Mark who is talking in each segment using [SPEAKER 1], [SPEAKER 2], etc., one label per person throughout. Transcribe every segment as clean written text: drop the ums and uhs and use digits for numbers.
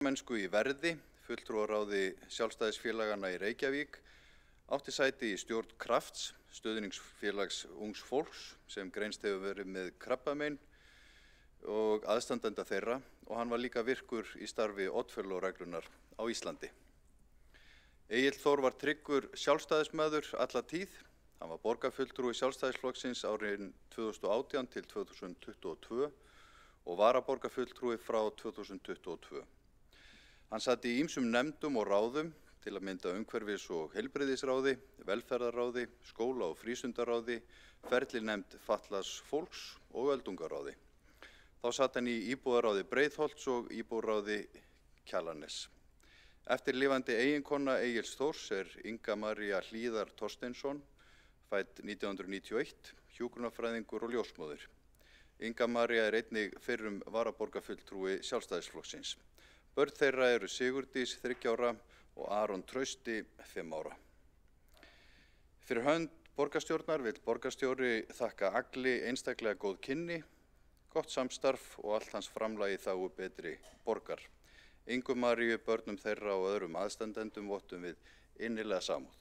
[SPEAKER 1] formennsku í Verði, fulltrúaráði sjálfstæðisfélaganna í Reykjavík, átti sæti í stjórn Krafts, stuðningsfélags ungs fólks sem greinst hefur verið með krabbamein og aðstandenda þeirra, og hann var líka virkur í starfi Oddfellow-reglunnar á Íslandi. Egill Þór var tryggur sjálfstæðismaður alla tíð. Hann var borgarfulltrúi Sjálfstæðisflokksins árin 2018 til 2022 og varaborgarfulltrúi frá 2022. Hann sat í ýmsum nefndum og ráðum, til að mynda umhverfis- og heilbrigðisráði, velferðarráði, skóla- og frístundaráði, ferlinefnd fatlaðs fólks og öldungaráði. Þá sat hann í íbúðaráði Breiðholts og íbúðaráði Kjalarness. Eftirlifandi eiginkona Egils Þórs Inga María Hlíðar Thorsteinsson, fædd 1991, hjúkrunarfræðingur og ljósmóðir. Inga María einnig fyrrum varaborgarfulltrúi Sjálfstæðisflokksins. Börn þeirra eru Sigurdís 3 ára og Aron Trausti 5 ára. Fyrir hönd borgarstjórnar vill borgarstjóri þakka Agli einstaklega góð kynni, gott samstarf og allt hans framlag í þágu betri borgar. Ingu Maríu, börnum þeirra og öðrum aðstandendum vottum við innilega samúð.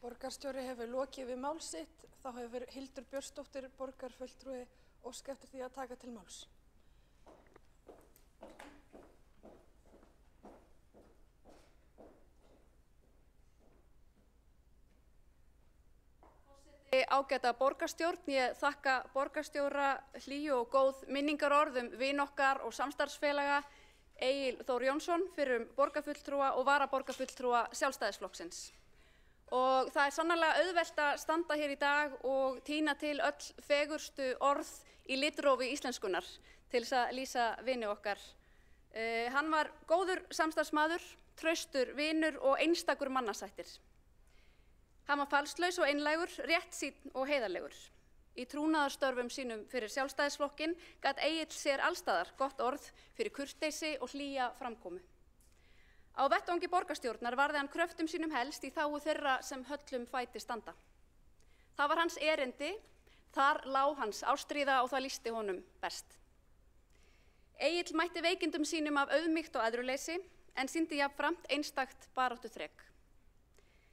[SPEAKER 2] Borgarstjóri hefur lokið við mál sitt, þá hefur Hildur Björnsdóttir borgarfulltrúi óskað eftir því að taka til máls.
[SPEAKER 3] Ágæta borgarstjórn, ég þakka borgarstjóra hlýju og góð minningarorð vin okkar og samstarfsfélaga Egil Þór Jónsson fyrrum borgarfulltrúa og varaborgarfulltrúa Sjálfstæðisflokksins. Og það sannarlega auðvelt að standa hér í dag og tína til öll fegurstu orð í litrófi íslenskunnar til þess að lýsa vini okkar. Hann var góður samstarfsmaður, traustur vinur og einstakur mannasættir. Hann var falslaus og einlægur, réttsýnn og heiðarlegur. Í trúnaðarstörfum sínum fyrir Sjálfstæðisflokkinn gat Egill sér allstaðar gott orð fyrir kurteisi og hlýja framkomu. Á vettvangi borgarstjórnar varði hann kröftum sínum helst í þágu þeirra sem höllum fæti standa. Það var hans erindi, þar lá hans ástríða og það lýsti honum best. Egill mætti veikindum sínum af auðmýkt og æðruleysi en sýndi jafnframt einstakt baráttuþrek.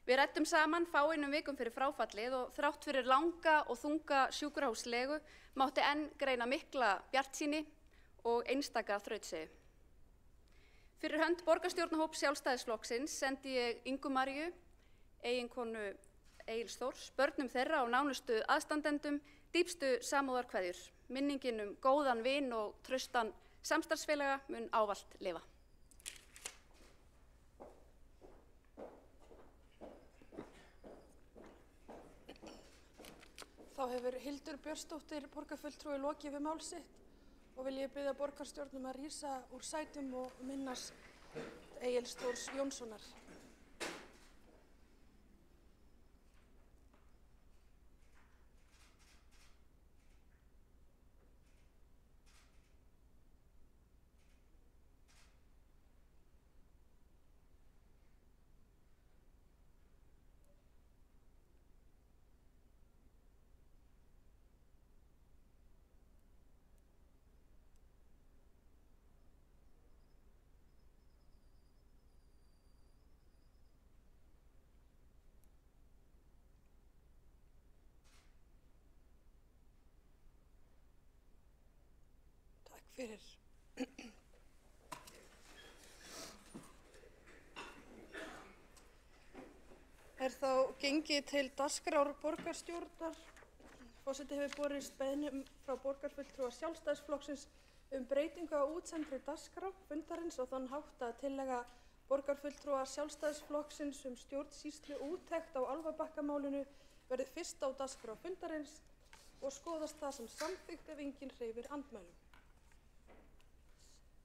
[SPEAKER 3] Við ræddum saman fáeinum vikum fyrir fráfallið og þrátt fyrir langa og þunga sjúkrahúslegu mátti enn greina mikla bjartsýni og einstaka þrautseigu. Fyrir hönd borgarstjórnarhóps Sjálfstæðisflokksins sendi ég Ingu Maríu, eiginkonu Egils Þórs, börnum þeirra og nánustu aðstandendum dýpstu samúðarkveðjur. Minningin góðan vin og traustan samstarfsfélaga mun ávallt lifa.
[SPEAKER 2] Þá hefur Hildur Björnsdóttir borgarfulltrúi lokið við mál sitt og vil ég biðja borgarstjórnum að rísa úr sætum og minnast Egils Þórs Jónssonar. Takk fyrir. Þá gengið til dagskrár borgarstjórnar. Forseti hefur borist beiðni frá borgarfulltrúa Sjálfstæðisflokksins breytingu á útsendri dagskrá fundarins og þann hátt að tillaga borgarfulltrúa Sjálfstæðisflokksins stjórnsýslu úttekt á Álfabakkamálinu verði fyrst á dagskrá fundarins og skoðast það sem samþykkt ef enginn hreyfir andmælum.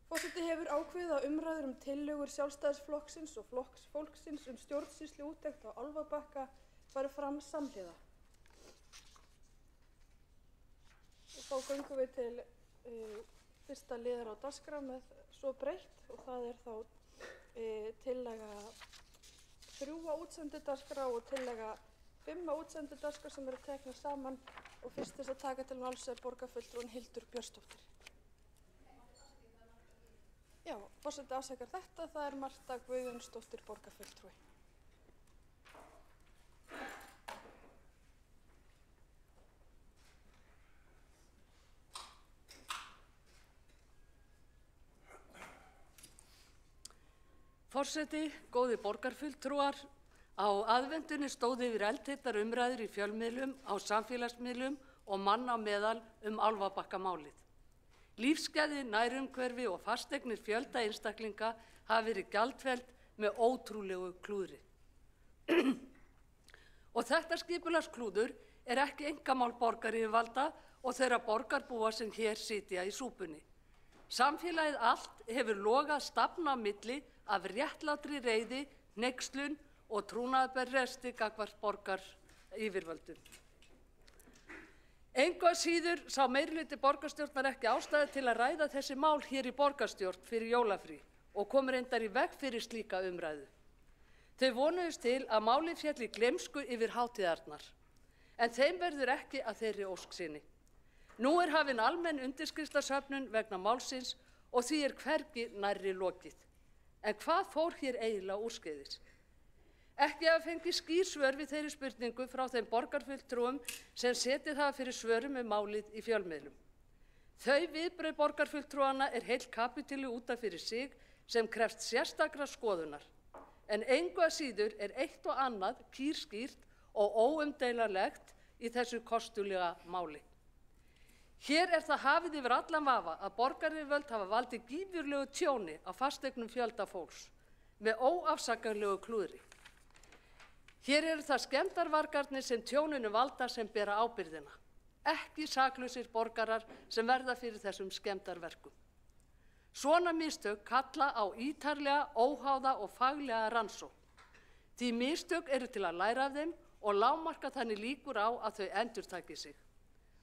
[SPEAKER 2] Forseti hefur ákveðið að umræður tillögur Sjálfstæðisflokksins og Flokks fólksins stjórnsýslu úttekt á Álfabakka fari fram samhliða. Og þá göngum við til fyrsta liðar á dagskrá með svo breytt og það þá tillaga 3 á útsendu dagskrá og tillaga 5 á útsendu dagskrá sem eru teknar saman og fyrst þess að taka til máls borgarfulltrúinn Hildur Björnsdóttir. Já, forseti afsakar þetta, það er Marta Guðjónsdóttir borgarfulltrúi.
[SPEAKER 4] Forseti, góði borgarfulltrúar, á aðvendunni stóð yfir eldheitar umræður í fjölmiðlum, á samfélagsmiðlum og mann á meðal Álfabakkamálið. Lífsgæði, nærumhverfi og fasteignir fjölda einstaklinga hafa verið gjaldfelld með ótrúlegu klúðri. Og þetta skipulagsklúður er ekki einkamál borgaryfirvalda og þeirra borgarbúa sem hér sitja í súpunni. Samfélagið allt hefur logað stafna á milli af réttlátri reiði, hneykslun og trúnaðarbresti gagnvart borgaryfirvöldum. Engu að síður sá meirihluti borgarstjórnar ekki ástæðu til að ræða þessi mál hér í borgarstjórn fyrir jólafrí og kom reyndar í veg fyrir slíka umræðu. Þau vonuðust til að málið féll í gleymsku yfir hátíðarnar, en þeim verður ekki að þeirri ósk sinni. Nú er hafin almenn undirskriftasöfnun vegna málsins og því er hvergi nærri lokið. En hvað fór hér eiginlega úrskeiðis? Ekki hafa fengið skýr svör við þeirri spurningu frá þeim borgarfulltrúum sem setið hafa fyrir svörum málið í fjölmiðlum. Þau viðbrögð borgarfulltrúanna er heill kapítuli út af fyrir sig sem krefst sérstakrar skoðunar. En engu að síður er eitt og annað kýrskýrt og óumdeilanlegt í þessu kostulega máli. Hér er það hafið yfir allan vafa að borgaryfirvöld hafa valdið gífurlegu tjóni á fasteignum fjölda fólks með óafsakanlegu klúðri. Hér eru það skemmdarvargarnir sem tjóninu valda sem bera ábyrgðina, ekki saklausir borgarar sem verða fyrir þessum skemmdarverkum. Svona mistök kalla á ítarlega, óháða og faglega rannsókn. Því mistök eru til að læra af þeim og lágmarka þannig líkur á að þau endurtaki sig.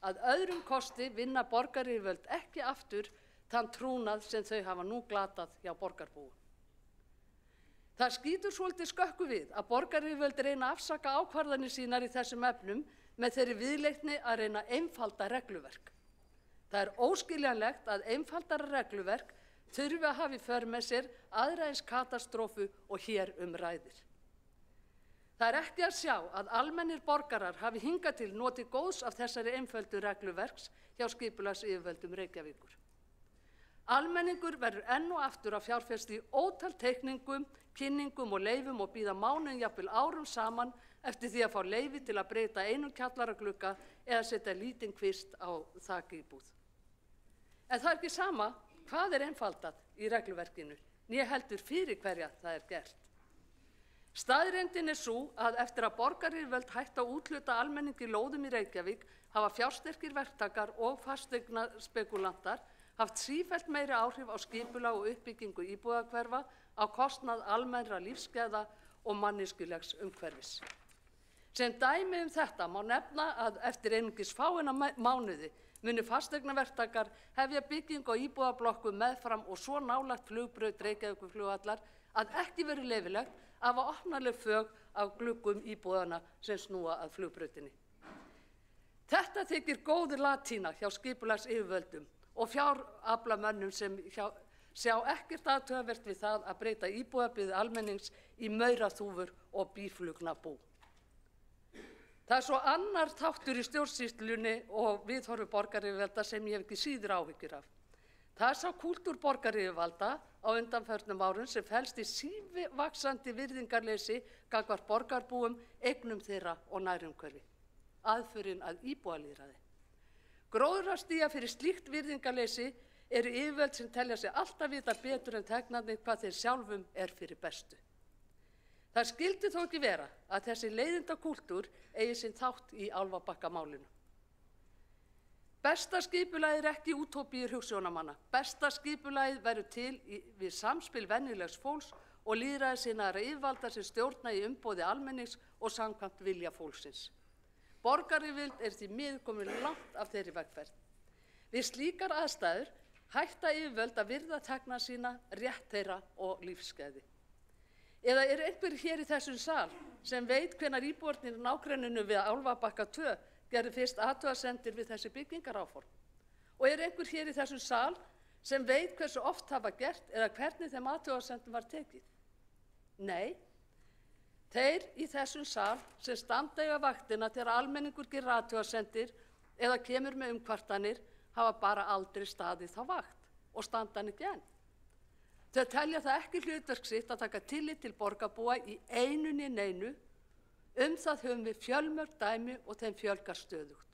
[SPEAKER 4] Að öðrum kosti vinna borgaryfirvöld ekki aftur þann trúnað sem þau hafa nú glatað hjá borgarbúum. Það skýtur svolítið skökku við að borgaryfirvöld reyna að afsaka ákvarðanir sínar í þessum efnum með þeirri viðleitni að reyna að einfalda regluverk. Það er óskiljanlegt að einfaldara regluverk þurfi að hafa í för með sér aðra eins katastrófu og hér ræðir. Það er ekki að sjá að almennir borgarar hafi hingað til notið góðs af þessari einföldu regluverks hjá skipulagsyfirvöldum Reykjavíkur. Almenningur verður enn og aftur að fjárfesta í ótal teikningum, kynningum og leyfum og bíða mánuðum jafnvel árum saman eftir því að fá leyfi til að breyta einum kjallaraglugga eða setja lítinn kvist á þakíbúð. En það er ekki sama hvað er einfaldað í regluverkinu, né heldur fyrir hverja það er gert. Staðreyndin er sú að eftir að borgaryfirvöld hættu að úthluta almenningi lóðum í Reykjavík hafa fjársterkir verktakar og fasteignaspekulantar haft sífellt meiri áhrif á skipulag og uppbyggingu íbúðahverfa á kostnað almennra lífsgæða og manneskjulegs umhverfis. Sem dæmi þetta má nefna að eftir einungis fáeina mánuði munu fasteignaverktakar hefja byggingu á íbúðablokkum meðfram og svo nálægt flugbraut Reykjavíkurflugvallar að ekki verður leyfilegt að hafa opnarleg fög á gluggum íbúðanna sem snúa að flugbrautinni. Þetta þykir góð latína hjá skipulagsyfirvöldum og fjáraflamönnum sem sjá ekkert athugavert við það að breyta íbúðabyggð almennings í mauraþúfur og býflugnabú. Það er svo annar þáttur í stjórnsýslunni og viðhorfi borgaryfirvalda sem ég hef ekki síður áhyggjur af. Það er sá kúltúr borgaryfirvalda á undanförnum árum sem felst í sívaxandi virðingarleysi gagnvart borgarbúum, eignum þeirra og nærumhverfi. Aðförin að íbúalýðræði. Gróðrarstía fyrir slíkt virðingarleysi eru yfirvöld sem telja sig alltaf vita betur en þegnarnir hvað þeir sjálfum er fyrir bestu. Það skyldi þó ekki vera að þessi leiðindakúltúr eigi sinn þátt í Álfabakkamálinu. Besta skipulagið er ekki útópíur hugsjónamanna. Besta skipulagið verður til við samspil venjulegs fólks og lýðræðissinnaðra yfirvalda sem stjórna í umboði almennings og samkvæmt vilja fólksins. Borgaryfirvöld er því miður komin langt af þeirri vegferð. Við slíkar aðstæður hætta yfirvöld að virða þegna sína, rétt þeirra og lífsgæði. Eða er einhver hér í þessum sal sem veit hvenær íbúarnir í nágrenninu við Álfabakka 2 gerðu fyrst athugasemdir við þessi byggingaráform? Og er einhver hér í þessum sal sem veit hversu oft það var gert eða hvernig þeim athugasemdum var tekið? Nei, þeir í þessum sal sem standa eiga vaktina þegar almenningur gerir athugasemdir eða kemur með umkvartanir hafa bara aldrei staðið þá vakt og standa hann ekki enn. Þau telja það ekki hlutverk sitt að taka tillit til borgarbúa í einu né neinu. Það höfum við fjölmörg dæmi og þeim fjölgar stöðugt.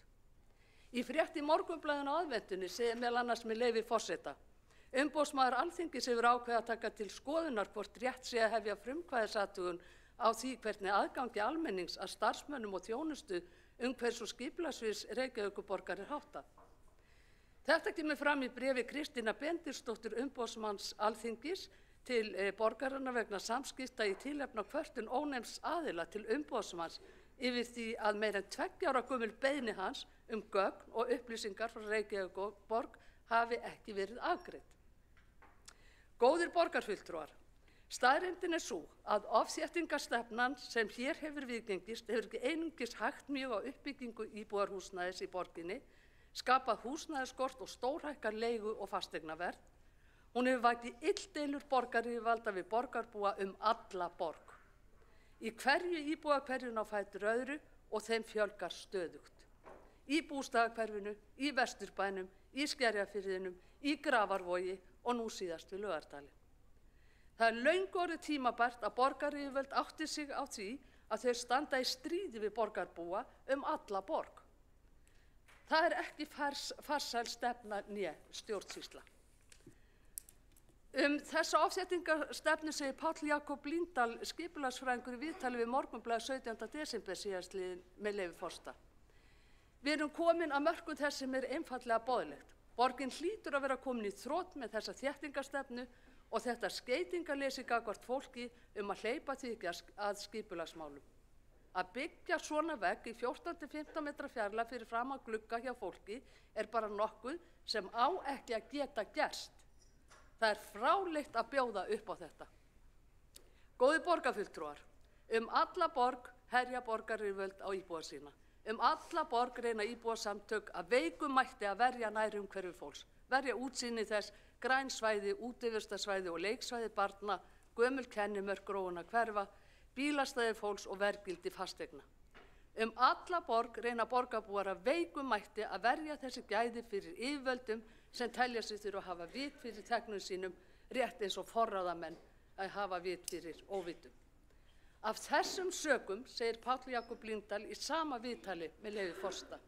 [SPEAKER 4] Í frétt í Morgunblaðinu á aðventunni segir meðal annars með leyfi forseta: Umboðsmaður Alþingis hefur ákveðið að taka til skoðunar hvort rétt sé að hefja frumkvæðisathugun á því hvernig aðgangi almennings að starfsmönnum og þjónustu umhverfis- og skipulagssviðs Reykjavíkurborgar er háttað. Þetta kemur fram í bréfi Kristínar Benediktsdóttur umboðsmanns Alþingis til borgaranna vegna samskipta í tilefni af kvörtun ónefnds aðila til umboðsmanns yfir því að meira en 2 ára gömul beiðni hans gögn og upplýsingar frá Reykjavíkurborg hafi ekki verið afgreidd. Góðir borgarfulltrúar, staðreyndin er sú að ofþéttingarstefnan sem hér hefur viðgengist hefur ekki einungis hægt mjög á uppbyggingu íbúðarhúsnæðis í borginni, skapað húsnæðisskort og stórhækkað leigu- og fasteignaverð. Hún hefur vakið illdeilur borgaryfirvalda við borgarbúa alla borg. Í hverju íbúðahverfinu á fætur öðru og þeim fjölgar stöðugt. Í Bústaðahverfinu, í Vesturbænum, í Skerjafirðinum, í Grafarvogi og nú síðast við Laugardali. Það er löngu orðið tímabært að borgaryfirvöld átti sig á því að þau standa í stríði við borgarbúa alla borg. Það er ekki farsæl stefna né stjórnsýsla. Þessa ofþéttingarstefnu segir Páll Jakob Líndal, skipulagsfræðingur í viðtali við Morgunblaðið 17. desember síðastliðinn með leyfi forseta: Við erum komin að mörkum þess sem er einfaldlega boðlegt. Borgin hlýtur að vera komin í þrot með þessa þéttingarstefnu og þetta skeytingarleysi gagnvart fólki að hleypa því ekki að skipulagsmálum. Að byggja svona vegg í 14–15 metra fjarlægð fyrir framan glugga hjá fólki er bara nokkuð sem á ekki að geta gerst. Það er fráleitt að bjóða upp á þetta. Góðir borgarfulltrúar, alla borg herja borgaryfirvöld á íbúa sína. Alla borg reyna íbúasamtök að veikum mætti að verja nærumhverfi fólks, verja útsýni þess, græn svæði, útivistarsvæði og leiksvæði barna, gömul kennimörk gróinna hverfa, bílastæði fólks og verðgildi fasteigna. Alla borg reyna borgarbúar að veikum mætti að verja þessi gæði fyrir yfirvöldum sem telja sig þurfa að hafa vit fyrir þegnum sínum, rétt eins og forráðamenn að hafa vit fyrir óvitum. Af þessum sökum, segir Páll Jakob Líndal í sama viðtali með leyfi forseta: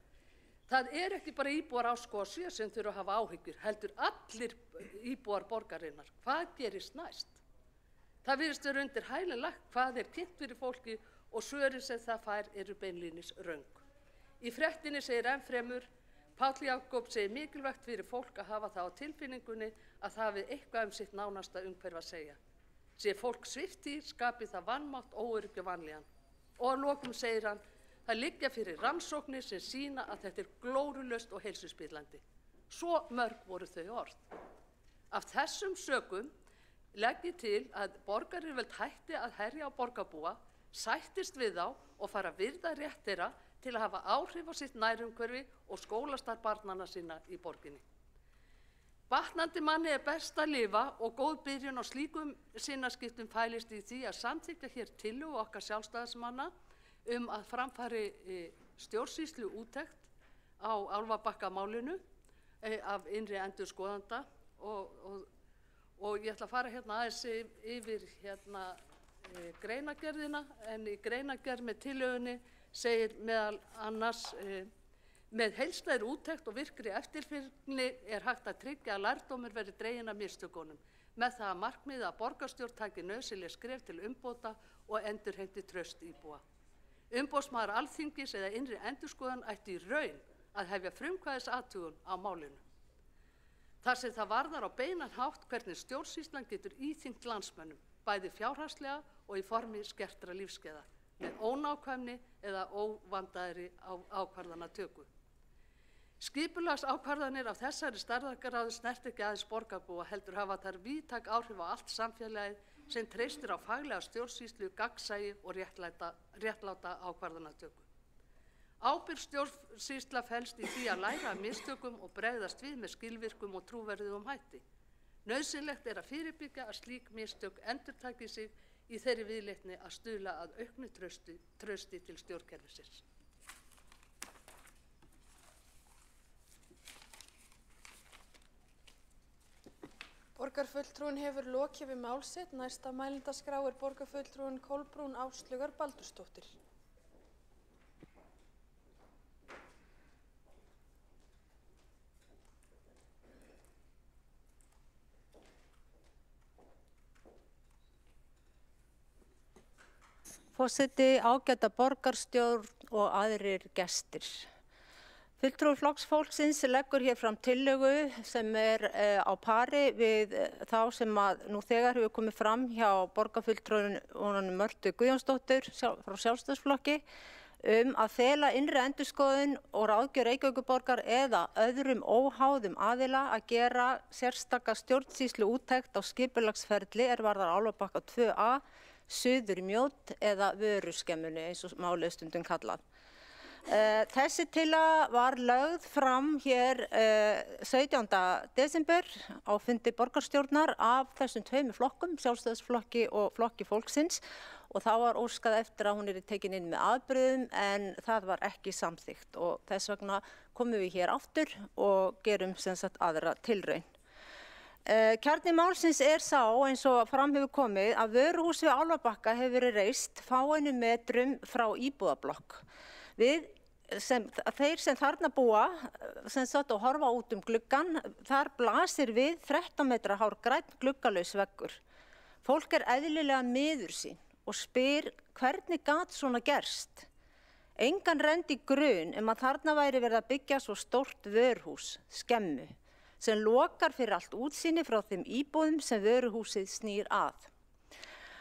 [SPEAKER 4] Það er ekki bara íbúar Árskóga 7 sem þurfa að hafa áhyggjur, heldur allir íbúar borgarinnar. Hvað gerist næst? Það virðist vera undir hæli lagt hvað er kynnt fyrir fólki og svörin sem það fær eru beinlínis röng. Í fréttinni segir ennfremur: Páll Jakob segir mikilvægt fyrir fólk að hafa það á tilfinningunni að það hafi eitthvað sitt nánasta umhverfi að segja. Sé fólk svipt því skapi það vanmátt, óöryggi og vanlíðan. Og að lokum segir hann: Það liggja fyrir rannsóknir sem sýna að þetta er glórulaust og heilsuspillandi. Svo mörg voru þau orð. Af þessum sökum legg ég til að borgaryfirvöld hætti að herja á borgarbúa, sættist við þá og fara að virða rétt þeirra til að hafa áhrif á sitt nærumhverfi og skólastarf barnanna sinna í borginni. Batnandi manni er best að lifa og góð byrjun á slíkum sinnaskiptum fælist í því að samþykkja hér tillögu okkar sjálfstæðismanna að framfari stjórnsýslu úttekt á Álfabakkamálinu af innri endurskoðanda og ég ætla að fara hérna aðeins yfir greinargerðina, en í greinargerð með tillögunni segir meðal annars: Með heildstæðri úttekt og virkri eftirfylgni er hægt að tryggja að lærdómur verði dreginn af mistökunum, með það að markmiði að borgarstjórn taki nauðsynleg skref til umbóta og endurheimti traust íbúa. Umboðsmaður Alþingis eða innri endurskoðun ætti í raun að hefja frumkvæðisathugun á málinu. Þar sem það varðar á beinan hátt hvernig stjórnsýslan getur íþyngt landsmönnum, bæði fjárhagslega og í formi skertra lífskeiða, með ónákvæmni eða óvandaðri ákvarðanatöku. Skipulagsákvarðanir af þessari stærðargráðu snert ekki aðeins borgarbúa, heldur hafa þær víðtæk áhrif á allt samfélagið, sem treystir á faglega stjórnsýslu, gagnsæi og réttláta ákvarðanatöku. Ábyrg stjórnsýsla felst í því að læra af mistökum og bregðast við með skilvirkum og trúverðugum hætti. Nauðsynlegt að fyrirbyggja að slík mistök endurtaki sig í þeirri viðleitni að stuðla að auknu trausti til stjórnkerfisins.
[SPEAKER 2] Borgarfulltrúinn hefur lokið við mál sitt. Næsta mælendaskrá er borgarfulltrúinn Kolbrún Áslaugar Baldursdóttir.
[SPEAKER 5] Forseti, ágæta borgarstjórn og aðrir gestir. Fulltrúi Flokks fólksins leggur hér fram tillögu sem á pari við þá sem nú þegar hefur komið fram hjá borgarfulltrúinni Mörtu Guðjónsdóttur frá Sjálfstæðisflokki að fela innri endurskoðun og ráðgjöf Reykjavíkurborgar eða öðrum óháðum aðila að gera sérstaka stjórnsýslu úttekt á skipulagsferli varðar Álfabakka 2A suður í Mjódd eða vöruskemmunni eins og málið stundum kallað. Þessi tillaga var lögð fram hér 17. desember á fundi borgarstjórnar af þessum tveimur flokkum, Sjálfstæðisflokki og Flokki fólksins, og þá var óskað eftir að hún tekin inn með afbrigðum en það var ekki samþykkt og þess vegna komum við hér aftur og gerum sem sagt aðra tilraun. Kjarni málsins sá, eins og fram hefur komið, að vöruhús við Álfabakka hefur verið reist fáeinum metrum frá íbúðablokk. Þeir sem þarna búa, sem satt og horfa út gluggann, þar blasir við 13 metra hár grænn gluggalaus veggur. Fólk eðlilega miður sín og spyr hvernig gat svona gerst. Engan renndi í grun að þarna væri verið að byggja svo stórt vöruhús, skemmu, sem lokar fyrir allt útsýni frá þeim íbúðum sem vöruhúsið snýr að.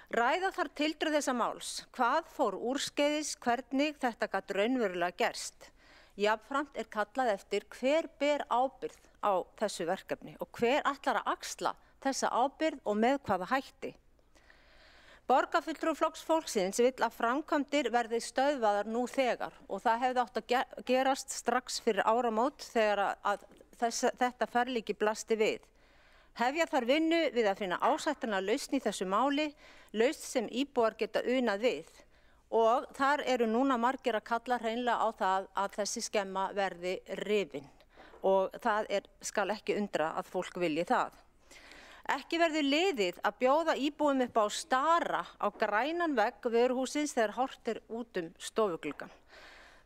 [SPEAKER 5] Ræða þarf tildrög þessa máls, hvað fór úrskeiðis, hvernig þetta gat raunverulega gerst. Jafnframt kallað eftir hver ber ábyrgð á þessu verkefni og hver ætlar að axla þessa ábyrgð og með hvaða hætti. Borgarfulltrúi Flokks fólksins vill að framkvæmdir verði stöðvaðar nú þegar og það hefði átt að gerast strax fyrir áramót þegar að þetta ferlíki blasti við. Hefja þarf vinnu við að finna ásættanlega lausn í þessu máli, lausn sem íbúar geta unað við og þar núna margir að kalla hreinlega á það að þessi skemma verði rifin og það skal ekki undra að fólk vilji það. Ekki verður liðið að bjóða íbúum upp á stara á grænan vegg vöruhússins þegar horft út stofugluggann.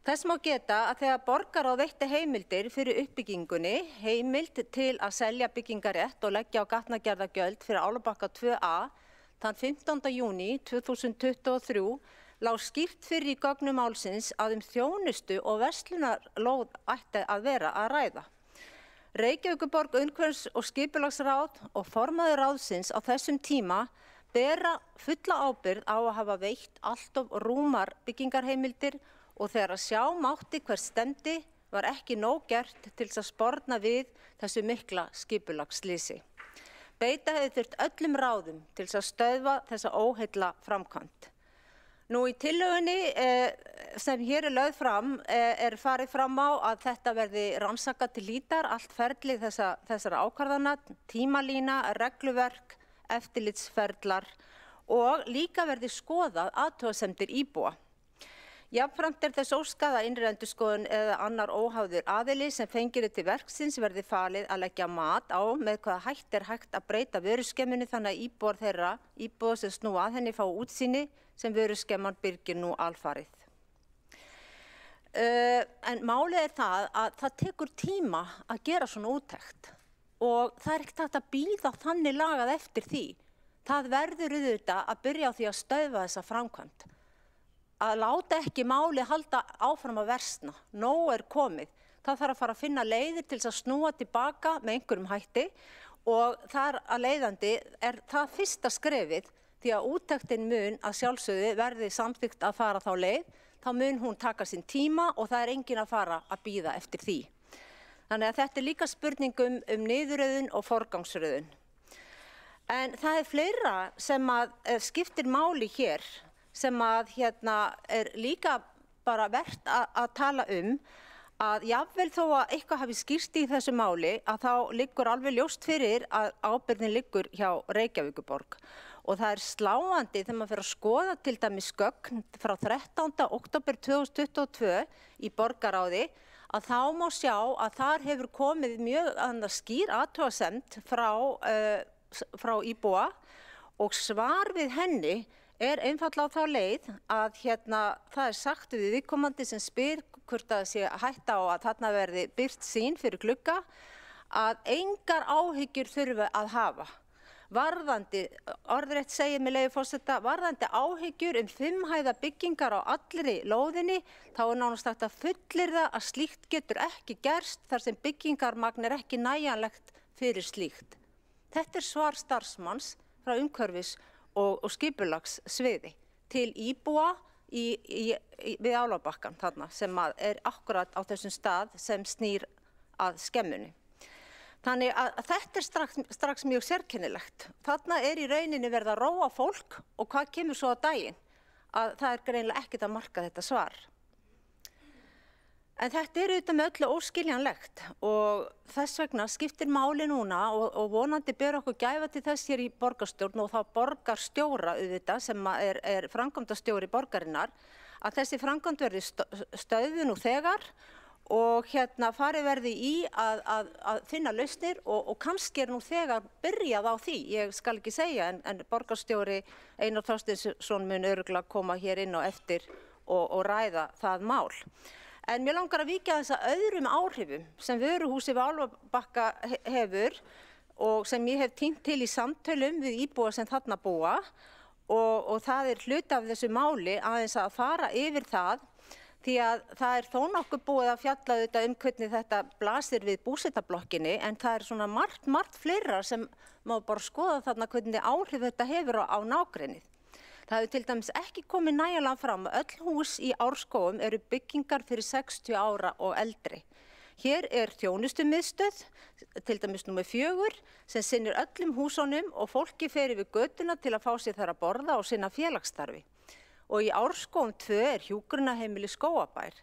[SPEAKER 5] Þess má geta að þegar borgarráð veitti heimildir fyrir uppbyggingunni, heimild til að selja byggingarétt og leggja á gatnagerðargjöld fyrir Álfabakka 2A, þann 15. júní 2023 lá skýrt fyrir í gögnum málsins að þjónustu og verslunarlóð ætti að vera að ræða. Reykjavíkurborg umhverfis- og skipulagsráð og formaður ráðsins á þessum tíma bera fulla ábyrgð á að hafa veitt allt of rúmar byggingarheimildir og þegar að sjá mátti hver stefndi var ekki nóg gert til að sporna við þessu mikla skipulagsleysi. Beita hefði þurft öllum ráðum til að stöðva þessa óheilla framkvæmd. Nú í tillögunni sem hér lögð fram farið fram á að þetta verði rannsakað til hlítar, allt ferli þessara ákvarðana, tímalína, regluverk, eftirlitsferlar og líka verði skoðað athugasemdir íbúa. Jafnframt þess óskað að innri endurskoðun eða annar óháður aðili sem fengir til verksins verði falið að leggja mat á með hvaða hætti hægt að breyta vöruskemmunni þannig að íbúar sem snúa að henni fá útsýni sem vöruskemman byrgir nú alfarið. En málið það að það tekur tíma að gera svona úttekt og það ekkert hægt að bíða þannig lagað eftir því. Það verður auðvitað að byrja á því að stöðva þessa framkvæmd. Að láta ekki máli halda áfram að versna, nóg komið. Það þarf að fara að finna leiðir til að snúa tilbaka með einhverjum hætti og þar að leiðandi það fyrsta skrefið því að úttektin mun að sjálfsögðu verði samþykkt að fara þá leið, þá mun hún taka sinn tíma og það enginn að fara að bíða eftir því. Þannig að þetta líka spurning niðurröðun og forgangsröðun. En það fleira sem að skiptir máli hér, sem að líka bara vert að tala að jafnvel þó að eitthvað hafi skýrst í þessu máli, að þá liggur alveg ljóst fyrir að ábyrgðin liggur hjá Reykjavíkurborg. Og það sláandi þegar maður fer að skoða til dæmis gögn frá 13. október 2022 í borgarráði, að þá má sjá að þar hefur komið mjög skýr athugasemd frá íbúa og svar við henni einfaldlega á þá leið að það sagt við viðkomandi sem spyr hvort það sé hætta á að þarna verði birt sýn fyrir glugga að engar áhyggjur þurfi að hafa. Varðandi, orðrétt segir með leyfi forseta, varðandi áhyggjur 5 hæða byggingar á allri lóðinni, þá nánast hægt að fullyrða að slíkt getur ekki gerst þar sem byggingarmagn ekki nægjanlegt fyrir slíkt. Þetta svar starfsmanns frá umhverfis- og skipulagssviði til íbúa við Álfabakkann þarna sem akkurat á þessum stað sem snýr að skemmunni. Þannig að þetta strax mjög sérkennilegt. Þarna í rauninni verið að róa fólk og hvað kemur svo á daginn? Að það greinilega ekkert að marka þetta svar. En þetta auðvitað með öllu óskiljanlegt og þess vegna skiptir máli núna og vonandi ber okkur gæfa til þess hér í borgarstjórn og þá borgarstjóra auðvitað sem framkvæmdastjóri borgarinnar að þessi framkvæmd verði stöðvuð nú þegar og farið verði í að finna lausnir og kannski nú þegar byrjað á því, ég skal ekki segja en borgarstjóri Einar Þorsteinsson mun örugglega koma hér inn á eftir og ræða það mál. En mér langar að víkja þess að öðrum áhrifum sem vöruhúsið við Álfabakka hefur og sem ég hef tínt til í samtölum við íbúa sem þarna búa og það hluti af þessu máli aðeins að fara yfir það því að það þó nokkuð búið að fjalla auðvitað hvernig þetta blasir við búsetablokkinni en það svona margt fleira sem má bara skoða þarna hvernig áhrif þetta hefur á nágrennið. Það hefur til dæmis ekki komið nægilega fram að öll hús í Árskógum eru byggingar fyrir 60 ára og eldri. Hér þjónustumiðstöð, til dæmis númer 4, sem sinnir öllum húsunum og fólki fer yfir götuna til að fá sér þar að borða og sinna félagsstarfi. Og í Árskógum 2 hjúkrunarheimili Skógabær.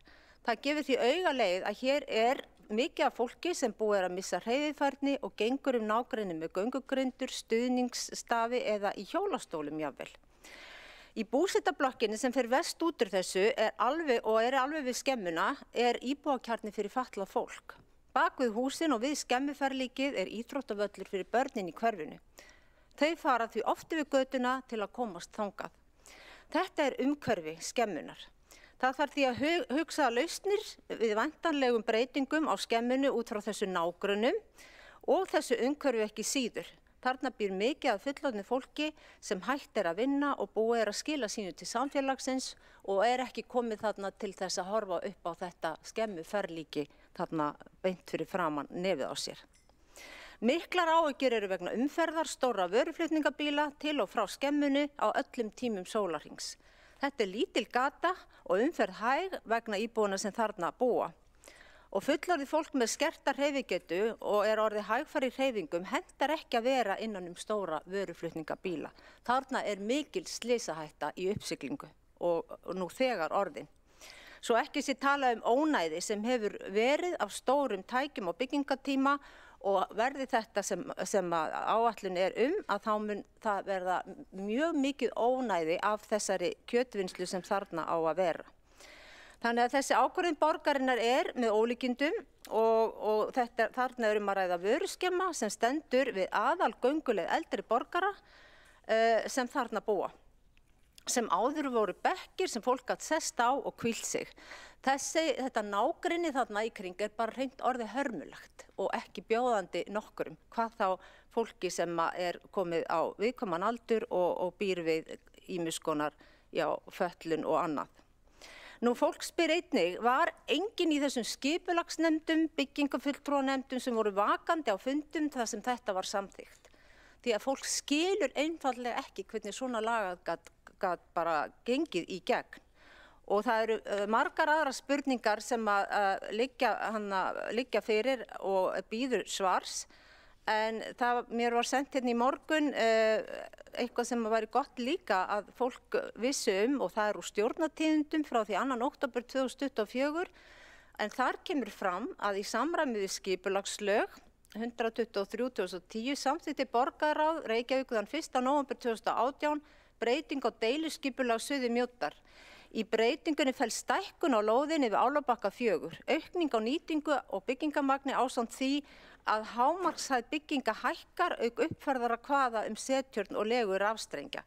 [SPEAKER 5] Það gefur því augaleið að hér mikið af fólki sem búið að missa hreyfifærni og gengur nágrenni með göngugrindur, stuðningsstafi eða í hjólastólum jafnvel. Í búsetablokkinni sem fer vest út úr þessu alveg við skemmuna íbúakjarni fyrir fatlað fólk. Bak við húsin og við skemmuferlíkið íþróttavöllur fyrir börnin í hverfinu. Þau fara því oft yfir götuna til að komast þangað. Þetta umhverfi skemmunar. Það þarf því að hugsa lausnir við væntanlegum breytingum á skemmunu út frá þessu nágrönnum og þessu umhverfi ekki síður. Þarna býr mikið af fullorðnu fólki sem hætt að vinna og búið að skila sínu til samfélagsins og ekki komið þarna til þess að horfa upp á þetta skemmuferlíki þarna beint fyrir framan nefið á sér. Miklar áhyggjur eru vegna umferðar stórra vöruflutningabíla til og frá skemmunni á öllum tímum sólarhrings. Þetta lítil gata og umferð hæg vegna íbúana sem þarna búa. Og fullorðið fólk með skerta hreyfigetu og orðið hægfari hreyfingum hentar ekki að vera innan stóra vöruflutningabíla. Þarna mikil slysahætta í uppsiglingu og nú þegar orðin. Svo ekki sé tala ónæði sem hefur verið af stórum tækjum á byggingatíma og verði þetta sem áætlun að þá mun það verða mjög mikið ónæði af þessari kjötvinnslu sem þarna á að vera. Þannig að þessi ákvörðun borgarinnar með ólíkindum og þarna að ræða vöruskemma sem stendur við aðalgönguleið eldri borgara sem þarna búa. Sem áður voru bekkir sem fólk gat sest á og hvílt sig. Þetta nágrenni þarna í kring bara hreint orðið hörmulegt og ekki bjóðandi nokkurum. Hvað þá fólki sem komið á viðkvæman aldur og býr við ýmiss konar fötlun og annað. Nú fólk spyr einnig, var enginn í þessum skipulagsnefndum, byggingafulltrúanefndum sem voru vakandi á fundum þar sem þetta var samþykkt? Því að fólk skilur einfaldlega ekki hvernig svona lagað gat bara gengið í gegn. Og það eru margar aðra spurningar sem liggja fyrir og bíður svars, En mér var sent hérna í morgun eitthvað sem væri gott líka að fólk vissi og það úr stjórnartíðindum frá því 2. október 2024. En þar kemur fram að í samræmi við skipulagslög 123/2010 samþykkti borgarráð Reykjavík þann 1. nóvember 2018 breyting á deiliskipulagssviði Mjóddar. Í breytingunni felst stækkun á lóðinni við Álfabakka 4, aukning á nýtingu og byggingamagni ásamt því að hámarkshæð bygginga hækkar auk uppfærðara kvaða setjörn og legu rafstrengja.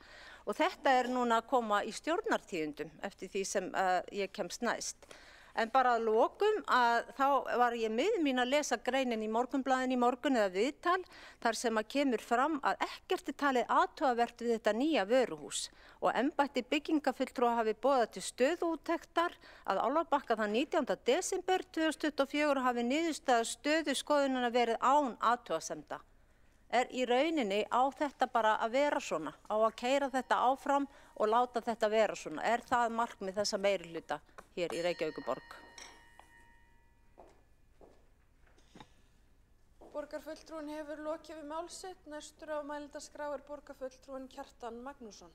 [SPEAKER 5] Og þetta núna að koma í stjórnartíðindum eftir því sem ég kemst næst. En bara að lokum að þá var ég miður mín að lesa greinin í Morgunblaðinu í morgun eða viðtal þar sem að kemur fram að ekkert talið athugavert við þetta nýja vöruhús og embætti byggingafulltrúa hafi boðað til stöðuúttektar að Álfabakka þann 19. desember 2024 hafi niðurstaða stöðuskoðunina verið án athugasemda. Í rauninni á þetta bara að vera svona, á að keyra þetta áfram og láta þetta vera svona. Það markmið þessa meirihluta hér í Reykjavíkurborg?
[SPEAKER 2] Borgarfulltrúinn hefur lokið við mál sitt. Næstur á mælendaskrá borgarfulltrúinn Kjartan Magnússon.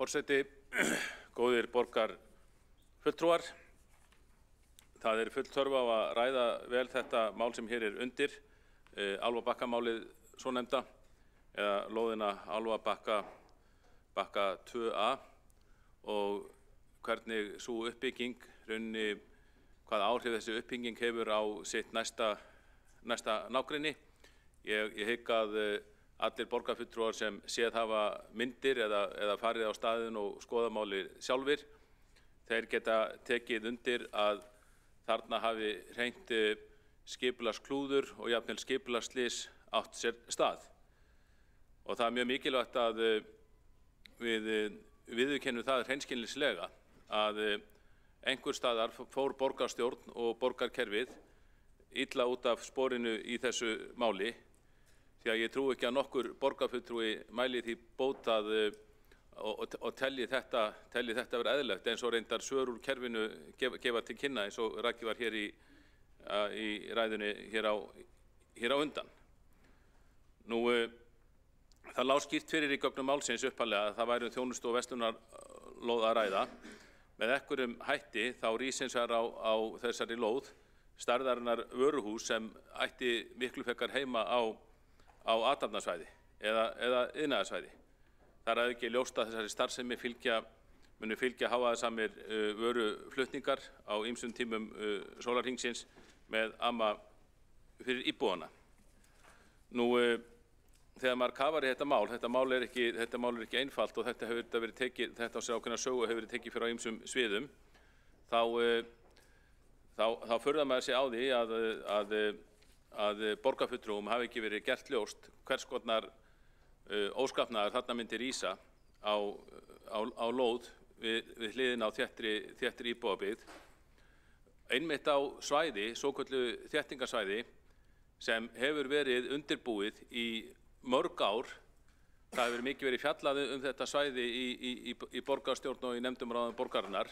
[SPEAKER 6] Forseti, góðir borgarfulltrúar, það full þörf á að ræða vel þetta mál sem hér undir, Álfabakkamálið svonefnda, eða lóðina Álfabakka 2A og hvernig sú uppbygging, rauninni hvaða áhrif þessi uppbygging hefur á sitt næsta nágrenni. Ég hygg að allir borgarfulltrúar sem séð hafa myndir eða farið á staðinn og skoða málið sjálfir, þeir geta tekið undir að þarna hafi hreint skipulagsklúður og jafnvel skipulagsslys átt sér stað. Og það mjög mikilvægt að við viðurkennum það hreinskilnislega að einhver staðar fór borgarstjórn og borgarkerfið illa út af sporinu í þessu máli, því að ég trúi ekki að nokkur borgarfulltrúi mæli því bótað og telji þetta vera eðlilegt, eins og reyndar svör úr kerfinu gefa til kynna, eins og rakið var hér í ræðunni hér á undan. Það lá skýrt fyrir í gögnum málsins upphaflega að það væri þjónustu- og verslunarlóð að ræða. Með einhverjum hætti þá rís hins vegar á þessari lóð stærðarinnar vöruhús sem ætti miklu frekar heima á athafnasvæði eða iðnaðarsvæði. Það að auki ljóst að þessari starfsemi munu fylgja hávaðasamir vöruflutningar á ýmsum tímum sólarhringsins með ama fyrir íbúana. Þegar maður kafar í þetta mál er ekki einfalt og þetta á sér ákveðna sögu hefur verið tekið fyrir á ýmsum sviðum, þá furðar maður sig á því að borgarfulltrúum hafi ekki verið gert ljóst hvers konar óskapnaður þarna myndi rísa á lóð við hliðina á þéttri íbúabyggð, einmitt á svæði, svokölluðu þéttingarsvæði, sem hefur verið undirbúið í mörg ár. Það hefur mikið verið fjallað þetta svæði í borgarstjórn og í nefndum ráðum borgarinnar.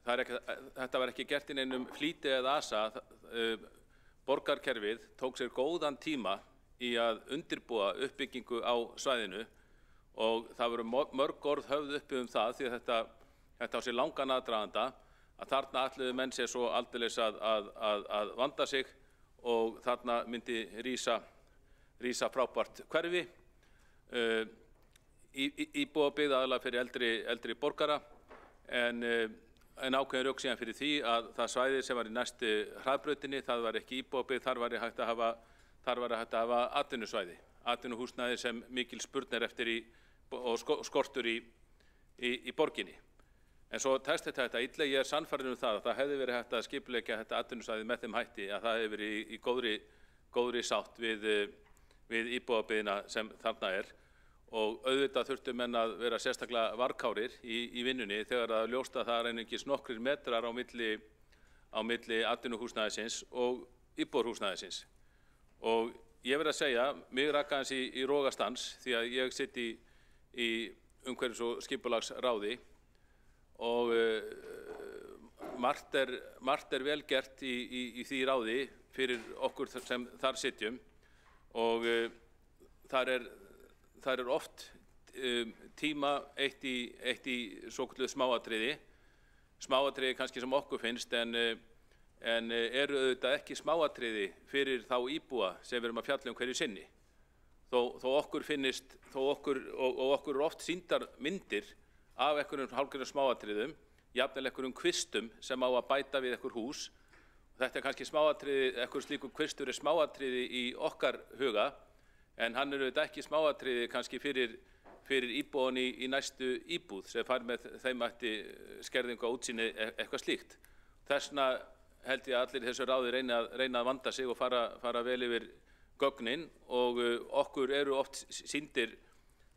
[SPEAKER 6] Þetta var ekki gert í neinum flýti eða asa. Borgarkerfið tók sér góðan tíma í að undirbúa uppbyggingu á svæðinu og það voru mörg orð höfð uppi það, því að þetta á sér langan aðdraganda, að þarna ætluðu menn sér svo aldeilis að vanda sig og þarna myndi rísa frábært hverfi, íbúabyggð aðallega fyrir eldri borgara, en ákveðin rök síðan fyrir því að það svæði sem var í næstu hraðbrautinni, það var ekki íbúabyggð, þar var hægt að hafa atvinnusvæði, atvinnuhúsnæði sem mikil spurn eftir og skortur í borginni. En svo tekst þetta illa. Ég sannfærður það að það hefði verið hægt að skipuleggja þetta atvinnusvæði með þeim hætti að það hefði verið í góðri sátt við íbúabyggðina sem þarna og auðvitað þurftu menn að vera sérstaklega varkárir í vinnunni þegar það ljóst að það einungis nokkrir metrar á milli atvinnuhúsnæðisins og íbúðarhúsnæðisins. Og ég verð að segja, mig rak aðeins í rogastans því að ég sitt í umhverfis- og skipulagsráði og margt er vel gert í því ráði fyrir okkur sem þar sitjum og þar er oft tíma eitt í svokölluð smáatriði kannski sem okkur finnst en eru auðvitað ekki smáatriði fyrir þá íbúa sem við erum að fjalla hverju sinni. Þó okkur finnist, okkur eru oft sýndar myndir af einhverjum hálfgerðum smáatriðum, jafnvel einhverjum kvistum sem á að bæta við einhver hús. Þetta er kannski smáatriði, einhver slíkur kvistur er smáatriði í okkar huga, en hann eru auðvitað ekki smáatriði kannski fyrir íbúan í næstu íbúð sem fær með þeim ætti skerðingu á útsýni eitthvað slíkt. Þessna held ég að allir þessu ráði reyna að vanda sig og fara vel yfir gögnin og okkur eru oft sýndir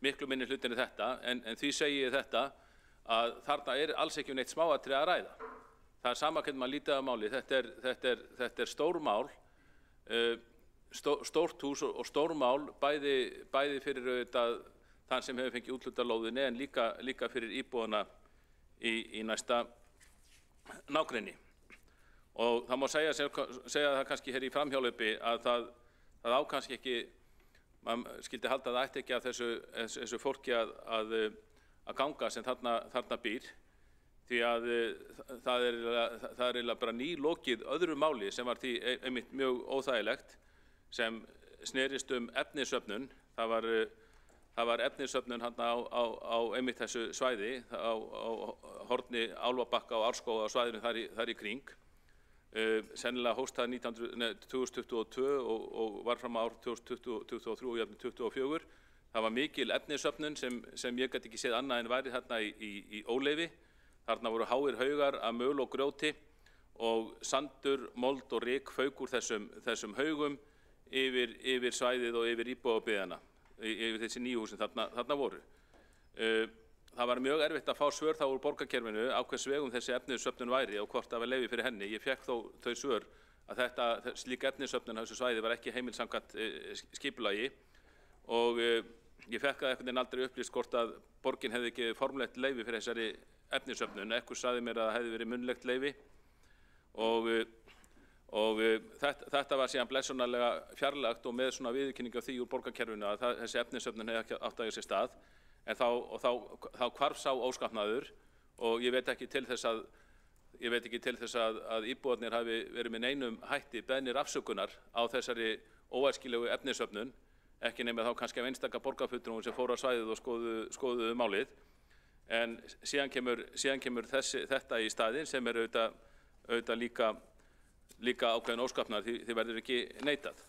[SPEAKER 6] miklu minni hlutin í þetta en því segi ég þetta að þarna er alls ekki neitt smáatriði að ræða. Það er sama hvernig maður lítið á máli. Þetta er stór mál, stórt hús og stór mál bæði fyrir auðvitað þann sem hefur fengið úthlutað lóðinni en líka fyrir íbúana í næsta nágrenni. Og það má segja það kannski hér í framhjálpi að það á kannski ekki, maður skildi halda að það ætti ekki að þessu fólki að ganga sem þarna býr, því að það er eiginlega bara nýlokið öðru máli sem var því einmitt mjög óþægilegt sem snerist efnisöfnun. Það var efnisöfnun á einmitt þessu svæði, á horni Álfabakka og Árskóga á svæðinu þar í kring. Sennilega hófst það 2022 og var fram á ár 2023 og jafnvel 2024. Það var mikil efnisöfnun sem ég gæti ekki séð annað en væri þarna í óleyfi. Þarna voru háir haugar af möl og grjóti og sandur, mold og ryk fauk úr þessum haugum yfir svæðið og yfir íbúðabyggðina, yfir þessi nýju hús sem þarna voru. Það var mjög erfitt að fá svör þá úr borgarkerfinu á hvers vegum þessi efnisöfnun væri og hvort það var leyfi fyrir henni. Ég fékk þau svör að slík efnisöfnun á þessu svæði var ekki heimil samkvæmt skipulagi og ég fékk það einhvern veginn aldrei upplýst hvort að borgin hefði ekki formlegt leyfi fyrir þessari efnisöfnun. Ekkur sagði mér að það hefði verið munnlegt leyfi og þetta var síðan blessunarlega fjarlægt og með svona viðurkenningu af því úr borgarkerfinu að þessi efnisöfnun hefði ekki átt að eiga sér stað. En þá hvarf sá óskapnaður og ég veit ekki til þess að íbúarnir hafi verið með neinum hætti beðnir afsökunar á þessari óæskilegu efnisöfnun, ekki nema þá kannski af einstaka borgarfulltrúum sem fóru á svæðið og skoðuðu málið. En síðan kemur þetta í staðinn sem er auðvitað líka ákveðin óskapnaður, því verður ekki neitað.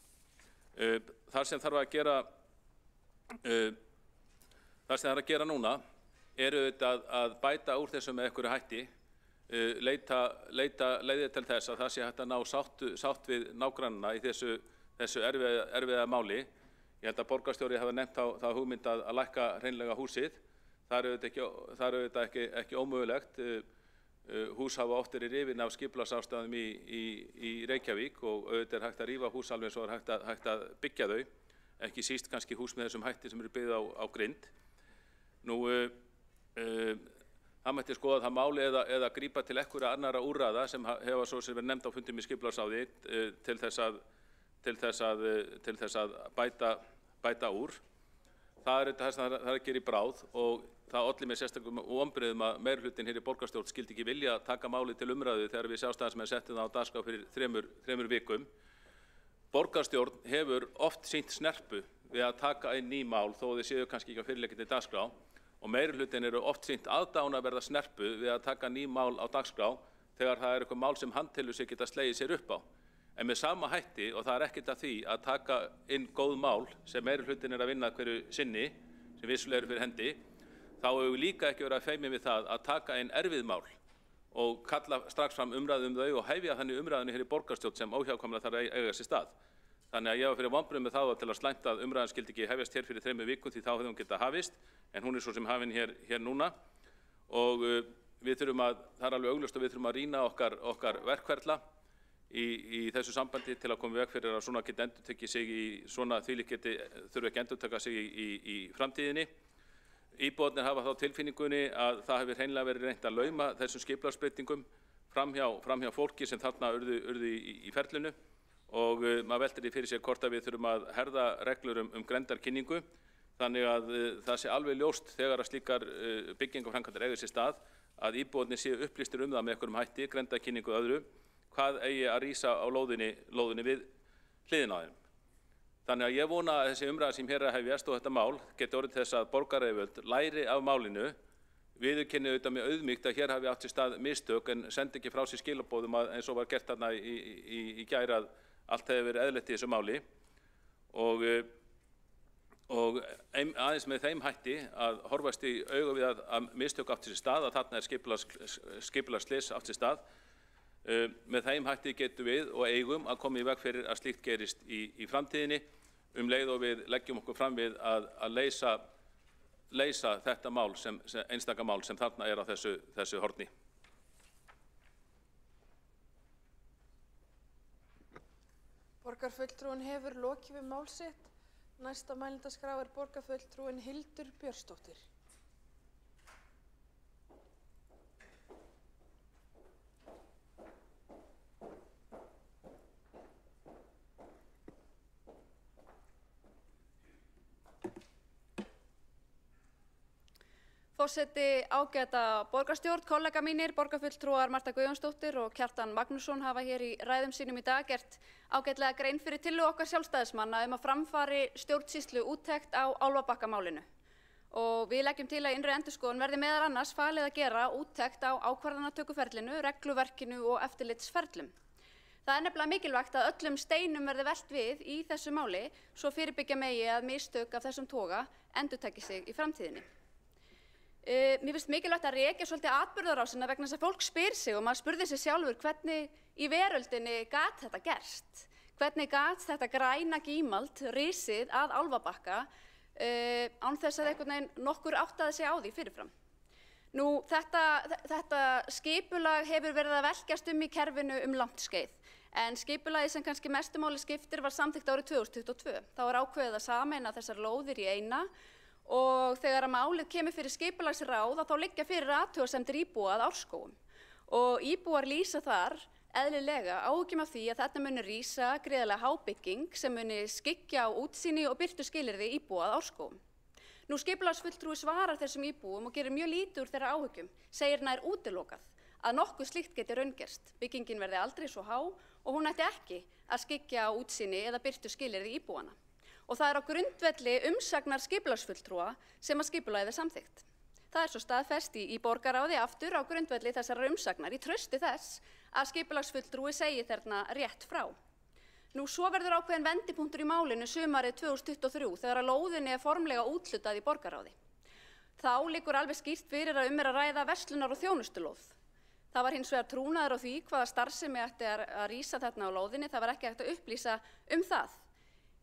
[SPEAKER 6] Það sem þarf að gera núna er auðvitað að bæta úr þessu með einhverju hætti, leita leiðir til þess að það sé hægt að ná sátt við nágrannana í þessu erfiða máli. Ég held að borgarstjóri hafi nefnt þá hugmynd að lækka hreinlega húsið. Það er auðvitað ekki ómögulegt. Hús hafa oft verið rifin af skipulagsástæðum í Reykjavík og auðvitað er hægt að rífa hús alveg svo er hægt að byggja þau, ekki síst kannski hús með þessum hætti sem eru byggð á grind. Það mætti skoða það máli eða grípa til einhverja annarra úrræða sem hefa svo sem verið nefnd á fundum í skipulagsráði til þess að bæta úr. Það er það sem það er að gera í bráð og það olli mér sérstökum vonbrigðum að meirihlutinn hér í borgarstjórn skildi ekki vilja taka málið til umræðu þegar við Sjálfstæðismenn settum það á dagskrá fyrir þremur vikum. Borgarstjórn hefur oft sýnt snerpu við að taka inn ný mál þó þau séu kannski ekki á fyrirliggjandi dagskrá og meirihlutinn eru oft sýnt aðdáunarverða snerpu við að taka ný mál á dagskrá þegar það er eitthvað mál sem hann telur sig geta slegið sér upp á. En með sama hætti, og það er ekkert að því að taka inn góð mál sem meirihlutinn er að vinna hverju sinni, sem vissulega eru fyrir hendi, þá hefur við líka ekki verið að feimið við það að taka inn erfið mál og kalla strax fram umræðu þau og hefja þannig umræðinu hér í borgarstjórn sem óhjákvæmilega þarf að eiga sér stað. Þannig að ég var fyrir vonbrigðum með það til að slæmt að umræðan skildi ekki hefjast hér fyrir 3 vikum því þá hefði hún getað hafist, en hún er svo sem hafin hér núna og við þurfum það er alveg augljóst að við þurfum að rýna okkar verkferla. í þessu sambandi til að koma í veg fyrir að svona geti endurtekið sig þurfi ekki endurtaka sig í framtíðinni. Íbúarnir hafa þá tilfinningunni að það hefur hreinlega verið reynt að lauma þessum skipulagsbreytingum framhjá fólki sem þarna urðu í ferlinu og maður veltir því fyrir sér hvort að við þurfum að herða reglur grenndarkynningu þannig að það sé alveg ljóst þegar að slíkar byggingaframkvæmdir eiga sér stað að íbúarnir séu upplýstir það með einhverjum hætti, grenndarkynningu og öðru, hvað eigi að rísa á lóðinni við hliðina á þeim. Þannig að ég vona að þessi umræða sem hér er að hefjast og þetta mál geti orðið til þess að borgaryfirvöld læri af málinu, viðurkenni auðvitað með auðmýkt að hér hafi átt sér stað mistök en sendi ekki frá sér skilaboðum eins og var gert þarna í gær að allt hefði verið eðlilegt í þessu máli og aðeins með þeim hætti að horfast í augu við að mistök átt sér stað, að þarna er skipulagsslys átt sér stað. Með þeim hætti getum við og eigum að koma í veg fyrir að slíkt gerist í framtíðinni leið og við leggjum okkur fram við að leysa þetta mál einstaka mál sem þarna er á þessu horni.
[SPEAKER 2] Borgarfulltrúinn hefur lokið við mál sitt. Næsta mælendaskrá er borgarfulltrúinn Hildur Björnsdóttir.
[SPEAKER 3] Forseti, ágæta borgarstjórn, kollega mínir, borgarfulltrúar Marta Guðjónsdóttir og Kjartan Magnússon hafa hér í ræðum sínum í dag gert ágætlega grein fyrir tillögu okkar sjálfstæðismanna að framfari stjórnsýslu úttekt á Álfabakkamálinu. Og við leggjum til að innri endurskoðun verði meðal annars falið að gera úttekt á ákvarðanatökuferlinu, regluverkinu og eftirlitsferlum. Það er nefnilega mikilvægt að öllum steinum verði velt við í þessu máli svo fyrirbyggja megi að mistök af þessum toga endurtaki sig í framtíðinni. Mér finnst mikilvægt að rekja svolítið atburðarásina vegna þess að fólk spyr sig og maður spurði sig sjálfur hvernig í veröldinni gat þetta gerst. Hvernig gat þetta græna gímald risið að Álfabakka án þess að einhvern veginn nokkur áttaði sig á því fyrirfram. Nú, þetta skipulag hefur verið að velkjast í kerfinu langt skeið. En skipulagið sem kannski mestu máli skiptir var samþykkt árið 2022. Þá var ákveðið að sameina þessar lóðir í eina og þegar að málið kemur fyrir skipulagsráð þá liggja fyrir athugasemdir íbúa að Árskógum. Og íbúar lýsa þar eðlilega áhyggjum af því að þetta muni rísa gríðarlega hábygging sem muni skyggja á útsýni og birtuskilyrði íbúa að Árskógum. Nú skipulagsfulltrúi svarar þessum íbúum og gerir mjög lítið úr þeirra áhyggjum, segir nær útilokað að nokkuð slíkt geti raungerst. Byggingin verði aldrei svo há og hún ætti ekki að skyggja á útsýni eða birtuskilyrði íbúana. Og það er á grundvelli umsagnar skipulagsfulltrúa sem að skipulagið er samþykkt. Það er svo staðfest í borgarráði aftur á grundvelli þessarar umsagnar í trausti þess að skipulagsfulltrúi segi þarna rétt frá. Nú svo verður ákveðin vendipunktur í málinu sumarið 2023 þegar að lóðinni er formlega úthlutað í borgarráði. Þá liggur alveg skýrt fyrir að er að ræða verslunar- og þjónustulóð. Það var hins vegar trúnaður á því hvaða starfsemi ætti að rísa þarna á lóðinni, það var ekki hægt að upplýsa það.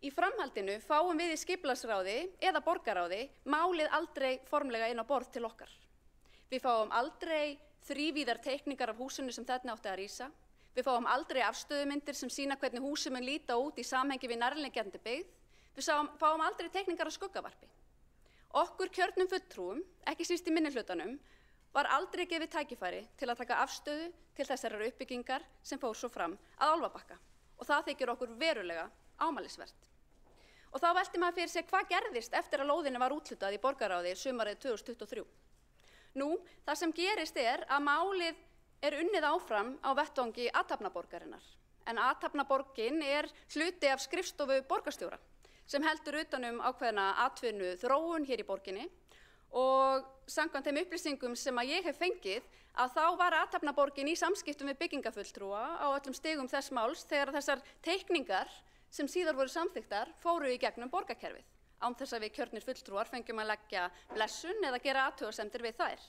[SPEAKER 3] Í framhaldinu fáum við í skipulagsráði eða borgarráði málið aldrei formlega inn á borð til okkar. Við fáum aldrei þrívíðar teikningar af húsinu sem þarna átti að rísa. Við fáum aldrei afstöðumyndir sem sýna hvernig húsið mun líta út í samhengi við nærliggjandi byggð. Við fáum aldrei teikningar af skuggavarpi. Okkur kjörnum fulltrúum, ekki síst í minnihlutanum, var aldrei gefið tækifæri til að taka afstöðu til þessarar uppbyggingar sem fór svo fram að Álfabakka. Og það þykir okkur verulega ámælisvert. Og þá velti maður fyrir sér hvað gerðist eftir að lóðinni var úthlutað í borgarráði sumarið 2023. Nú, það sem gerist er að málið er unnið áfram á vettvangi athafnaborgarinnar. En athafnaborgin er hluti af skrifstofu borgarstjóra sem heldur utan ákveðna atvinnu þróun hér í borginni og samkvæmt þeim upplýsingum sem að ég hef fengið að þá var athafnaborgin í samskiptum við byggingafulltrúa á öllum stigum þess máls þegar þessar teikningar sem síðar voru samþykktar fóru í gegnum borgarkerfið, án þess að við kjörnir fulltrúar fengjum að leggja blessun eða gera athugasemdir við þær.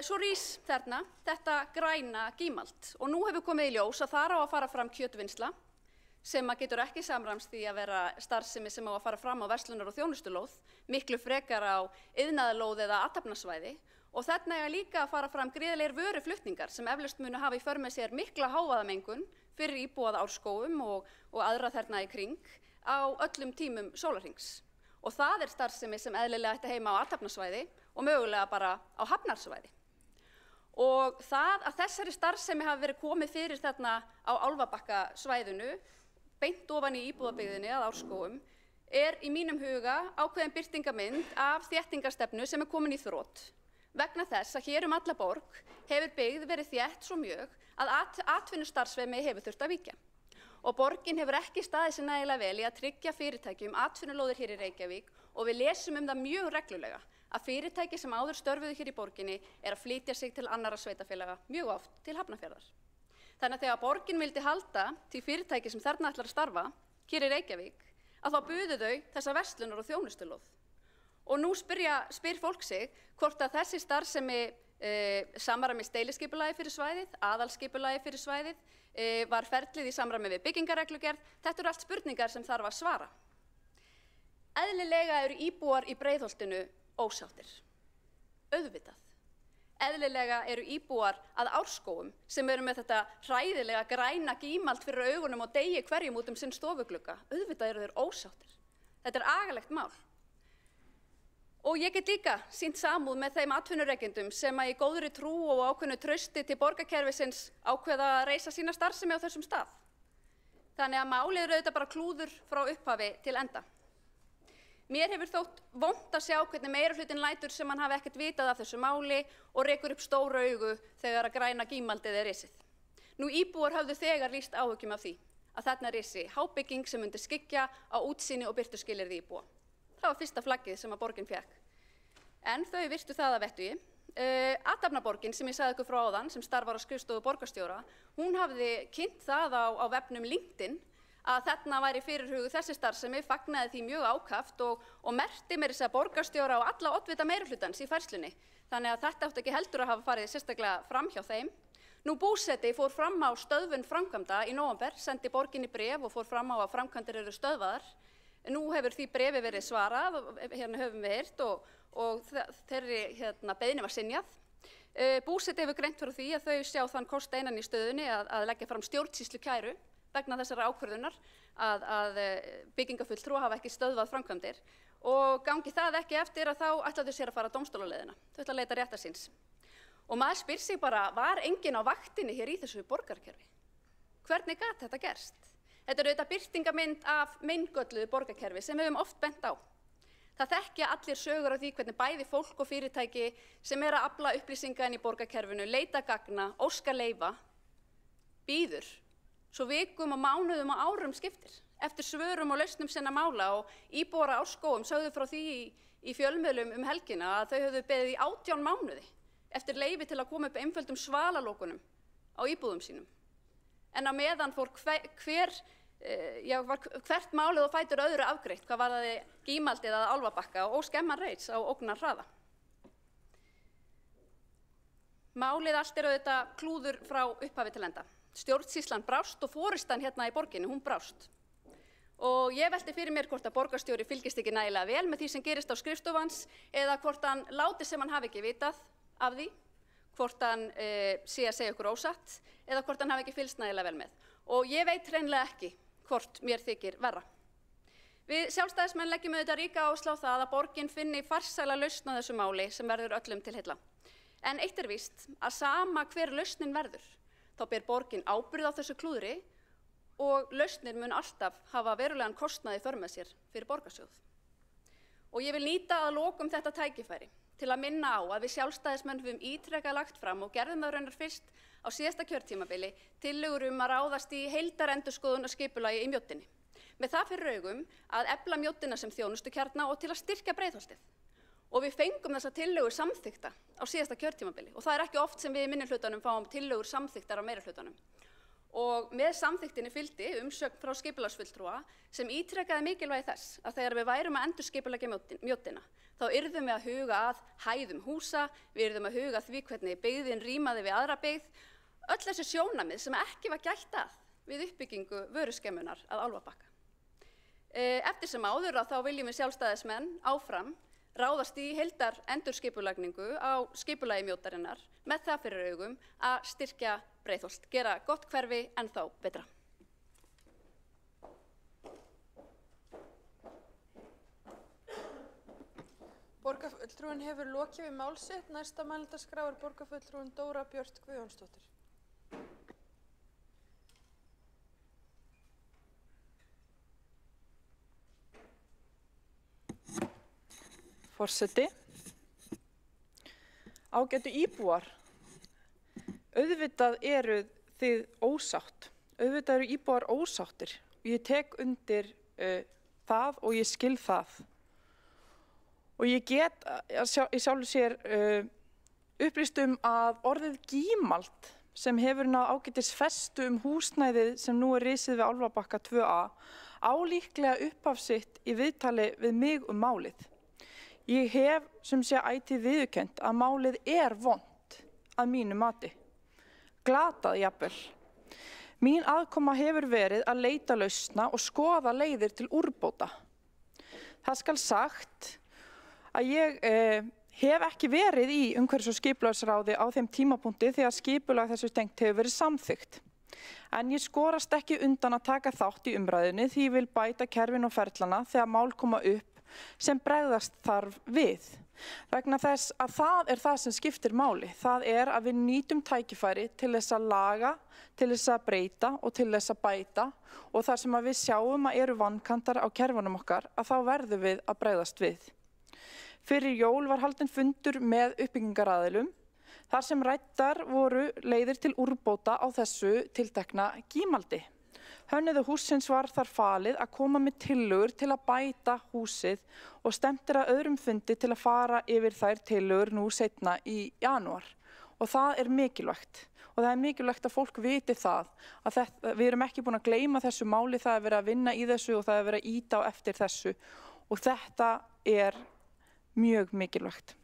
[SPEAKER 3] Svo rís þarna þetta græna gímald og nú hefur komið í ljós að þar á að fara fram kjötvinnsla sem að getur ekki samræmst því að vera starfsemi sem á að fara fram á verslunar- og þjónustulóð, miklu frekar á iðnaðarlóð eða athafnasvæði Og þarna eiga líka að fara fram gríðarlegir vöruflutningar sem eflaust munu hafa í för með sér mikla hávaðamengun fyrir íbúa að Árskógum og aðra þarna í kring á öllum tímum sólarhrings. Og það starfsemi sem eðlilega ætti heima á athafnasvæði og mögulega bara á hafnarsvæði. Og það að þessari starfsemi hafi verið komið fyrir þarna á Álfabakkasvæðinu, beint ofan í íbúðabyggðinni að Árskógum, í mínum huga ákveðin birtingarmynd af þéttingarstefnu sem komin í þrot. Vegna þess að hér alla borg hefur byggð verið þétt svo mjög að atvinnustarfsemi hefur þurft að víkja. Og borgin hefur ekki staðið sig nægilega vel í að tryggja fyrirtækjum atvinnulóðir hér í Reykjavík og við lesum það mjög reglulega að fyrirtæki sem áður störfuðu hér í borginni að flytja sig til annarra sveitarfélaga, mjög oft til Hafnarfjarðar. Þannig að þegar borgin vildi halda til fyrirtæki sem þarna ætlar að starfa hér í Reykjavík, að þá buðu þau þessa verslunar og þjónustulóð. Og nú spyr fólk sig hvort að þessi starfsemi samræmist deiliskipulagi fyrir svæðið, aðalskipulagi fyrir svæðið, var ferlið í samræmi við byggingarreglugerð. Þetta eru allt spurningar sem þarf að svara. Eðlilega eru íbúar í Breiðholtinu ósáttir. Auðvitað. Eðlilega eru íbúar að Árskógum sem eru með þetta hræðilega græna gímald fyrir augunum og degi hverjum út sinn stofuglugga. Auðvitað eru þeir ósáttir. Þetta agalegt mál. Og ég get líka sýnt samúð með þeim atvinnurekendum sem í góðri trú og ákveðnu trausti til borgarkerfisins ákveða að reisa sína starfsemi á þessum stað. Þannig að málið auðvitað bara klúður frá upphafi til enda. Mér hefur þótt vont að sjá hvernig meirihlutinn lætur sem hann hafi ekkert vitað af þessu máli og rekur upp stóru augu þegar að græna gímaldið risið. Nú íbúar höfðu þegar lýst áhyggjum af því að þarna risi hábygging sem myndi skyggja á útsýni og birtuskilyrði íbúa. Það var fyrsta flaggið sem að borgin fékk. En þau virtu það að vettugi. Athafnaborgin sem ég sagði ykkur frá áðan, sem starfar á skrifstofu borgarstjóra, hún hafði kynnt það á vefnum LinkedIn að þarna væri fyrirhuguð þessi starfsemi, fagnaði því mjög ákaft og merkti meira þess að borgarstjóra og alla oddvita meirihlutans í færslunni. Þannig að þetta átti ekki heldur að hafa farið sérstaklega fram hjá þeim. Nú búseti fór fram á stöðvun framkvæmda í nóvember, sendi borginni bréf og fór fram á að framkvæmdir eru stöðvaðar. Nú hefur því bréfi verið svarað, hérna höfum við heyrt og þeirri beiðni var synjað. Búseti hefur greint frá því að þau sjá þann kost einan í stöðunni að leggja fram stjórnsýslukæru vegna þessara ákvörðunar að byggingafulltrúar hafa ekki stöðvað framkvæmdir og gangi það ekki eftir að þá ætla þau sér að fara dómstólaleiðina. Þau ætla að leita réttar síns. Og maður spyr sig bara, var enginn á vaktinni hér í þessu borgarkerfi? Hvernig gat þetta gerst? Þetta auðvitað birtingarmynd af meingölluðu borgarkerfi sem við höfum oft bent á. Það þekkja allir sögur af því hvernig bæði fólk og fyrirtæki sem að afla upplýsinga inn í borgarkerfinu, leita gagna, óska leyfa, bíður, svo vikum og mánuðum og árum skiptir, eftir svörum og lausnum sinna mála og íbúar á Árskógum sögðu frá því í fjölmiðlum helgina að þau höfðu beðið í 18 mánuði eftir leyfi til að koma upp einföldum svalalókunum á íbúðum sínum. En á meðan fór hvert málið og fætur öðru afgreitt, hvað varðaði gímaldið að Álfabakka og skemman reits á ógnar hraða. Málið allt auðvitað klúður frá upphafi til enda. Stjórnsýslan brást og forystan hérna í borginni, hún brást. Og ég velti fyrir mér hvort að borgarstjóri fylgist ekki nægilega vel með því sem gerist á skrifstofu hans eða hvort hann láti sem hann hafi ekki vitað af því, hvort hann sé að segja okkur ósatt eða hvort hann hafi ekki fylgst nægilega vel með. Og ég veit hreinlega ekki hvort mér þykir verra. Við sjálfstæðismenn leggjum auðvitað ríka áherslu á það að borgin finni farsæla lausn á þessu máli sem verður öllum til heilla. En eitt víst að sama hver lausnin verður, þá ber borgin ábyrgð á þessu klúðri og lausnin mun alltaf hafa verulegan kostnað í för með sér fyrir borgarsjóð. Og ég vil nýta að lokum þetta tækifæri til að minna á að við sjálfstæðismenn höfum ítrekað lagt fram og gerðum það raunar fyrst á síðasta kjörtímabili tillögur að ráðast í heildarendurskoðun á skipulagi í Mjóddinni. Með það fyrir augum að efla Mjóddina sem þjónustukjarna og til að styrkja Breiðholtið. Og við fengum þessa tillögur samþykkta á síðasta kjörtímabili og það er ekki oft sem við í minnihlutanum fáum tillögur samþykktar á meirihlutanum. Og með samþykktinni fylgdi umsögn frá skipulagsfulltrúa sem ítrekkaði mikilvægi þess að þegar við værum að endurskipuleggja Mjóddina þá yrðum við að huga að hæðum húsa, við yrðum að huga að því hvernig byggðin rímaði við aðra byggð, öll þessi sjónarmið sem ekki var gætt að við uppbyggingu vöruskemmunar að Álfabakka. Eftir sem áður þá viljum við sjálfstæðismenn áfram ráðast í heildar endurskipulagningu á skipulagi Mjótarinnar með það fyrir augum að styrkja Breiðholt, gera gott hverfi ennþá betra.
[SPEAKER 2] Borgarfulltrúinn hefur lokið við mál sitt. Næsta mælendaskrá er borgarfulltrúin Dóra Björt Guðjónsdóttir.
[SPEAKER 7] Forseti, ágætu íbúar, auðvitað eru þið ósátt, auðvitað eru íbúar ósáttir og ég tek undir það og ég skil það. Og ég get í sjálfu sér upplýst að orðið gímald sem hefur náð ágætis festu húsnæðið sem nú er risið við Álfabakka 2A álíklega upphaf sitt í viðtali við mig málið. Ég hef sem sé ætíð viðurkennt að málið er vont að mínu mati. Glatað jafnvel. Mín aðkoma hefur verið að leita lausna og skoða leiðir til úrbóta. Það skal sagt að ég hef ekki verið í umhverfis- og skipulagsráði á þeim tímapunkti þegar skipulag þessu tengt hefur verið samþykkt. En ég skorast ekki undan að taka þátt í umræðunni því ég vil bæta kerfin og ferlana þegar mál koma upp sem bregðast þarf við. Vegna þess að það er það sem skiptir máli. Það er að við nýtum tækifæri til þess að laga, til þess að breyta og til þess að bæta og þar sem að við sjáum að eru vankantar á kerfunum okkar að þá verðum við að bregðast við. Fyrir jól var haldinn fundur með uppbyggingaraðilum þar sem ræddar voru leiðir til úrbóta á þessu tiltekna gímaldi. Hönnuði hússins var þar falið að koma með tillögur til að bæta húsið og stefnt að öðrum fundi til að fara yfir þær tillögur nú seinna í janúar. Og það er mikilvægt. Og það er mikilvægt að fólk viti það að við erum ekki búin að gleyma þessu máli, það er verið að vinna í þessu og það er verið að ýta á eftir þessu. Og þetta er mjög mikilvægt.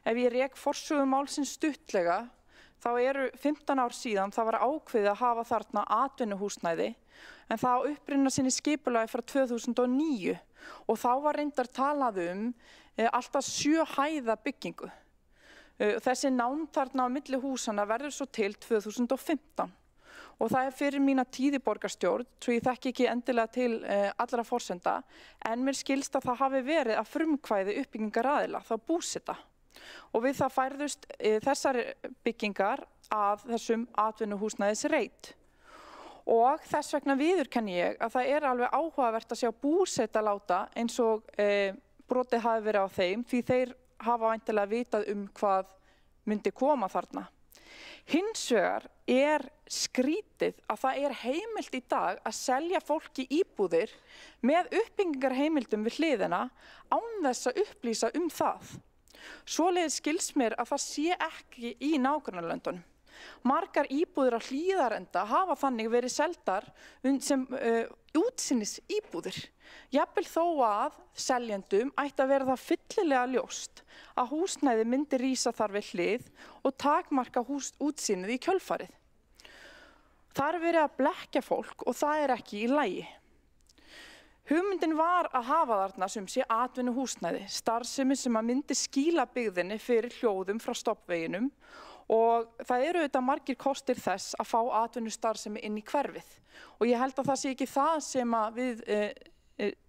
[SPEAKER 7] Ef ég rek forsögu málsins stuttlega, þá eru 15 ár síðan það var ákveðið að hafa þarna atvinnuhúsnæði en það á uppruna sinni skipulagi frá 2009 og þá var reyndar talað alltaf 7 hæða byggingu. Þessi nánd þarna á milli húsana verður svo til 2015 og það er fyrir mína tíð í borgarstjórn, svo ég þekki ekki endilega til allra forsenda, en mér skilst að það hafi verið að frumkvæði uppbyggingaraðila, þá búseta. Og við það færðust þessar byggingar að þessum atvinnuhúsnæðisreit. Og þess vegna viðurkenni ég að það er alveg áhugavert að sjá búsetaláta eins og brotið hafi verið á þeim því þeir hafa væntanlega vitað hvað myndi koma þarna. Hins vegar er skrítið að það er heimilt í dag að selja fólki íbúðir með uppbyggingarheimildum við hliðina án þess að upplýsa það. Svoleiðis skilst mér að það sé ekki í nágrannalöndunum. Margar íbúðir á Hlíðarenda hafa þannig verið seldar sem útsýnis íbúðir. Jafnvel þó að seljendum ætti að vera það fyllilega ljóst að húsnæði myndi rísa þar við hlið og takmarka útsýnið í kjölfarið. Það er verið að blekkja fólk og það er ekki í lagi. Hugmyndin var að hafa þarna sem sé atvinnuhúsnæði, starfsemi sem að myndi skýla byggðinni fyrir hljóðum frá stofnveginum og það eru auðvitað margir kostir þess að fá atvinnustarfsemi inn í hverfið. Og ég held að það sé ekki það sem að við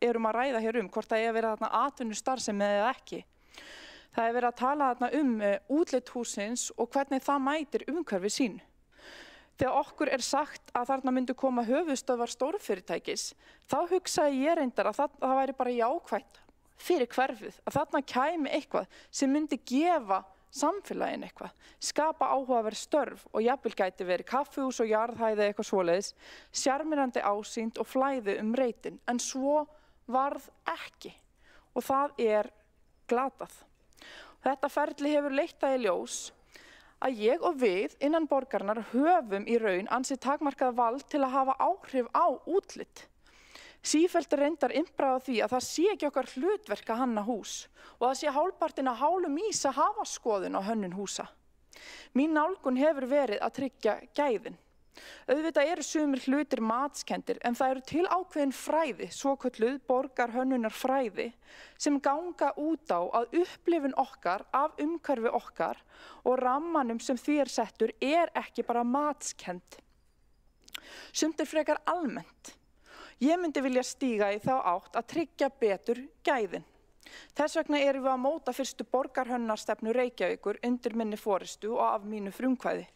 [SPEAKER 7] erum að ræða hér hvort það er að vera þarna atvinnustarfsemi eða ekki. Það er verið að tala þarna útlit hússins og hvernig það mætir umhverfi sín. Þegar okkur er sagt að þarna myndu koma höfuðstöðvar stórfyrirtækis, þá hugsaði ég reyndar að það væri bara jákvætt fyrir hverfið, að þarna kæmi eitthvað sem myndi gefa samfélagin eitthvað, skapa áhugaverð störf og jafnvel gæti verið kaffihús og jarðhæði eitthvað svoleiðis, sjarmerandi ásýnd og flæði reitin, en svo varð ekki og það er glatað. Þetta ferli hefur leitt það í ljós að ég og við innan borgarinnar höfum í raun ansi takmarkað vald til að hafa áhrif á útlit. Sífellt reyndar innbragð á því að það sé ekki okkar hlutverk að hanna hús og það sé hálfpartinn að hálum ís að hafa skoðun á hönnun húsa. Mín nálgun hefur verið að tryggja gæðin. Auðvitað eru sumir hlutir matskendir en það eru til ákveðin fræði, svokölluð borgarhönnunarfræði, sem ganga út á að upplifun okkar af umhverfi okkar og rammanum sem því settur ekki bara matskend. Sumt frekar almennt. Ég myndi vilja stíga í þá átt að tryggja betur gæðin. Þess vegna erum við að móta fyrstu borgarhönnunarstefnu Reykjavíkur undir minni forystu og af mínu frumkvæði.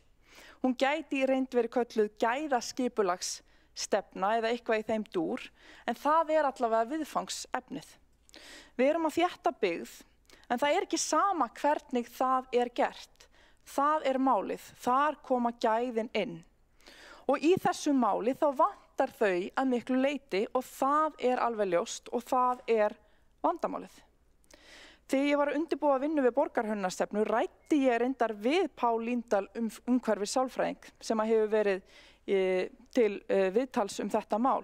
[SPEAKER 7] Hún gæti í reynd verið kölluð gæðaskipulagsstefna eða eitthvað í þeim dúr, en það allavega viðfangsefnið. Við erum að þétta byggð, en það ekki sama hvernig það gert. Það málið, þar koma gæðin inn. Og í þessu máli þá vantar þau að miklu leyti og það alveg ljóst og það vandamálið. Þegar ég var að undirbúa vinnu við borgarhönnunarstefnu ræddi ég reyndar við Pál Líndal umhverfis sálfræðing sem hefur verið til viðtals þetta mál.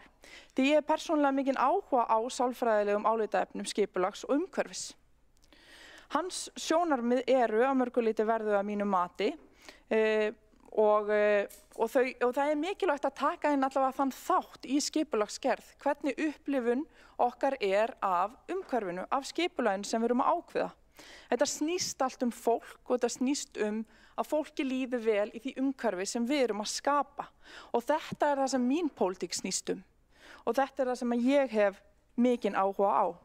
[SPEAKER 7] Því ég persónulega mikinn áhuga á sálfræðilegum álitaefnum skipulags og umhverfis. Hans sjónarmið að mörgu leyti verðu að mínu mati og það mikilvægt að taka inn allavega þann þátt í skipulagsgerð, hvernig upplifun okkar af umhverfinu, af skipulaginu sem við erum að ákveða. Þetta snýst allt fólk og þetta snýst að fólki líði vel í því umhverfi sem við erum að skapa. Og þetta það sem mín pólitík snýst og þetta það sem ég hef mikinn áhuga á.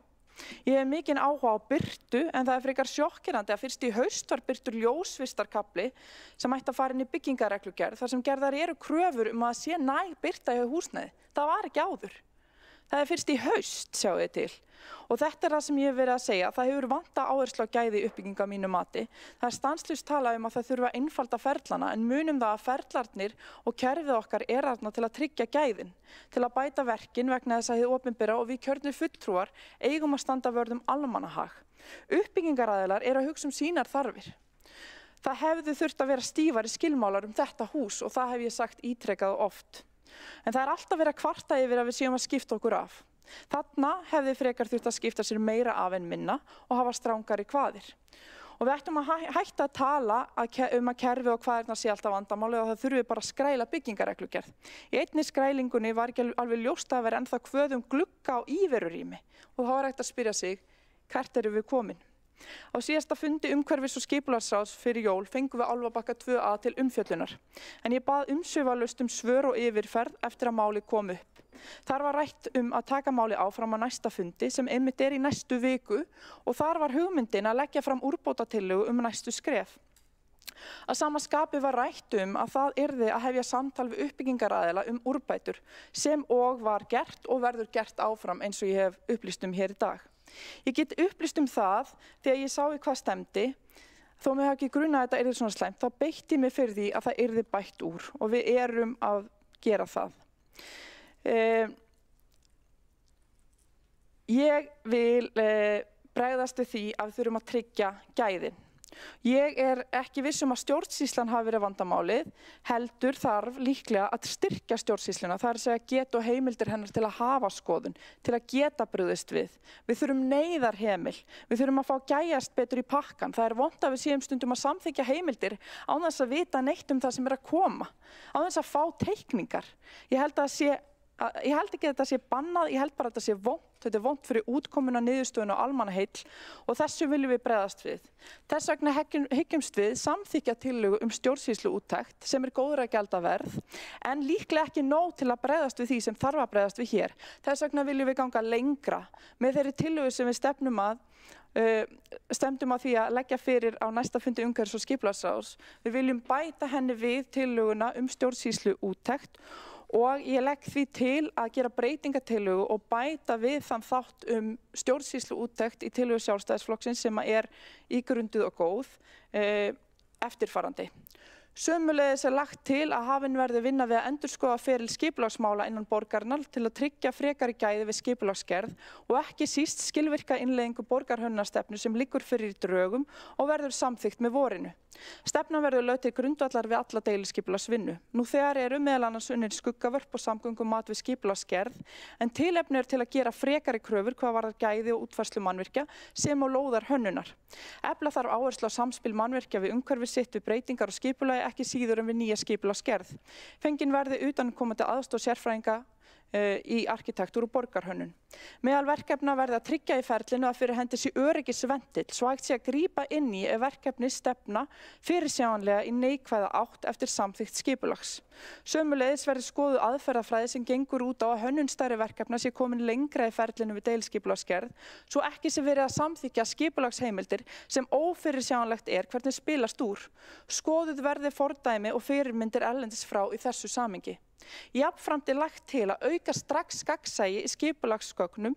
[SPEAKER 7] Ég hef mikinn áhuga á birtu en það frekar sjokkerandi að fyrst í haust var birtur ljósvistarkafli sem ætti að fara inn í byggingareglugerð þar sem gerðar eru kröfur að sé næg birta í húsnæði. Það var ekki áður. Það fyrst í haust, sjáu þið til. Og þetta það sem ég hef verið að segja. Það hefur vantað áherslu á gæði uppbygginga að mínu mati. Það stanslaust talað að það þurfa að einfalda ferlana en munum það að ferlarnir og kerfið okkar þarna til að tryggja gæðin, til að bæta verkin vegna þess að hið opinbera og við kjörnir fulltrúar eigum að standa vörð almannahag. Uppbyggingaraðilar að hugsa sínar þarfir. Það hefði þurft að vera stífari skilmálar þetta hús og það hef ég sagt ítrekað oft. En það alltaf verið að kvarta yfir að við séum að skipta okkur af. Þarna hefði frekar þurft að skipta sér meira af en minna og hafa strangari kvaðir. Og við ættum að hætta að tala að kerfi og kvaðirnar sé alltaf vandamáli og það þurfi bara að skræla byggingareglugerð. Í einni skrælingunni var ekki alveg ljóst að vera ennþá kvöð glugga á íverurými og þá hægt að spyrja sig, hvert erum við komin? Á síðasta fundi umhverfis- og skipulagsráðs fyrir jól fengum við Álfabakka 2A til umfjöllunar. En ég bað umsvifalaust svör og yfirferð eftir að málið kom upp. Þar var rætt að taka málið áfram á næsta fundi sem einmitt í næstu viku og þar var hugmyndin að leggja fram úrbótatillögu næstu skref. Að sama skapi var rætt að það yrði að hefja samtal við uppbyggingaraðila úrbætur sem og var gert og verður gert áfram eins og ég hef upplýst hér í dag. Ég get upplýst það þegar ég sá í hvað stemdi, þó mig hafi ekki grunað að þetta yrði svona slæmt, þá beitti ég mig fyrir því að það yrði bætt úr og við erum að gera það. Ég vil bregðast við því að við þurfum að tryggja gæðin. Ég ekki viss að stjórnsýslan hafi verið vandamálið, heldur þarf líklega að styrkja stjórnsýsluna, það að segja getu og heimildir hennar til að hafa skoðun, til að geta brugðist við. Við þurfum neyðarhemil, við þurfum að fá gæjast betur í pakkan. Það vont að við séum stundum að samþykkja heimildir án þess að vita neitt það sem að koma, án þess að fá teikningar. Ég held ekki að þetta sé bannað, ég held bara að þetta sé vont. Þetta vont fyrir útkomuna, niðurstöðuna og almannaheill og þessu viljum við bregðast við. Þess vegna hyggjumst við samþykkja tillögu stjórnsýsluúttekt sem góðra gjalda verð en líklega ekki nóg til að bregðast við því sem þarf að bregðast við hér. Þess vegna viljum við ganga lengra með þeirri tillögu sem við stefndum að því að leggja fyrir á næsta fundi umhverfis- og skipulagsráðs. Við viljum bæta henni við tillöguna stjórnsýsluúttekt og ég legg því til að gera breytingatillögu og bæta við þann þátt stjórnsýsluúttekt í tillögu Sjálfstæðisflokksins sem ígrunduð og góð eftirfarandi. Sömuleiðis lagt til að hafin verði vinna við að endurskoða feril skipulagsmála innan borgarinnar til að tryggja frekari gæði við skipulagsgerð og ekki síst skilvirka innleiðingu borgarhönnunarstefnu sem liggur fyrir í drögum og verður samþykkt með vorinu. Stefnan verður lögð til grundvallar við alla deiliskipulagsvinnu. Nú þegar meðal annars unnin skuggavörp og samgöngumat við skipulagsgerð en tilefni til að gera frekari kröfur hvað varðar gæði og útfærslu mannvirkja sem og lóðar hönnunar. Efla þarf áherslu á samspil mannvirkja við umhverfi sitt við breytingar og skipulagi mikilvægi ekki síður en við nýja skipulagsgerð. Fengin verði utanaðkomandi aðstoð sérfræðinga í arkitektúr og borgarhönnun. Meðal verkefna verði að tryggja í ferlinu að fyrir hendi sé öryggisventil svo hægt sé að grípa inn í ef verkefni stefna fyrirsjáanlega í neikvæða átt eftir samþykkt skipulags. Sömuleiðis verði skoðuð aðferðafræði sem gengur út á að hönnun stærri verkefna sé komin lengra í ferlinu við deiliskipulagsgerð, svo ekki sé verið að samþykkja skipulagsheimildir sem ófyrirsjáanlegt hvernig spilast úr. Skoðuð verði fordæmi og fyrirmyndir erlendis frá í þessu samhengi. Jafnframt lagt til að auka strax gagnsæi í skipulagsgögnum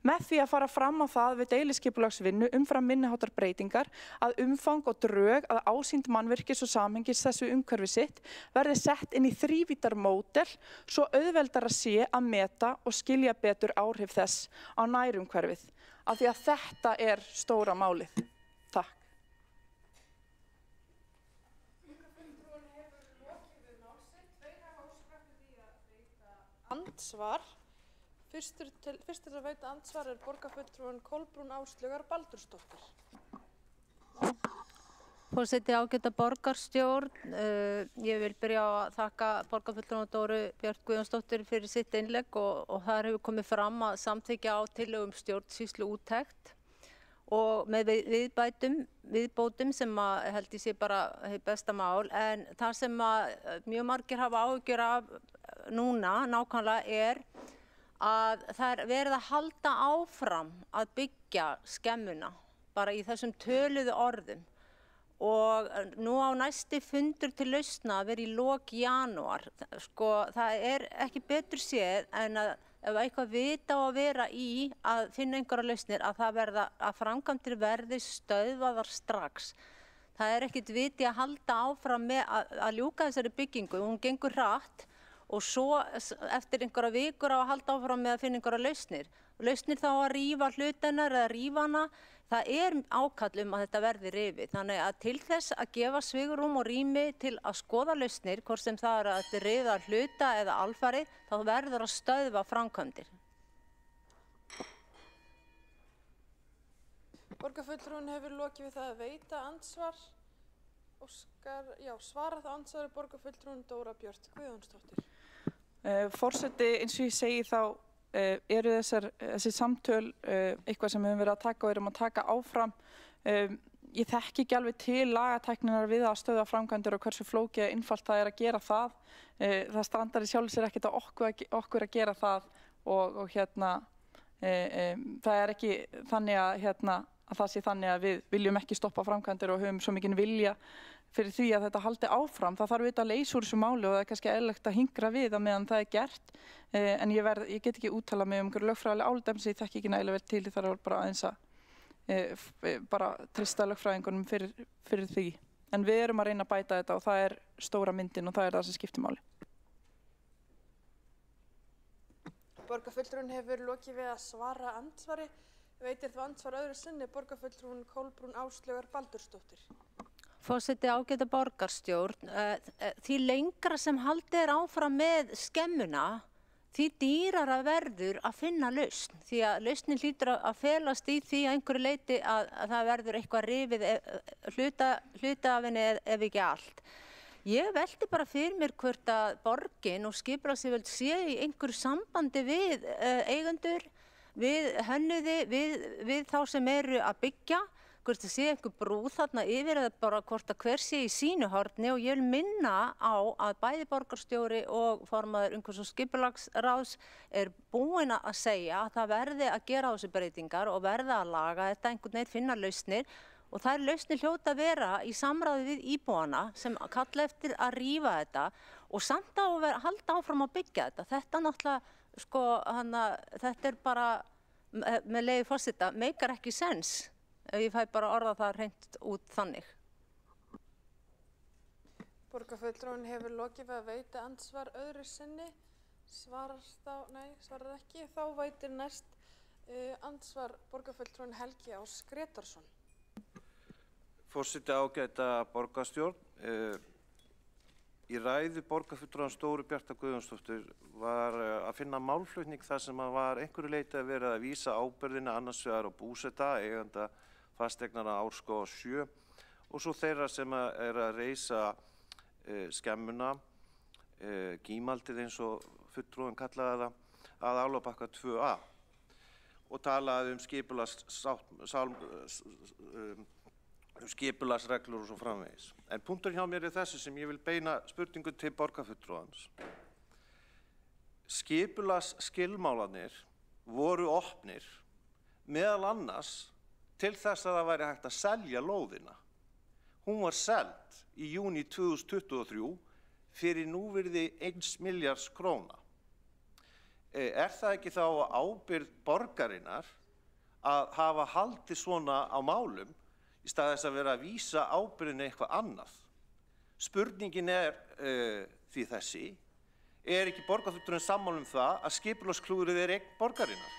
[SPEAKER 7] með því að fara fram á það við deiliskipulagsvinnu umfram minniháttar breytingar að umfang og drög að ásýnd mannvirkis og samhengis þessu umhverfi sitt verði sett inn í þrívídar módel svo auðveldara sé að meta og skilja betur áhrif þess á nærumhverfið. Af því að þetta stóra málið. Takk.
[SPEAKER 2] Andsvar. Fyrstur til að veita andsvar borgarfulltrúinn Kolbrún Áslaugar Baldursdóttir.
[SPEAKER 5] Forseti, ágæta borgarstjórn, ég vil byrja á að þakka borgarfulltrúanum Dóru Björt Guðjónsdóttir fyrir sitt innlegg og þar hefur komið fram að samþykkja á tillögum stjórnsýsluúttekt og með viðbótum sem að held ég sé bara hið besta mál, en það sem að mjög margir hafa áhyggjur af núna nákvæmlega að það verið að halda áfram að byggja skemmuna bara í þessum töluðu orðum og nú á næsti fundur til lausna að vera í lok janúar. Sko, það ekki betur séð en að ef eitthvað vita á að vera í að finna einhverja lausnir að framkvæmdir verði stöðvaðar strax. Það ekkert viti að halda áfram með að ljúka þessari byggingu, hún gengur hratt og svo eftir einhverja vikur á að halda áfram með að finna einhverja lausnir. Lausnir þá að rífa hlutennar eða rífa hana, það ákall að þetta verði rifið. Þannig að til þess að gefa svigrúm og rými til að skoða lausnir, hvort sem það að rifa hluta eða alfarið, þá verður að stöðva framkvæmdir.
[SPEAKER 2] Borgarfulltrúinn hefur lokið við það að veita andsvar. Svara það andsvari borgarfulltrúinn Dóra Björt Guðjónsdóttir.
[SPEAKER 7] Forseti, eins og ég segi þá eru þessi samtöl eitthvað sem við höfum verið að taka og erum að taka áfram. Ég þekki ekki alveg til lagatækninnar við að stöðva framkvæmdir og hversu flókið einfalt það að gera það. Það strandar í sjálfu sér ekkert á okkur að gera það og það ekki þannig að það sé þannig að við viljum ekki stoppa framkvæmdir og höfum svo mikinn vilja fyrir því að þetta haldi áfram. Það þarf að leysa úr þessu máli og það kannski eðlilegt að hingra við á meðan það gert. En ég get ekki úttalað mig einhverju lögfræðileg álit sem ég þekki ekki nægilega vel til, það bara aðeins að bara treysta lögfræðingunum fyrir því. En við erum að reyna að bæta þetta og það stóra myndin og það það sem skiptir máli.
[SPEAKER 2] Borgarfulltrúinn hefur lokið við að svara andsvari. Veitir þú andsvar öðru sinni borgarfulltrúinn Kolbrún Áslaugar Baldursdóttir.
[SPEAKER 5] Forseti, ágæta borgarstjórn, því lengra sem haldið áfram með skemmuna, því dýrara verður að finna lausn. Því að lausnin hlýtur að felast í því að einhverju leyti að það verður eitthvað rifið hluta af henni ef ekki allt. Ég velti bara fyrir mér hvort að borgin og skipulagsyfirvöld sé í einhverju sambandi við eigendur, við hönnuði, við þá sem eru að byggja, hvort það sé einhver brú þarna yfir eða bara hvort að hver sé í sínu horni og ég vil minna á að bæði borgarstjóri og formaður umhverfis- og skipulagsráðs búin að segja að það verði að gera þessu breytingar og verði að laga þetta, einhvern veginn finna lausnir og þær lausnir hljóta að vera í samráði við íbúana sem kalla eftir að rífa þetta og samt á að halda áfram að byggja þetta. Þetta náttúrulega, þetta bara, með leyfi forseta, meikar ekki sens. Ég fæ bara orða það hreint út þannig.
[SPEAKER 2] Borgarfulltrúinn hefur lokið við að veita andsvar öðru sinni. Svarar ekki. Þá veitir næst andsvar borgarfulltrúinn Helgi Ás Grétarsson.
[SPEAKER 8] Forseti, ágæta borgarstjórn. Í ræðu borgarfulltrúans Dóru Bjartar Guðjónsdóttur var að finna málflutning þar sem var einhverju leyti að vera að vísa ábyrgðina annars vegar á búseta, eiganda fasteignanna Árskóga 7 og svo þeirra sem að reisa skemmuna, gímaldið eins og fulltrúinn kallaði það, að Álfabakka 2A og talaði skipulagsreglur og svo framvegis. En punktur hjá mér þessi sem ég vil beina spurningu til borgarfulltrúans. Skipulagsskilmálarnir voru opnir meðal annars til þess að það væri hægt að selja lóðina. Hún var seld í júní 2023 fyrir núvirði 1 milljarðs króna. Er það ekki þá ábyrgð borgarinnar að hafa haldið svona á málum í stað þess að vera að vísa ábyrgðinni eitthvað annað? Spurningin því þessi, ekki borgarfulltrúinn sammála það að skipulagsklúðrið eign borgarinnar?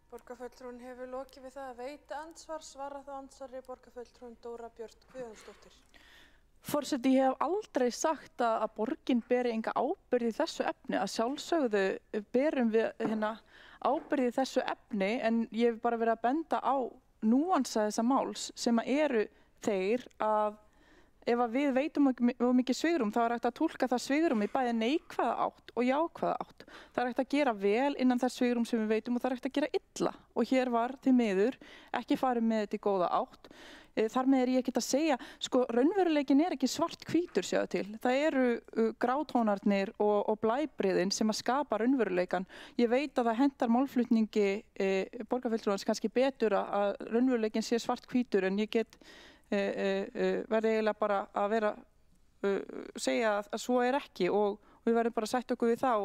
[SPEAKER 2] Borgarfulltrúinn hefur lokið við það að veita andsvar, svara þá andsvari borgarfulltrúinn Dóra Björt Guðjónsdóttir.
[SPEAKER 7] Forseti, ég hef aldrei sagt að borgin beri enga ábyrgð í þessu efni. Að sjálfsögðu berum við ábyrgð í þessu efni, en ég hef bara verið að benda á núansa þessa máls sem eru þeir að ef við veitum mikið svigrúm þá hægt að túlka það svigrúm í bæði neikvæða átt og jákvæða átt. Það hægt að gera vel innan þess svigrúm sem við veitum og það hægt að gera illa. Og hér var því miður ekki farið með þetta í góða átt. Þar með ég ekkert að segja, raunveruleikin ekki svart-hvítur sjáðu til. Það eru grátónarnir og blæbrigðin sem að skapa raunveruleikan. Ég veit að það hentar málflutningi borgarfulltrúans kannski betur að raunveruleikin sé svart-hvítur, en ég get verði eiginlega bara að segja að svo ekki og við verðum bara að sætta okkur við það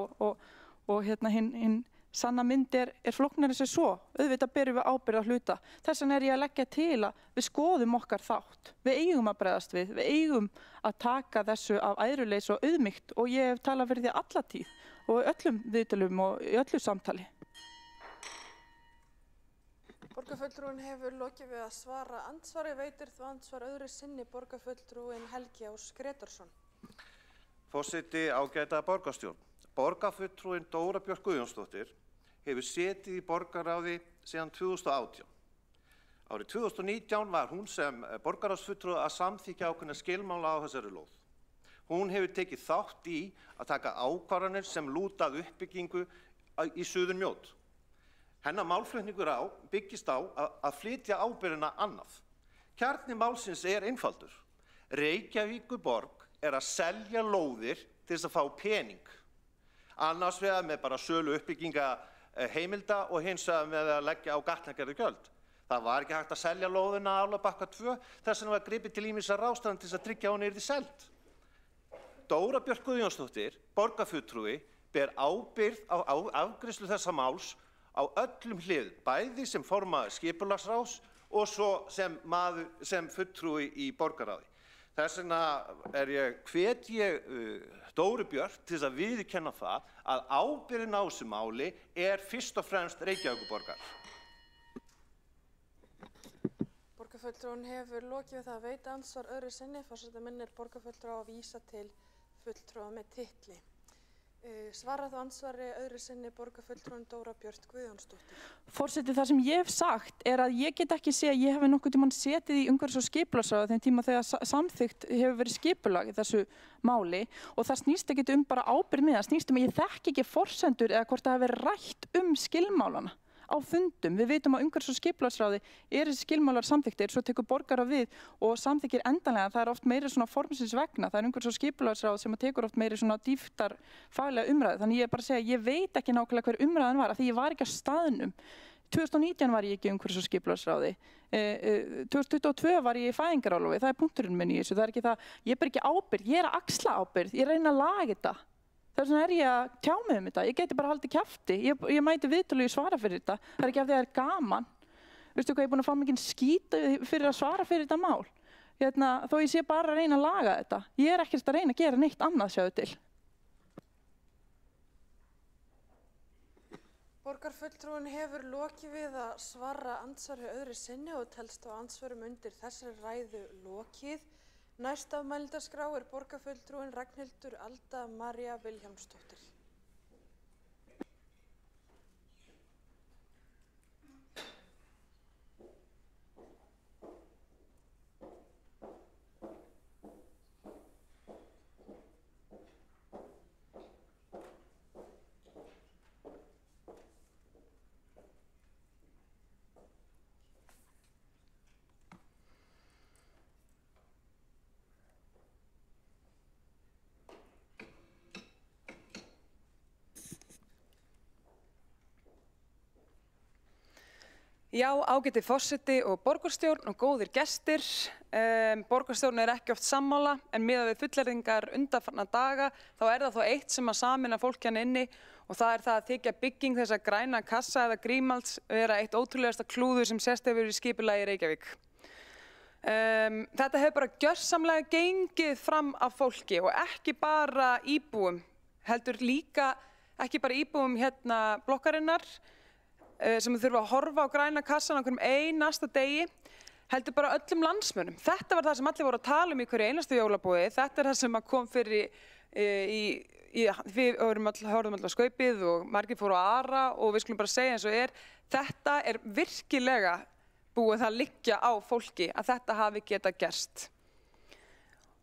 [SPEAKER 7] og hinn sanna mynd flóknari sem svo. Auðvitað berum við ábyrgð að hluta. Þess vegna ég að leggja til að við skoðum okkar þátt. Við eigum að bregðast við eigum að taka þessu af æðruleysi og auðmýkt og ég hef talað fyrir því alla tíð og í öllum viðtölum og í öllu samtali.
[SPEAKER 2] Borgarfulltrúinn hefur lokið við að svara andsvari, veitir þú andsvar öðru sinni borgarfulltrúinn Helgi Ás Grétarsson.
[SPEAKER 8] Forseti, ágæta borgarstjórn. Borgarfulltrúinn Dóra Björt Guðjónsdóttir hefur setið í borgarráði síðan 2018. Árið 2019 var hún sem borgarráðsfulltrúi að samþykkja ákveðna skilmála á þessari lóð. Hún hefur tekið þátt í að taka ákvarðanir sem lúta að uppbyggingu í Suðurmjót. Hennar málflutningur byggist á að flytja ábyrgðina annað. Kjarni málsins einfaldur. Reykjavíkurborg að selja lóðir til þess að fá pening. Annars vegar með bara sölu uppbygginga heimilda og hins vegar með að leggja á gatnagerðargjöld. Það var ekki hægt að selja lóðina á Álfabakka 2, þess vegna var gripið til ýmissa ráðstafana til þess að tryggja að hún yrði seld. Dóra Björt Guðjónsdóttir, borgarfulltrúi, ber ábyrgð á afgreiðslu þessa máls á öllum hliðum, bæði sem formaður skipulagsráðs og svo sem fulltrúi í borgarráði. Þess vegna hvet ég Dóru Björt til þess að viðurkenna það að ábyrgðin á þessu máli fyrst og fremst Reykjavíkurborgar.
[SPEAKER 2] Borgarfulltrúinn hefur lokið við það að veita andsvar öðru sinni. Forseti minnir borgarfulltrúa að vísa til fulltrúa með titli. Svara þá ansvari öðru sinni borgarfulltrúinn Dóra Björt Guðjónsdóttir.
[SPEAKER 7] Forseti, það sem ég hef sagt að ég get ekki segja að ég hef nokkuð tímann setið í umhverfis- og skipulagsráði þeim tíma þegar samþykkt hefur verið skipulag í þessu máli og það snýst ekki bara ábyrgð með, það snýst að ég þekki ekki forsendur eða hvort það hefur verið rætt skilmálana á fundum. Við vitum að umhverfis- og skipulagsráði þessi skilmálar samþykktir, svo tekur borgarráð við og samþykkir endanlega. Það oft meiri svona formsins vegna, það umhverfis- og skipulagsráð sem tekur oft meiri svona dýptar faglega umræðu. Þannig ég bara segja, ég veit ekki nákvæmlega hver umræðan var, af því ég var ekki á staðnum. 2019 var ég ekki í umhverfis- og skipulagsráði. 2022 var ég í fæðingarorlofi, það punkturinn minn í þessu. Það ekki það, ég ber ekki ábyrgð, ég að axla ábyrgð, ég reyna að laga þetta. Þess vegna ég að tjá mig þetta. Ég geti bara haldið kjafti. Ég mæti viðtölu og svara fyrir þetta. Það ekki af því að það gaman. Veistu hvað, ég búin að fá mikinn skít fyrir að svara fyrir þetta mál. Þó ég sé bara að reyna að laga þetta. Ég ekkert að reyna að gera neitt annað, sjáðu til.
[SPEAKER 2] Borgarfulltrúinn hefur lokið við að svara andsvari öðru sinni og telst á andsvörum undir þessari ræðu lokið. Næst af mælendaskrá borgarfulltrúinn Ragnhildur Alda María Vilhjálmsdóttir.
[SPEAKER 7] Já, ágæti forseti og borgarstjórn og góðir gestir. Borgarstjórn ekki oft sammála en miðað við fullyrðingar undanfarna daga þá það þó eitt sem að sameina fólk hérna inni og það það að þykja bygging þessa græna kassa eða grímalds vera eitt ótrúlegasta klúður sem sést hefur í skipulagi í Reykjavík. Þetta hefur bara gjörsamlega gengið fram af fólki og ekki bara íbúum, heldur líka ekki bara íbúum hérna blokkarinnar sem þurfa að horfa á græna kassan á hverjum einasta degi, heldur bara öllum landsmönnum. Þetta var það sem allir voru að tala í hverju einastu jólabúði. Þetta það sem kom fyrir við horfum allir á Skaupið og margir fóru á Ara og við skulum bara segja eins og þetta virkilega búið það liggja á fólki að þetta hafi getað gerst.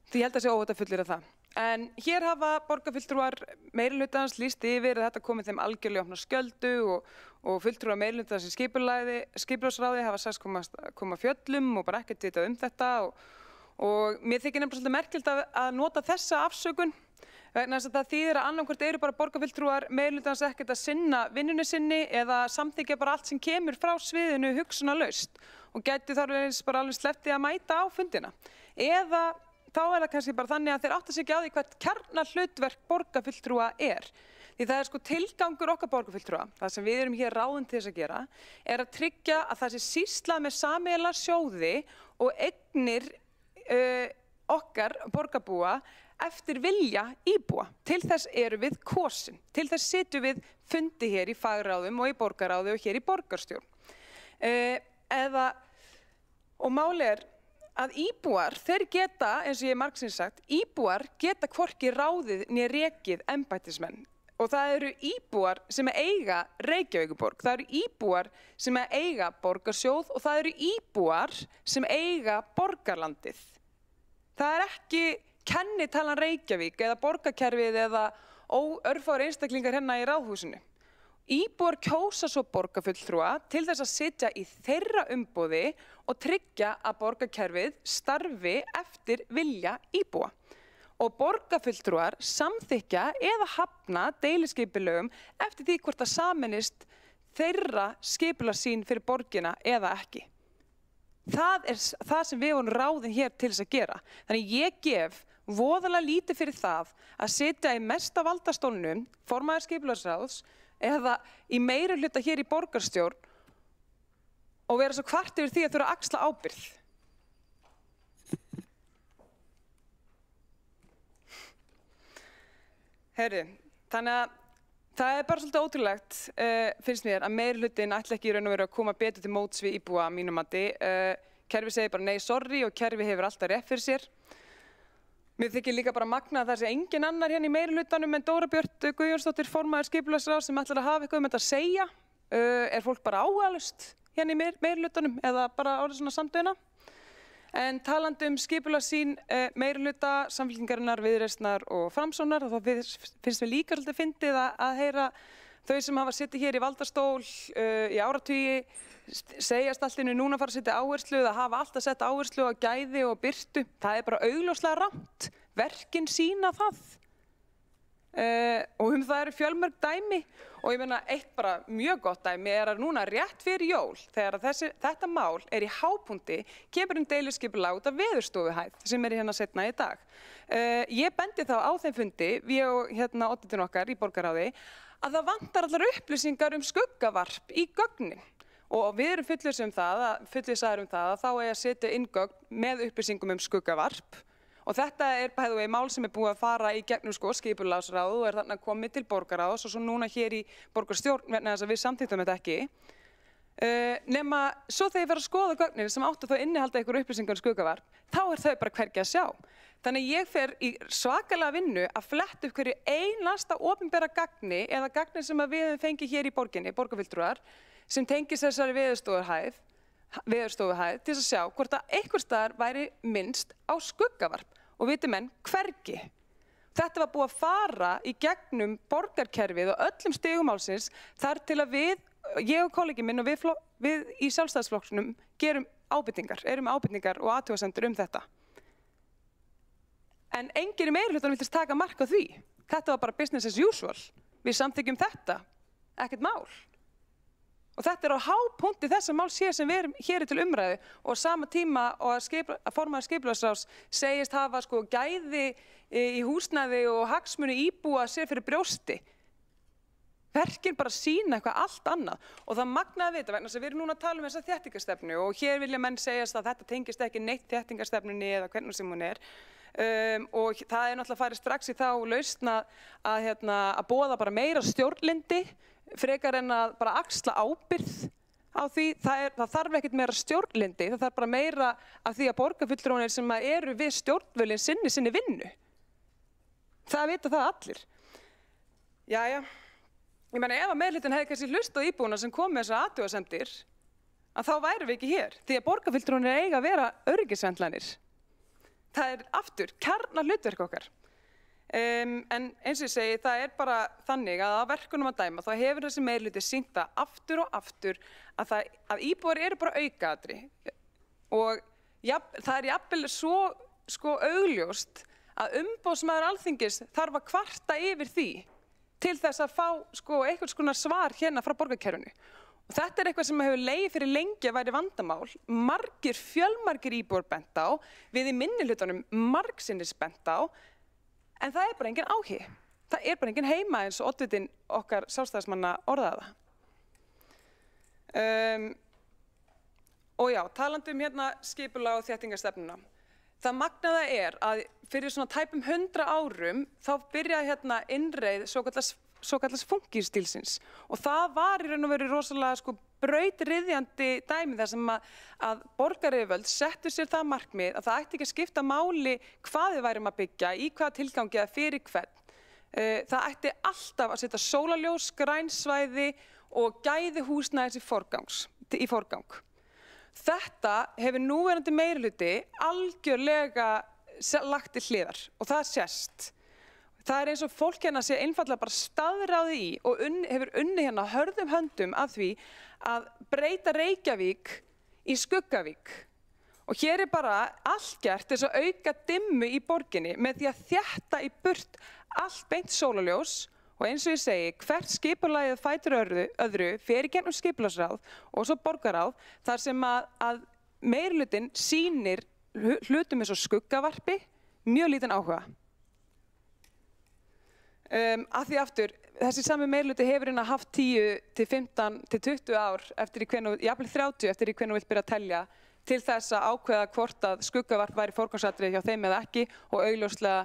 [SPEAKER 7] Því ég held að sé óhætt að fullyrða það. En hér hafa borgarfulltrúar meirihlutans lýst yfir að þetta komið þeim algjörlega opna skjöldu og fulltrúar meirihlutans í skipulagsráði hafa sagst koma fjöllum og bara ekkert vitað þetta og mér þykir nefnilega svolítið merkilegt að nota þessa afsökun vegna þess að það þýðir að annarkvort eru bara borgarfulltrúar meirihlutans ekkert að sinna vinnunni sinni eða samþykkja bara allt sem kemur frá sviðinu hugsunarlaust og gæti þar bara alveg sleppt að mæta á fundina. Eða þá það kannski bara þannig að þeir átta sig ekki á því hvert kjarnahlutverk borgarfulltrúa Því það sko tilgangur okkar borgarfulltrúa, það sem við erum hér ráðin til þess að gera, að tryggja að það sé sýslað með sameiginlega sjóði og eignir okkar borgarbúa eftir vilja íbúa. Til þess erum við kosin, til þess sitjum við fundi hér í fagráðum og í borgarráði og hér í borgarstjórn. Og máli að íbúar, þeir geta, eins og ég margsinnis sagt, íbúar geta hvorki ráðið né rekið embættismenn. Og það eru íbúar sem eiga Reykjavíkurborg, það eru íbúar sem eiga borgarsjóð og það eru íbúar sem eiga borgarlandið. Það ekki kennitalan Reykjavík eða borgarkerfið eða örfáir einstaklingar hérna í ráðhúsinu. Íbúar kjósa svo borgarfulltrúa til þess að sitja í þeirra umboði og tryggja að borgarkerfið starfi eftir vilja íbúa. Og borgarfulltrúar samþykkja eða hafna deiliskipulögum eftir því hvort það sameinist þeirra skipulagssýn fyrir borgina eða ekki. Það það sem við vorum ráðin hér til þess að gera. Þannig ég gef voðalega lítið fyrir það að sitja í mesta valdastólnum, formaður skipulagsráðs, eða í meirihluta hér í borgarstjórn og vera svo kvart yfir því að þurfa að axla ábyrgð. Þannig að það bara svolítið ótrúlegt, finnst mér, að meirihlutin ætla ekki í raun og veru að koma betur til móts við íbúa að mínum mati. Kerfi segir bara nei, sorry og kerfi hefur alltaf rétt fyrir sér. Mér þykir líka bara magna að það sé engin annar hérna í meirihlutanum en Dóra Björt Guðjónsdóttir formaður skipulagsráðs sem ætlar að hafa eitthvað þetta að segja. Fólk bara áhugalust hérna í meirihlutanum eða bara orðið svona samdöina? En talandi skipulagssýn meirihluta, Samfylkingarinnar, Viðreisnar og Framsóknar, þá finnst mér líka svolítið fyndið að heyra þau sem hafa sittið hér í valdastól í áratugi segjast allt innu núna fara að setja áherslu eða hafa alltaf sett áherslu á gæði og birtu. Það bara augljóslega rangt. Verkin sýna það. Og það eru fjölmörg dæmi og ég meina eitt bara mjög gott dæmi að núna rétt fyrir jól þegar þetta mál í hápunkti kemur deiliskipulag út af veðurstofuhæð sem hérna seinna í dag. Ég bendi þá á þeim fundi, við og hérna odditinn okkar í borgarráði, að það vantar allar upplýsingar skuggavarp í gögnin. Og við erum fullvissaðir um það að þá að setja inn gögn með upplýsingum skuggavarp. Og þetta bæði mál sem búið að fara í gegnum skipulagsráð og þarna komið til borgarráðs og svo núna hér í borgarstjórn vegna þess að við samþykktum þetta ekki. Nema svo þegar ég fer að skoða gögnin sem áttu þá innihalda ykkur upplýsingar skuggavarp, þá þau bara hvergi að sjá. Þannig ég fer í svakalega vinnu að fletta upp hverju einasta opinbera gagni eða gagni sem við höfum fengið hér í borginni, borgarfulltrúar, sem tengist þessari veðurstofuhæð til að sjá hvort að einhvers staðar væri minnst á skuggavarp og viti menn hvergi. Þetta var búið að fara í gegnum borgarkerfið og öllum stigum málsins þar til að ég og kollegi minn og við í Sjálfstæðisflokknum erum ábendingar og athugasemdir þetta. En enginn í meirihlutanum vildi taka mark á því. Þetta var bara business as usual. Við samþykkjum þetta, ekkert mál. Og þetta á hápunkti þessa máls sem við erum hér til umræðu og á sama tíma og að formaður skipulagsráðs segist hafa sko gæði í húsnæði og hagsmuni íbúa sér fyrir brjósti. Verkin bara sýna eitthvað allt annað og það magnaði við þetta vegna þess að við erum núna að tala þessa þéttingarstefnu og hér vilja menn segjast að þetta tengist ekki neitt þéttingarstefnunni eða hvernig sem hún og það náttúrulega farið strax í þá lausn að boða bara meira stjórnlyndi frekar en að bara axla ábyrgð á því, það þarf ekkert meira stjórnlyndi, það þarf bara meira af því að borgarfulltrúarnir sem eru við stjórnvölinn sinni vinnu. Það vita það allir. Jæja, ég meina ef að meirihlutin hefði kannski hlustað á íbúana sem kom með þessar athugasemdir, að þá værum við ekki hér, því að borgarfulltrúarnir eiga að vera öryggisventlanir. Það aftur kjarnahlutverk okkar. En eins og ég segi, það bara þannig að á verkunum að dæma, þá hefur þessi meirihluti sýnt það aftur og aftur að íbúar eru bara aukaatriði. Og það jafnvel svo augljóst að umboðsmaður Alþingis þarf að kvarta yfir því til þess að fá einhvers konar svar hérna frá borgarkerfinu. Og þetta eitthvað sem hefur legið fyrir lengi að væri vandamál, fjölmargir íbúar bent á, við í minnihlutanum margsinnis bent á, en það bara engin áhugi. Það bara engin heima eins og oddvitinn okkar sjálfstæðismanna orðaði það. Og já, talandi hérna skipulag og þéttingarstefnuna. Það magnaða að fyrir svona tæpum 100 árum þá byrjaði hérna innreið svokallast funkístílsins og það var í raun og veru rosalega brautryðjandi dæmi þar sem að borgaryfirvöld settu sér það markmið að það ætti ekki að skipta máli hvað við værum að byggja, í hvaða tilgangi eða fyrir hvern. Það ætti alltaf að setja sólarljós, grænsvæði og gæði húsnæðis í forgang. Þetta hefur núverandi meirihluti algjörlega lagt til hliðar og það sést. Það eins og fólk hérna sé einfaldlega bara staðráði í og hefur unnið hérna hörðum höndum að því að breyta Reykjavík í Skuggavík. Og hér bara allt gert þess að auka dimmu í borginni með því að þétta í burt allt beint sólarljós og eins og ég segi, hvert skipulagið fætur öðru fer í gegnum skipulagsráð og svo borgarráð þar sem að meirihlutinn sýnir hlutum eins og skuggavarpi mjög lítinn áhuga. Af því aftur, þessi sami meirihluti hefur hérna haft 10 til 15 til 20 ár eftir jafnvel 30 eftir hvernig þú vilt byrja að telja til þess að ákveða hvort að skuggavarp væri forgangsatriði hjá þeim eða ekki og augljóslega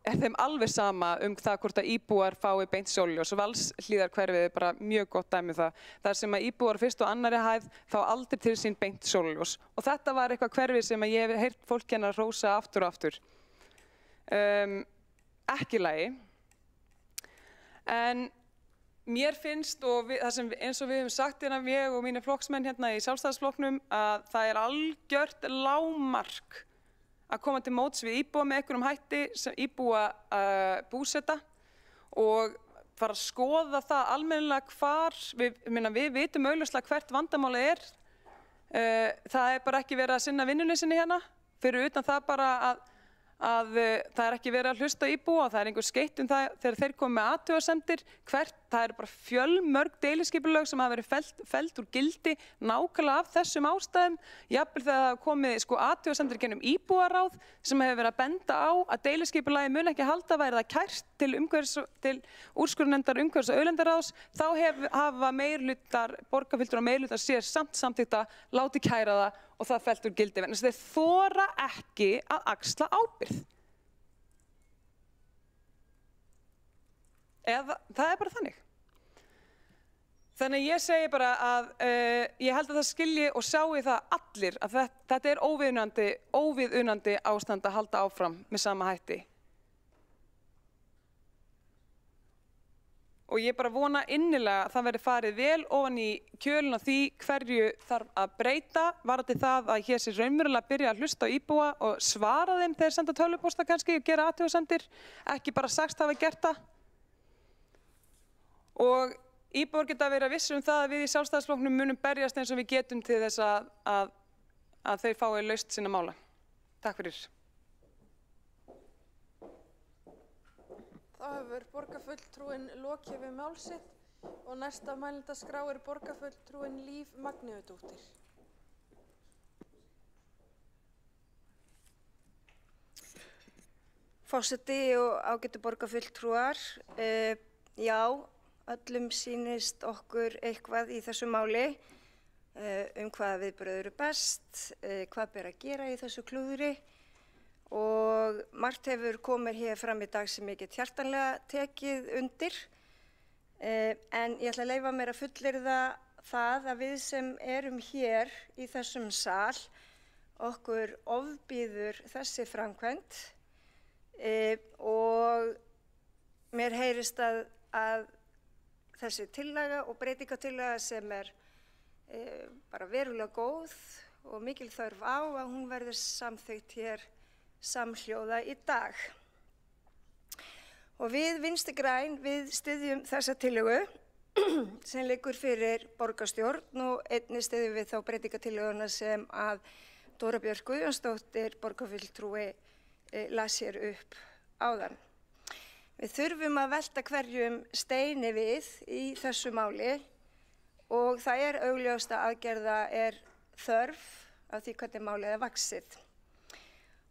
[SPEAKER 7] þeim alveg sama það hvort að íbúar fái beint sólarljós. Valshlíðarhverfið bara mjög gott dæmi það. Þar sem að íbúar fyrst og annarri hæð fá aldrei til sín beint sólarljós. Og þetta var eitthvað hverfið sem ég hef heyrt fólk hérna hrósa aftur og aftur. Ekki í lagi. En mér finnst, og eins og við höfum sagt hérna, ég og mínir flokksmenn hérna í Sjálfstæðisflokknum, að það algjört lágmark að koma til móts við íbúa með einhverjum hætti sem íbúa búseta og fara að skoða það almennilega hvar, við vitum augljóslega hvert vandamálið það bara ekki verið að sinna vinnunni sinni hérna, fyrir utan það bara að það ekki verið að hlusta íbúa, það einhver skeytt það þegar þeir komu með athugasemdir, það bara fjölmörg deiliskipulög sem hafa verið felld úr gildi nákvæmlega af þessum ástæðum, jafnvel þegar það hafa komið athugasemdir gennum íbúaráð sem hefur verið að benda á að deiliskipulagi mun ekki halda væri það kært til úrskurðarnefndar umhverfis- og auðlindaráðs, þá hafa meirihlutar, borgarfulltrúar og meirihlutar sér samþykkt að láti kæra það og það fellt úr gildi vegna þess að þeir þora ekki að axla ábyrgð. Það bara þannig. Þannig ég segi bara að ég held að það skilji og sjái það allir að þetta óviðunandi ástand að halda áfram með sama hætti. Og ég bara vona innilega að það verði farið vel ofan í kjölinn á því hverju þarf að breyta, varðandi það að hér sé raunverulega byrja að hlusta á íbúa og svara þeim þegar senda tölvupósta kannski og gera athugasemdir, ekki bara sagst hafa gert það. Og íbúar geta verið vissir það að við í Sjálfstæðisflokknum munum berjast eins og við getum til þess að þeir fái lausn sinna mála. Takk fyrir.
[SPEAKER 2] Þá hefur borgarfulltrúinn lokið við mál sitt. Og næsta mælendaskrá borgarfulltrúinn Líf Magnúsdóttir.
[SPEAKER 9] Forseti og ágætu borgarfulltrúar, já, öllum sýnist okkur eitthvað í þessu máli, hvaða viðbrögð eru best, hvað ber að gera í þessu klúðri og margt hefur komið hér fram í dag sem ég get hjartanlega tekið undir, en ég ætla að leyfa mér að fullyrða það að við sem erum hér í þessum sal, okkur ofbýður þessi framkvæmd og mér heyrist að þessi tillaga og breytingatillaga sem bara verulega góð og mikil þörf á að hún verði samþykkt hér samhljóða í dag. Og við Vinstri græn, við styðjum þessa tillögu sem liggur fyrir borgarstjórn og einnig styðjum við þá breytingatillöguna sem að Dóra Björk Guðjónsdóttir borgarfulltrúi las hér upp áðan. Við þurfum að velta hverjum steini við í þessu máli og það augljóst að aðgerða þörf af því hvernig málið vaxið.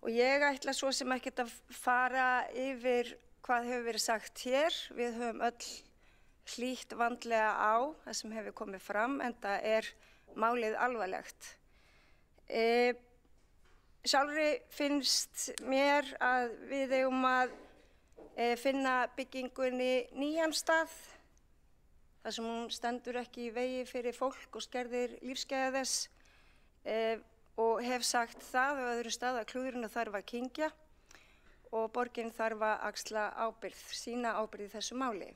[SPEAKER 9] Og ég ætla svo sem ekkert að fara yfir hvað hefur verið sagt hér. Við höfum öll hlýtt vandlega á það sem hefur komið fram, enda málið alvarlegt. Sjálfri finnst mér að við eigum að finna byggingunni nýjan stað, þar sem hún stendur ekki í vegi fyrir fólk og skerðir lífsgæði þess og hef sagt það á öðru stað að klúðrinu þarf að kyngja og borgin þarf að axla ábyrgð, sína ábyrgð í þessu máli.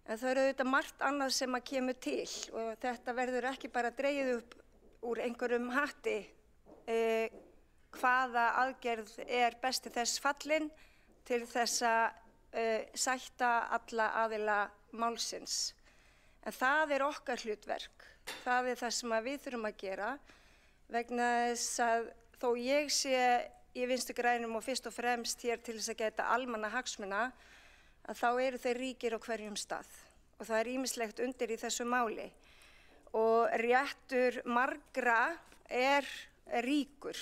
[SPEAKER 9] En það auðvitað margt annað sem að kemur til og þetta verður ekki bara dregið upp úr einhverjum hatti hvaða aðgerð best til þess fallin til þess að sætta alla aðila málsins. En það okkar hlutverk, það það sem við þurfum að gera vegna þess að þó ég sé í Vinstri grænum og fyrst og fremst hér til þess að gæta almannahagsmuna að þá þeir ríkir á hverjum stað og það ýmislegt undir í þessu máli og réttur margra ríkur.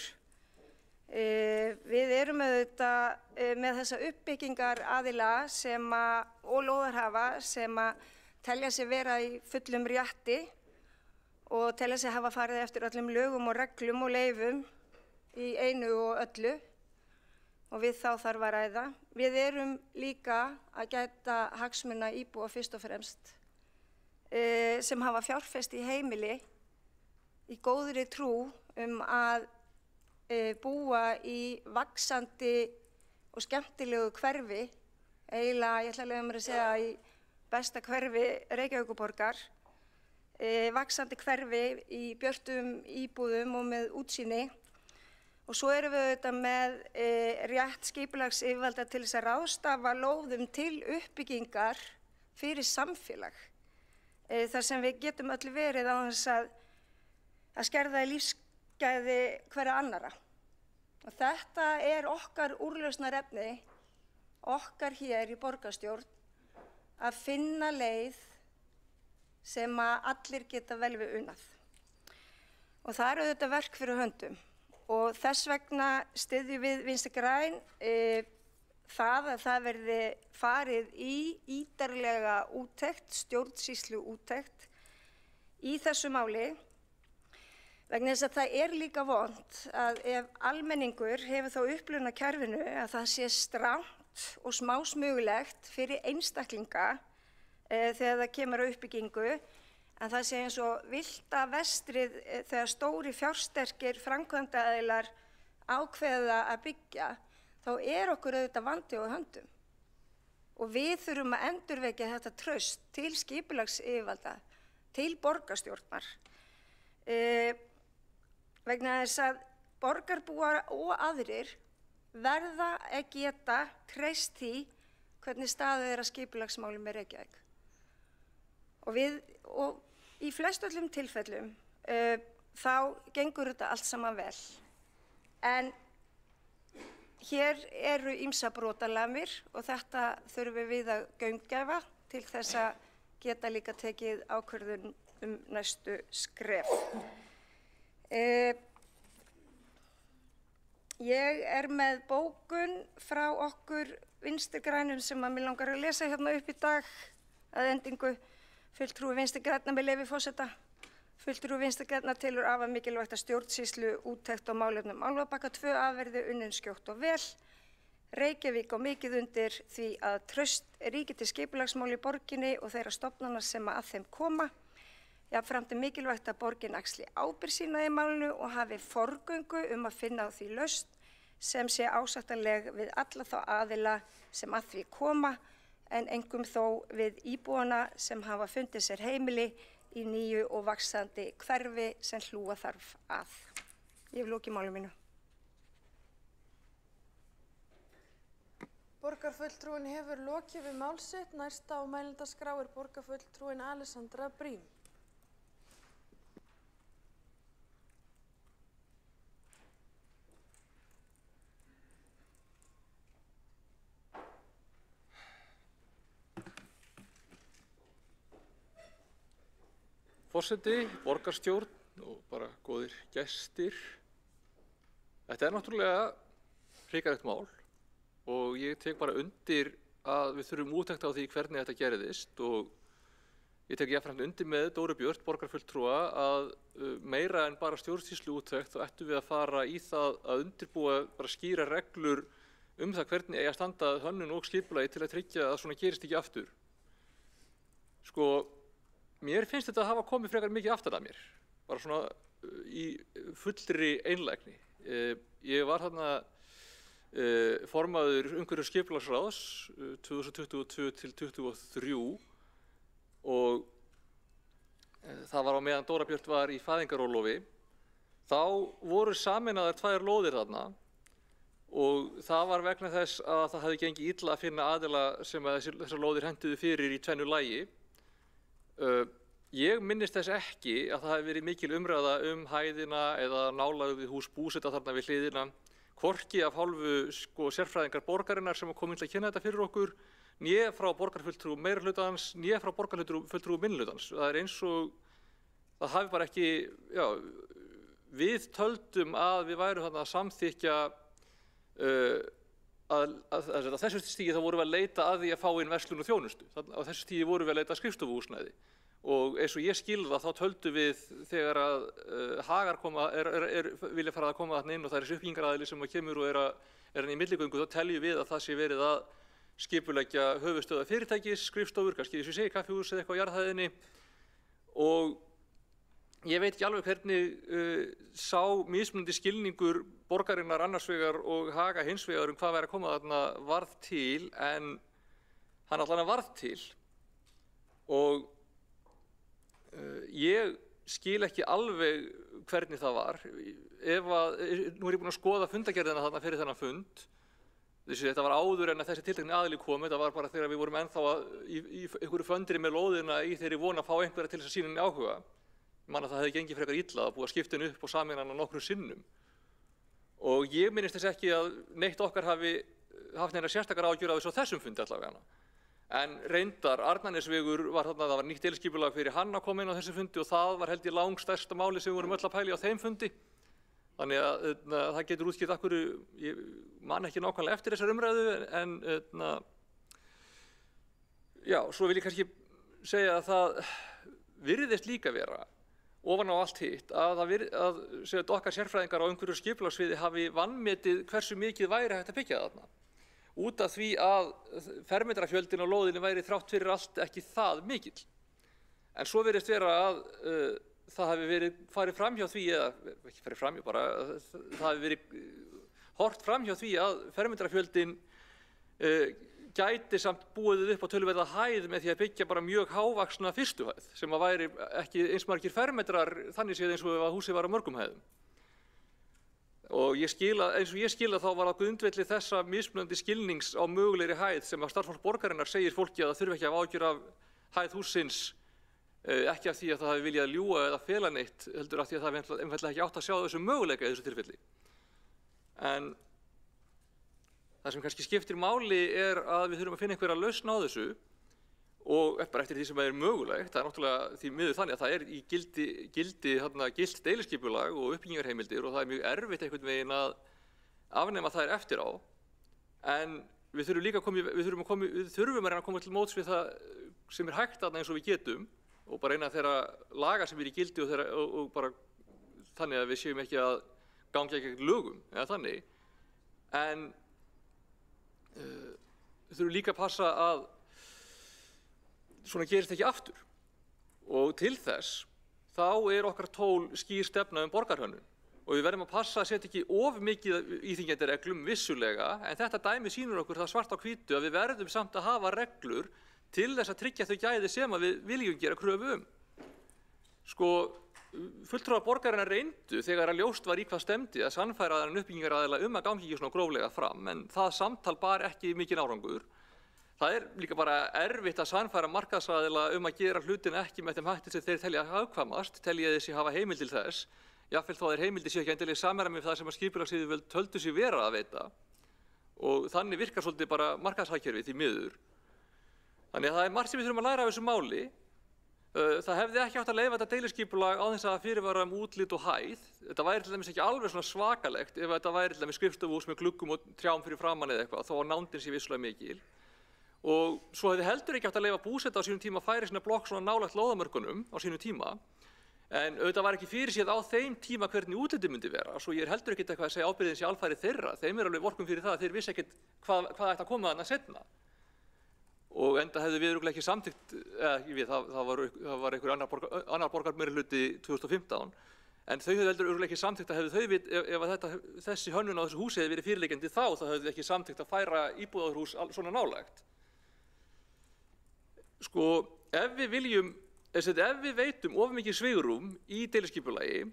[SPEAKER 9] Við auðvitað með þessa uppbyggingar aðila og lóðarhafa sem telja sig vera í fullum rétti og telja sig hafa farið eftir öllum lögum og reglum og leyfum í einu og öllu og við þá þarf að ræða. Við líka að gæta hagsmuna íbúa fyrst og fremst sem hafa fjárfest í heimili í góðri trú að búa í vaxandi og skemmtilegu hverfi, eiginlega, ég ætla að leyfa mér að segja, í besta hverfi Reykjavíkurborgar, vaxandi hverfi í björtum íbúðum og með útsýni. Og svo við auðvitað með rétt skipulagsyfirvalda til þess að ráðstafa lóðum til uppbyggingar fyrir samfélag, þar sem við getum öll verið á þess að skerða lífsgæði hverra annarra. Og þetta okkar úrlausnarefni, okkar hér í borgarstjórn, að finna leið sem allir geta vel við unnað. Og það auðvitað verk fyrir höndum. Og þess vegna styðjum við Vinstri græn það að það verði farið í ítarlega úttekt, stjórnsýslu úttekt í þessu máli. Vegna þess að það líka vont að ef almenningur hefur þá upplifun af kerfinu að það sé strangt og smásmugulegt fyrir einstaklinga þegar það kemur á uppbyggingu, en það sé eins og villta vestrið þegar stóri fjársterkir framkvæmdaaðilar ákveða að byggja, þá okkur auðvitað vandi á höndum. Og við þurfum að endurvekja þetta traust til skipulagsyfirvalda, til borgarstjórnar. Vegna þess að borgarbúar og aðrir verða að geta treyst því hvernig staðið að skipulagsmálum í Reykjavík. Og í flestöllum tilfellum þá gengur þetta allt saman vel. En hér ýmsar brotalamir og þetta þurfum við að gaumgæfa til þess að geta líka tekið ákvörðun næstu skref. Ég með bókun frá okkur Vinstri grænum sem mig langar að lesa hérna upp í dag að endingu. Fulltrúi Vinstri grænna með leyfi forseta. Fulltrúi Vinstri grænna telur afar mikilvægt að stjórnsýslu úttekt á málefnum Álfabakka 2 verði unnin skjótt og vel. Reykjavík á mikið undir því að traust ríki til skipulagsmál í borginni og þeirra stofnana sem að þeim koma. Jafnframt mikilvægt að borgin axli ábyrgð sína í málinu og hafi forgöngu að finna á því lausn sem sé ásættanleg við alla þá aðila sem að því koma, en einkum þó við íbúana sem hafa fundið sér heimili í nýju og vaxandi hverfi sem hlúa þarf að. Ég hef lokið máli mínu.
[SPEAKER 2] Borgarfulltrúin hefur lokið við mál sitt. Næsta á mælendaskrá borgarfulltrúin Alessandra Brím.
[SPEAKER 10] Forseti, borgarstjórn og bara góðir gestir. Þetta náttúrulega hrikalegt mál og ég tek bara undir að við þurfum úttekt á því hvernig þetta gerðist og ég tek jafnframt undir með Dóru Björt, borgarfulltrúa, að meira en bara stjórnsýsluúttekt þá ættum við að fara í það að undirbúa bara skýra reglur það hvernig eigi að standa hönnun og skipulagi til að tryggja að svona gerist ekki aftur. Sko, mér finnst þetta að hafa komið frekar mikið aftan að mér, bara svona í fullri einlægni. Ég var þarna formaður umhverfis skipulagsráðs 2022 til 2023 og það var á meðan Dóra Björt var í fæðingarorlofi. Þá voru sameinaðar 2 lóðir þarna og það var vegna þess að það hefði gengið illa að finna aðila sem að þessar lóðir hentuðu fyrir í tvennu lagi. Ég minnist þess ekki að það hefði verið mikil umræða hæðina eða nálægð við hús búseta þarna við hliðina, hvorki af hálfu sérfræðingar borgarinnar sem kom inn til að kynna þetta fyrir okkur, né frá borgarfulltrúum meirihlutans, né frá borgarfulltrúum minnihlutans. Það eins og það hafi bara ekki, við töldum að við værum þarna að samþykkja að þessu stígi þá vorum við að leita að því að fá inn verslun og þjónustu. Á þessu stígi vorum við að leita að skrifstofuhúsnæði. Og eins og ég skil það, þá töldum við þegar að Hagar vilja fara að koma þarna inn og það er þessi uppbyggingaraðili sem kemur og er hann í milligöngu, þá teljum við að það sé verið að skipuleggja höfuðstöðvar fyrirtækis, skrifstofur, kannski eins og ég segi, kaffihús eða eitthvað á jarðhæðinni. Og ég veit ekki alveg hvernig sá mismunandi skilningur borgarinnar annars vegar og Haga hins vegar hvað væri að koma þarna varð til, en hann allan varð til. Og ég skil ekki alveg hvernig það var. Nú er ég búinn að skoða fundagerðina þarna fyrir þennan fund. Þetta var áður en að þessi tiltekni aðili kom, þetta var bara þegar við vorum ennþá í einhverju föndri með lóðina í þeirri von að fá einhverja til þess að sýna henni áhuga. Ég man að það hefði gengið frekar illa að búið að skipta henni upp og sameina hana nokkrum sinnum. Og ég minnist þess ekki að neitt okkar hafi haft neina sérstakar ágjur á þessu á þessum fundi allavega. En reyndar, Arnarnesvegur var þarna, það var nýtt deiliskipulag fyrir hann að koma inn á þessu fundi og það var held ég langstærsta máli sem við vorum öll að pæla á þeim fundi. Þannig að það getur útskýrt af hverju, ég man ekki nákvæmlega eftir þessar umræðu, en já, svo vil ég kannski segja að það virðist líka vera, ofan á allt hitt, að okkar sérfræðingar á einhverju skipulagssviði hafi vanmetið hversu mikið væri hægt að byggja þarna. Út af því að fermetrafjöldin á lóðinni væri þrátt fyrir allt ekki það mikill. En svo virðist vera að það hafi verið farið framhjá því, eða ekki farið framhjá, bara það hafi verið horft framhjá því að fermetrafjöldin gæti samt búið upp á töluverða hæð með því að byggja bara mjög hávaxna fyrstuhæð sem að væri ekki eins margir fermetrar þannig séð eins og að húsið var á mörgum hæðum. Og eins og ég skil þá var það grundvelli þessa mismunandi skilnings á mögulegri hæð sem að starfsfólk borgarinnar segir fólki að það þurfi ekki að hafa áhyggjur af hæð hússins, ekki af því að það hafi viljað ljúga eða fela neitt, heldur af því að það hafi einfaldlega ekki átt að sjá þessu möguleika í þessu tilfelli. En það sem kannski skiptir máli er að við þurfum að finna einhverja lausn á þessu og bara eftir því sem er mögulegt. Það náttúrulega því miður þannig að það í gilt deiliskipulag og uppbyggingarheimildir og það mjög erfitt einhvern veginn að afnema þær eftir á. En við þurfum líka að reyna að koma til móts við það sem hægt þarna eins og við getum og bara reyna þeirra laga sem í gildi og bara þannig að við séum ekki að ganga gegn lögum eða þannig. En við þurfum líka að passa að svona gerist ekki aftur og til þess þá okkar tól skýr stefna borgarhönnun og við verðum að passa að setja ekki of mikið íþyngjandi reglum vissulega en þetta dæmi sýnir okkur það svart á hvítu að við verðum samt að hafa reglur til þess að tryggja þau gæði sem að við viljum gera kröfu Sko, fulltrúar borgarinnar reyndu þegar að ljóst var í hvað stemdi að sannfæra þennan uppbyggingaraðila að gangi ekki svona gróflega fram en það samtal bar ekki mikinn árangur. Það líka bara erfitt að sannfæra markaðsaðila að gera hlutina ekki með þeim hætti sem þeir telja hagkvæmast, telja þessi hafa heimild til þess, jafnvel þá þeir heimildi séu ekki endilega í samræmi við það sem að skipulagsyfirvöld töldu sig vera að veita og þannig virkar svolítið bara markaðshagkerfið því miður. Þannig að það margt sem við þurfum að læra af þessu máli. Það hefði ekki átt að leyfa þetta deiliskipulag á þess að fyrirvara útlit og hæð. Þetta væri til dæmis ekki alveg svona svakalegt ef þetta væri til dæmis skrifstofuhús með gluggum og trjám fyrir framan eða eitthvað, þó að nándin sé vissulega mikil. Og svo hefði heldur ekki átt að leyfa búseta á sínum tíma að færa sína blokk svona nálægt lóðamörkunum á sínum tíma. En auðvitað var ekki fyrirséð á þeim tíma hvernig útlitið myndi vera. Svo ég heldur ekkert eitthvað að segja ábyrgðin sé alfarið þeirra. Þeim alveg vorkunn fyrir það að þeir vissi ekkert hvað ætti að koma þarna seinna. Og enda hefðu við örugglega ekki samþykkt, það var einhver annar borgarmeirihluti 2015, en þau hefðu heldur örugglega ekki samþykkt að hefðu ef þessi hönnun á þessu húsi hefði verið fyrirliggjandi þá hefðu ekki samþykkt að færa íbúðarhús svona nálægt. Sko, ef við veitum of mikið svigrúm í deiliskipulagi,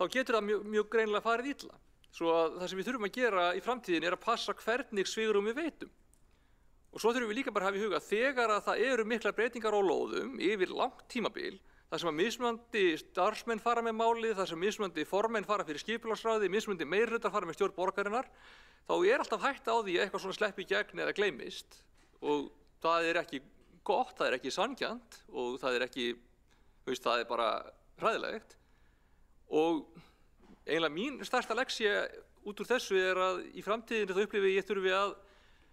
[SPEAKER 10] þá getur það mjög greinilega farið illa. Svo að það sem við þurfum að gera í framtíðinni að passa hvernig svigrúm við veitum. Og svo þurfum við líka bara að hafa í huga að þegar að það eru miklar breytingar á lóðum yfir langt tímabil, þar sem að mismunandi starfsmenn fara með málið, þar sem mismunandi formenn fara fyrir skipulagsráði, mismunandi meirihlutar fara með stjórn borgarinnar, þá alltaf hætta á því að eitthvað svona sleppi í gegn eða gleymist. Og það ekki gott, það ekki sanngjarnt og það ekki, það bara hræðilegt. Og eiginlega mín stærsta lexía út úr þessu að í framtíðinni þá upplifi ég þurfi að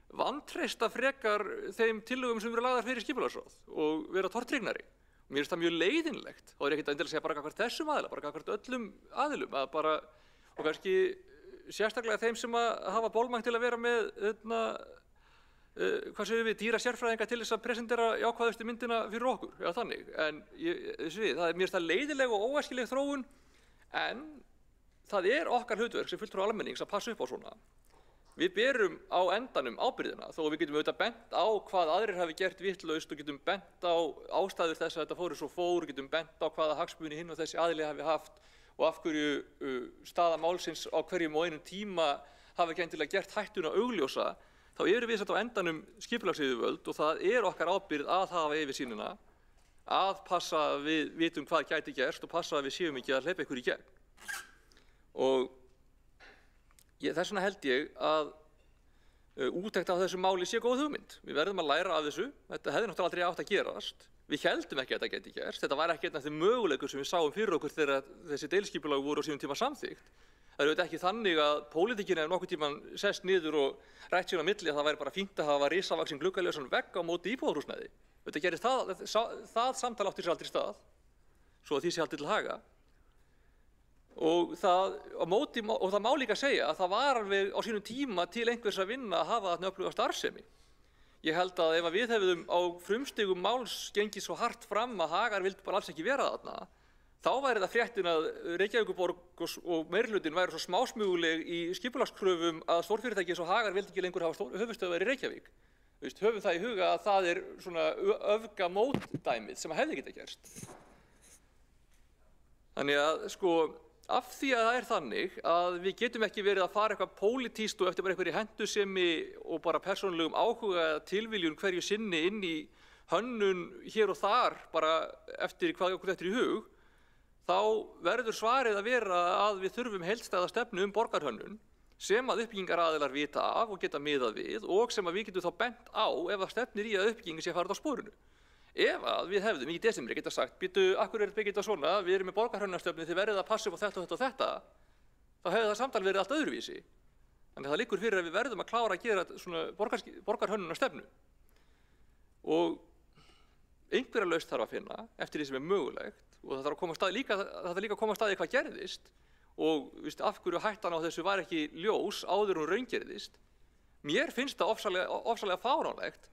[SPEAKER 10] vantreysta frekar þeim tillögum sem eru lagðar fyrir skipulagsráð og vera tortryggnari. Mér finnst það mjög leiðinlegt. Þá ekkert endilega að segja bara gagnvart þessum aðila, bara gagnvart öllum aðilum og kannski sérstaklega þeim sem að hafa bólmagn til að vera með dýra sérfræðinga til þess að presentera jákvæðustu myndina fyrir okkur, eða þannig. En mér finnst það leiðileg og óæskileg þróun, en það okkar hlutverk sem fulltrúar almennings að passa upp á svona. Við berum á endanum ábyrgðina, þó við getum auðvitað bent á hvað aðrir hafi gert vitlaust og getum bent á ástæður þess að þetta fór eins og fór, getum bent á hvaða hagsmuni hinn og þessi aðili hafi haft og af hverju staða málsins á hverjum og einum tíma hafi ekki endilega gert hættuna augljósa, þá erum við satt á endanum skipulagsyfirvöld og það okkar ábyrgð að hafa yfirsýnina, að passa að við vitum hvað gæti gerst og passa að við séum ekki að hleypa ykkur í gegn. Og þess vegna held ég að úttekt á þessu máli sé góð hugmynd. Við verðum að læra af þessu. Þetta hefði náttúrulega aldrei átt að gerast. Við héldum ekki að þetta geti gerst. Þetta var ekki einn af þeim möguleikum sem við sáum fyrir okkur þegar þessi deiliskipulag voru á sínum tíma samþykkt. Það auðvitað ekki þannig að pólitíkin hefur nokkurn tímann sest niður og rætt sín á milli að það væri bara fínt að hafa risavaxinn gluggalausan vegg á móti íbúðarhúsnæði. Auðvitað gerist það samtal átti sér aldrei stað, svo að því sé haldið til haga. Og það má líka segja að það var alveg á sínum tíma til einhvers að vinna að hafa þarna öfluga starfsemi. Ég held að ef við hefðum á frumstigum máls gengið svo hart fram að Hagar vildi bara alls ekki vera þarna, þá væri það fréttin að Reykjavíkurborg og meirihlutin væru svo smásmugleg í skipulagskröfum að stórfyrirtæki eins og Hagar vildi ekki lengur hafa höfuðstöðvar í Reykjavík. Höfum það í huga að það svona öfgamótdæmið sem hefði getað gerst. Þannig að af því að það þannig að við getum ekki verið að fara eitthvað pólitískt og eftir bara einhverju hendusemi og bara persónulegum áhuga eða tilviljun hverju sinni inn í hönnun hér og þar bara eftir hvað okkur þetta í hug, þá verður svarið að vera að við þurfum heildstæða stefnu borgarhönnun sem að uppbyggingaraðilar vita af og geta miðað við og sem að við getum þá bent á ef það stefnir í að uppbyggingin sé farið á sporinu. Ef að við hefðum í desember geta sagt, býtu, akkur byggja þetta svona, við erum með borgarhönnunarstefnu, þið verðið að passa upp á þetta og þetta og þetta, þá hefði það samtal verið allt öðruvísi. Þannig að það liggur fyrir að við verðum að klára að gera svona borgarhönnunarstefnu. Og einhverja lausn þarf að finna eftir því sem mögulegt og það þarf líka að koma að staði hvað gerðist og af hverju hættan á þessu var ekki ljós áður hún raungerðist. Mér finnst það ofsalega fáránlegt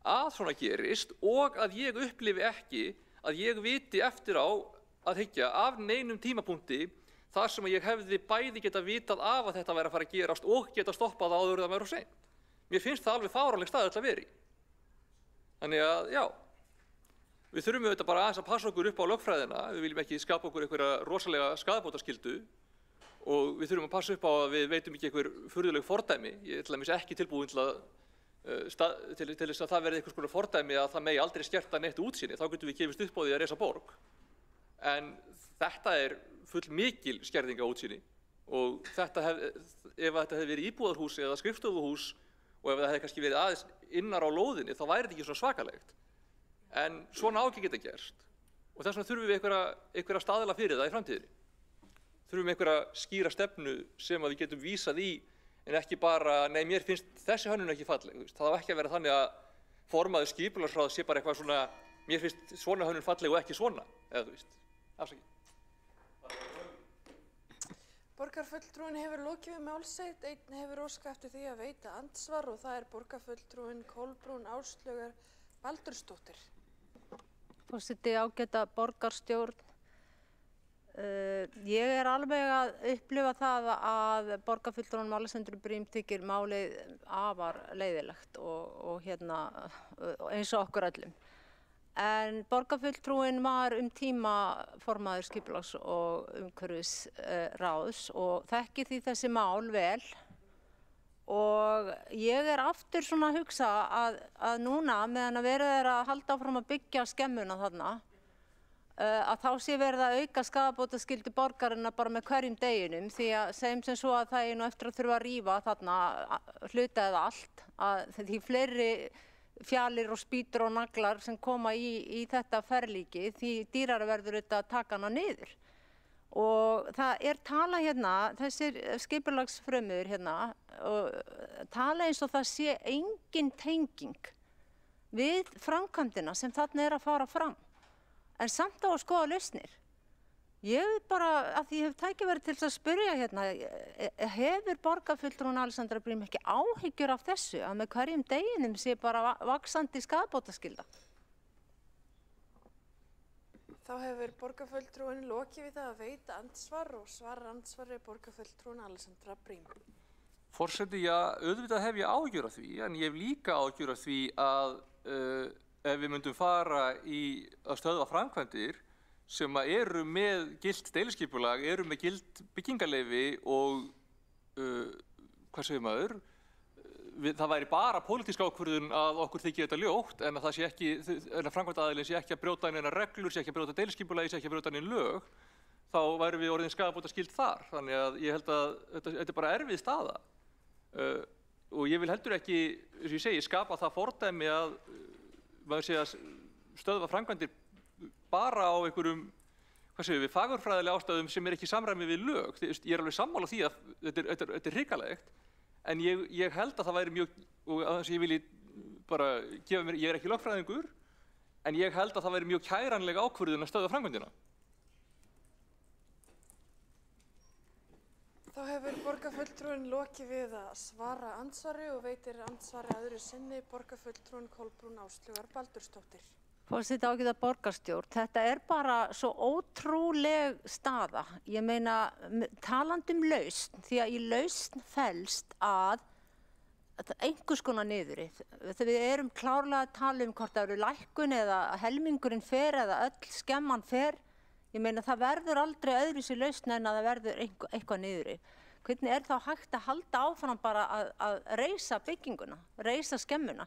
[SPEAKER 10] að svona gerist og að ég upplifi ekki að ég viti eftir á að hyggja af neinum tímapunkti þar sem ég hefði bæði geta vitað af að þetta væri að fara að gerast og geta stoppað áður það væri of seint. Mér finnst það alveg fáránleg staður til að vera í. Þannig að, já, við þurfum auðvitað bara aðeins að passa okkur upp á lögfræðina, við viljum ekki skapa okkur einhverja rosalega skaðabótaskyldu og við þurfum að passa upp á að við veitum ekki einhver furðuleg fordæmi. Ég er til dæmis ekki tilbúin til þess að það verði einhvers konar fordæmi að það megi aldrei skerta neitt útsýni, þá getum við gefist upp á því að reisa borg. En þetta er full mikil skerðing á útsýni og ef þetta hefði verið íbúðarhús eða skrifstofuhús og ef það hefði kannski verið aðeins innar á lóðinni, þá væri þetta ekki svona svakalegt. En svona á ekki geta gerst og þess vegna þurfum við einhverja staðla fyrir það í framtíðinni. Þurfum einhverja skýra stefnu sem að við getum vísað í en ekki bara, nei, mér finnst þessi hönnun ekki falleg. Það á ekki að vera þannig að formaður skipulagsráð sé bara eitthvað svona, mér finnst svona hönnun falleg og ekki svona, eða þú veist, afsakið.
[SPEAKER 2] Borgarfulltrúinn hefur lokið við mál sitt, einn hefur óskað eftir því að veita andsvar og það er borgarfulltrúinn Kolbrún Áslaugar Baldursdóttir.
[SPEAKER 5] Forseti, ágæta borgarstjórn. Ég er alveg að upplifa það að borgarfulltrúinn Alexander Briem þykir málið afar leiðilegt og eins og okkur öllum. En borgarfulltrúinn var tíma formaður skipulags- og umhverfisráðs og þekkir því þessi mál vel. Og ég er aftur svona að hugsa að núna meðan að verið er að halda áfram að byggja skemmuna þarna, að þá sé verið að auka skaðabótaskyldu borgarinnar bara með hverjum deginum því að segjum sem svo að það er nú eftir að þurfa að rífa þarna hluta eða allt, að því fleiri fjalir og spýtur og naglar sem koma í þetta ferlíki því dýrara verður þetta að taka hana niður. Og það er tala hérna, þessir skipulagsfrömmur hérna, tala eins og það sé engin tenging við framkvæmdina sem þarna er að fara fram. En samt á að skoða lausnir. Ég bara, að því ég hef tækifæri til að spyrja hérna, hefur borgarfulltrúinn Alexander Briem ekki áhyggjur af þessu, að með hverjum deginum sé bara vaxandi skaðabótaskylda?
[SPEAKER 2] Þá hefur borgarfulltrúinn lokið við það að veita andsvar og svarar andsvari borgarfulltrúinn Alexander Briem.
[SPEAKER 10] Forseti, já, auðvitað hef ég áhyggjur af því, en ég hef líka áhyggjur af því að ef við myndum fara að stöðva framkvæmdir sem eru með gilt deiliskipulag, eru með gilt byggingarleyfi og, hvað segir maður, það væri bara pólitísk ákvörðun að okkur þykir þetta ljótt en að framkvæmdaaðilinn sé ekki að brjóta neina reglur, sé ekki að brjóta deiliskipulagi, sé ekki að brjóta nein lög, þá værum við orðin skaðabótaskyld þar. Þannig að ég held að þetta er bara erfið staða. Og ég vil heldur ekki, eins og ég segi, skapa það fordæmi að maður sé að stöðva framkvæmdir bara á einhverjum, hvað segjum við, fagurfræðilega ástæðum sem er ekki í samræmi við lög. Ég er alveg sammála því að þetta er hrikalegt, en ég held að það væri mjög, og þess að ég vilji bara gefa mér, ég er ekki lögfræðingur, en ég held að það væri mjög kæranleg ákvörðun að stöðva framkvæmdina.
[SPEAKER 2] Þá hefur borgarfulltrúinn lokið við að svara andsvari og veitir andsvari öðru sinni borgarfulltrúinn Kolbrún Áslaugar Baldursdóttir.
[SPEAKER 5] Forseti, ágæta borgarstjórn, þetta er bara svo ótrúleg staða. Ég meina, talandi lausn, því að í lausn felst að einhvers konar niðurrið. Við erum klárlega að tala hvort það eru lækkun eða helmingurinn fer eða öll skemman fer. Ég meina, það verður aldrei öðruvísi lausn en að það verður eitthvað niðurrið. Hvernig er þá hægt að halda áfram bara að reisa bygginguna, reisa skemmuna?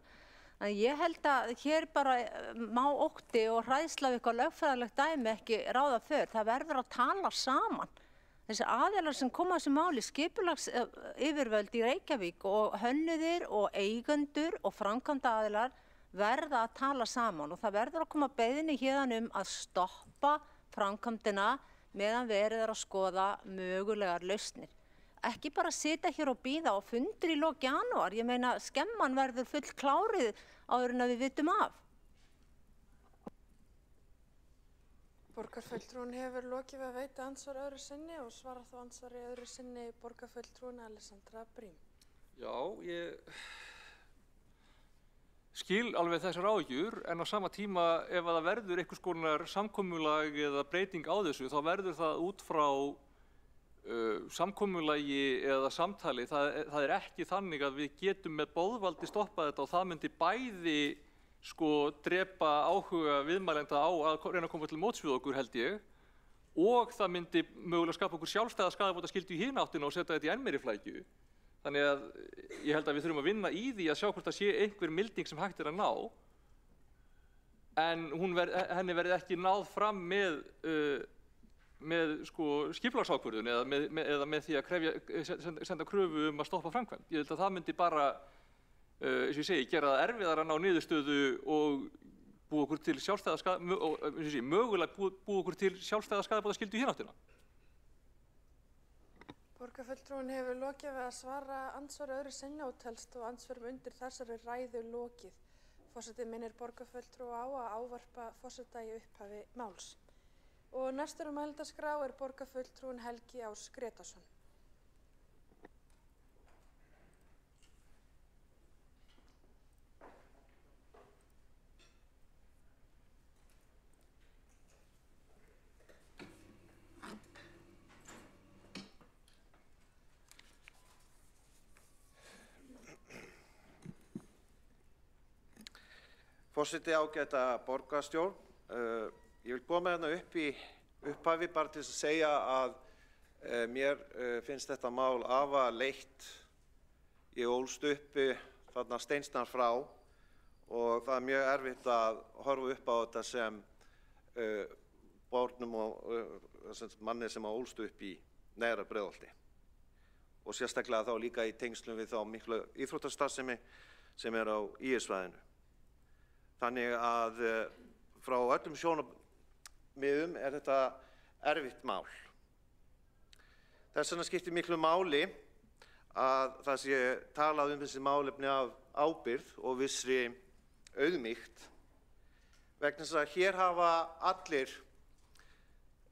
[SPEAKER 5] Þannig ég held að hér bara má ótti og hræðsla við eitthvað lögfræðilegt dæmi ekki ráða för. Það verður að tala saman. Þessi aðilar sem koma að þessu máli, skipulagsyfirvöld í Reykjavík og hönnuðir og eigendur og framkvæmdaaðilar verða að tala saman og það verður að koma beiðni héðan að stoppa framkvæmdina meðan verið að skoða mögulegar lausnir. Ekki bara sitja hér og bíða og fundur í lok janúar, ég meina skemman verður full klárið áður en að við vitum af.
[SPEAKER 2] Borgarfulltrúinn hefur lokið við að veita andsvar öðru sinni og svarar þá andsvari öðru sinni borgarfulltrúinn Alessandra Brím.
[SPEAKER 10] Já, ég skil alveg þessar áhyggjur, en á sama tíma ef að það verður einhvers konar samkomulag eða breyting á þessu, þá verður það út frá samkomulagi eða samtali. Það er ekki þannig að við getum með boðvaldi stoppað þetta og það myndi bæði drepa áhuga viðmælenda á að reyna að koma til móts við okkur, held ég, og það myndi mögulega skapa okkur sjálfstæða skaðabótaskyldu í hina áttina og setja þetta í enn meiri flækju. Þannig að ég held að við þurfum að vinna í því að sjá hvort það sé einhver milding sem hægt er að ná, en henni verði ekki náð fram með skipulagsákvörðun eða með því að senda kröfu að stoppa framkvæmd. Ég held að það myndi bara, eins og ég segi, gera það erfiðara að ná niðurstöðu og búa okkur til mögulega búa okkur til sjálfstæða skaðabótaskyldu í hina áttina.
[SPEAKER 2] Borgarfulltrúinn hefur lokið við að svara andsvari öðru sinni og telst og andsvörum undir þessari ræðu lokið. Forseti minnir borgarfulltrúa á að ávarpa forseta í upphafi máls. Og næstur á mælendaskrá er borgarfulltrúinn Helgi Ás Gretarsson.
[SPEAKER 8] Forseti, ágæta borgarstjórn, ég vil koma hérna upp í upphafi bara til að segja að mér finnst þetta mál afar leitt. Ég ólst uppi þarna steinsnar frá og það er mjög erfitt að horfa upp á þetta sem bornum og manni sem ólst upp í Neðra Breiðholti og sérstaklega þá líka í tengslum við þá miklu íþróttastarfsemi sem er á ÍR-svæðinu. Þannig að frá öllum sjónarmiðum er þetta erfitt mál. Þess vegna skiptir miklu máli að það sé talað þessi málefni af ábyrgð og vissri auðmýkt, vegna þess að hér hafa allir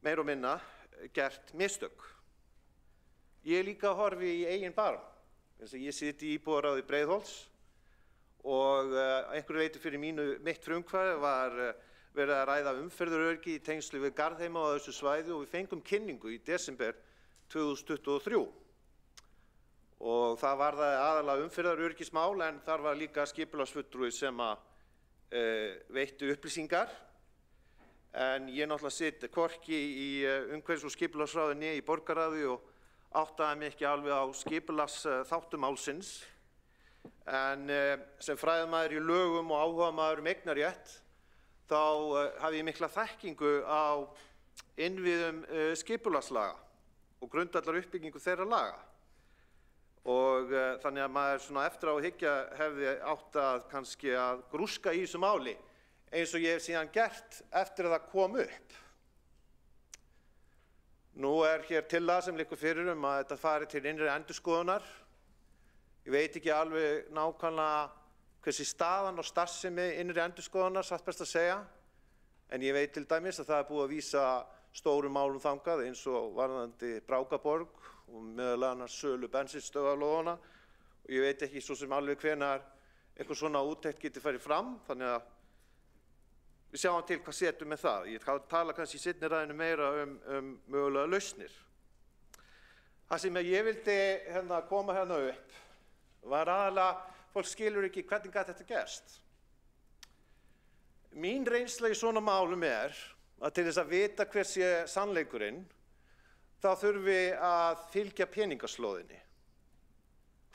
[SPEAKER 8] meira og minna gert mistök. Ég líka horfi í eigin barm. Ég sit í íbúðaráði Breiðholts og einhverju leyti fyrir mitt frumkvæði var verið að ræða umferðaröryggi í tengslu við Garðheima á þessu svæði og við fengum kynningu í desember 2023. Og það var það aðalega umferðaröryggismál en þar var líka skipulagsfulltrúi sem veitti upplýsingar. En ég náttúrulega sitt hvorki í umhverfis- og skipulagsráði né í borgarráði og áttaði mig ekki alveg á skipulagsþáttum málsins. En sem fræðamaður í lögum og áhugamaður eignarrétt þá hafði ég mikla þekkingu á innviðum skipulagslaga og grundvallar uppbyggingu þeirra laga. Og þannig að maður svona eftir á að hyggja hefði átt að kannski að grúska í þessu máli eins og ég hef síðan gert eftir að það kom upp. Nú er hér tillaga sem liggur fyrir að þetta fari til innri endurskoðunar. Ég veit ekki alveg nákvæmlega hversi staðan og starfsemi innri endurskoðunar, satt best að segja, en ég veit til dæmis að það er búið að vísa stórum málum þangað eins og varðandi Brákaborg og meðal annars sölu bensínstöðvarlóðanna og ég veit ekki svo sem alveg hvenær eitthvað svona úttekt geti farið fram, þannig að við sjáum til hvað setjum með það. Ég tala kannski í seinni ræðinu meira mögulega lausnir. Það sem ég vildi koma hérna upp var aðalega, fólk skilur ekki hvernig gat þetta gerst. Mín reynsla í svona málum er að til þess að vita hver sé sannleikurinn, þá þurfum við að fylgja peningaslóðinni.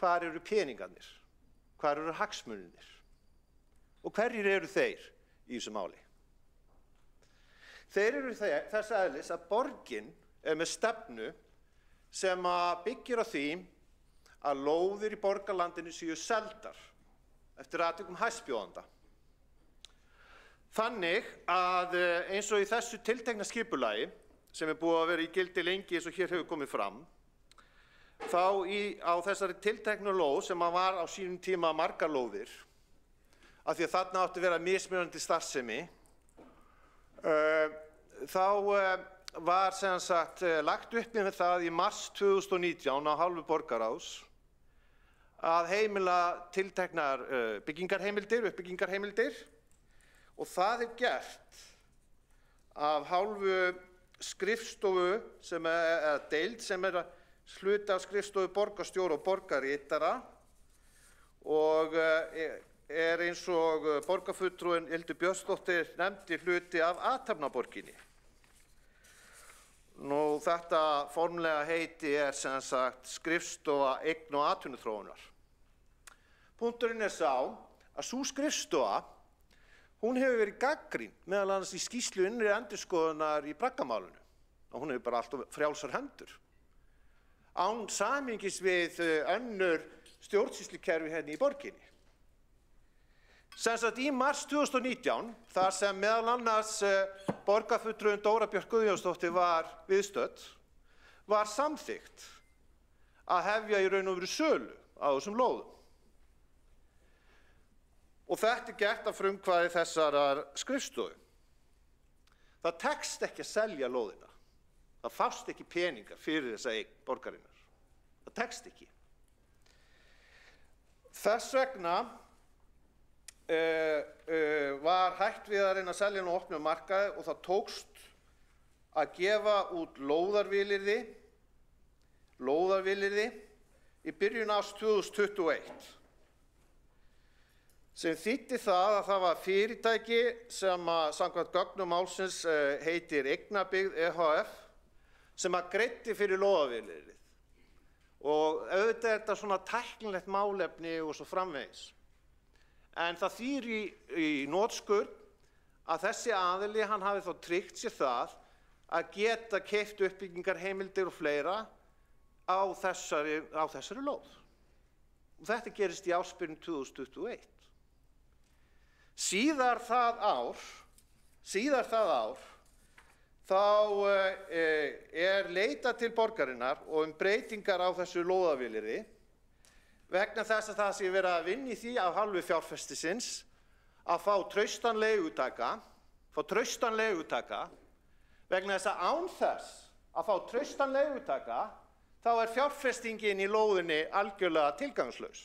[SPEAKER 8] Hvar eru peningarnir? Hvar eru hagsmunirnir? Og hverjir eru þeir í þessu máli? Þeir eru þess eðlis að borgin er með stefnu sem byggir á því að lóðir í borgarlandinu séu seldar eftir atvikum hæstbjóðanda Þannig að eins og í þessu tiltekna skipulagi, sem búið að vera í gildi lengi eins og hér hefur komið fram, þá á þessari tilteknu lóð sem var á sínum tíma margar lóðir, af því að þarna átti að vera mismunandi starfsemi, þá var sem sagt lagt upp með það í mars 2019 á hálfu borgarráðs að heimila tilteknar uppbyggingarheimildir, og það gert af hálfu skrifstofu sem deild sem hluti af skrifstofu borgarstjóra og borgarritara og eins og borgarfulltrúinn Hildur Björnsdóttir nefndi hluti af athafnaborginni. Nú þetta formlega heiti sem sagt skrifstofa eign- og atvinnuþróunar. Punkturinn sá að sú skrifstofa hún hefur verið gagnrýnd, meðal annars í skýrslu innri endurskoðunar í braggamálinu. Og hún hefur bara allt frjálsar hendur. Án samhengis við önnur stjórnsýslukerfi hérna í borginni. Sem sagt í mars 2019, þar sem meðal annars borgarfulltrúinn Dóra Björk Guðjónsdóttir var viðstödd, var samþykkt að hefja í raun og veru sölu á þessum lóðum. Og þetta gert af frumkvæði þessarar skrifstofu. Það tekst ekki að selja lóðina. Það fást ekki peningar fyrir þessa eign borgarinnar. Það tekst ekki. Þess vegna var hægt við að reyna að selja á opnum markaði og það tókst að gefa út lóðarvilyrði í byrjun árs 2021. Sem þýddi það að það var fyrirtæki sem samkvæmt gögnum málsins heitir Eignabyggð EHF sem greiddi fyrir lóðarvilyrðið. Og auðvitað þetta svona tæknilegt málefni og svo framvegis. En það þýðir í hnotskurn að þessi aðili hann hafi þá tryggt sér það að geta keypt uppbyggingarheimildir og fleira á þessari lóð. Og þetta gerist í ársbyrjun 2021. Síðar það ár þá leitað til borgarinnar og breytingar á þessu lóðarvilyrði vegna þess að það sé verið að vinna í því af hálfu fjárfestisins að fá traustan leigutaka vegna þess að án þess að fá traustan leigutaka þá fjárfestingin í lóðinni algjörlega tilgangslaus.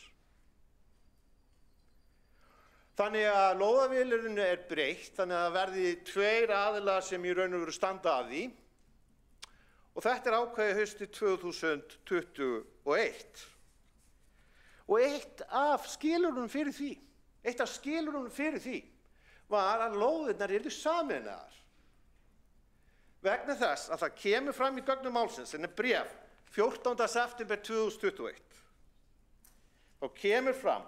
[SPEAKER 8] Þannig að lóðarvilyrðinu breytt, þannig að það verði tveir aðilar sem í raun og veru standa að því og þetta ákveðið haustið 2021. Og eitt af skilyrðunum fyrir því var að lóðirnar yrðu sameinaðar. Vegna þess að það kemur fram í gögnum málsins, en bréf 14. september 2021. Þá kemur fram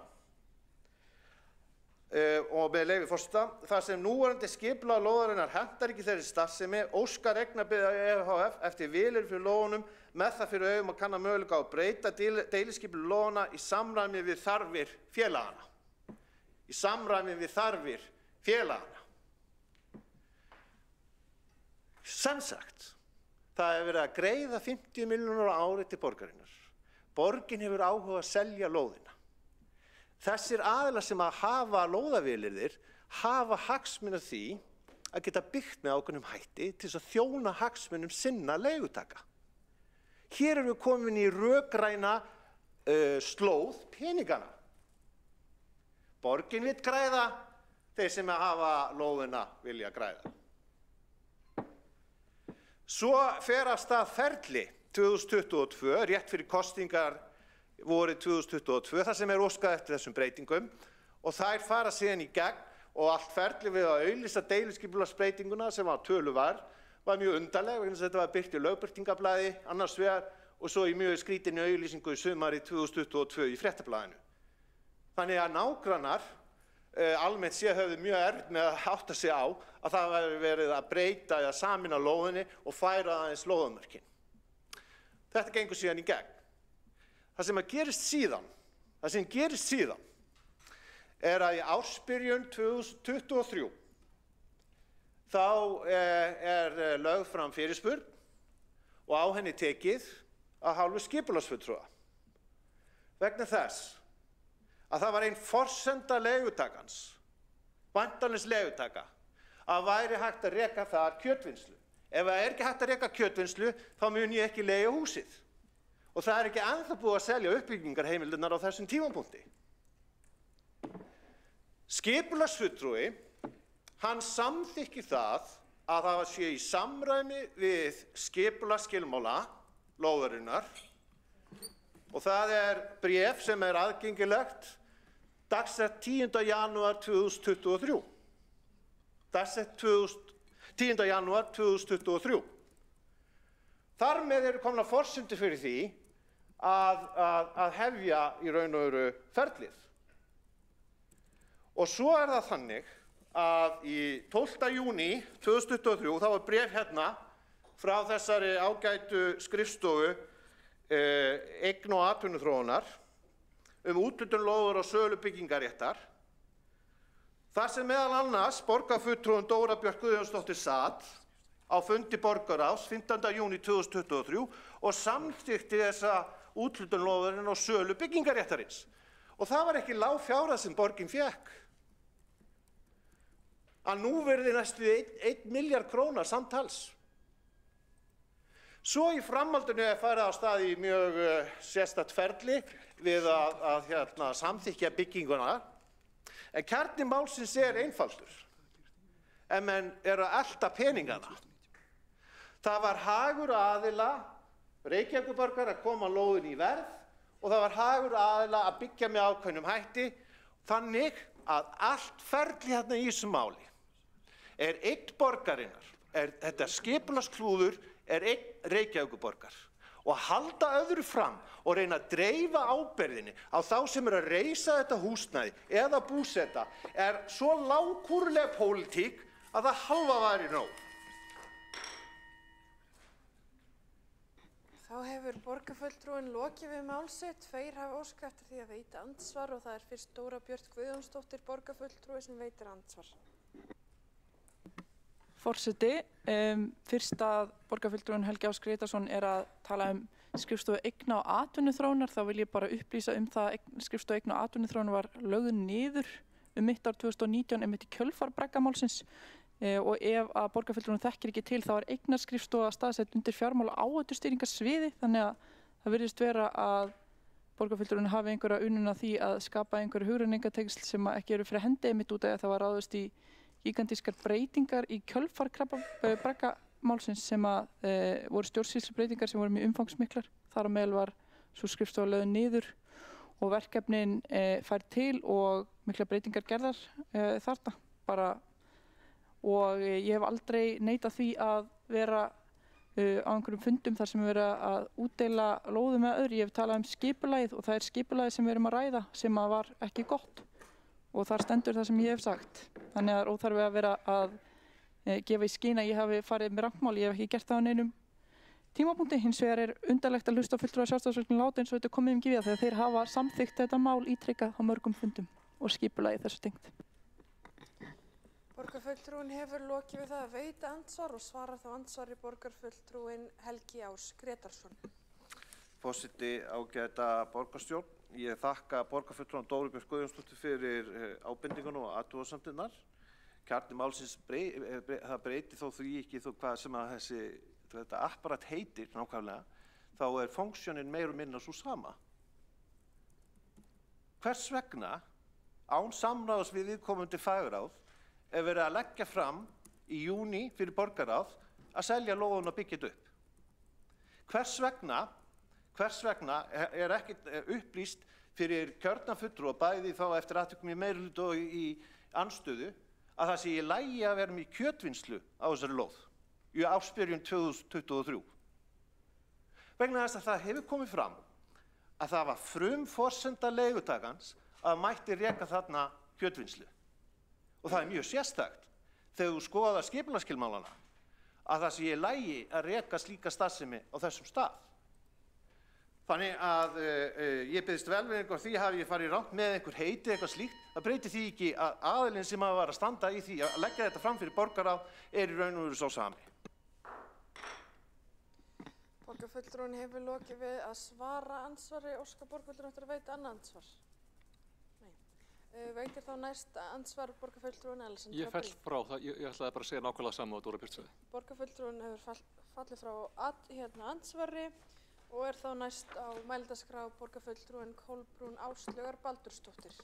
[SPEAKER 8] og með leyfi forseta, þar sem núverandi skipulag lóðarinnar hentar ekki þeirri starfsemi, óskar Eignabyggð EHF eftir vilyrði fyrir lóðunum með það fyrir augum að kanna möguleika á að breyta deiliskipulagi lóðanna í samræmi við þarfir félaganna. Sem sagt, það hefur verið að greiða 50 milljónir á ári til borgarinnar. Borgin hefur áhuga að selja lóðina. Þessir aðilar sem að hafa lóðarvilyrðir hafa hagsmuni af því að geta byggt með ákveðnum hætti til þess að þjóna hagsmunum sinna leigutaka. Hér erum við komin í rökræna slóð peningana. Borgin vill græða, þeir sem hafa lóðina vilja græða. Svo fer af stað ferli 2022, rétt fyrir kosningar vorið 2022, þar sem óskað eftir þessum breytingum og þær fara síðan í gegn og allt ferli við að auglýsa deiliskipulagsbreytinguna sem töluverð var mjög undarleg vegna þess að þetta var birt í lögbirtingablaði annars vegar og svo í mjög skrítinni auglýsingu í sumarið 2022 í Fréttablaðinu. Þannig að nágrannar almennt séð höfðu mjög erfitt með að átta sig á að það væri verið að breyta eða sameina lóðinni og færa aðeins lóðamörkin. Þetta gengur síðan í gegn. Það sem gerist síðan er að í ársbyrjun 2023 þá lögð fram fyrirspurn og á henni tekið af hálfu skipulagsfulltrúa. Vegna þess að það var ein forsenda leigutakans, væntanlegs leigutaka, að væri hægt að reka þar kjötvinnslu. Ef það ekki hægt að reka kjötvinnslu, þá mun ég ekki leigja húsið. Og það ekki ennþá búið að selja uppbyggingarheimildirnar á þessum tímapunkti. Skipulagsfulltrúi, hann samþykkir það að það sé í samræmi við skipulagsskilmála lóðarinnar og það bréf sem aðgengilegt dagsett 10. janúar 2023. Dagsett 10. janúar 2023. Þar með komnar forsendur fyrir því að hefja í raun og veru ferlið. Og svo það þannig að í 12. júní 2023 þá var bréf hérna frá þessari ágætu skrifstofu eign- og atvinnuþróunar úthlutun lóðar og sölu byggingarréttar. Þar sem meðal annars borgarfulltrúinn Dóra Björk Guðjónsdóttir sat á fundi borgarráðs 15. júní 2023 og samþykkti þessa úthlutun lóðarinn og sölu byggingarréttarins. Og það var ekki lág fjárhæð sem borgin fékk. Að nú verði næstu 1 milljarð króna samtals. Svo í framhaldinu farið á stað í mjög sérstakt ferli við að samþykkja bygginguna. En kjarni málsins einfaldur. En menn að elta peningana. Það var hagur aðila Reykjavíkurborgar að koma lóðin í verð og það var hagur aðila að byggja með ákveðnum hætti þannig að allt ferli hérna í þessu máli eign borgarinnar, þetta skipulagsklúður eign Reykjavíkurborgar og halda öðru fram og reyna að dreifa ábyrgðinni á þá sem að reisa þetta húsnæði eða búseta svo lágkúruleg pólitík að það halva væri nóg.
[SPEAKER 2] Þá hefur borgarfulltrúinn lokið við mál sitt. Tveir hafa óskað eftir því að veita andsvar og það fyrst Dóra Björk Guðjónsdóttir borgarfulltrúi sem veitir andsvar.
[SPEAKER 7] Forseti, fyrst að borgarfulltrúinn Helgi Ás Grétarsson að tala skrifstofu eigna- og atvinnuþróunar, þá vil ég bara upplýsa það að skrifstofu eigna- og atvinnuþróunar var lögð niður mitt ár 2019 einmitt í kjölfar Braggamálsins og ef að borgarfulltrúinn þekkir ekki til þá eignaskrifstofa staðsett undir fjármála áhættustýringarsviði, þannig að það virðist vera að borgarfulltrúinn hafi einhverja ununa því að skapa einhverja hugrenningatengsl sem ekki eru fyrir hendi einmitt út af að það var ráðist í gigantískar breytingar í kjölfar Braggamálsins sem voru stjórnsýslubreytingar sem voru mjög umfangsmiklar. Þar á meðal var sú skrifstofa lögð niður og verkefnin fær til og miklar breytingar gerðar þarna bara. Og ég hef aldrei neitað því að vera á einhverjum fundum þar sem við erum að útdeila lóðum með öðru. Ég hef talað skipulagið og það skipulagið sem við erum að ræða sem var ekki gott og þar stendur það sem ég hef sagt. Þannig að óþarfi að vera að gefa í skyn að ég hafi farið með rangmál. Ég hef ekki gert það á neinum tímapunkti. Hins vegar undarlegt að hlusta á fulltrúa Sjálfstæðisflokksins láta eins og þetta komið gífið þegar þeir hafa samþykkt þetta mál ítrekað á mörgum fundum og skipulagið þessu tengt.
[SPEAKER 2] Borgarfulltrúinn hefur lokið við það að veita andsvar og svarar þá andsvari borgarfulltrúinn Helgi Ás Grétarsson.
[SPEAKER 8] Forseti, ágæta borgarstjórn, ég þakka borgarfulltrúanum Dóru Björk Guðjónsdóttur fyrir ábendingunum og athugasemdirnar. Kjarni málsins það breyti þó því ekki hvað sem að þetta apparat heitir nákvæmlega, þá funksjónin meira og minna svo sama. Hvers vegna án samráðs við viðkomandi fagráð verið að leggja fram í júní fyrir borgarráð að selja lóðun og byggja þetta upp? Hvers vegna ekkert upplýst fyrir kjörna fulltrúa bæði þá eftir atvikum í meirihluta og í andstöðu að það sé í lagi að vera með kjötvinnslu á þessari lóð í ársbyrjun 2023? Vegna þess að það hefur komið fram að það var frumforsenda leigutakans að mætti reka þarna kjötvinnslu. Og það mjög sérstakt þegar þú skoðar skipulagsskilmálana að það sé í lagi að reka slíka starfsemi á þessum stað. Þannig að ég biðst velvirðingu á því hafi ég farið rangt með einhver heiti eitthvað slíkt. Það breytir því ekki að aðilinn sem var að standa í því að leggja þetta fram fyrir borgarráð í raun og veru sá sami.
[SPEAKER 2] Borgarfulltrúinn hefur lokið við að svara andsvari. Óskar borgarfulltrúinn eftir að veita annað andsvar? Nei. Veitir þá næst andsvar borgarfulltrúinn Alexander?
[SPEAKER 10] Ég fell frá það. Ég ætlaði bara að segja nákvæmlega sama og Dóra Björt sagði.
[SPEAKER 2] Borgarfulltrúinn hefur fallið frá andsvari og þá næst á mælendaskrá borgarfulltrúinn Kolbrún Áslaugar Baldursdóttir.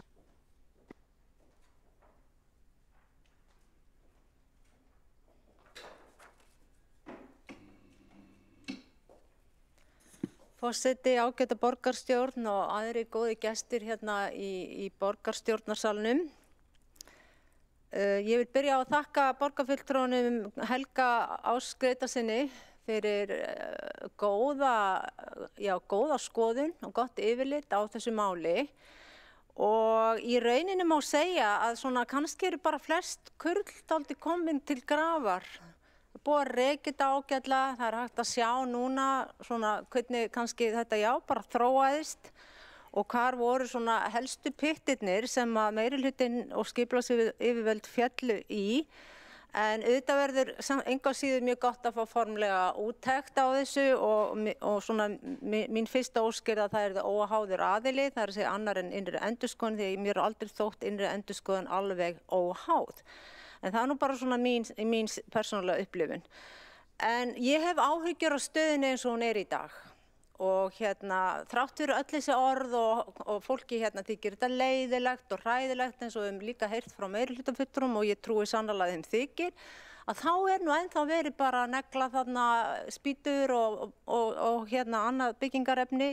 [SPEAKER 5] Forseti, ágæta borgarstjórn og aðri góði gestir hérna í borgarstjórnarsalnum. Ég vil byrja á að þakka borgarfulltrúnum Helga Ásgreitasinni fyrir góða skoðun og gott yfirlit á þessu máli. Og í rauninni má segja að svona kannski eru bara flest kurl dálítið komin til grafar. Búið að rekja þetta ágætlega, það hægt að sjá núna svona hvernig kannski þetta bara þróaðist og hvar voru svona helstu pittirnir sem að meirihlutinn og skipulagsyfirvöld féllu í. En auðvitað verður engu að síður mjög gott að fá formlega úttekt á þessu og svona mín fyrsta ósk að það er óháður aðili, það er að segja annar en innri endurskoðun því mér aldrei þótt innri endurskoðun alveg óháð. En það er nú bara svona mín persónulega upplifun. En ég hef áhyggjur á stöðunni eins og hún er í dag. Og þrátt fyrir öll þessi orð og fólki þykir þetta leiðilegt og hræðilegt eins og við höfum líka heyrt frá meirihlutafulltrúum og ég trúi sannarlega þeim þykir, að þá er nú ennþá verið bara að negla þarna spýtur og annað byggingarefni,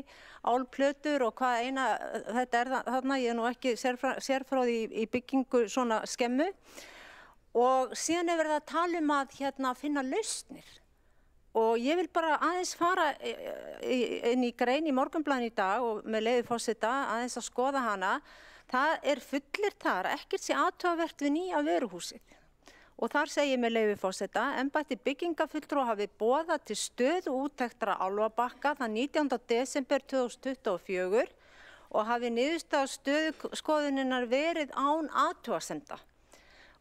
[SPEAKER 5] álplötur og hvað eina þetta er þarna, ég er nú ekki sérfróð í byggingu svona skemmu. Og síðan er verið að tala um að finna lausnir. Og ég vil bara aðeins fara inn í grein í Morgunblaðinu í dag og með leyfi forseta aðeins að skoða hana. Það er fullir þar, ekkert sé athugavert við nýja vöruhúsið. Og þar segir með leyfi forseta, embætti byggingafulltrúa hafi boðað til stöðuúttektar á Álfabakka þann 19. desember 2024 og hafi niðurstaða stöðuskoðuninnar verið án athugasemda.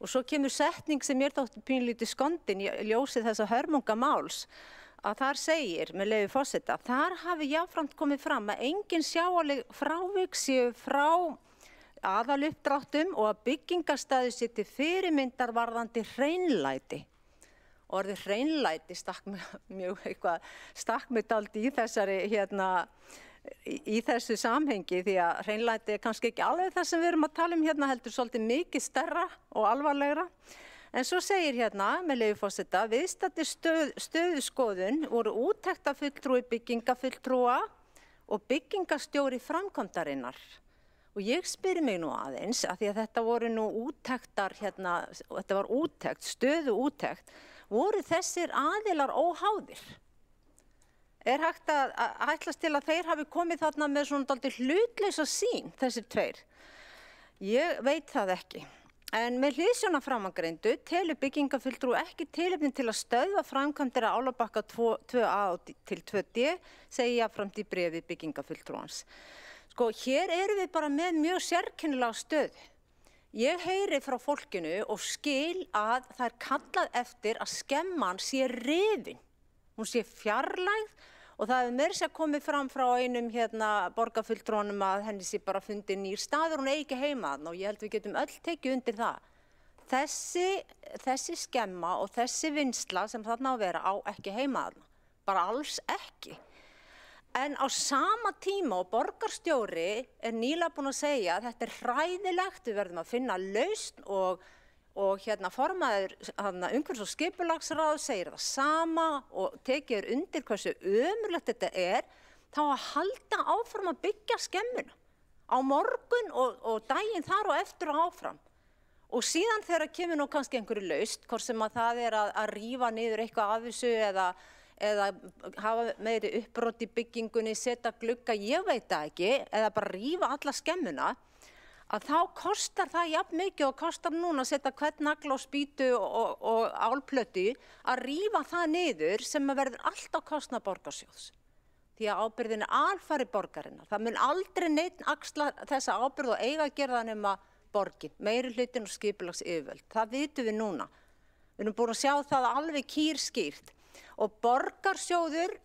[SPEAKER 5] Og svo kemur setning sem mér þótti pínlítið skondin í ljósi þessa hörmungamáls að þar segir, með leyfi forseta, þar hafi jafnframt komið fram að engin sjáanleg frávik séu frá aðaluppdráttum og að byggingarstaður sé til fyrirmyndar varðandi hreinlæti. Orðið hreinlæti stakk mig dálítið í þessari í þessu samhengi því að hreinlæti er kannski ekki alveg það sem við erum að tala um heldur svolítið mikið stærra og alvarlegra. En svo segir með leyfi forseta, viðstaddir stöðuskoðun voru úttektarfulltrúi byggingafulltrúa og byggingarstjóri framkvæmdarinnar. Og ég spyr mig nú aðeins, að því að þetta voru nú úttektar þetta var úttekt, stöðuúttekt, voru þessir aðilar óháðir? Er hægt að ætlast til að þeir hafi komið þarna með svona dálítið hlutlausa sýn, þessir tveir? Ég veit það ekki. En með hliðsjón af framangreindu telur byggingafulltrúi ekki tilefni til að stöðva framkvæmdir á Álfabakka 2A til 2D, segi jafnframt í bréfi byggingafulltrúans. Sko, hér erum við bara með mjög sérkennilega stöðu. Ég heyri frá fólkinu og skil að það er kallað eftir að skemman sé rifin. Hún sé fjarlægð og það hefur meira sér komið fram frá einum borgarfulltrúanum að henni sé bara fundið nýr staður, hún eigi ekki heima þarna og ég held við getum öll tekið undir það. Þessi skemma og þessi vinnsla sem þarna á að vera á ekki heima þarna, bara alls ekki. En á sama tíma og borgarstjóri er nýlega búin að segja að þetta er hræðilegt, við verðum að finna lausn og formaður umhverfis- og skipulagsráð segir það sama og tekið undir hversu ömurlegt þetta er, þá að halda áfram að byggja skemmuna á morgun og daginn þar og eftir og áfram. Og síðan þegar kemur nú kannski einhverju lausn, hvort sem að það er að rífa niður eitthvað af þessu eða hafa meiri uppbrot í byggingunni, setja glugga, ég veit það ekki, eða bara rífa alla skemmuna, að þá kostar það jafn mikið og kostar núna að setja hvern nagla á spýtu og álplötu að rífa það niður sem verður alltaf kostnað borgarsjóðs. því að ábyrgðin er alfarið borgarinnar. Það mun aldrei neinn axla þessa ábyrgð og eiga að gera það nema borgin, meirihlutin og skipulagsyfirvöld. Það vitum við núna. Við erum búin að sjá það alveg kýrskýrt. Og borgarsjóður,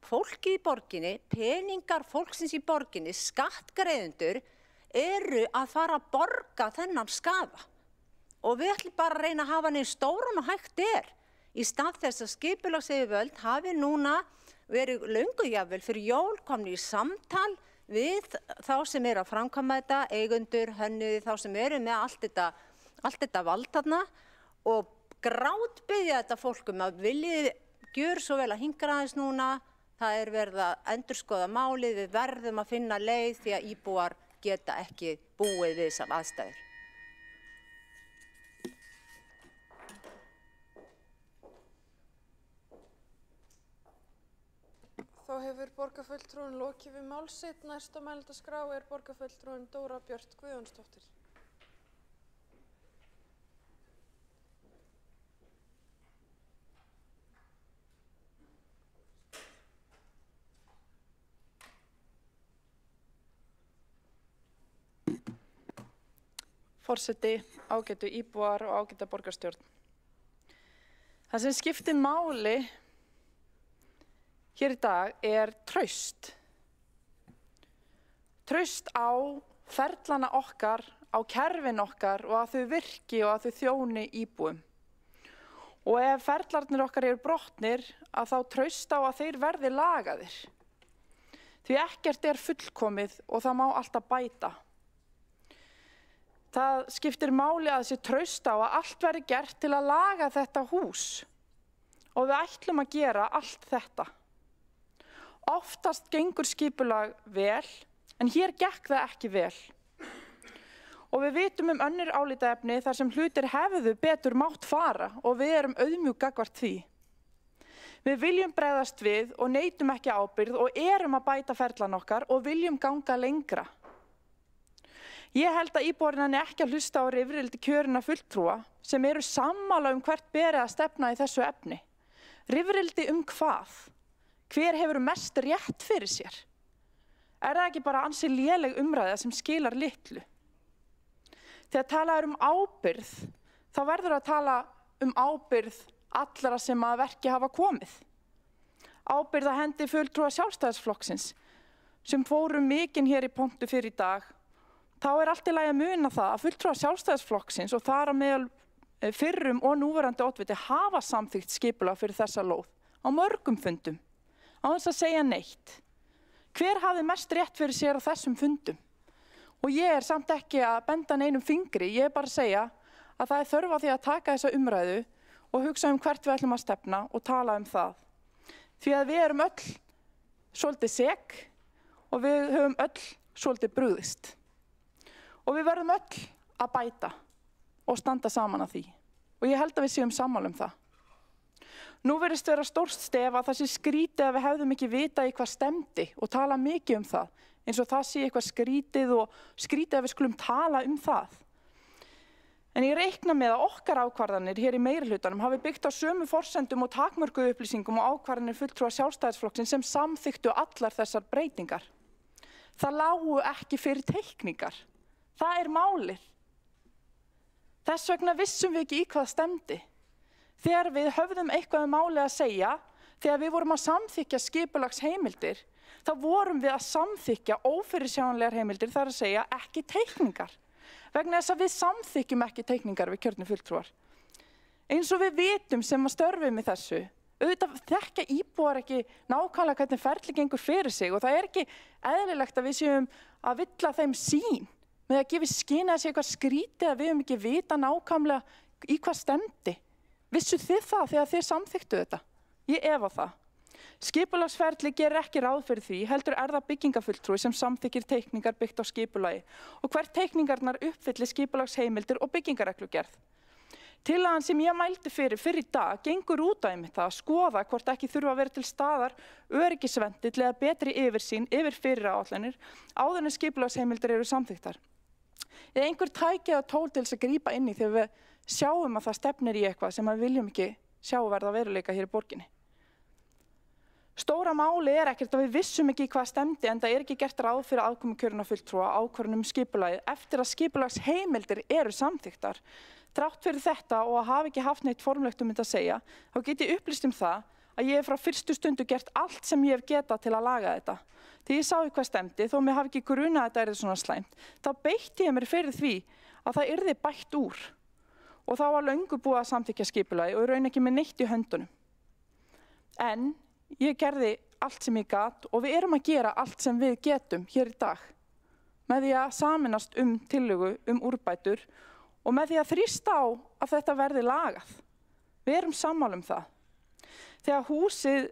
[SPEAKER 5] fólkið í borginni, peningar fólksins í borginni, skattgreiðendur eru að fara að borga þennan skaða. Og við ætlum bara að reyna að hafa hann eins stóran og hægt í stað þess að skipulagsyfirvöld hafi núna verið löngu jafnvel fyrir jól komnir í samtal við þá sem eru að framkvæma þetta, eigendur, hönnuði, þá sem eru með allt þetta vald þarna og grátbiðja þetta fólk að viljið gjör svo vel að hingra aðeins núna, það er verið að endurskoða málið, við verðum að finna leið því að íbúar geta ekki búið við þessar aðstæður.
[SPEAKER 2] Þá hefur borgarfulltrúinn lokið við mál sitt. Næst á mælendaskrá er borgarfulltrúinn Dóra Björt Guðjónsdóttir.
[SPEAKER 7] Forseti, ágætu íbúar og ágæta borgarstjórn. Það sem skiptir máli hér í dag er traust. Traust á ferlana okkar, á kerfin okkar og að þau virki og að þau þjóni íbúum. Og ef ferlarnir okkar eru brotnir, að þá traust á að þeir verði lagaðir. Því ekkert er fullkomið og það má alltaf bæta. Það skiptir máli að þessi traust á að allt verði gert til að laga þetta hús. Og við ætlum að gera allt þetta. Oftast gengur skipulag vel, en hér gekk það ekki vel. Og við vitum önnur álitaefni þar sem hlutir hefðu betur mátt fara og við erum auðmjúk gagnvart því. Við viljum bregðast við og neitum ekki ábyrgð og erum að bæta ferlan okkar og viljum ganga lengra. Ég held að íbúarinn ekki að hlusta á rifrildi kjörinna fulltrúa sem eru sammála hvert beri að stefna í þessu efni. Rifrildi hvað? Hver hefur mest rétt fyrir sér? Er það ekki bara ansi léleg umræða sem skilar litlu? Þegar talað ábyrgð, þá verður að tala ábyrgð allra sem að verki hafa komið. Ábyrgð að hendi fulltrúa Sjálfstæðisflokksins sem fóru mikinn hér í pontu fyrir í dag. Þá er allt í lagi að muna það að fulltrúa Sjálfstæðisflokksins og þar að meðal fyrrum og núverandi oddviti hafa samþykkt skipulag fyrir þessa lóð á mörgum fundum. Á þess að segja neitt. Hver hafði mest rétt fyrir sér á þessum fundum? Og ég er samt ekki að benda neinum fingri, ég er bara að segja að það er þörf á því að taka þessa umræðu og hugsa hvert við ætlum að stefna og tala það. Því að við erum öll svolítið sek og við höfum öll svolítið brugðist. Og við verðum öll að bæta og standa saman að því. Og ég held að við séum sammála það. Nú virðist vera stórt stef að það sé skrítið að við hefðum ekki vitað í hvað stemdi og tala mikið það, eins og það sé eitthvað skrítið og skrítið að við skulum tala það. En ég reikna með að okkar ákvarðanir hér í meirihlutanum hafi byggt á sömu forsendum og takmörkuðu upplýsingum og ákvarðanir fulltrúa Sjálfstæðisflokksins sem samþykktu allar þessar breytingar. Það lágu ekki fyrir teikningar. Það er málið. Þess vegna vissum við ekki í hvað stemdi. Þegar við höfðum eitthvað málið að segja, þegar við vorum að samþykkja skipulagsheimildir, þá vorum við að samþykkja ófyrirsjáanlegar heimildir, þar að segja ekki teikningar. Vegna þess að við samþykkjum ekki teikningar við kjörnu fulltrúar. Eins og við vitum sem að störfum í þessu, auðvitað þekkja íbúar ekki nákvæmlega hvernig ferli gengur fyrir sig og það er ekki eðlilegt að við séum að villa þeim sýn með að gefa skyn að sé eitthvað skrítið að við höfum ekki vita nákvæmlega í hvað stemdi. Vissu þið það þegar þið samþykktu þetta? Ég efa það. Skipulagsferli gerir ekki ráð fyrir því, heldur það byggingafulltrúi sem samþykkir teikningar byggt á skipulagi og hvert teikningarnar uppfylli skipulagsheimildir og byggingareglugerð. Tillagan sem ég mældi fyrir í dag gengur út á það að skoða hvort ekki þurfa að vera til staðar öryggisvendill eða betri yfirsýn yfir fyriráætlanir áður en skipulagsheimildir eru samþykktar. Eða einhver tæki eða tól til þess að grípa inn í þegar við sjáum að það stefnir í eitthvað sem við viljum ekki sjá verða veruleika hér í borginni. Stóra máli ekkert að við vissum ekki hvað stemdi en það ekki gert ráð fyrir aðkomu kjörinna fulltrúa ákvörðun skipulagið eftir að skipulagsheimildir eru samþykktar. Þrátt fyrir þetta og að hafa ekki haft neitt formlegt þetta að segja, þá get ég upplýst það að ég hef frá fyrstu stundu gert allt sem ég hef getað til að laga þetta. Þegar ég sá hvað stemdi, þó mér hafi ekki grunað að þetta svona slæmt, þá beitti ég mér fyrir því að það yrði bætt úr. Og þá var löngu búið að samþykkja skipulagið og í raun ekki með neitt í höndunum. En ég gerði allt sem ég gat og við erum að gera allt sem við getum hér í dag. Með því að sameinast tillögu úrbætur og með því að þrýsta á að þetta verði lagað. Við erum sammála það. Þegar húsið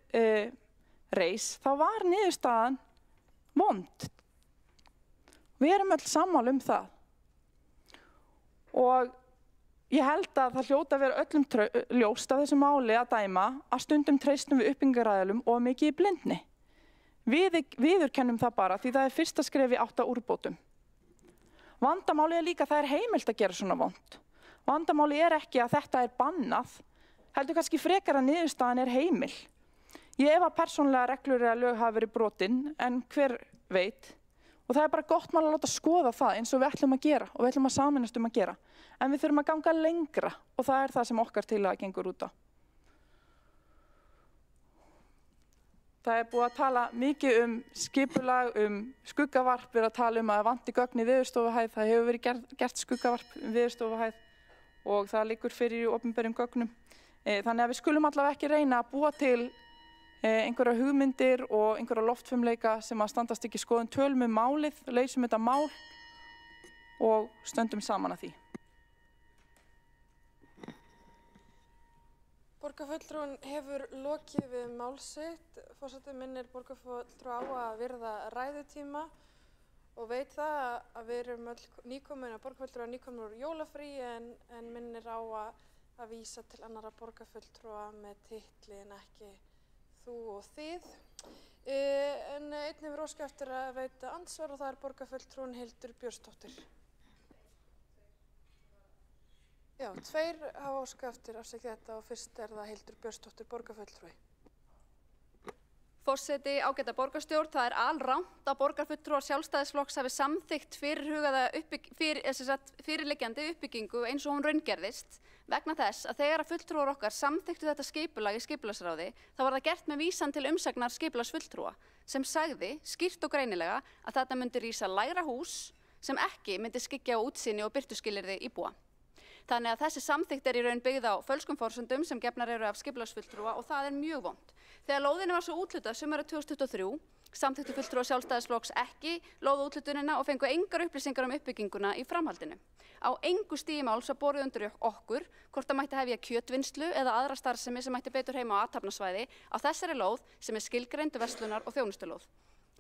[SPEAKER 7] reis, þá var niðurstaðan vond. Við erum öll sammála það. Og ég held að það hljóta að vera öllum ljóst af þessu máli að dæma að stundum treystum við uppbyggingaraðilum og mikið í blindni. Viðurkennum það bara því það fyrsta skref í átt að úrbótum. Vandamáli líka að það heimilt að gera svona vont. Vandamáli ekki að þetta bannað, heldur kannski frekar að niðurstaðan heimil. Ég efa persónulega reglur eða lög hafa verið brotin, en hver veit. Og það bara gott mál að láta skoða það eins og við ætlum að gera og við ætlum að sameinast að gera. En við þurfum að ganga lengra og það það sem okkar tillaga gengur út á. Það búið að tala mikið skipulag, skuggavarp, við að tala að vanti gögn í veðurstofuhæð. Það hefur verið gert skuggavarp veðurstofuhæð og það liggur fyrir í opinberum gögnum. Þannig að við skulum allavega ekki reyna að búa til einhverja hugmyndir og einhverja loftfimleika sem að standast ekki skoðun, tölum málið, leysum þetta mál og stöndum saman að því.
[SPEAKER 2] Borgarfulltrúinn hefur lokið við mál sitt. Forseti minnir borgarfulltrúa á að virða ræðutíma og veit það að við erum öll nýkomin úr jólafríi en minnir á að vísa til annarra borgarfulltrúa með titlin ekki þú og þið. En einnig hefur óskað eftir að veita andsvar og það borgarfulltrúinn Hildur Björnsdóttir. Já, tveir hafa óskað eftir afsakið þetta og fyrst það Hildur Björnsdóttir, borgarfulltrúi.
[SPEAKER 3] Forseti, ágæta borgarstjórn, það alrangt að borgarfulltrúar Sjálfstæðisflokks hafi samþykkt fyrirliggjandi uppbyggingu eins og hún raungerðist vegna þess að þegar fulltrúar okkar samþykktu þetta skipulag í skipulagsráði þá var það gert með vísan til umsagnar skipulagsfulltrúa sem sagði skýrt og greinilega að þetta myndi rísa lægra hús sem ekki myndi skyggja á útsýni og birtuskilyrði íbúa. Þannig að þessi samþykkt í raun byggð á fölskum forsendum sem gefnar eru af skipulagsfulltrúa og það mjög vont. Þegar lóðinni var svo úthlutað sumarið 2023 samþykktu fulltrúar Sjálfstæðisflokks ekki lóðaúthlutunina og fengu engar upplýsingar uppbygginguna í framhaldinu. Á engu stigi máls var borið undir okkur hvort það mætti hefja kjötvinnslu eða aðra starfsemi sem mætti betur heima á athafnasvæði á þessari lóð sem skilgreind verslunar og þjónustulóð.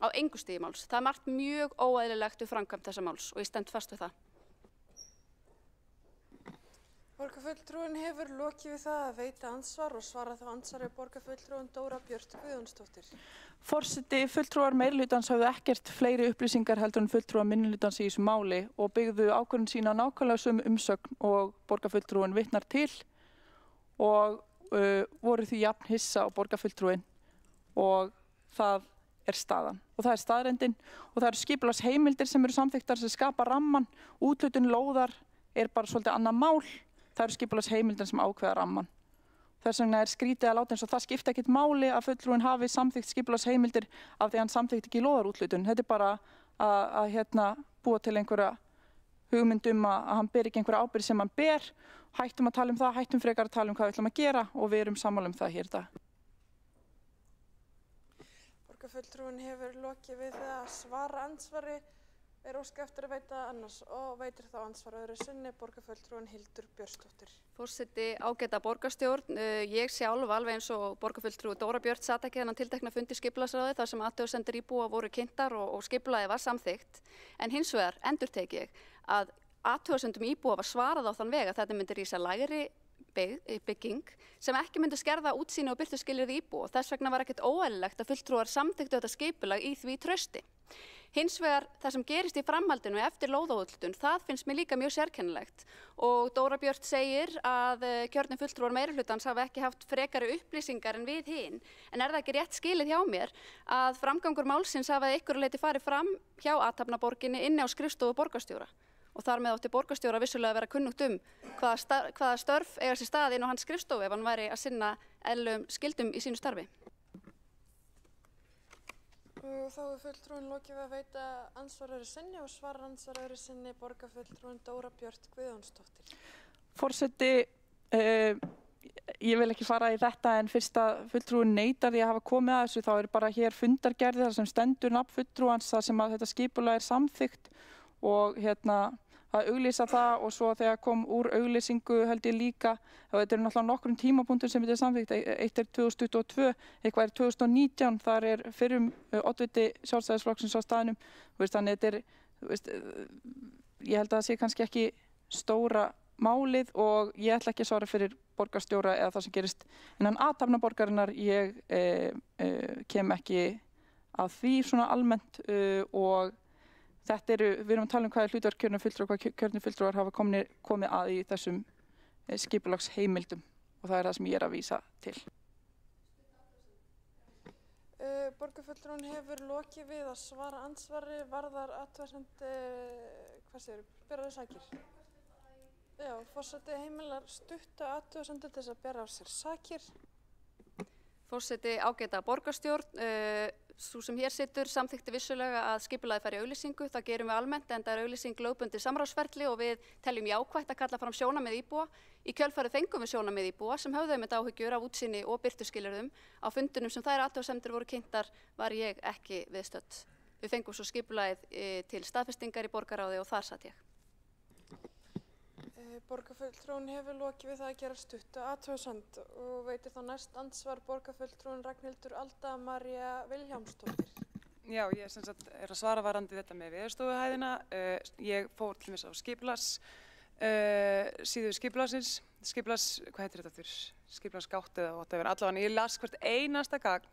[SPEAKER 3] Á engu stigi máls. Það margt mjög óeðlilegt við framkvæmd þessa máls og ég stend fast við það.
[SPEAKER 2] Borgarfulltrúinn hefur lokið við það að veita ansvar og svara þá ansvari borgarfulltrúinn Dóra Björt Guðjónsdóttir.
[SPEAKER 7] Forseti, fulltrúar meirihlutans hafðu ekkert fleiri upplýsingar heldur en fulltrúar minnihlutans í þessu máli og byggðu ákvörðun sína nákvæmlega sömu umsögn og borgarfulltrúinn vitnar til og voru því jafn hissa á borgarfulltrúinn og það staðan. Og það staðreyndin og það skipulagsheimildir sem eru samþykktar sem skapa ramman, úthlutun lóðar bara svolítið annað mál. Það skipulagsheimildir sem ákveða ramman. Þess vegna skrítið að láta eins og það skipti ekkert máli að fulltrúinn hafi samþykkt skipulagsheimildir af því hann samþykkt ekki lóðarúthlutun. Þetta bara að búa til einhverja hugmynd að hann ber ekki einhverja ábyrgð sem hann ber. Hættum að tala það, hættum frekar að tala hvað við ætlum að gera og við erum sammála það hér í dag.
[SPEAKER 2] Borgarfulltrúinn hefur lokið við það að svara ansvari. Óskað eftir að veita annars og veitir þá ansvar öðru sinni borgarfulltrúinn Hildur Björnsdóttir.
[SPEAKER 3] Forseti, ágæta borgarstjórn, ég sjálf alveg eins og borgarfulltrúi Dóra Björt sat ekki þennan tiltekna fundi skipulagsráði þar sem athugasemdir íbúa voru kynntar og skipulagið var samþykkt. En hins vegar endurtek ég að athugasemdum íbúa var svarað á þann veg að þetta myndi rísa lægri bygging sem ekki myndi skerða útsýni og birtuskilyrði íbúa og þess vegna var ekkert óeðlilegt að fulltrúar samþykktu þetta skipulag í því trausti. Hins vegar það sem gerist í framhaldinu eftir lóðaúthlutun, það finnst mér líka mjög sérkennilegt og Dóra Björt segir að kjörnir fulltrúar meirihlutans hafi ekki haft frekari upplýsingar en við hin. En það ekki rétt skilið hjá mér að framgangur málsins hafi að einhverju leyti farið fram hjá athafnaborginni inni á skrifstofu borgarstjóra og þar með átti borgarstjóra vissulega að vera kunnugt hvaða störf eiga sér stað inn á hans skrifstofu ef hann væri að sinna eðlilegum skyldum í sínu starfi.
[SPEAKER 2] Og þá fulltrúin lokið við að veita andsvarari sinni og svarar andsvarari sinni borgarfulltrúin Dóra Björt Guðjónsdóttir.
[SPEAKER 7] Forseti, ég vil ekki fara í þetta en fyrst að fulltrúin neitar því að hafa komið að þessu þá bara hér fundargerði þar sem stendur nafn fulltrúans þar sem að þetta skipulag samþykkt og að auglýsa það og svo þegar kom úr auglýsingu held ég líka og þetta náttúrulega nokkrum tímapunktum sem þetta samþykkt, eitt 2022, eitthvað 2019, þar fyrrum oddviti Sjálfstæðisflokksins á staðnum, þannig þetta ég held að það sé kannski ekki stóra málið og ég ætla ekki að svara fyrir borgarstjóra eða það sem gerist innan athafnaborgarinnar, ég kem ekki að því svona almennt og þetta við erum að tala hvað hlutverk kjörnir fulltrúar, hvað kjörnir fulltrúar hafa komið að í þessum skipulagsheimildum og það það sem ég að vísa til.
[SPEAKER 2] Borgarfulltrúin hefur lokið við að svara andsvari varðar athugasemd, bera þau sakir? Já, forseti heimilar stutta athugasemdir til þess að bera á sér sakir.
[SPEAKER 3] Forseti ágæta borgarstjórn, sú sem hér situr samþykkti vissulega að skipulagið fari í auglýsingu, það gerum við almennt en það auglýsing lögbundið samráðsferli og við teljum jákvætt að kalla fram sjónarmið íbúa. Í kjölfarið fengum við sjónarmið íbúa sem höfðu einmitt áhyggjur af útsýni og birtuskilyrðum. Á fundunum sem þær athugasemdir voru kynntar var ég ekki viðstödd. Við fengum svo skipulagið til staðfestingar í borgarráði og þar satt ég.
[SPEAKER 2] Borgarfulltrúin hefur lokið við það að gera stuttu athugasemd og veitir þá næst andsvar borgarfulltrúin Ragnhildur Alda María Vilhjálmsdóttir.
[SPEAKER 11] Já, ég að svara varandi þetta með Veðurstofuhæðina. Ég fór til þess á síðu skipulagsins, hvað heitir þetta fyrir? Skipulagsgátt eða whatever, allavega ég las hvert einasta gagn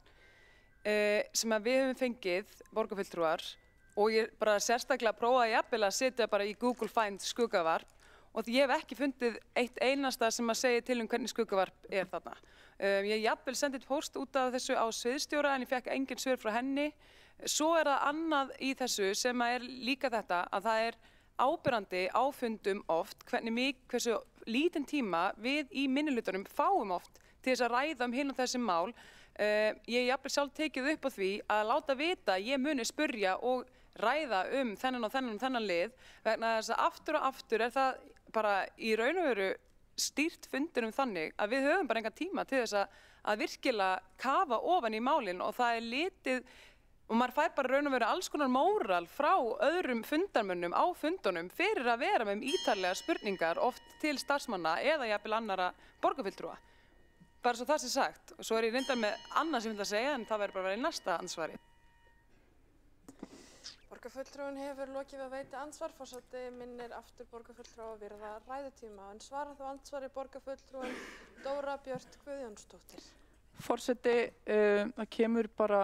[SPEAKER 11] sem að við höfum fengið borgarfulltrúar og ég bara sérstaklega prófaði jafnvel að setja bara í Google Find skuggavarp og ég hef ekki fundið eitt einasta sem að segja til hvernig skuggavarp þarna. Ég jafnvel sendið post út af þessu á sviðsstjóra en ég fekk engin svör frá henni. Svo það annað í þessu sem líka þetta að það áberandi á fundum oft hversu lítinn tíma við í minnihlutanum fáum oft til þess að ræða hinn og þessi mál. Ég jafnvel sjálf tekið upp á því að láta vita ég muni spurja og ræða þennan og þennan lið vegna þess að aftur og aftur það bara í raun og veru stýrt fundurum þannig að við höfum bara engan tíma til þess að virkilega kafa ofan í málin og það litið og maður fær bara raun og veru alls konar móral frá öðrum fundarmönnum á fundunum fyrir að vera með ítarlega spurningar oft til starfsmanna eða jafnvel annarra borgarfulltrúa. Bara svo það sé sagt og svo ég reyndar með annað sem ég vil að segja en það verður bara að vera í næsta ansvari.
[SPEAKER 2] Borgarfulltrúin hefur lokið við að veita andsvar, forseti minnir aftur borgarfulltrúa að virða ræðutíma en svarar þá andsvari borgarfulltrúin Dóra Björt Guðjónsdóttir.
[SPEAKER 7] Forseti, það kemur bara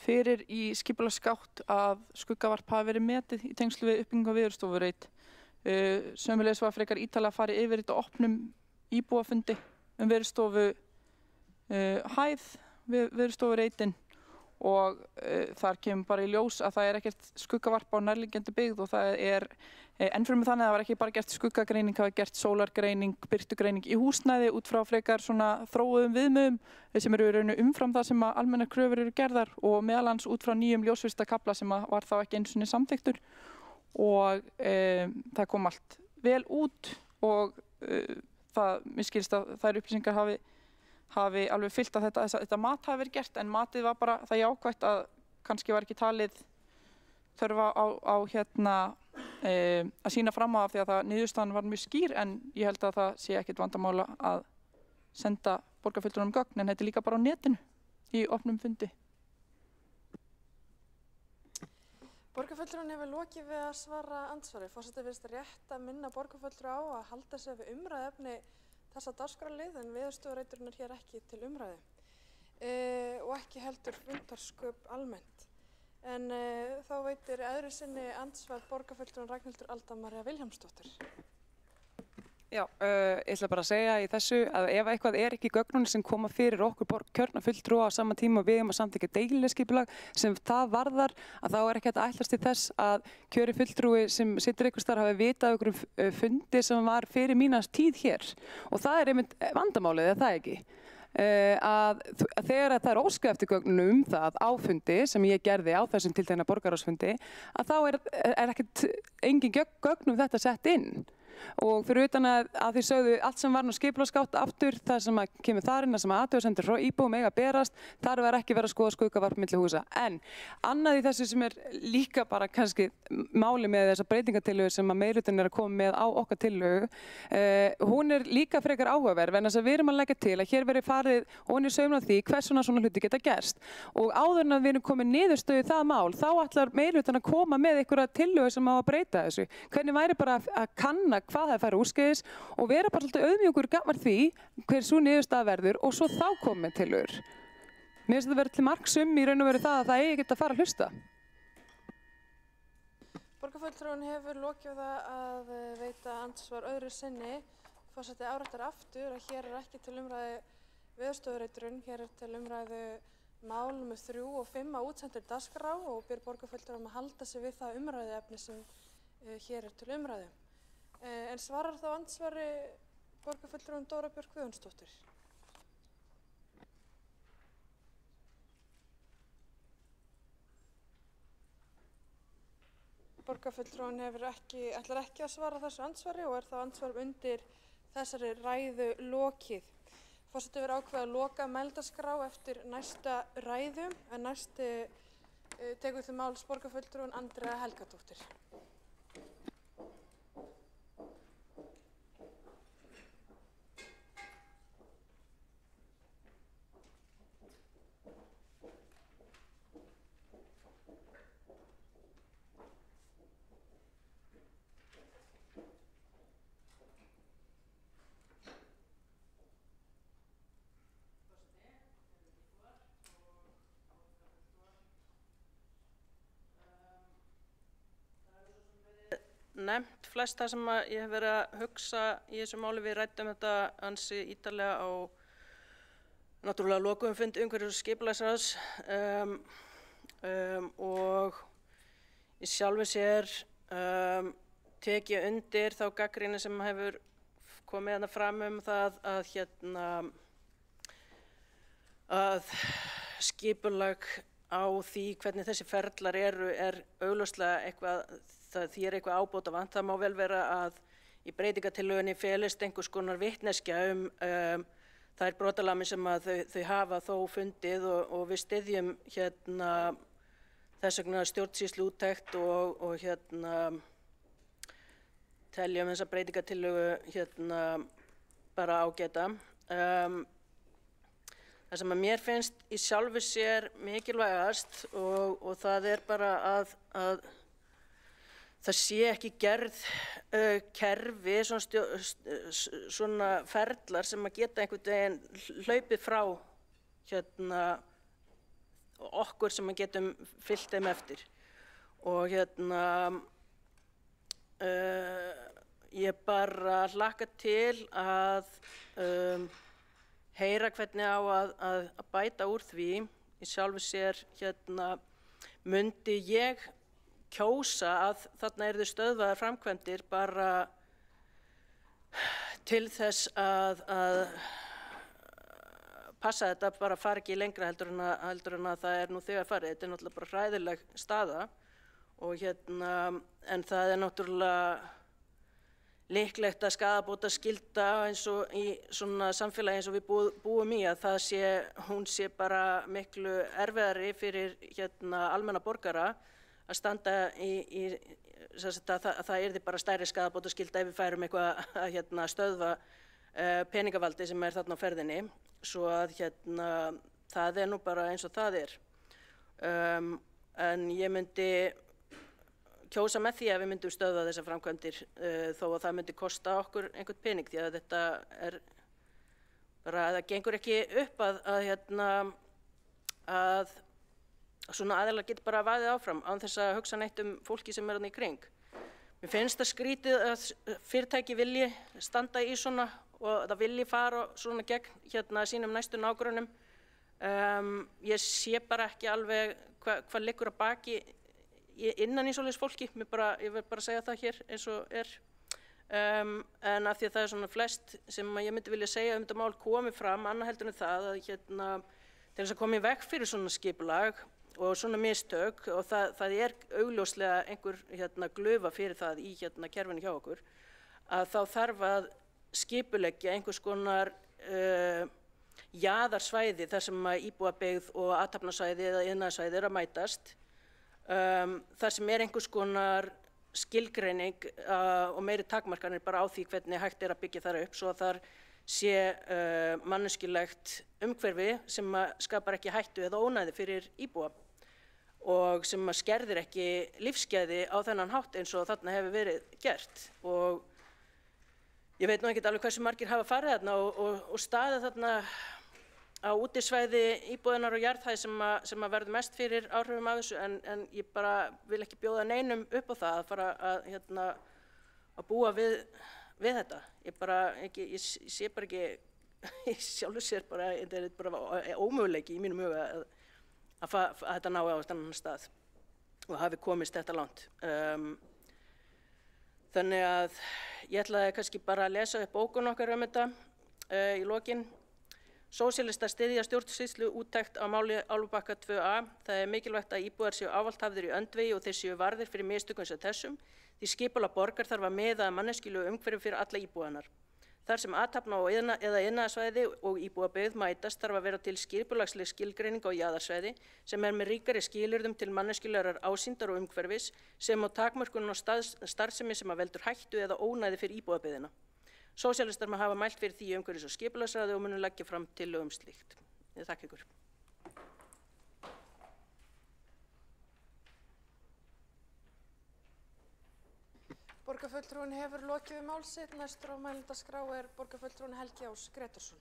[SPEAKER 7] fyrir í skipulagsgátt að skuggavarp hafi verið metið í tengslu við uppbyggingu á Veðurstofureit. Sömuleiðis var frekar ítarlega að fara yfir þetta opnum íbúafundi Veðurstofu hæð Veðurstofureitin og þar kemur bara í ljós að það ekkert skuggavarp á nærliggjandi byggð og það ennfremur þannig að það var ekki bara gert skuggagreining, það var gert sólargreining, birtugreining í húsnæði út frá frekar svona þróuðum viðmiðum sem eru í raun umfram það sem að almennar kröfur eru gerðar og meðal annars út frá nýjum ljósvistakafla sem var þá ekki einu sinni samþykktur og það kom allt vel út og mér skilst að þær upplýsingar hafi alveg fyllt að þetta mat hafi verið gert en matið var bara það jákvætt að kannski var ekki talið þörfa á að sýna fram á því að niðurstaðan var mjög skýr en ég held að það sé ekkert vandamála að senda borgarfulltrúnum gögn en þetta líka bara á netinu í opnum fundi.
[SPEAKER 2] Borgarfulltrúin hefur lokið við að svara andsvari. Forseti finnst rétt að minna borgarfulltrú á að halda sig við umræðuefni þessa dagskrárlið en Veðurstofureiturinn hér ekki til umræðu og ekki heldur fundarsköp almennt. En þá veitir öðru sinni andsvar borgarfulltrúinn Ragnhildur Alda María Vilhjálmsdóttir.
[SPEAKER 11] Já, ég ætla bara að segja í þessu að ef eitthvað ekki í gögnunum sem koma fyrir okkur kjörna fulltrúa á sama tíma og við að samþykkja deiliskipulag sem það varðar, að þá ekki hægt að ætlast til þess að kjöri fulltrúi sem situr einhvers staðar hafi vitað einhverjum fundi sem var fyrir mínast tíð hér. Og það einmitt vandamálið, er það ekki? Að þegar það óskað eftir gögnunum það á fundi sem ég gerði á þessum tiltekna borgarráðsfundi, að þá ekkert engin gögnum þetta sett inn. Og fyrir utan að því sögðu allt sem var nú skipulagsgátt aftur, það sem kemur þar inn, það sem athugasemdir frá íbúum eiga að berast, þar var ekki verið að skoða skuggavarp milli húsa. En annað í þessu sem líka bara kannski máli með þessa breytingatillögu sem að meirihlutinn að koma með á okkar tillögu, hún líka frekar áhugaverð, vegna þess að við erum að leggja til að hér veri farið ofan í sauminn á því hvers svona hluti geta gerst. Og áður en að við erum komið niðurstöðu í það mál, þá ætlar meirihlutinn að koma með einhverja tillögu sem á að breyta þessu. Hvernig væri bara að kanna hvað það færi úrskeiðis og vera bara svolítið auðmjúkur gagnvart því hver sú niðurstaða verður og svo þá komið tillögur. Mér finnst þetta verið til marks í raun og veru það að það eigi ekki að fara að hlusta.
[SPEAKER 2] Borgarfulltrúinn hefur lokið það að veita andsvar öðru sinni. Forseti áréttar aftur að hér ekki til umræðu veðurstofureiturinn, hér til umræðu mál nr. 3 og 5 á útsendri dagskrá og ber borgarfulltrúinn að halda sig við það umræðuefni sem hér til umræðu. En svarar þá andsvari borgarfulltrúinn Dóra Björk Guðjónsdóttir? Borgarfulltrúinn ætlar ekki að svara þessu andsvari og þá andsvar undir þessari ræðu lokið. Forseti hefur ákveðið að loka mælendaskrá eftir næsta ræðu, en næst tekur til máls borgarfulltrúinn Andrea Helgadóttir.
[SPEAKER 12] Nefnt flest það sem ég hef verið að hugsa í þessu máli. Við ræddum þetta ansi ítarlega á náttúrulega lokuðum fundi umhverfis- og skipulagsráðs og í sjálfu sér tek ég undir þá gagnrýni sem hefur komið þarna fram það að skipulag á því hvernig þessi ferlar eru augljóslega eitthvað. Því eitthvað ábótavant. Það má vel vera að í breytingatillögunni felist einhvers konar vitneskja þær brotalamir sem að þau hafa þó fundið og við styðjum þess vegna stjórnsýsluúttekt og teljum þessa breytingatillögu bara ágæta. Það sem að mér finnst í sjálfu sér mikilvægast og það bara að það sé ekki gerð kerfi, svona ferlar sem að geta einhvern veginn hlaupið frá okkur sem að getum fylgt þeim eftir. Og ég bara hlakka til að heyra hvernig á að bæta úr því. Í sjálfu sér myndi ég kjósa að þarna yrðu stöðvaðar framkvæmdir bara til þess að passa þetta bara fari ekki lengra heldur en að það nú þegar farið. Þetta náttúrulega bara hræðileg staða og en það náttúrulega líklegt að skaðabótaskylda eins og í svona samfélagi eins og við búum í að hún sé bara miklu erfiðari fyrir almenna borgara að standa það yrði bara stærri skaðabótaskylda ef við færum eitthvað að stöðva peningavaldi sem þarna á ferðinni. Svo að það nú bara eins og það en ég myndi kjósa með því að við myndum stöðva þessar framkvæmdir þó að það myndi kosta okkur einhvern pening því að þetta bara, það gengur ekki upp að svona aðilar geti bara vaðið áfram án þess að hugsa neitt fólki sem þarna í kring. Mér finnst það skrítið að fyrirtæki vilji standa í svona og það vilji fara svona gegn sínum næstu nágrönnum. Ég sé bara ekki alveg hvað liggur að baki innan í svoleiðis fólki. Ég vil bara segja það hér eins og en af því að það svona flest sem ég myndi vilja segja þetta mál komi fram, annað heldur en það að til þess að koma í veg fyrir svona skipulag og svona mistök og það augljóslega einhver glufa fyrir það í kerfinu hjá okkur, að þá þarf að skipuleggja einhvers konar jaðarsvæði þar sem íbúabyggð og athafnasvæði eða iðnaðarsvæði að mætast, þar sem einhvers konar skilgreining og meiri takmarkanir bara á því hvernig hægt að byggja þar upp svo að þar sé manneskjulegt umhverfi sem skapar ekki hættu eða ónæði fyrir íbúa og sem skerðir ekki lífsgæði á þennan hátt eins og þarna hefur verið gert. Og ég veit nú ekki alveg hversu margir hafa farið þarna og staðið þarna á útisvæði íbúðinnar og jarðhæð sem verður mest fyrir áhrifum af þessu en ég bara vil ekki bjóða neinum upp á það að fara að búa við þetta. Ég sé bara ekki, ég sjálfur sér bara, þetta bara ómöguleiki í mínum huga að þetta nái á þennan stað og hafi komist þetta langt. Þannig að ég ætlaði kannski bara að lesa upp bókun okkar þetta í lokin. Sósíalistar styðja stjórnsýslu úttekt á máli Álfabakka 2a. Það mikilvægt að íbúar séu ávallt hafðir í öndvegi og þeir séu varðir fyrir mistökum sem þessum. Því skipulag borgar þarf að miða manneskjulegu umhverfi fyrir alla íbúanar. Þar sem athafna- eða iðnaðarsvæði og íbúabyggð mætast þarf að vera til skipulagsleg skilgreining á jaðarsvæði sem með ríkari skilyrðum til manneskjulegar ásýndar og umhverfis sem á takmörkun og starfsemi sem veldur hættu eða ónæði fyrir íbúabyggðina. Sósíalistar hafa mælt fyrir því umhverfis- og skipulagsráði og munu leggja fram tillögu slíkt. Ég þakka ykkur.
[SPEAKER 2] Borgarfulltrúinn hefur lokið við mál sitt. Næstur á mælendaskrá borgarfulltrúinn Helgi Ás Grétarsson.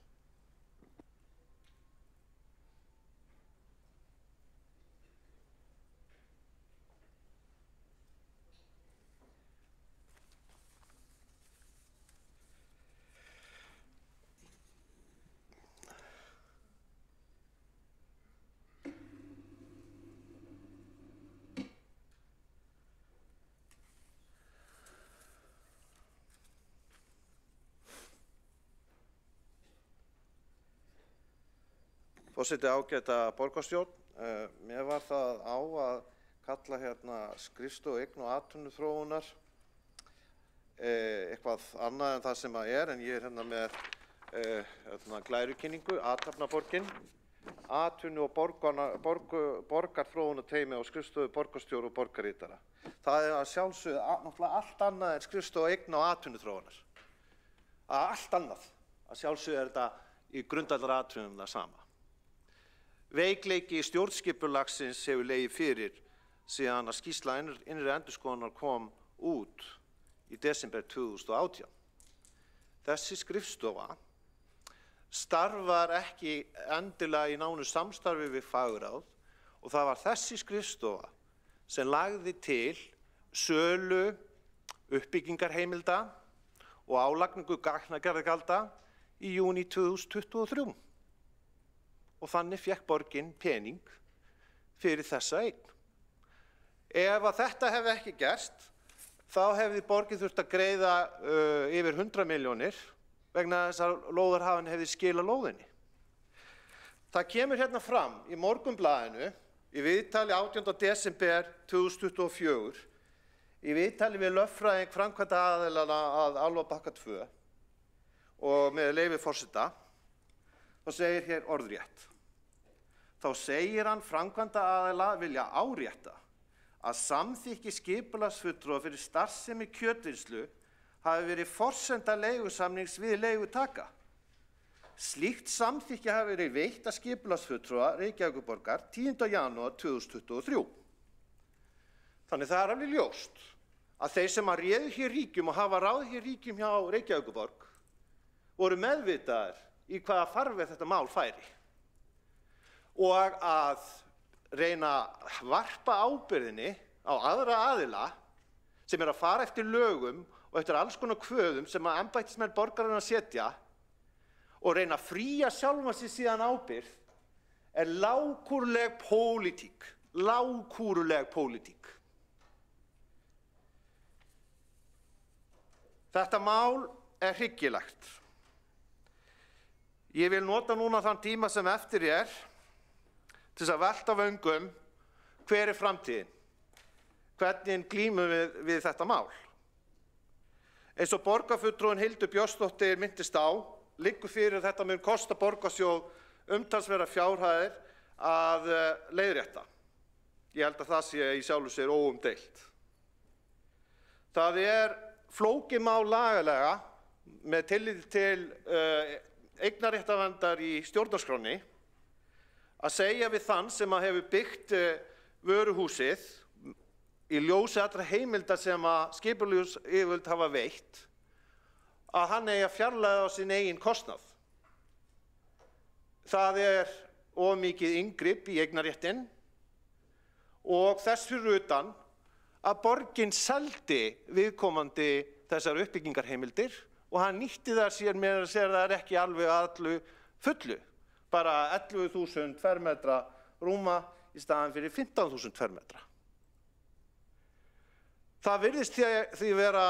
[SPEAKER 8] Forseti, ágæta borgarstjórn, mér var það á að kalla skrifstofu eign- og atvinnuþróunar eitthvað annað en það sem það en ég með glærukynningu, athafnaborgin, atvinnu- og borgarþróunarteymi á skrifstofu borgarstjóra og borgarritara. Það að sjálfsögðu náttúrulega allt annað en skrifstofu eign- og atvinnuþróunar. Allt annað. Að sjálfsögðu þetta í grundvallaratriðum það sama. Veikleiki stjórnskipulagsins hefur legið fyrir síðan að skýrsla innri endurskoðunar kom út í desember 2018. Þessi skrifstofa starfar ekki endilega í nánu samstarfi við fagráð og það var þessi skrifstofa sem lagði til sölu uppbyggingarheimilda og álagningu gatnagerðargjalda í júní 2023. Og þannig fékk borgin pening fyrir þessa eign. Ef að þetta hefði ekki gerst, þá hefði borgin þurft að greiða yfir 100 milljónir vegna þess að lóðarhafinn hefði skilað lóðinni. Það kemur fram í Morgunblaðinu í viðtali 18. desember 2024, í viðtali við lögfræðing framkvæmdaaðilana að Álfabakka 2 og með leyfi forseta, þá segir hér orðrétt. Þá segir hann framkvæmdaaðila vilja árétta að samþykki skipulagsfulltrúa fyrir starfsemi kjötvinnslu hafi verið forsenda leigusamnings við leigutaka. Slíkt samþykki hafi verið veitt að skipulagsfulltrúa Reykjavíkurborgar 10. janúar 2023. Þannig það alveg ljóst að þeir sem að réðu hér ríkjum og hafa ráð hér ríkjum hjá Reykjavíkurborg voru meðvitaðir í hvaða farveg þetta mál færi og að reyna að varpa ábyrgðinni á aðra aðila sem að fara eftir lögum og eftir alls konar kvöðum sem að embættismenn borgarinnar setja og reyna að fría sjálfan sig síðan ábyrgð lágkúruleg pólitík. Lágkúruleg pólitík. Þetta mál hryggilegt. Ég vil nota núna þann tíma sem eftir til þess að velta vöngum hver framtíðin. Hvernig glímum við þetta mál? Eins og borgarfulltrúinn Hildur Björnsdóttir minntist á, liggur fyrir þetta mun kosta borgarsjóð umtalsverðar fjárhæðir að leiðrétta. Ég held að það sé í sjálfu sér óumdeilt. Það flókið mál lagalega með tilliti til eignarréttarverndar í stjórnarskránni að segja við þann sem hefur byggt vöruhúsið í ljósi allra heimilda sem að skipulagsyfirvöld hafa veitt að hann eigi að fjarlægja á sinn eigin kostnað. Það of mikið inngrip í eignarréttinn og þess fyrir utan að borgin seldi viðkomandi þessar uppbyggingarheimildir og hann nýtti þær sér með að segja það ekki alveg allu fullu. Bara 11.000 fermetra rúma í staðan fyrir 15.000 fermetra. Það virðist því vera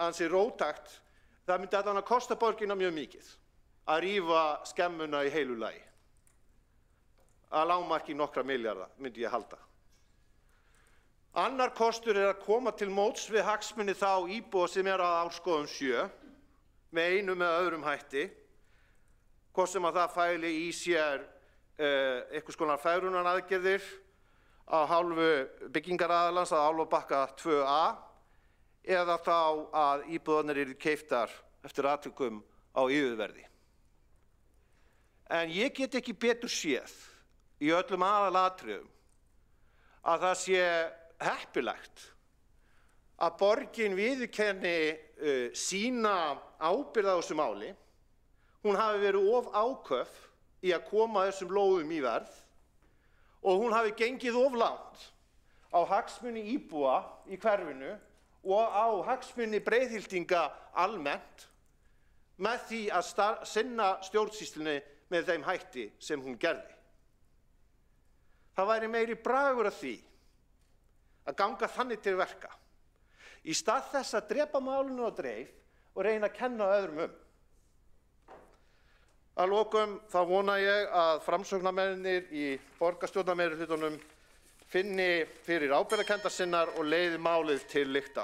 [SPEAKER 8] ansi róttækt. Það myndi allan að kosta borgina mjög mikið að rífa skemmuna í heilu lagi. Að lágmarki nokkra milljarða myndi ég halda. Annar kostur að koma til móts við hagsmuni þá íbúa sem að árskoðun 7 með einum eða öðrum hætti, hvort sem að það fæli í sér einhvers konar fegrunaraðgerðir á hálfu byggingaraðalans að Álfabakka 2A eða þá að íbúðarnir yrðu keyptar eftir atvikum á yfirverði. En ég get ekki betur séð í öllum aðalatriðum að það sé heppilegt að borgin viðurkenni sína ábyrgð á þessu máli. Hún hafi verið of áköf í að koma þessum lóðum í verð og hún hafi gengið of langt á hagsmuni íbúa í hverfinu og á hagsmuni breiðhyltinga almennt með því að sinna stjórnsýslunni með þeim hætti sem hún gerði. Það væri meiri bragur af því að ganga þannig til verka í stað þess að drepa málinu á dreif og reyna að kenna öðrum Að lokum þá vona ég að framsóknarmennirnir í borgarstjórnarmeirihlutanum finni fyrir ábyrgðarkenndar sinnar og leiði málið til lykta.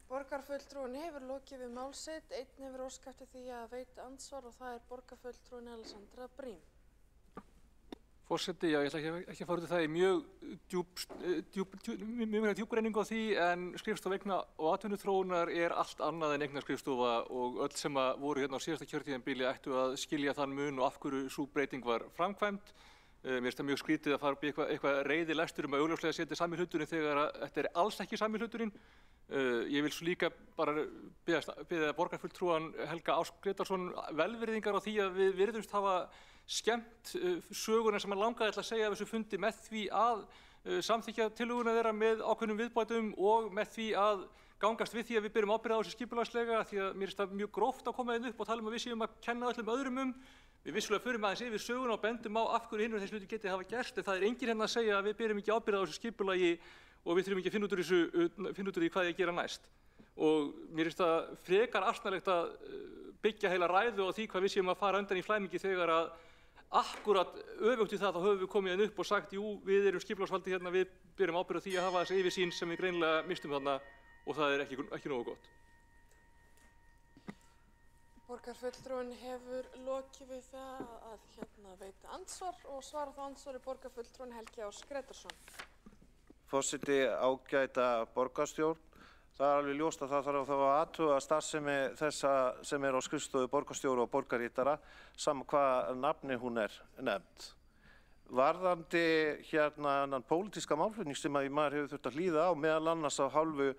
[SPEAKER 2] Borgarfulltrúinn hefur lokið við mál sitt, einn hefur óskað eftir því að veita andsvar og það borgarfulltrúinn Alessandra Brím.
[SPEAKER 10] Forseti, já, ég ætla ekki að fara út í það í mjög djúpgreiningu á því, en skrifstofa eigna og atvinnuþróunar allt annað en eignaskrifstofa og öll sem voru hérna á síðasta kjörtíðanbili ættu að skilja þann mun og af hverju sú breyting var framkvæmd. Mér finnst það mjög skrítið að fara upp í eitthvað reiðilestur að augljóslega setja sami hluturinn þegar þetta alls ekki sami hluturinn. Ég vil svo líka bara biðja borgarfulltrúan Helga Ásk Grétarsson velvirðingar á því að við virðumst hafa skemmt söguna sem langaði að segja af þessu fundi með því að samþykkja tillöguna þeirra með ákveðnum viðbætum og með því að gangast við því að við berum ábyrgð á þessu skipulagslega, því að mér finnst það mjög gróft að koma inn upp og tala að við séum að kenna öllum öðrum Við vissulega förum aðeins yfir söguna og bendum á af hverju hinir þessi hluti geti hafa gerst, en það enginn hérna að segja að við berum ekki ábyrgð á þessu skipulagi og við þurfum ekki að finna út úr því hvað ég að gera næst. Og mér finnst það frekar asnalegt að byggja heila ræðu á því hvað við séum að fara undan í flæmingi þegar að akkurat öfugt í það þá höfum við komið inn upp og sagt jú, við erum skipulagsvaldi hérna, við berum ábyrgð á því að hafa þessa yfirsýn sem við greinilega mistum þarna og það ekki nógu gott.
[SPEAKER 2] Borgarfulltrúinn hefur lokið við það að veita andsvar og svara þá andsvari borgarfulltrúinn Helgi Ásk Grétarsson.
[SPEAKER 8] Forseti, ágæta borgarstjórn. Það alveg ljóst að það þarf að athuga starfsemi þessa sem á skrifstofu borgarstjóra og borgarritara, sama hvað nafni hún nefnd. Varðandi þennan pólitíska málflutning sem maður hefur þurft að hlýða á, meðal annars á hálfu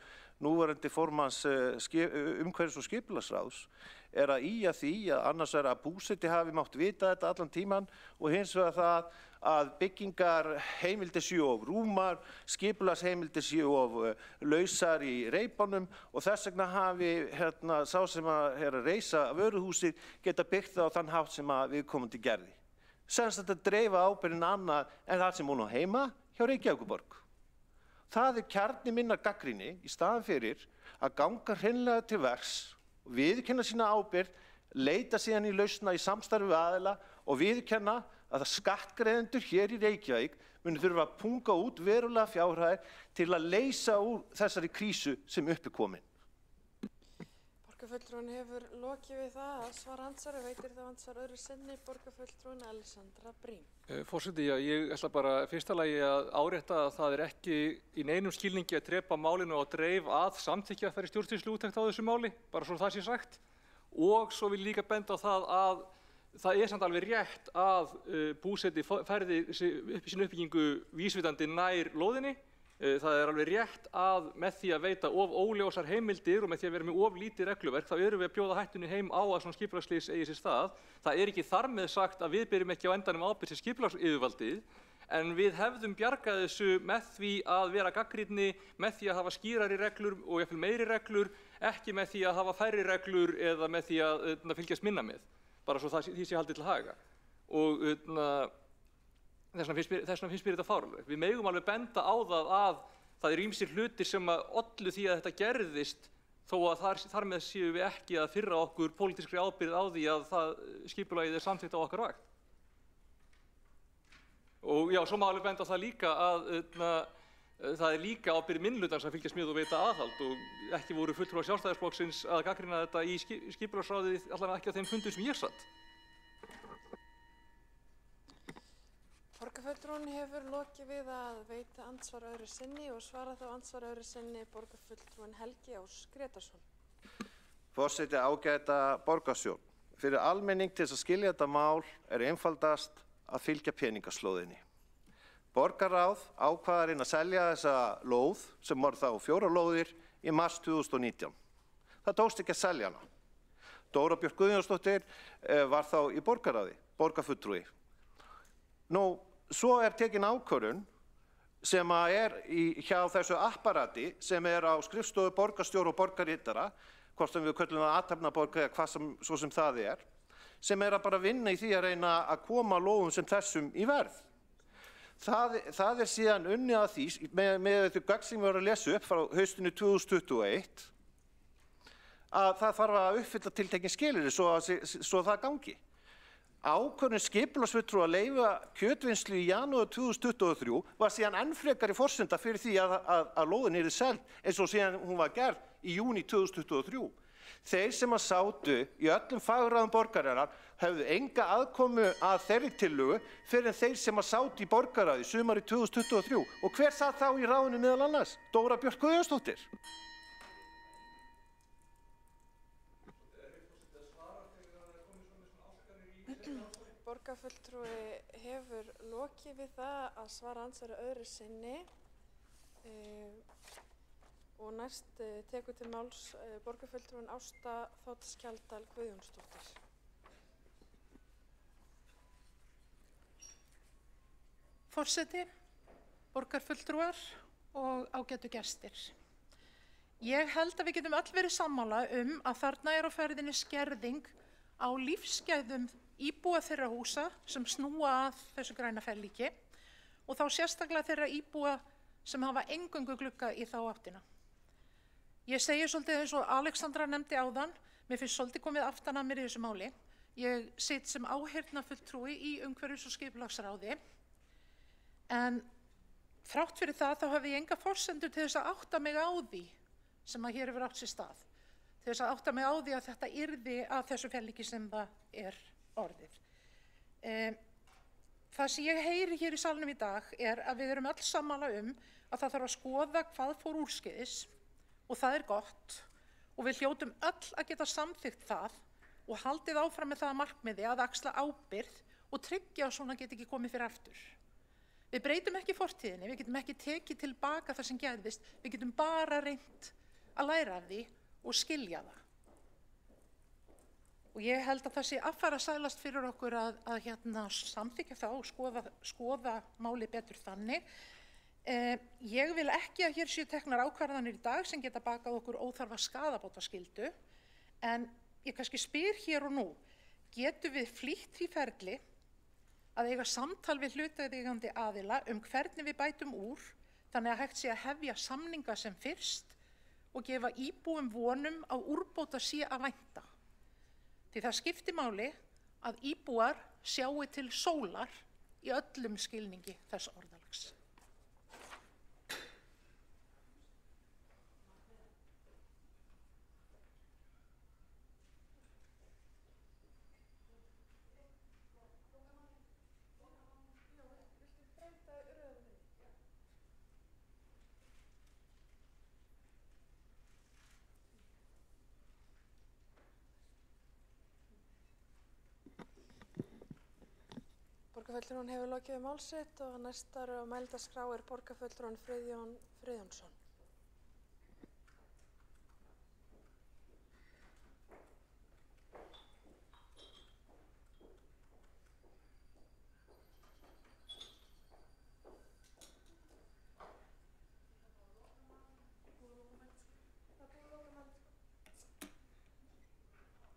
[SPEAKER 8] núverandi formanns umhverfis- og skipulagsráðs að ýja því að annars að búseti hafi mátt vita þetta allan tíman og hins vegar það að byggingar heimildir séu of rúmar, skipulagsheimildir séu of lausar í reipunum og þess vegna hafi sá sem að reisa vöruhúsið geta byggt það á þann hátt sem að viðkomandi gerði. Semst að dreifa ábyrgðin annað en það sem hún á heima hjá Reykjavíkurborg. Það kjarni minnar gagnrýni í staðan fyrir að ganga hreinlega til verks, viðurkenna sína ábyrgð, leita síðan í lausna í samstarfi við aðila og viðurkenna að skattgreiðendur hér í Reykjavík muni þurfa að punga út verulega fjárhæðir til að leysa úr þessari krísu sem upp komin.
[SPEAKER 2] Borgarfulltrúinn hefur lokið við það að svara andsvari, veitir þá andsvar öðru sinni borgarfulltrúinn Alexandra Brím.
[SPEAKER 10] Forseti, ég ætla bara fyrsta lagi að árétta að það ekki í neinum skilningi að drepa málinu og dreif að samþykkja að fara í stjórnsýsluúttekt á þessu máli, bara svo það sé sagt. Og svo vil líka benda á það að það samt alveg rétt að búseti færði upp í sínu uppbyggingu vísvitandi nær lóðinni. Það alveg rétt að með því að veita of óljósar heimildir og með því að vera með of lítið regluverk þá erum við að bjóða hættunni heim á að svona skipulagsslys eigi sér stað. Það ekki þar með sagt að við berum ekki á endanum ábyrgð sem skipulagsyfirvaldið en við hefðum bjargað þessu með því að vera gagnrýnni, með því að hafa skýrari reglur og jafnvel meiri reglur, ekki með því að hafa færri reglur eða með því að fylgjast minna með, bara svo því sé haldið til haga. Og þess vegna finnst mér þetta fáránlegt. Við megum alveg benda á það að það ýmsir hlutir sem ollu því að þetta gerðist þó að þar með séum við ekki að firra okkur pólitískri ábyrgð á því að það skipulagið samþykkt á okkar vakt. Og já, svo má alveg benda á það líka að það líka ábyrgð minnihlutans að fylgjast með og veita aðhald og ekki voru fulltrúar Sjálfstæðisflokksins að gagnrýna þetta í skipulagsráði allavega ekki á þeim fundum sem ég satt.
[SPEAKER 2] Borgarfulltrúinn hefur lokið við að veita andsvar öðru sinni og svara þá andsvar öðru sinni borgarfulltrúinn Helgi Ás Grétarsson.
[SPEAKER 8] Forseti, ágæta borgarstjórn. Fyrir almenning til þess að skilja þetta mál einfaldast að fylgja peningaslóðinni. Borgarráð ákvað að reyna að selja þessa lóð sem var þá 4 lóðir í mars 2019. Það tókst ekki að selja hana. Dóra Björk Guðjónsdóttir var þá í borgarráði, borgarfulltrúi. Nú, svo tekin ákvörðun sem hjá þessu apparati sem á skrifstofu borgarstjóra og borgarritara, hvort sem við köllum það athafnaborg eða hvað svo sem það sem að bara vinna í því að reyna að koma lóðum sem þessum í verð. Það síðan unnið að því, með þetta gögn sem við vorum að lesa upp frá haustinu 2021, að það þarf að uppfylla tiltekin skilyrði svo það gangi. Ákvörðun skipulagsfulltrúa að leyfa kjötvinnslu í janúar 2023 var síðan enn frekari forsenda fyrir því að lóðin yrði seld eins og síðan hún var gerð í júní 2023. Þeir sem sátu í öllum fagráðum borgarinnar höfðu enga aðkomu að þeirri tillögu fyrir en þeir sem sátu í borgarráði sumarið 2023. Og hver satt þá í ráðinu meðal annars? Dóra Björk Guðjónsdóttir.
[SPEAKER 2] Borgarfulltrúi hefur lokið við það að svara andsvari öðru sinni og næst tekur til máls borgarfulltrúin Ásta Þótt-Skjaldal Guðjónsdóttir.
[SPEAKER 13] Forseti, borgarfulltrúar og ágætu gestir. Ég held að við getum öll verið sammála að þarna á ferðinni skerðing á lífsgæðum íbúa þeirra húsa sem snúa að þessu græna ferlíki og þá sérstaklega þeirra íbúa sem hafa eingöngu glugga í þá áttina. Ég segi svolítið eins og Alexandra nefndi áðan, mér finnst svolítið komið aftan að mér í þessu máli. Ég sit sem áheyrnarfulltrúi í umhverfis- og skipulagsráði en þrátt fyrir það þá hafi ég enga forsendur til þess að átta mig á því sem að hér hefur átt sér stað. Til þess að átta mig á því að þetta yrði að þessu ferlíki sem það orðið. Það sem ég heyri hér í salnum í dag að við erum öll sammála að það þarf að skoða hvað fór úrskeiðis og það gott og við hljótum öll að geta samþykkt það og haldið áfram með það markmiði að axla ábyrgð og tryggja að svona geti ekki komið fyrir aftur. Við breytum ekki fortíðinni, við getum ekki tekið tilbaka það sem gerðist, við getum bara reynt að læra af því og skilja það. Og ég held að það sé affæra sælast fyrir okkur að samþykkja það og skoða máli betur þannig. Ég vil ekki að hér séu teknar ákvarðanir í dag sem geta bakað okkur óþarfa skaðabótaskyldu, en ég kannski spyr hér og nú, getum við flýtt því ferli að eiga samtal við hlutaðeigandi aðila hvernig við bætum úr, þannig að hægt sé að hefja samninga sem fyrst og gefa íbúum vonum að úrbóta sé að vænta. Því það skiptir máli að íbúar sjáu til sólar í öllum skilningi þess orðalags.
[SPEAKER 2] Borgarfulltrúinn hefur lokið mál sitt og næstar á mælendaskrá borgarfulltrúinn Friðjón Friðjónsson.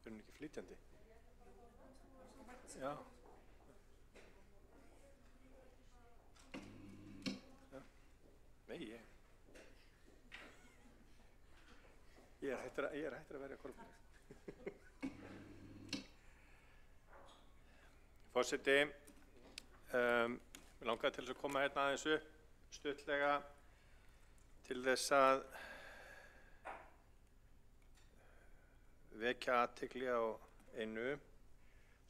[SPEAKER 14] Er hún ekki flytjandi? Já. Nei, ég er hættur að verja kolumnist. Forseti, mig langaði til þess að koma hérna aðeins upp stuttlega til þess að vekja athygli á einu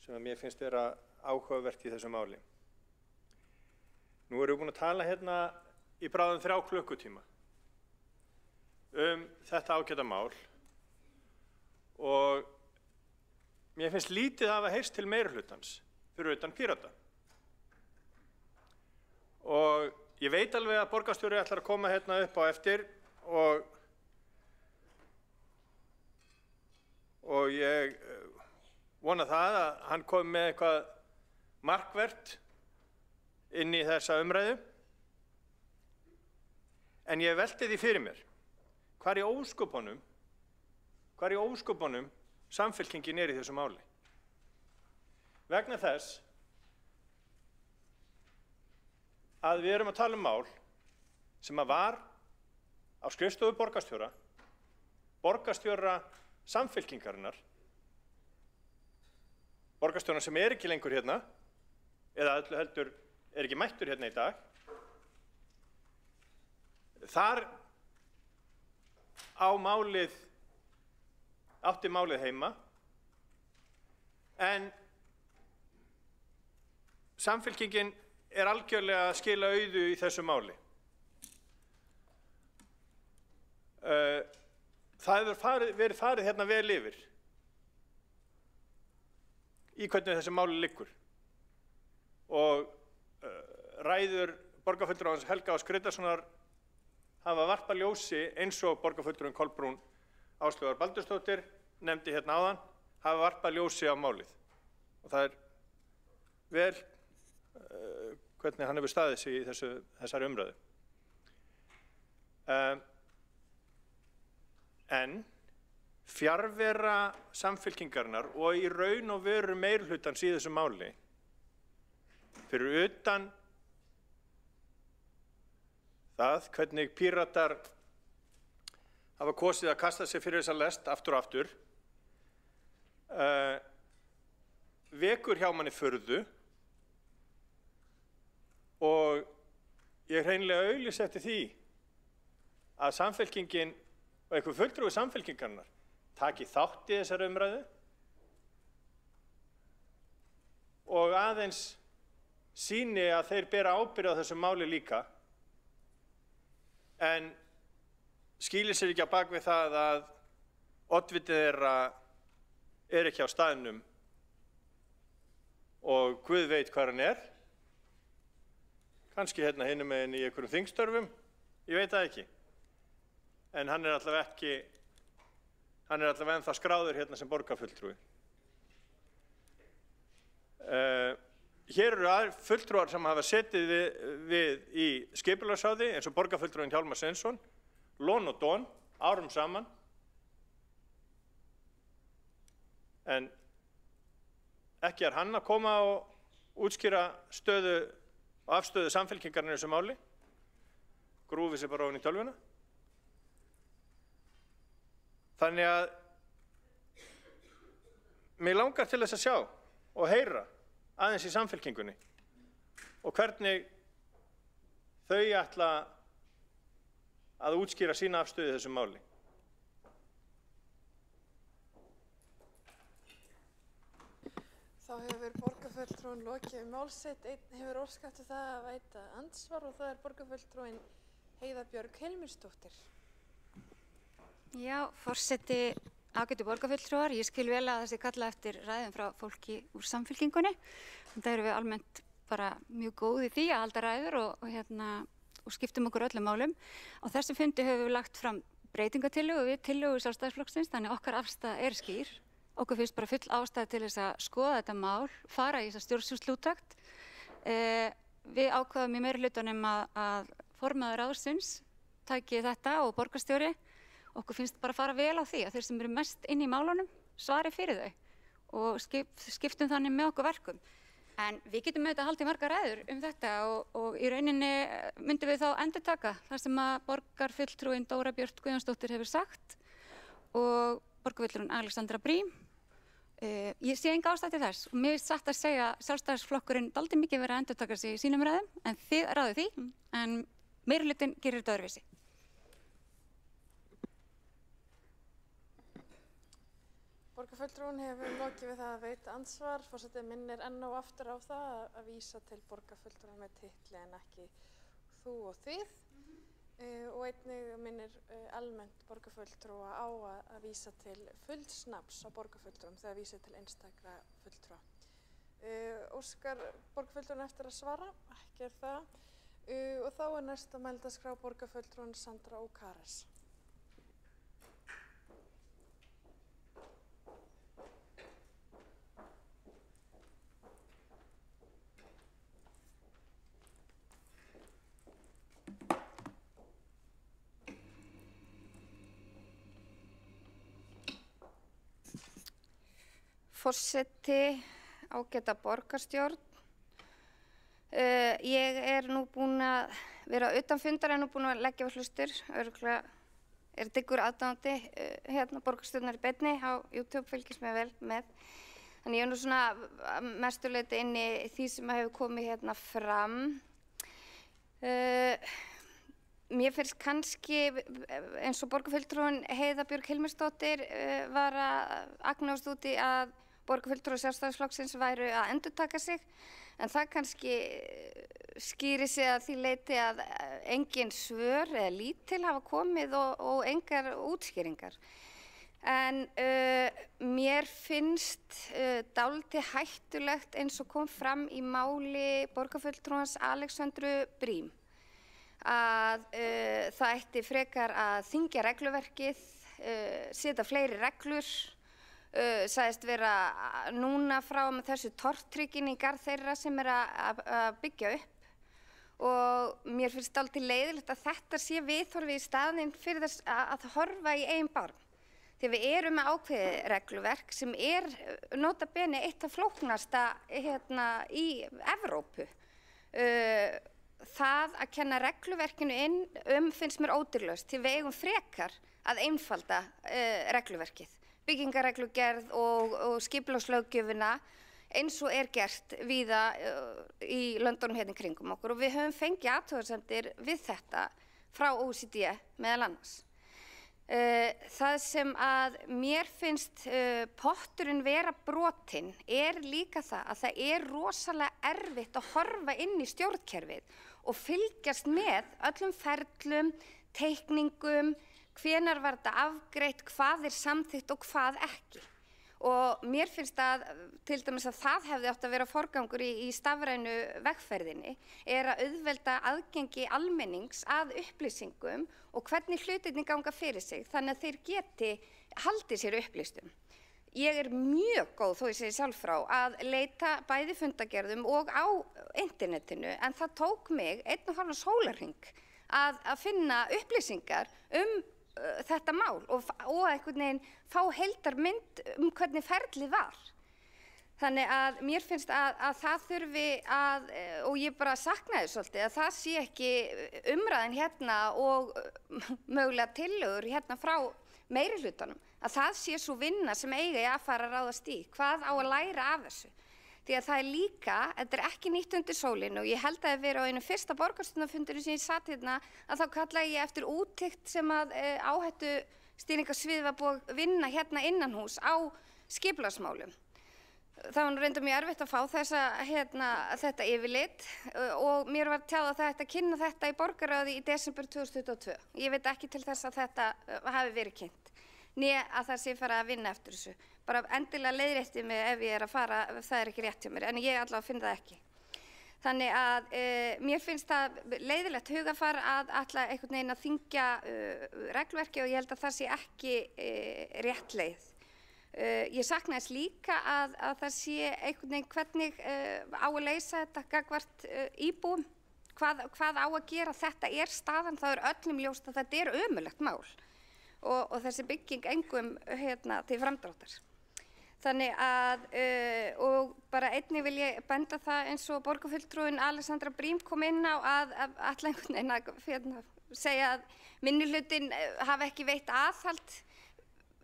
[SPEAKER 14] sem að mér finnst vera áhugavert í þessu máli. Nú erum við búin að tala hérna í bráðum 3 klukkutíma þetta ágæta mál og mér finnst lítið hafa heyrst til meirihlutans fyrir utan Pírata. Og ég veit alveg að borgarstjóri ætlar að koma hérna upp á eftir og ég vona það að hann komi með eitthvað markvert inn í þessa umræðu. En ég velti því fyrir mér, hvar í ósköpunum Samfylkingin í þessu máli. Vegna þess að við erum að tala mál sem að var á skrifstofu borgarstjóra Samfylkingarinnar, borgarstjóra sem ekki lengur hérna, eða öllu heldur ekki mættur hérna í dag. Þar átti málið heima, en Samfylkingin algjörlega að skila auðu í þessu máli. Það hefur verið farið hérna vel yfir í hvernig þessi máli liggur og ræður borgarfulltrúans Helga Áss Grétarssonar hafa varpað ljósi eins og borgarfulltrúinn Kolbrún Áslaugar Baldursdóttir nefndi hérna áðan, hafa varpað ljósi á málið. Og það vel hvernig hann hefur staðið sig í þessari umræðu. En fjarvera Samfylkingarinnar og í raun og veru meirihlutans í þessu máli fyrir utan það hvernig Píratar hafa kosið að kasta sér fyrir þessa lest aftur og aftur, vekur hjá manni furðu og ég hreinlega auglýsi eftir því að Samfylkingin og einhver fulltrúi Samfylkingarinnar taki þátt í þessari umræðu og aðeins sýni að þeir bera ábyrgð á þessu máli líka, en skýlir sér ekki á bak við það að oddviti þeirra ekki á staðnum og Guð veit hvar hann kannski hérna hinum megin í einhverjum þingstörfum, ég veit það ekki. en hann allavega ennþá skráður hérna sem borgarfulltrúi. Hér eru fulltrúar sem hafa setið við í skipulagsráði eins og borgarfulltrúinn Hjálmar Sveinsson, lon og don, árum saman. En ekki hann að koma og útskýra stöðu og afstöðu Samfylkingarinnar í þessu máli. Grúfið sér bara ofan í tölvuna. Þannig að mig langar til þess að sjá og heyra aðeins í Samfylkingunni og hvernig þau ætla að útskýra sína afstöðu í þessu máli.
[SPEAKER 2] Þá hefur borgarfulltrúinn lokið mál sitt. Einn hefur óskað eftir það að veita andsvar og það er borgarfulltrúinn Heiða Björg Hilmirsdóttir.
[SPEAKER 15] Já, forseti, ágætu borgarfulltrúar, ég skil vel að þessi kalla eftir ræðum frá fólki úr Samfylkingunni. Það eru við almennt bara mjög góð í því að halda ræður og skiptum okkur öllum málum. Á þessu fundi höfum við lagt fram breytingatillögu við tillögu Sjálfstæðisflokksins, þannig okkar afstaða er skýr. Okkur finnst bara full ástæða til þess að skoða þetta mál, fara í þessa stjórnsýsluúttekt. Við ákváðum í meirihlutanum að formaður ráðsins tæki þetta og borgarstjóri. Okkur finnst bara að fara vel á því að þeir sem eru mest inn í málunum svari fyrir þau og skiptum þannig með okkur verkum. En við getum auðvitað haldið margar ræður þetta og í rauninni myndum við þá endurtaka það sem að borgarfulltrúinn Dóra Björt Guðjónsdóttir hefur sagt og borgarfulltrúinn Alexandra Briem. Ég sé enga ástæðu til þess og mér er satt að segja að Sjálfstæðisflokkurinn dálítið mikið verið að endurtaka sig í sínum ræðum en þið ráðið því en meirihlutinn gerir þetta öðruvísi.
[SPEAKER 2] Borgarfulltrúinn hefur lokið við það að veita andsvar. Forseti minnir enn og aftur á það að vísa til borgarfulltrúa með titli en ekki þú og þið. Og einnig minnir almennt borgarfulltrúa á að vísa til fullsnafns á borgarfulltrúum þegar vísið til einstakra fulltrúa. Óskar borgarfulltrúinn eftir að svara? Ekki það. Og þá er næst að mælda skrá borgarfulltrúinn Sandra Ókares.
[SPEAKER 16] Forseti, ágæta borgarstjórn. Ég er nú búin að vera utan fundar en nú búin að leggja við hlustur. Örugglega er dyggur aðdáandi borgarstjórnar í beinni á YouTube, fylgist mér vel með. Þannig ég er nú svona mestuleyti inn í því sem hefur komið fram. Mér finnst kannski eins og borgarfulltrúinn Heiða Björg Hilmirsdóttir var að agnast út í að borgarfulltrúar Sjálfstæðisflokksins væru að endurtaka sig en það kannski skýrir sig að því leyti að engin svör eða lítil hafa komið og engar útskýringar. En mér finnst dálítið hættulegt eins og kom fram í máli borgarfulltrúans Alexandru Briem að það ætti frekar að þyngja regluverkið, setja fleiri reglur, sagðist vera núna frá með þessu tortrygginn í garð þeirra sem að byggja upp og mér finnst dálítið leiðilegt að þetta sé viðhorfið í staðinn fyrir þess að horfa í eigin barm. Þegar við erum með ákveðið regluverk sem er nota bene eitt af flóknasta í Evrópu. Það að kenna regluverkinu inn finnst mér ódýrlaust því við eigum frekar að einfalda regluverkið, byggingarreglugerð og skipulagslöggjöfina eins og er gert víða í löndunum hérna í kringum okkur og við höfum fengið athugasemdir við þetta frá OECD meðal annars. Það sem að mér finnst potturinn vera brotinn er líka það að það er rosalega erfitt að horfa inn í stjórnkerfið og fylgjast með öllum ferlum, teikningum, hvenær var þetta afgreitt, hvað er samþykkt og hvað ekki. Og mér finnst að til dæmis að það hefði átt að vera forgangur í stafrænu vegferðinni að auðvelda aðgengi almennings að upplýsingum og hvernig hlutirnir ganga fyrir sig þannig að þeir geti haldið sér upplýstum. Ég mjög góð, þó ég segi sjálf frá, að leita bæði fundargerðum og á internetinu en það tók mig 1,5 sólarhring að finna upplýsingar þetta mál og einhvern veginn fá heildarmynd hvernig ferlið var. Þannig að mér finnst að það þurfi að, og ég bara saknaði svolítið, að það sé ekki umræðin hérna og mögulega tillögur hérna frá meirihlutanum, að það sé svo vinna sem eigi að fara að ráðast í, hvað á að læra af þessu. Því að það líka, þetta ekki nýtt undir sólinu og ég held að það verið á einu fyrsta borgarstjórnarfundinum sem ég satt hérna að þá kallaði ég eftir úttekt sem að áhættustýringarsvið var búið að vinna hérna innanhús á skipulagsmálum. Það var reyndar mjög erfitt að fá þetta yfirlit og mér var tjáð að þetta kynna þetta í borgarráði í desember 2022. Ég veit ekki til þess að þetta hafi verið kynnt, né að það sé fara að vinna eftir þessu. Bara endilega leiðrétti mig ef ég að fara, ef það ekki rétt hjá mér, en ég allavega finn það ekki. Þannig að mér finnst það leiðilegt hugafar að ætla einhvern veginn að þyngja regluverki og ég held að það sé ekki rétt leið. Ég sakna þess líka að það sé einhvern veginn hvernig á að leysa þetta gagnvart íbúum, hvað á að gera, þetta staðan, það öllum ljóst að þetta ömurlegt mál og þessi bygging engum til framdráttar. Þannig að, og bara einnig vil ég benda það eins og borgarfulltrúinn Alexandra Brím kom inn á að ætla einhvern veginn að segja að minnihlutinn hafi ekki veitt aðhald.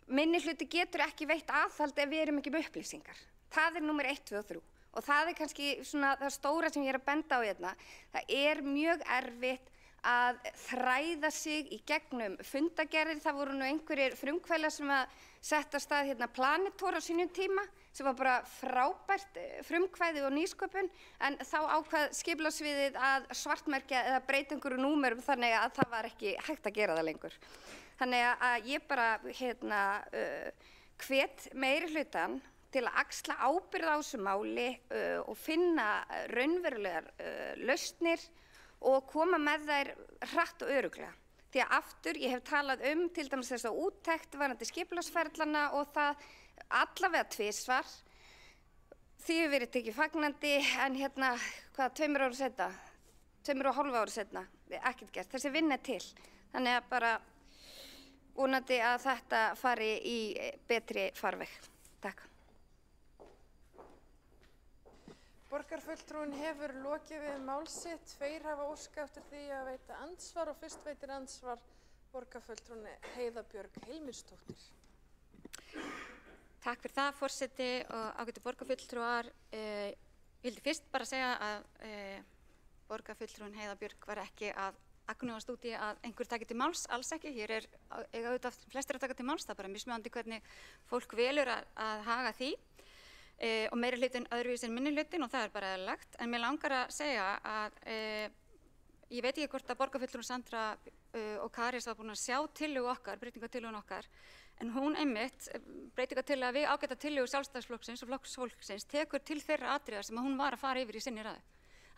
[SPEAKER 16] Minnihluti getur ekki veitt aðhald ef við erum ekki með upplýsingar. Það númer 1, 2 og 3 og það kannski svona það stóra sem ég að benda á hérna. Það mjög erfitt að þræða sig í gegnum fundagerðir. Það voru nú einhverjir frumkvæðlar sem að setja af stað hérna Planetor á sínum tíma sem var bara frábært frumkvæði og nýsköpun en þá ákvað skipulagssviðið að svartmerkja eða breyta einhverju númerum þannig að það var ekki hægt að gera það lengur. Þannig að ég bara hvet meirihlutann til að axla ábyrgð á þessu máli og finna raunverulegar lausnir og koma með þær hratt og örugglega. Því að aftur, ég hef talað til dæmis þess að úttekt varðandi skipulagsferlana og það allavega tvisvar. Því hefur verið tekið fagnandi en 2 ára seinna, 2,5 ára seinna, ekkert gert. Þessi vinna til. Þannig að bara vonandi að þetta fari í betri farveg. Takk.
[SPEAKER 2] Borgarfulltrúinn hefur lokið við mál sitt. 2 hafa óskað eftir því að veita andsvar og fyrst veitir andsvar borgarfulltrúinn Heiða Björg Hilmisdóttir.
[SPEAKER 15] Takk fyrir það, forseti og ágætu borgarfulltrúar. Ég vildi fyrst bara segja að borgarfulltrúinn Heiða Björg var ekki að agnúast út í að einhver taki til máls, alls ekki. Hér eiga auðvitað flestir að taka til máls, það bara mismunandi hvernig fólk velur að haga því. Og meiri hlutin öðruvísi en minni hlutin og það bara eðlilegt. En mér langar að segja að ég veit ekki hvort að borgarfulltrúinn Sandra og Karis var búin að sjá tillögu okkar, breytingatillögun okkar, en hún einmitt, breytingatillöga við ágæta tillögu Sjálfstæðisflokksins og Flokks fólksins tekur til þeirra atriða sem hún var að fara yfir í sinni ræðu.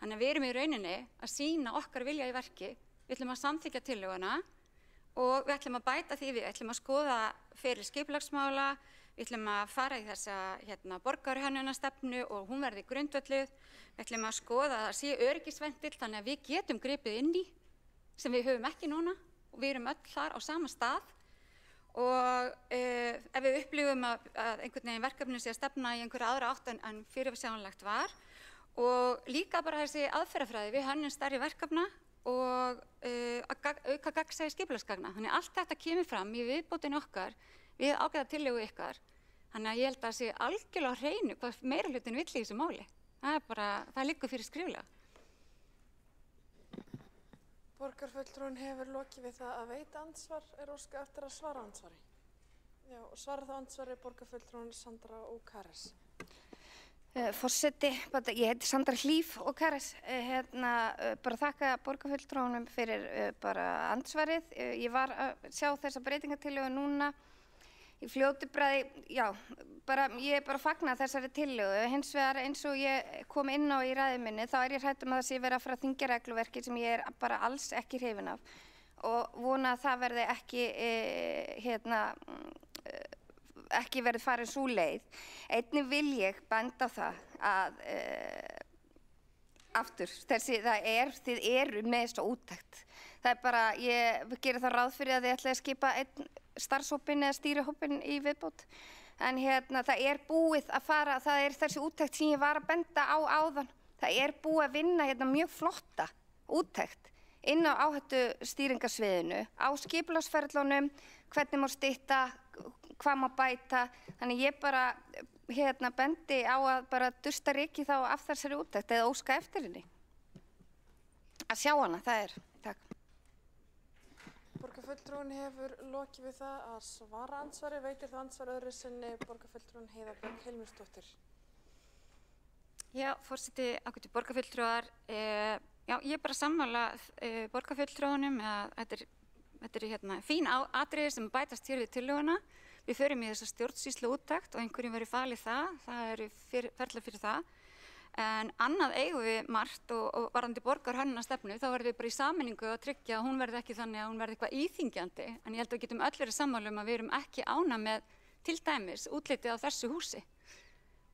[SPEAKER 15] Þannig að við erum í rauninni að sýna okkar vilja í verki, við ætlum að samþykkja tillöguna og við ætlum að bæta því við ætlum að skoða fyrir skipulagsmála. Við ætlum að fara í þessa borgarhönnunarstefnu og hún verði grundvölluð. Við ætlum að skoða að það sé öryggisventil þannig að við getum gripið inn í sem við höfum ekki núna og við erum öll þar á sama stað. Og ef við upplifum að einhvern veginn verkefni sé að stefna í einhverja aðra átt en fyrirsjáanlegt var og líka bara þessi aðferðafræði við hönnun stærri verkefna og auka gagnsæi skipulagsgagna. Þannig allt þetta kemur fram í viðbótinni okkar við ágæða tillögu ykkar. Þannig að ég held að það sé algjörlega á hreinu hvað meirihlutin vill í þessu máli. Það liggur fyrir skriflega.
[SPEAKER 2] Borgarfulltrúinn hefur lokið við það að veita andsvar, óskað eftir að svara andsvari. Já, og svara þá andsvari borgarfulltrúinn Sandra og Karis.
[SPEAKER 16] Forseti, ég heiti Sandra Hlíf og Karis. Bara þakka borgarfulltrúnum fyrir bara andsvarið. Ég var að sjá þessa breytingatillögu núna. í fljótu bragði, já, ég bara fagna þessari tillögu. Hins vegar eins og ég kom inn á í ræðu minni, þá ég hrædd að það sé verið að fara að þyngja regluverki sem ég bara alls ekki hrifin af og vona að það verði ekki verið farin sú leið. Einnig vil ég benda á það að aftur, þið eru með svo úttekt. Það bara, ég gerir það ráð fyrir að þið ætlaði að skipa einn starfshópinn eða stýrihópinn í viðbót. En það búið að fara, það þessi úttekt sem ég var að benda á áðan. Það búið að vinna mjög flotta úttekt inn á áhættustýringarsviðinu, á skipulagsferlunum, hvernig má stytta, hvað má bæta. Þannig ég bara bendi á að bara dusta rykið þá af þessari úttekt eða óska eftir henni. Að sjá hana, það takk.
[SPEAKER 2] Borgarfulltrúinn hefur lokið við það að svara andsvari. Veitir það andsvar öðru sinni borgarfulltrúinn Heiða Björg Hilmarsdóttir.
[SPEAKER 15] Já, forseti, ágætu borgarfulltrúar. Já, ég bara sammála borgarfulltrúunum að þetta fín atriði sem bætast hér við tillöguna. Við förum í þessa stjórnsýslu úttekt og einhverjum verið falið það eru ferlar fyrir það. En annað eigum við margt og varðandi borgarhönnunarstefnu, þá verðum við bara í sameiningu að tryggja að hún verði ekki þannig að hún verði eitthvað íþyngjandi. En ég held að við getum öll verið sammála að við erum ekki ánægð með til dæmis útlitið á þessu húsi.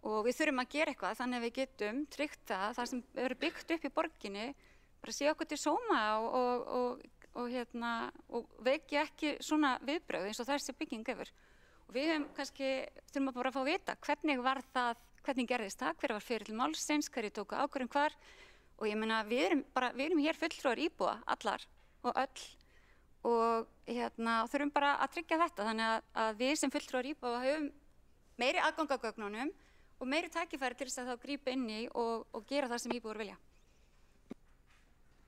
[SPEAKER 15] Og við þurfum að gera eitthvað þannig að við getum tryggt það sem eru byggt upp í borginni, bara sé okkur til sóma og vekja ekki svona viðbrögð eins og þessi bygging hefur. Og við þurfum bara að fá að vita hvernig gerðist það, hver var fyrir til málsins, hverju tóku ákvörðun hvar. Og ég meina, við erum hér fulltrúar íbúa, allar og öll. Og þurfum bara að tryggja þetta, þannig að við sem fulltrúar íbúa höfum meiri aðgang að gögnunum og meiri tækifæri til þess að þá grípa inn í og gera það sem íbúar vilja.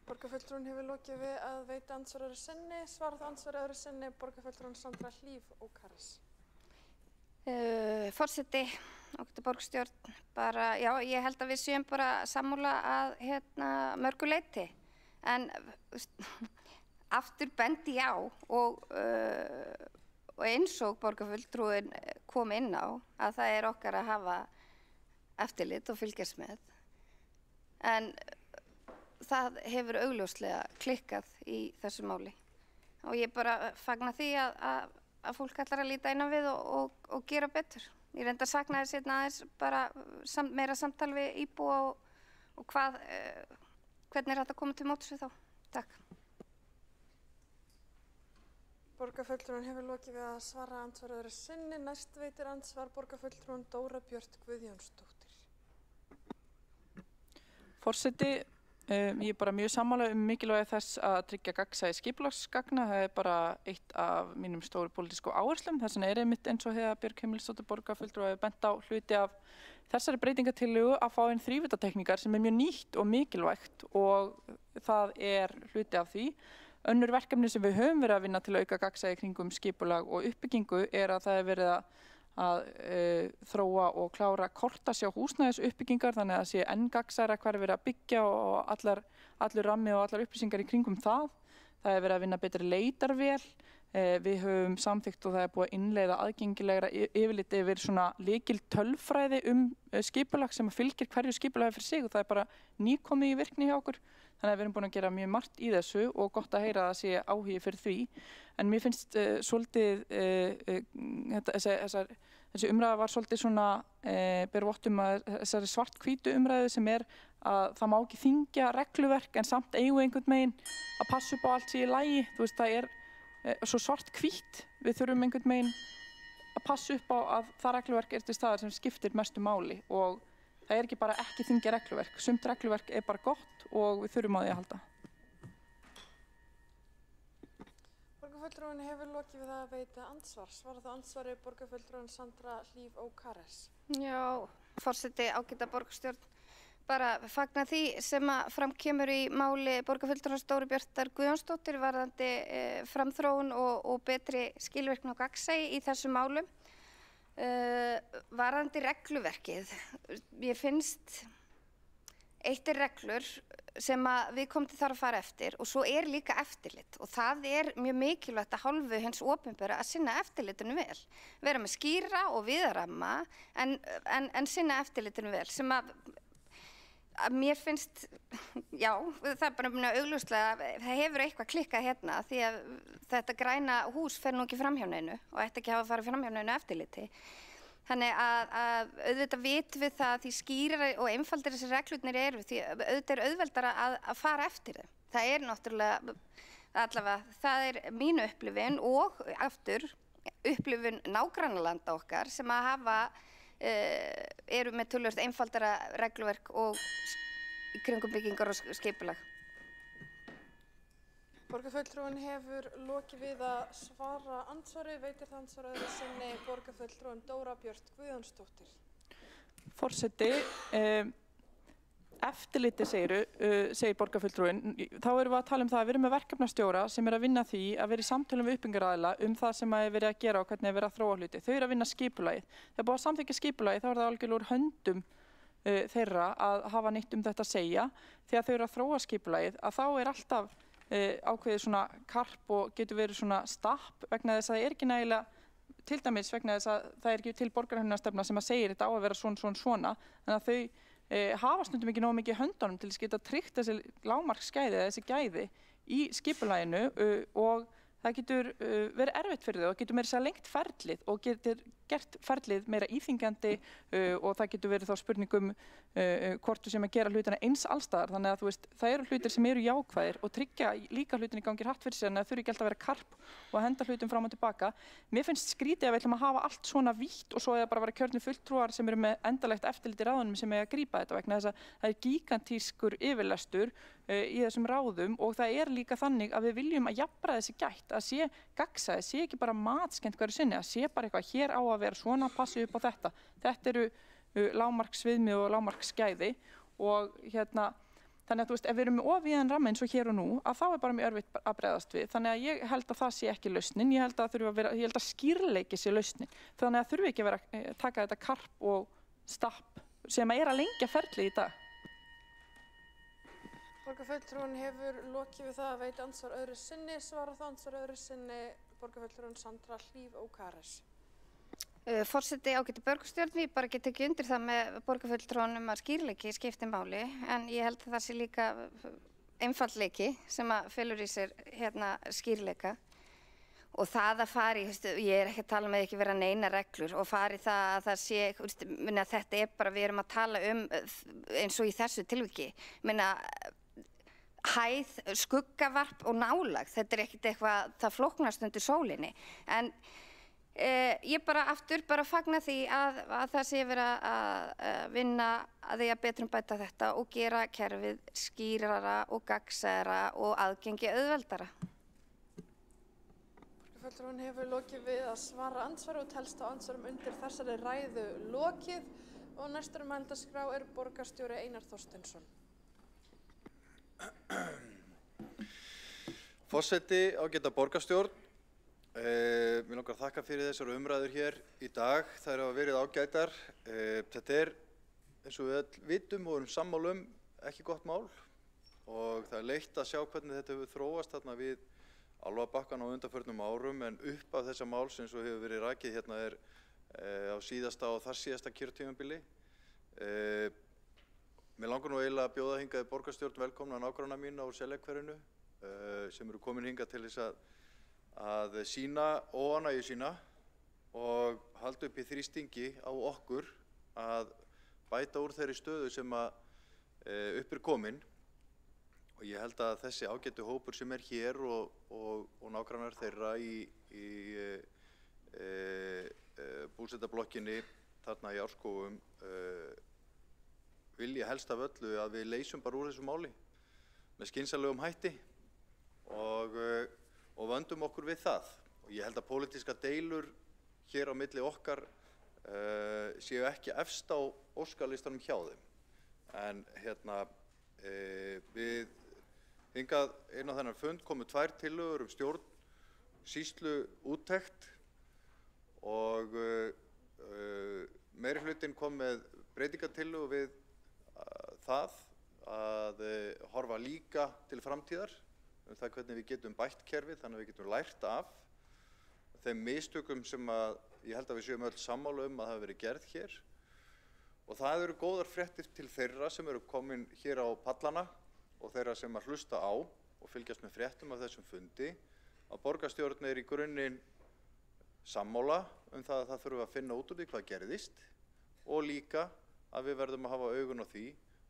[SPEAKER 2] Borgarfulltrúinn hefur lokið við að veita andsvar öðru sinni. Svarað andsvar öðru sinni borgarfulltrúinn Sandra Hlíf Ókaris.
[SPEAKER 16] Forseti, ágæta borgarstjórn, já, ég held að við séum bara sammála að mörgu leyti. En aftur bendi ég á og eins og borgarfulltrúinn kom inn á að það okkar að hafa eftirlit og fylgjast með. En það hefur augljóslega klikkað í þessu máli. Og ég bara fagna því að fólk ætlar að líta inn á við og gera betur. Ég reyndar sakna þess aðeins bara meira samtal við íbúa og hvernig hægt að koma til móts við þá. Takk.
[SPEAKER 2] Borgarfulltrúinn hefur lokið við að svara andsvar öðru sinni. Næst veitir andsvar borgarfulltrúinn Dóra Björt Guðjónsdóttir.
[SPEAKER 7] Forseti, ég bara mjög sammála mikilvægi þess að tryggja gagnsæi skipulagsgagna. Það bara eitt af mínum stóru pólitísku áherslum. Þess vegna einmitt eins og Heiða Björg Hilmarsdóttir borgarfulltrúi hefur bent á hluti af þessari breytingatillögu að fá inn þrívíddarteikningar sem mjög nýtt og mikilvægt og það hluti af því. Önnur verkefni sem við höfum verið að vinna til að auka gagnsæi kringum skipulag og uppbyggingu að það verið að þróa og klára kortasjá húsnæðisuppbyggingar þannig að það sé enn gagnsærra hvar verið að byggja og allur rammi og allar upplýsingar í kringum það. Það verið að vinna betri leitarvél. Við höfum samþykkt og það búið að innleiða aðgengilegra yfirlit yfir svona lykil tölfræði skipulag sem fylgir hverju skipulagi fyrir sig og það bara nýkomið í virkni hjá okkur. Þannig að við erum búin að gera mjög margt í þessu og gott að heyra að það sé áhugi fyrir því. En mér finnst svolítið, þessi umræða var svolítið svona, ber vott að þessari svart-hvítu umræðu sem að það má ekki þyngja regluverk en samt eigum einhvern veginn að passa upp á allt sé í lagi. Þú veist, það svo svart-hvítt. Við þurfum einhvern veginn að passa upp á að það regluverk til staðar sem skiptir mestu máli og það ekki bara ekki þyngja regluverk. Sumt regluverk bara gott og við þurfum á því að halda.
[SPEAKER 2] Borgarfulltrúinn hefur lokið við að veita andsvar. Svarað andsvari borgarfulltrúinn Sandra Hlíf Ókaris.
[SPEAKER 16] Já, forseti, ágæta borgarstjórn. Bara fagna því sem fram kemur í máli borgarfulltrúans Dóru Bjartar Guðjónsdóttir varðandi framþróun og betri skilvirkni og gagnsæi í þessum málum. Varðandi regluverkið, ég finnst eitt reglur sem að viðkomandi þarf að fara eftir og svo líka eftirlit og það mjög mikilvægt að hálfu hins opinbera að sinna eftirlitinu vel. Vera með skýra og viðaramma en sinna eftirlitinu vel sem að mér finnst, já, það bara mjög augljóslega, það hefur eitthvað klikkað hérna því að þetta græna hús fer nú ekki fram hjá neinu og ætti ekki að hafa farið fram hjá neinu eftirliti. Þannig að auðvitað vitum við það því skýrari og einfaldari þessi reglurnar eru því auðvitað auðveldara að fara eftir þeim. Það náttúrulega, allavega, það mín upplifun og aftur upplifun nágrannalanda okkar sem að hafa, eru með töluvert einfaldara regluverk og kringum byggingar og skipulag.
[SPEAKER 2] Borgarfulltrúinn hefur lokið við að svara andsvari, veitir það andsvar öðru sinni borgarfulltrúinn Dóra Björt Guðjónsdóttir.
[SPEAKER 7] Forseti, eftirliti segir borgarfulltrúinn, þá erum við að tala það að við erum með verkefnastjóra sem að vinna því að vera í samtölum við uppbyggingaraðila það sem að verið að gera og hvernig verið að þróa hluti. Þau eru að vinna skipulagið. Þegar búið að samþykkja skipulagið þá það algjörlega úr höndum þeirra að hafa neitt þetta að segja. Þegar þau eru að þróa skipulagið að þá alltaf ákveðið svona karp og getur verið svona stapp vegna þess að það ekki nægilega til dæmis vegna þess að það ekki til borgarhönnunarstefna sem að segir þetta á að vera svona en að þau hafa stundum ekki nógu mikið í höndunum til þess að geta tryggt þessi lágmarksgæði eða þessi gæði í skipulaginu og það getur verið erfitt fyrir þau og getur meira þess að lengt ferlið og getur gert ferlið meira íþyngjandi og það getur verið þá spurningum hvort þú sem að gera hlutina eins allstaðar þannig að þú veist, það eru hlutir sem eru jákvæðir og tryggja líka hlutin í gangi hratt fyrir sér en það þurfi ekki alltaf að vera karp og að henda hlutum fram og tilbaka. Mér finnst skrítið að við ætlum að hafa allt svona vítt og svo eða bara vera kjörnir fulltrúar sem eru með endalegt eftirlit í ráðunum sem eiga að grípa þetta vegna þess að það gigantískur yfirlestur í þessum ráðum og það líka þannig að við viljum að jafnræðis sé gætt, að sé gagnsæi, sé ekki bara matskennt hverju sinni, að sé bara eitthvað hér á að vera svona, passi upp á þetta. Þetta eru lágmarksviðmið og lágmarksgæði og þannig að þú veist, ef við erum með of víðan ramma eins og hér og nú, að þá bara mjög erfitt að bregðast við. Þannig að ég held að það sé ekki lausnin, ég held að skýrleiki sé lausnin. Þannig að þurfi ekki að vera að taka þetta karp og stapp sem að lengja ferlið í dag.
[SPEAKER 2] Borgarfulltrúinn hefur lokið við það að veita andsvar öðru sinni, svara það andsvar öðru sinni borgarfulltrúinn Sandra Hlíf Ókares.
[SPEAKER 16] Forseti ágæti borgarstjórn, ég bara get ekki undir það með borgarfulltrúanum að skýrleiki skipti máli en ég held að það sé líka einfaldleiki sem að felur í sér skýrleika og það að fari, ég ekki að tala með ekki vera neina reglur og fari það að það sé, þetta bara við erum að tala eins og í þessu tilviki, hæð, skuggavarp og nálægð, þetta ekkert eitthvað það flóknast undir sólinni en ég bara aftur fagna því að það sé vera að vinna að því að betrumbæta þetta og gera kerfið skýrara og gagnsærra og aðgengi auðveldara.
[SPEAKER 2] Borgarfulltrúinn hefur lokið við að svara andsvari og telst á andsvarum undir þessari ræðu lokið og næstur mælendaskrá borgarstjóri Einar Þorsteinsson.
[SPEAKER 1] Forseti, ágæta borgarstjórn. Mér langar að þakka fyrir þessar umræður hér í dag. Þær hafa verið ágætar. Þetta eins og við öll vitum og erum sammála ekki gott mál og það leitt að sjá hvernig þetta hefur þróast þarna við Álfabakkann á undanförnum árum en upp af þessa máls eins og hefur verið rakið hérna á síðasta og þar síðasta kjörtímabili. Mér langar nú eiginlega að bjóða hingað í borgarstjórn velkomna nágranna mína úr Seljakverinu sem eru komin hingað til þess að sýna óánægju sína og halda upp í þrýstingi á okkur að bæta úr þeirri stöðu sem upp komin og ég held að þessi ágætu hópur sem hér og nágrannar þeirra í búsetablokkinni þarna í Árskógum vilja helst af öllu að við leysum bara úr þessu máli með skynsamlegum hætti og vöndum okkur við það. Og ég held að pólitíska deilur hér á milli okkar séu ekki efst á óskalistanum hjá þeim. En við hingað inn á þennan fund komu 2 tillögur stjórnsýsluúttekt og meirihlutinn kom með breytingartillögu við það að horfa líka til framtíðar það hvernig við getum bætt kerfið þannig að við getum lært af þeim mistökum sem ég held að við séum öll sammála að hafa verið gerð hér. Og það eru góðar fréttir til þeirra sem eru komin hér á pallana og þeirra sem að hlusta á og fylgjast með fréttum af þessum fundi að borgarstjórn í grunninn sammála það að það þurfi að finna út úr því hvað gerðist og líka að við verðum að hafa augun á því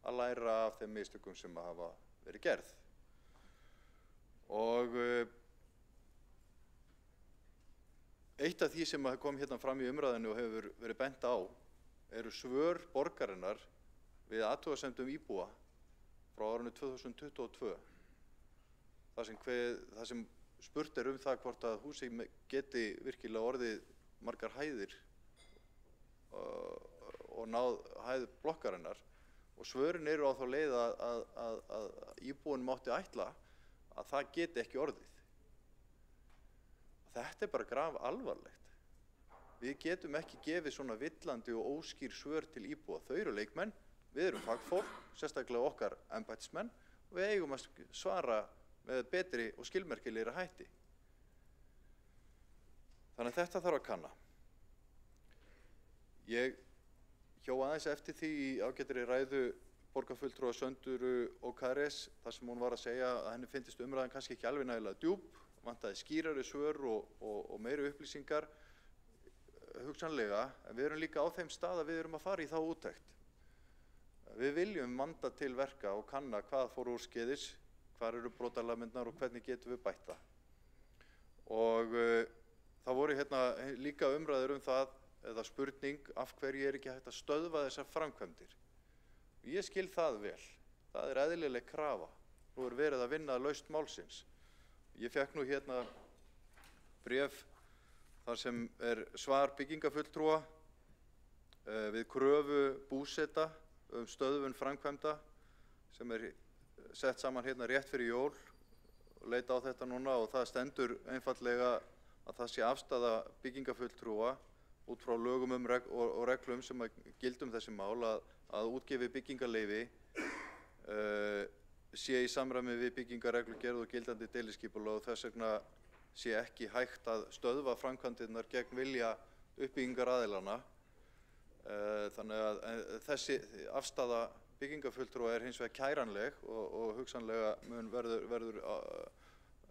[SPEAKER 1] að læra af þeim mistökum sem að hafa verið gerð. Og eitt af því sem kom hérna fram í umræðinu og hefur verið bent á eru svör borgarinnar við athugasemdum íbúa frá árinu 2022. Það sem spurt það hvort að húsið geti virkilega orðið margar hæðir og náð hæð blokkarinnar og svörin eru á þá leið að íbúin mátti ætla að það geti ekki orðið. Þetta bara graf alvarlegt. Við getum ekki gefið svona villandi og óskýr svör til íbúa. Þau eru leikmenn, við erum fagfólk, sérstaklega okkar embættismenn og við eigum að svara með betri og skilmerkilegri hætti. Þannig að þetta þarf að kanna. Ég hjó aðeins eftir því í ágætri ræðu borgarfulltrúa Sönduru og Kares þar sem hún var að segja að henni fyndist umræðan kannski ekki alveg nægilega djúp, vantaði skýrari svör og meiri upplýsingar hugsanlega, en við erum líka á þeim stað að við erum að fara í þá úttekt. Við viljum vanda til verka og kanna hvað fór úrskeiðis, hvar eru brotalamirnar og hvernig getum við bætt það. Og það voru hérna líka umræður það, eða spurning af hverju ekki hægt að stöðva þessar framkvæmdir. Ég skil það vel. Það eðlileg krafa. Nú verið að vinna laust málsins. Ég fékk nú hérna bréf þar sem svar byggingafulltrúa við kröfu búseta stöðvun framkvæmda sem sett saman hérna rétt fyrir jól og leita á þetta núna og það stendur einfaldlega að það sé afstaða byggingafulltrúa út frá lögum og reglum sem gilda þessi mál að útgefi byggingarleyfi sé í samræmi við byggingarreglugerð og gildandi deiliskipulag og þess vegna sé ekki hægt að stöðva framkvæmdirnar gegn vilja uppbyggingaraðilanna. Þannig að þessi afstaða byggingarfulltrúa hins vegar kæranleg og hugsanlega mun verður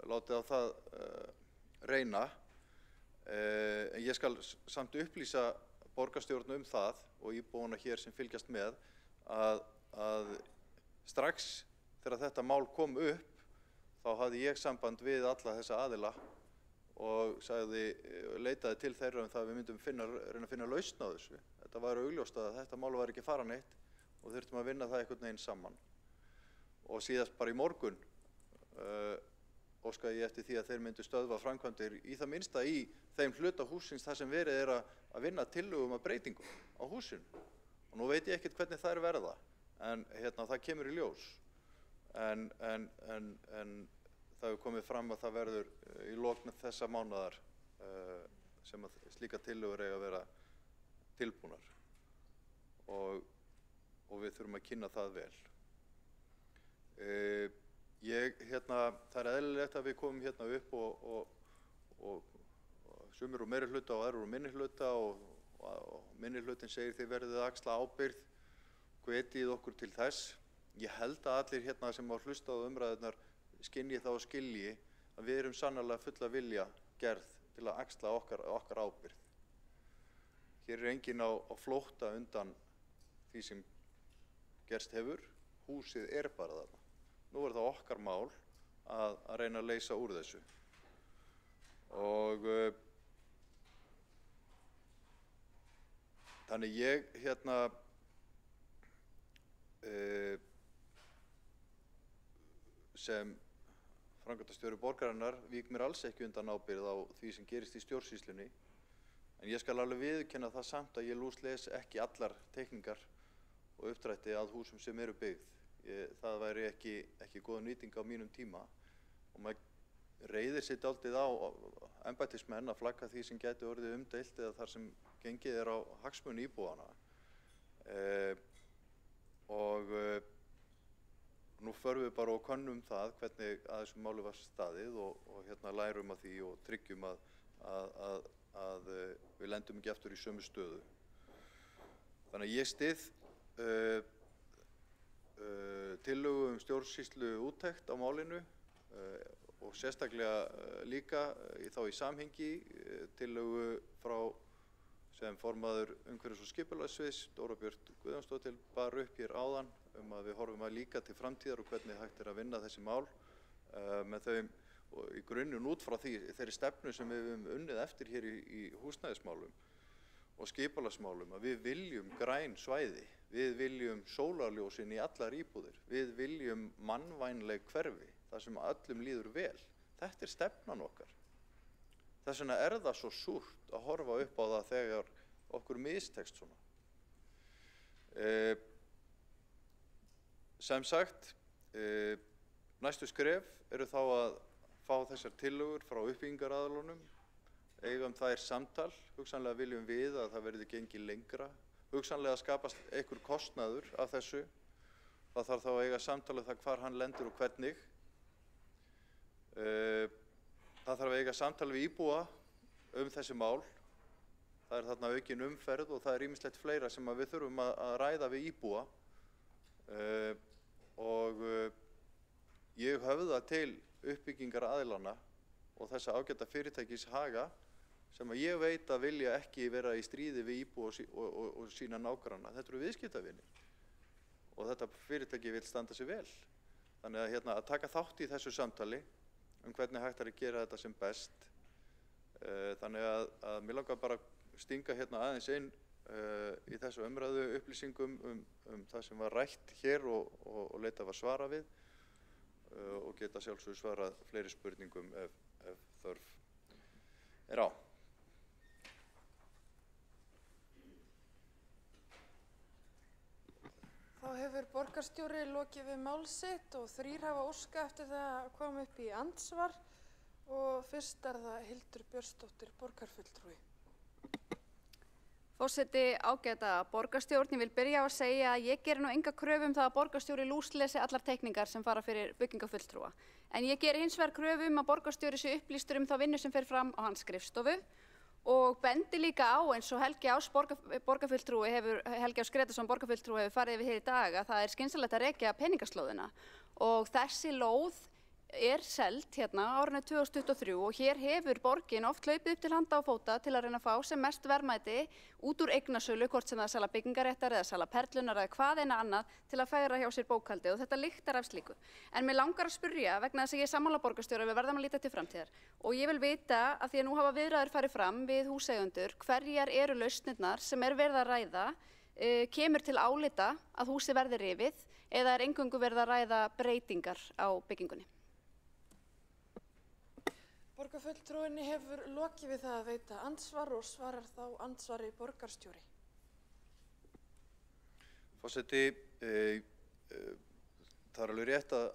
[SPEAKER 1] látið á það reyna. En ég skal samt upplýsa borgarstjórn það og íbúana hér sem fylgjast með að strax þegar þetta mál kom upp þá hafði ég samband við alla þessa aðila og leitaði til þeirra það að við myndum reyna að finna lausn á þessu. Þetta var augljóst að þetta mál var ekki að fara neitt og þurftum að vinna það einhvern veginn saman. Og síðast bara í morgun óskaði ég eftir því að þeir myndu stöðva framkvæmdir í það minnsta í þeim hluta hússins þar sem verið að vinna tillögum að breytingum á húsinu. Og nú veit ég ekkert hvernig þær verða, en það kemur í ljós. En það hefur komið fram að það verður í lok þessa mánaðar sem að slíka tillögur eiga að vera tilbúnar. Og við þurfum að kynna það vel. Það eðlilegt að við komum hérna upp og sumir úr meiri hluta og aðrir úr minni hluta og minni hlutin segir þið verðið að axla ábyrgð, hvetjið okkur til þess. Ég held að allir hérna sem á hlusta á umræðurnar skynji það og skilji að við erum sannarlega fulla vilja gerð til að axla okkar ábyrgð. Hér enginn á flótta undan því sem gerst hefur. Húsið bara þarna. Nú það okkar mál að reyna að leysa úr þessu. Og þannig ég sem framkvæmdastjóri borgarinnar vík mér alls ekki undan ábyrgð á því sem gerist í stjórnsýslunni. En ég skal alveg viðurkenna það samt að ég lúsles ekki allar teikningar og uppdrætti að húsum sem eru byggð. Það væri ekki góð nýting á mínum tíma og maður reiðir sig dálítið á embættismenn að flagga því sem gæti orðið umdeilt eða þar sem gengið á hagsmuni íbúanna. nú förum við bara og könnum það hvernig að þessu máli var staðið og hérna lærum af því og tryggjum að við lendum ekki aftur í sömu stöðu. Þannig að ég styð tillögu stjórnsýslu úttekt á málinu og sérstaklega líka þá í samhengi tillögu frá sem formaður umhverfis- og skipulagssviðs Dóra Björt Guðjónsdóttir bar upp hér áðan að við horfum líka til framtíðar og hvernig hægt að vinna þessi mál með þeim og í grunninn út frá þeirri stefnu sem við höfum unnið eftir hér í húsnæðismálum og skipulagsmálum að við viljum græn svæði, við viljum sólarljósin í allar íbúðir, við viljum mannvænleg hverfi þar sem öllum líður vel. Þetta stefnan okkar. Þess vegna það svo súrt að horfa upp á það þegar okkur mistekst svona. Sem sagt, næstu skref eru þá að fá þessar tillögur frá uppbyggingaraðilunum, eigum þær samtal, hugsanlega viljum við að það verði gengið lengra, hugsanlega skapast einhver kostnaður af þessu, það þarf þá að eiga samtal það hvar hann lendir og hvernig. Það þarf að eiga samtal við íbúa þessi mál. Það þarna aukin umferð og það ýmislegt fleira sem við þurfum að ræða við íbúa. Og ég höfða til uppbyggingaraðilanna og þessa ágæta fyrirtækis Haga sem að ég veit að vilja ekki vera í stríði við íbúa og sína nágranna. Þetta eru viðskiptavinir og þetta fyrirtæki vil standa sig vel. Þannig að taka þátt í þessu samtali hvernig hægt að gera þetta sem best. Þannig að mér langar bara að stinga aðeins inn í þessu umræðu upplýsingum það sem var rætt hér og leitað var svara við og geta sjálfsögðu svarað fleiri spurningum ef þörf á.
[SPEAKER 2] Þá hefur borgarstjóri lokið við mál sitt og 3 hafa óskað eftir það að koma upp í andsvar og fyrst það Hildur Björnsdóttir, borgarfulltrúi.
[SPEAKER 3] Forseti, ágæta borgarstjórn, ég vil byrja á að segja að ég geri nú enga kröfu það að borgarstjóri lúslesi allar teikningar sem fara fyrir byggingafulltrúa. En ég geri hins vegar kröfu að borgarstjóri sé upplýstur þá vinnu sem fer fram á hans skrifstofu og bendi líka á eins og Helgi Ás Gretarsson borgarfulltrúi hefur farið yfir hér í dag að það skynsamlegt að rekja peningaslóðina og þessi lóð seld á árinu 2023 og hér hefur borgin oft hlaupið upp til handa og fóta til að reyna að fá sem mest verðmæti út úr eignasölu, hvort sem það sala byggingaréttar eða sala perlunar eða hvað eina annað til að færa hjá sér bókhaldið og þetta lyktar af slíku. En mér langar að spyrja vegna þess að ég sammála borgarstjóra við verðum að líta til framtíðar og ég vil vita að því að nú hafa viðræður farið fram við húseigendur hverjar eru lausnirnar sem verið að ræða, kemur til álita að húsið verði rifið eða eingöngu verið að ræða breytingar á byggingunni.
[SPEAKER 2] Borgarfulltrúinni hefur lokið við það að veita andsvar og svarar þá andsvari borgarstjóri.
[SPEAKER 1] Forseti, það alveg rétt að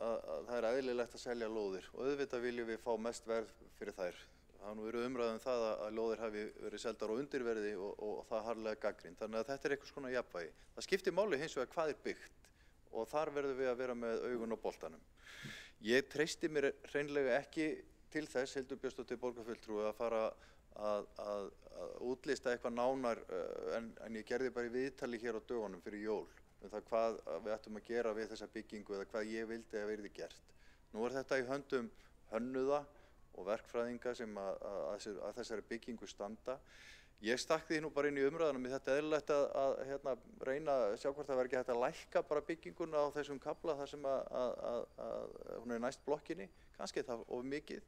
[SPEAKER 1] það eðlilegt að selja lóðir og auðvitað viljum við fá mest verð fyrir þær. Það nú verið umræðum það að lóðir hafi verið seldar á undirverði og það harðlega gagnrýnt. Þannig að þetta einhvers konar jafnvægi. Það skiptir máli hins vegar hvað byggt og þar verðum við að vera með augun á boltanum. Ég treysti mér hreinlega ekki til þess, Hildur Björnsdóttir borgarfulltrúi, að fara að útlista eitthvað nánar en ég gerði bara í viðtali hér á dögunum fyrir jól það hvað við ættum að gera við þessa byggingu eða hvað ég vildi að verði gert. Nú þetta í höndum hönnuða og verkfræðinga sem að þessari byggingu standa. Ég stakk því nú bara inn í umræðunum í þetta eðlilegt að reyna að sjá hvort það verði ekki hægt að lækka bara bygginguna á þessum kafla þar sem að hún næst blokkinni, kannski það of mikið,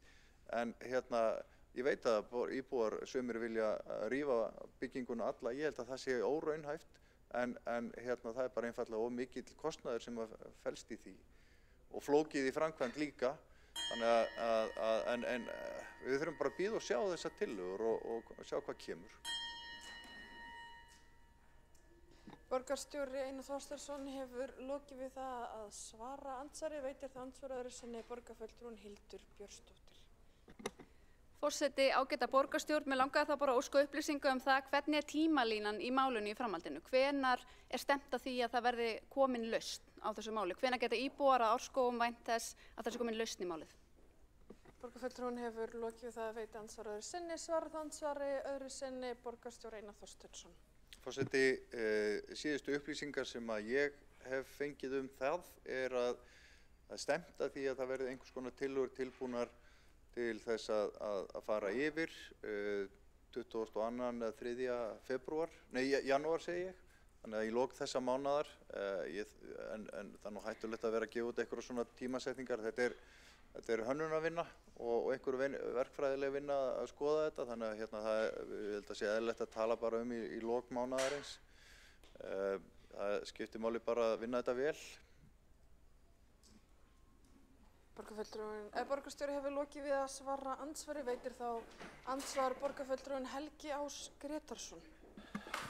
[SPEAKER 1] en ég veit að íbúar sumir vilja rífa bygginguna alla, ég held að það sé óraunhæft, en það bara einfaldlega of mikill kostnaður sem felst í því og flókið í framkvæmd líka. Þannig að við þurfum bara að bíða og sjá þessar tillögur og sjá hvað kemur.
[SPEAKER 2] Borgarstjóri Einar Þorsteinsson hefur lokið við það að svara andsvari, veitir það andsvaraður sinni borgarfulltrúin Hildur Björnsdóttir.
[SPEAKER 3] Forseti, ágæta borgarstjórn, mér langaði þá bara að óska upplýsingu það hvernig tímalínan í málunni í framhaldinu. Hvenær stefnt að því að það verði komin lausn á þessu máli? Hvenær geta íbúar að Árskógum vænt þess að það sé komin lausn í málið?
[SPEAKER 2] Borgarfulltrúinn hefur lokið við það að veita andsvar öðru sinni, svarað andsvari öðru sinni, borgarstjóri Einar Þorsteinsson.
[SPEAKER 1] Forseti, síðustu upplýsingar sem að ég hef fengið það að stefnt að því að það verði einhvers konar tillögur tilbúnar til þess að fara yfir 22. eða 3. janúar segi ég, þannig að í lok þessa mánaðar, en það er nú hættulegt að vera að gefa út einhverja svona tímasetningar, þetta er hönnunarvinna og einhver verkfræðileg vinna að skoða þetta, þannig að ég held að sé eðlilegt að tala bara í lok mánaðarins. Það skiptir máli bara að vinna þetta vel.
[SPEAKER 2] Borgarstjóri hefur lokið við að svara andsvari, veitir þá andsvar borgarfulltrúinn Helgi Ás Grétarsson.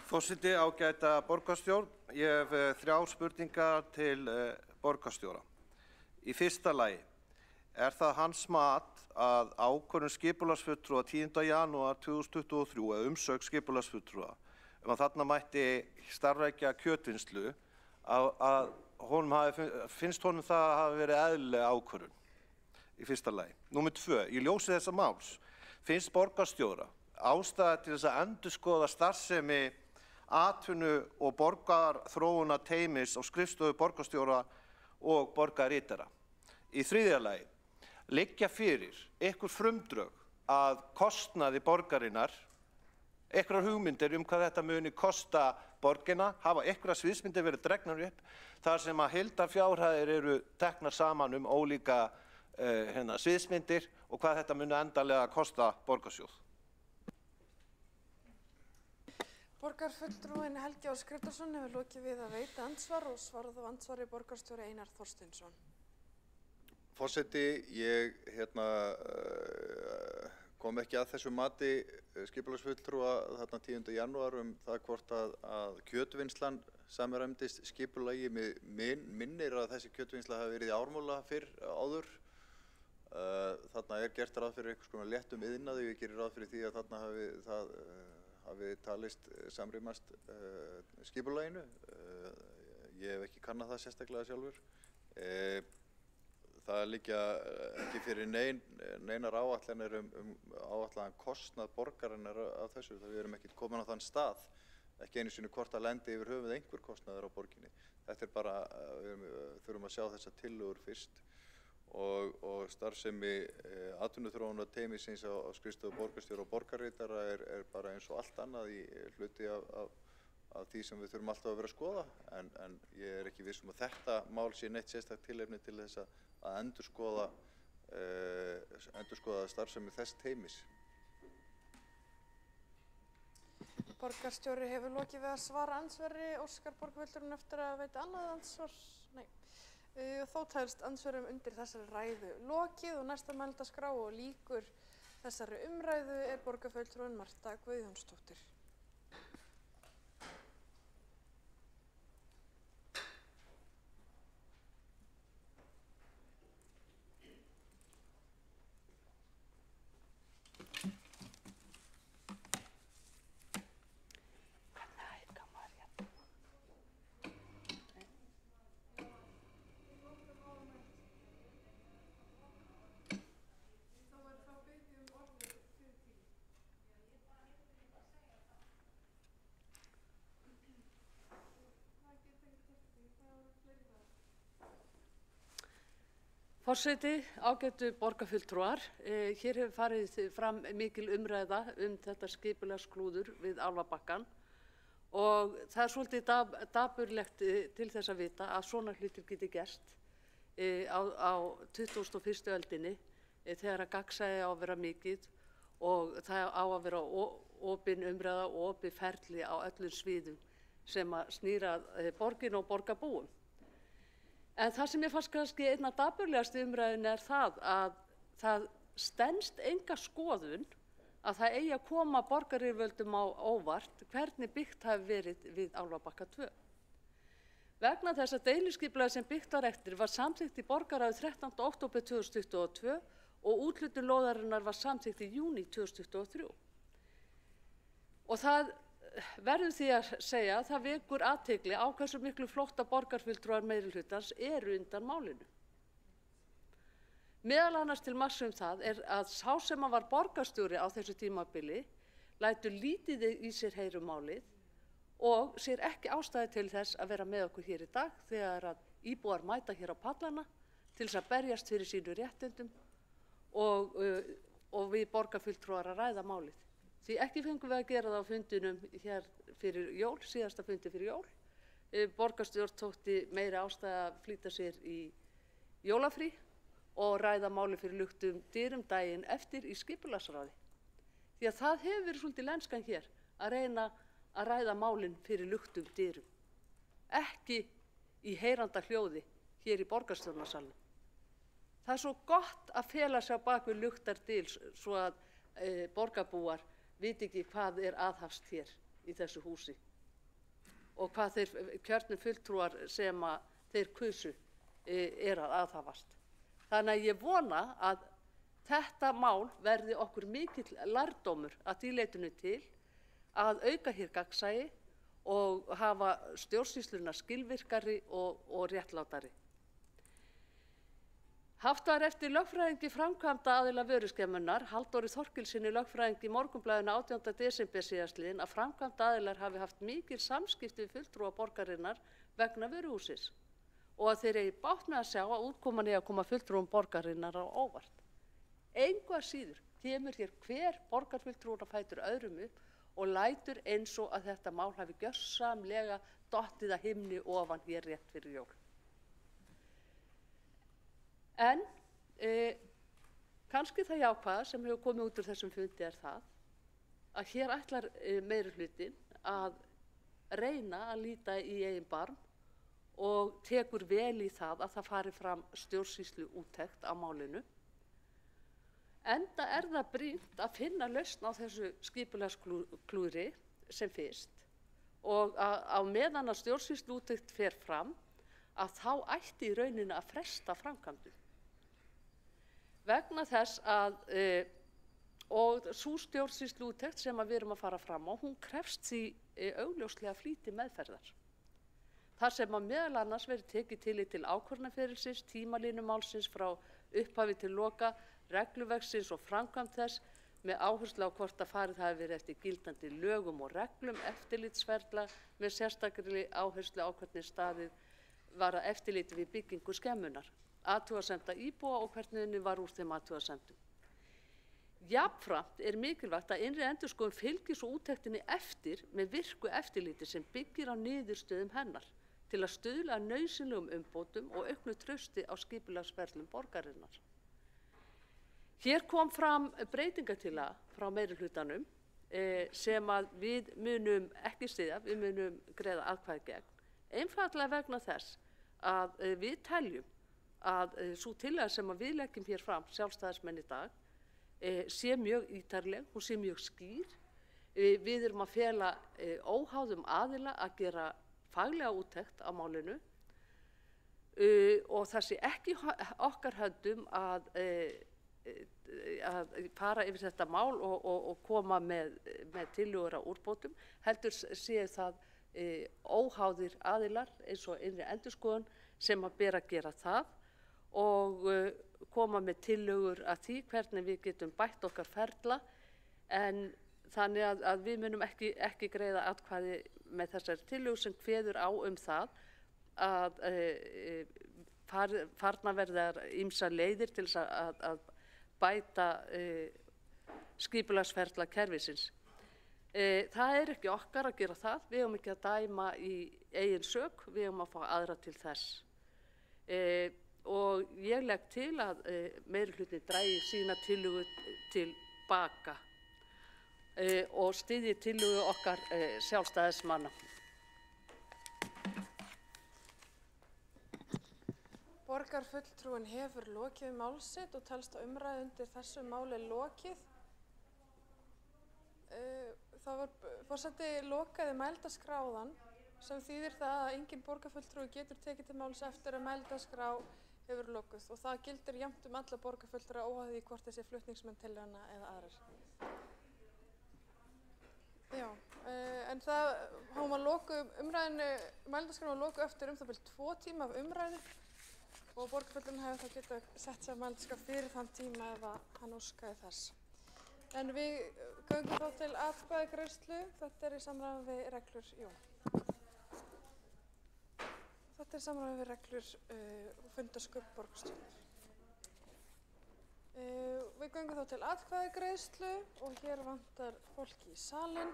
[SPEAKER 8] Forseti, ágæta borgarstjórn, ég hef 3 spurningar til borgarstjóra. Í fyrsta lagi, er það hans mat að ákvörðun skipulagsfulltrúa 10. janúar 2023 eða umsögn skipulagsfulltrúa að þarna mætti starfrækja kjötvinnslu að finnst honum það að hafa verið eðlileg ákvörðun í fyrsta lagi. Númer 2, í ljósi þessa máls finnst borgarstjóra ástæða til þess að endurskoða starfsemi atvinnu og borgarþróunarteymis á skrifstofu borgarstjóra og borgarritara. Í 3. lagi, liggja fyrir einhver frumdrög að kostnaði borgarinnar, einhverjar hugmyndir hvað þetta muni kosta borgina, hafa einhverjar sviðsmyndir verið dregnar upp, þar sem að heildarfjárhæðir eru teknar saman ólíka sviðsmyndir og hvað þetta muni endanlega kosta borgarsjóð.
[SPEAKER 2] Borgarfulltrúinn Helgi Ás Grétarsson hefur lokið við að veita andsvar og svarað á andsvari borgarstjóri Einar Þorsteinsson.
[SPEAKER 1] Forseti, ég kom ekki að þessu mati skipulagsfulltrúa þarna 10. janúar það hvort að kjötvinnslan samræmdist skipulagi. Minnir að þessi kjötvinnsla hafi verið í Ármúla fyrr áður. Þarna gert ráð fyrir einhvers konar léttum iðnaði, við gerum ráð fyrir því að þarna hafi talist samrýmast skipulaginu. Ég hef ekki kannað það sérstaklega sjálfur. Það liggja ekki fyrir neinar áætlanir áætlaðan kostnað borgarinnar af þessu. Við erum ekki komin á þann stað, ekki einu sinni hvort að lendi yfir höfuð einhver kostnaður á borginni. Þetta bara, við þurfum að sjá þessa tillögur fyrst og starfsemi atvinnuþróunarteymisins á skrifstofu borgarstjóra og borgarritara bara eins og allt annað í hluti af því sem við þurfum alltaf að vera að skoða, en ég ekki viss að þetta mál sé neitt sérstakt tilefni til þess að endurskoða starfsemi þess teymis.
[SPEAKER 2] Borgarstjóri hefur lokið við að svara andsvari, óskar borgarfulltrúinn eftir að veita annað andsvar? Nei. Þó telst andsvörum undir þessari ræðu lokið og næsta mælendaskrá og lýkur þessari umræðu borgarfulltrúinn Marta Guðjónsdóttir.
[SPEAKER 4] Forseti, ágætu borgarfulltrúar, hér hefur farið fram mikil umræða þetta skipulagsklúður við Álfabakkann og það svolítið dapurlegt til þess að vita að svona hlutir geti gerst á 21. öldinni þegar að gagnsæi á að vera mikið og það á að vera opin umræða og opin ferli á öllum sviðum sem að snýra borgin og borgarbúum. En það sem ég fannst kannski einna dapurlegast umræðin það að það stenst enga skoðun að það eigi að koma borgaryfirvöldum á óvart hvernig byggt hafi verið við Álfabakka 2. Vegna þess að deiliskipulagið sem byggt var eftir var samþykkt í borgarráði 13. október 2022 og úthlutun lóðarinnar var samþykkt í júní 2023. Og það verður því að segja að það vekur athygli á hversu miklu flótta borgarfulltrúar meirihlutans eru undan málinu. Meðal annars til marks það að sá sem var borgarstjóri á þessu tímabili lætur lítið í sér heyra málið og sér ekki ástæðu til þess að vera með okkur hér í dag þegar að íbúar mæta hér á pallana til þess að berjast fyrir sínu réttindum og við borgarfulltrúar að ræða málið. Því ekki fengum við að gera það á fundinum hér fyrir jól, síðasta fundi fyrir jól. Borgarstjórn tókti meiri ástæða að flýta sér í jólafrí og ræða máli fyrir luktum dyrum daginn eftir í skipulagsráði. Því að það hefur verið svolítið lenskan hér að reyna að ræða málin fyrir luktum dyrum. Ekki í heyranda hljóði hér í borgarstjórnarsalnum. Það er svo gott að fela sig á bak við luktar dyr svo að borgarbúar viti ekki hvað er aðhafst hér í þessu húsi og hvað þeir kjörnu fulltrúar sem að þeir kusu er að aðhafast. Þannig að ég vona að þetta mál verði okkur mikill lærdómur að því leytinu til að auka hér gagnsæi og hafa stjórnsýsluna skilvirkari og réttlátari. Haft var eftir lögfræðingi framkvæmda aðila vöruskemmunnar, Halldóri Þorkilssyni lögfræðingi í Morgunblaðinu 18. desember síðastliðinn, að framkvæmda aðilar hafi haft mikil samskipti við fulltrúa borgarinnar vegna vöruhúsis og að þeir eigi bágt með að sjá að útkoman eigi að koma fulltrúum borgarinnar á óvart. Engu að síður kemur hér hver borgarfulltrúna fætur öðrum upp og lætur eins og að þetta mál hafi gjörsamlega dottið að himni ofan hér rétt fyrir jól. En kannski það jákvæða sem hefur komið út úr þessum fundi er það að hér ætlar meirihlutinn að reyna að líta í eigin barm og tekur vel í það að það fari fram stjórnsýslu úttekt á málinu. Enda er það brýnt að finna lausn á þessu skipulagsklúðri sem fyrst og á meðan að stjórnsýslu úttekt fer fram að þá ætti í rauninni að fresta framkvæmdum. Vegna þess að, og sú stjórnsýsluúttekt sem við erum að fara fram á, hún krefst því augljóslega flýti meðferðar. Þar sem að meðal annars verið tekið tillit til ákvörðunarferilsins, tímalínumálsins frá upphafi til loka, regluverksins og framkvæmd þess með áherslu á hvort að farið hafi verið eftir gildandi lögum og reglum, eftirlitsferla með sérstakri áherslu á hvernig staðið var að eftirliti við byggingu skemmunnar, athugasemda íbúa og hvernig henni var úr þeim athugasemdum. Jafnframt er mikilvægt að innri endurskoðun fylgi svo úttektinni eftir með virku eftirliti sem byggir á niðurstöðum hennar til að stuðla að nauðsynlegum umbótum og auknu trausti á skipulagsferlum borgarinnar. Hér kom fram breytingartillaga frá meirihlutanum sem að við munum ekki styðja, við munum greiða atkvæði gegn, einfaldlega vegna þess að við teljum að sú tillaga sem við leggjum hér fram, sjálfstæðismenn í dag, sé mjög ítarleg, hún sé mjög skýr. Við erum að fela óháðum aðila að gera faglega úttekt á málinu og það sé ekki okkar höndum að fara yfir þetta mál og koma með tillögur á úrbótum, heldur séu það óháðir aðilar eins og innri endurskoðun sem að bera að gera það og koma með tillögur að því hvernig við getum bætt okkar ferla en þannig að við munum ekki greiða atkvæði með þessari tillögu sem kveður á það að farnar verða ýmsar leiðir til að bæta skipulagsferla kerfisins. Það er ekki okkar að gera það, við eigum ekki að dæma í eigin sök, við eigum að fá aðra til þess. Og ég legg til að meirihluti dragi sína tillögu til baka og styðji tillögu okkar sjálfstæðismanna.
[SPEAKER 2] Borgarfulltrúinn hefur lokið máls sitt og telst að umræðu undir þessu máli lokið. Forseti lokaði mælendaskrá áðan sem þýðir það að enginn borgarfulltrúi getur tekið til máls eftir að mælendaskrá hefur lokuð og það gildir jafnt alla borgarfulltrúa óháð því hvort þessi flutningsmenn tillöguna eða aðrar. Já, En það, hún var lokuð umræðinu, mælendaskrá var lokuð eftir það bil 2 tíma af umræðu og borgarfulltrúinn hefði þá getað sett sér mælendaskrá fyrir þann tíma ef hann óskaði þess. En við göngum þá til atkvæðagreiðslu. Þetta er í samræmi við reglur, Þetta er í samræmi við reglur fundarsköp borgarstjórnar. Við göngum þá til atkvæðagreiðslu og hér vantar fólki í salinn.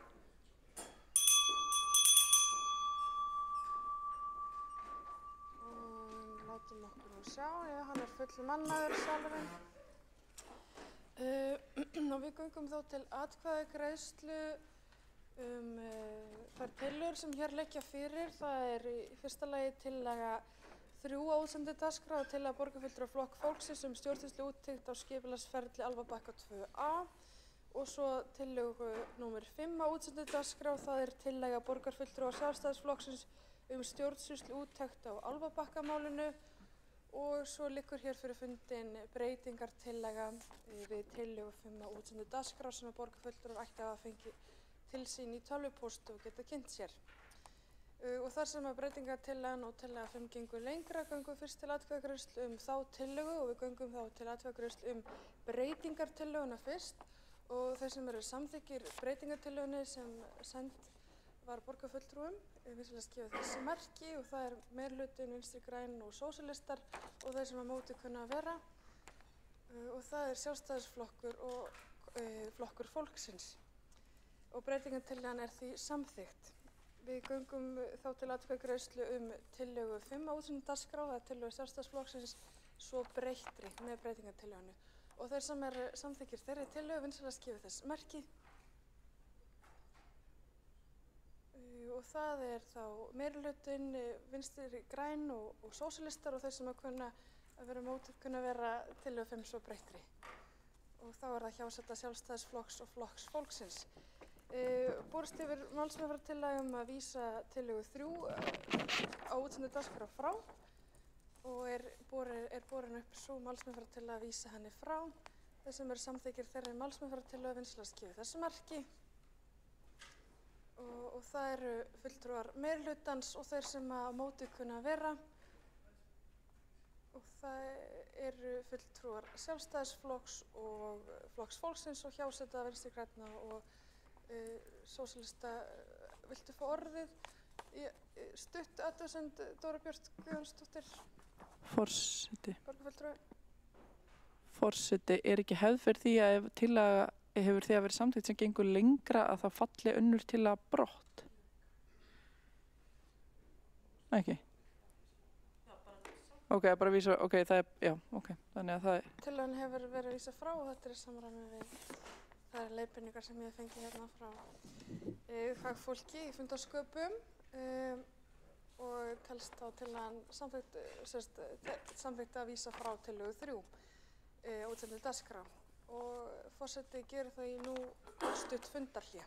[SPEAKER 2] Látum okkur nú sjá, já, hann er fullmannaður salurinn. Og við göngum þá til atkvæðagreiðslu þær tillögur sem hér liggja fyrir. Það er í fyrsta lagi tillaga 3 á útsendu dagskrá, tillaga borgarfulltrúa Flokk fólksins stjórnsýsluúttekt á skipulagsferli Álfabakka 2A og svo tillögu númer 5 á útsendu dagskrá. Það er tillaga borgarfulltrúa Sjálfstæðisflokksins stjórnsýsluúttekt á Álfabakkamálinu og svo liggur hér fyrir fundinn breytingartillaga við tillögu 5 á útsendu dagskrá sem borgarfulltrúar ætti að hafa fengið til sín í tölvupósti og geta kynnt sér. Og þar sem breytingartillagan og tillaga 5 gengur lengra, göngum við fyrst til atkvæðagreiðslu þá tillögu og við göngum þá til atkvæðagreiðslu breytingartillöguna fyrst og þeir sem eru samþykkir breytingartillögunni sem send var borgarfulltrúum, vinsamlegast gefa þessi merki og það er meirihlutinn, Vinstri græn og sósíalistar og þeir sem á móti kunna að vera og það er Sjálfstæðisflokkur og Flokkur fólksins og breytingartillagan er því samþykkt. Við göngum þá til atkvæðagreiðslu tillögu 5 á útsendu dagskrá, það er tillögu Sjálfstæðisflokksins svo breyttri með breytingartillögunni og þeir sem eru samþykkir þeirri tillögu vinsamlegast gefa þess merki. Og það er þá meirihlutinn, Vinstri græn og sósíalistar og þeir sem kunna að vera mótið kunna vera tillögu 5 svo breyttri. Og þá er það hjáseta Sjálfstæðisflokks og Flokks fólksins. Borist yfir málsmeðferðartillaga að vísa tillögu 3 á útsendu dagskrá frá og er borin upp sú málsmeðferðartillaga að vísa henni frá. Þeir sem eru samþykkir þeirri málsmeðferðartillögu vinsamlegast gefa þessu merki. Og það eru fulltrúar meirihlutans og þeir sem á móti kunna að vera og það eru fulltrúar Sjálfstæðisflokks og Flokks fólksins og hjáseta Vinstri grænna og sósíalista. Viltu fá orðið? Stutt athugasemd Dóra Björt Guðjónsdóttir.
[SPEAKER 7] Forseti.
[SPEAKER 2] Borgarfulltrúi.
[SPEAKER 7] Forseti, er ekki hefð fyrir því að ef tillaga hefur því að verið samþykkt sem gengur lengra að það falli önnur tillaga brott? Ekki? Ok, bara vísa, ok, það er, já, ok, þannig að það er...
[SPEAKER 2] Tillagan hefur verið vísað frá og þetta er í samræmi við þær leiðbeiningar sem ég hef fengið hérna frá fagfólki í fundarsköpum og telst þá tillagan samþykkt að vísa frá tillögu 3 útsendu dagskrá. Og forseti gerir það í nú stutt fundarhlé.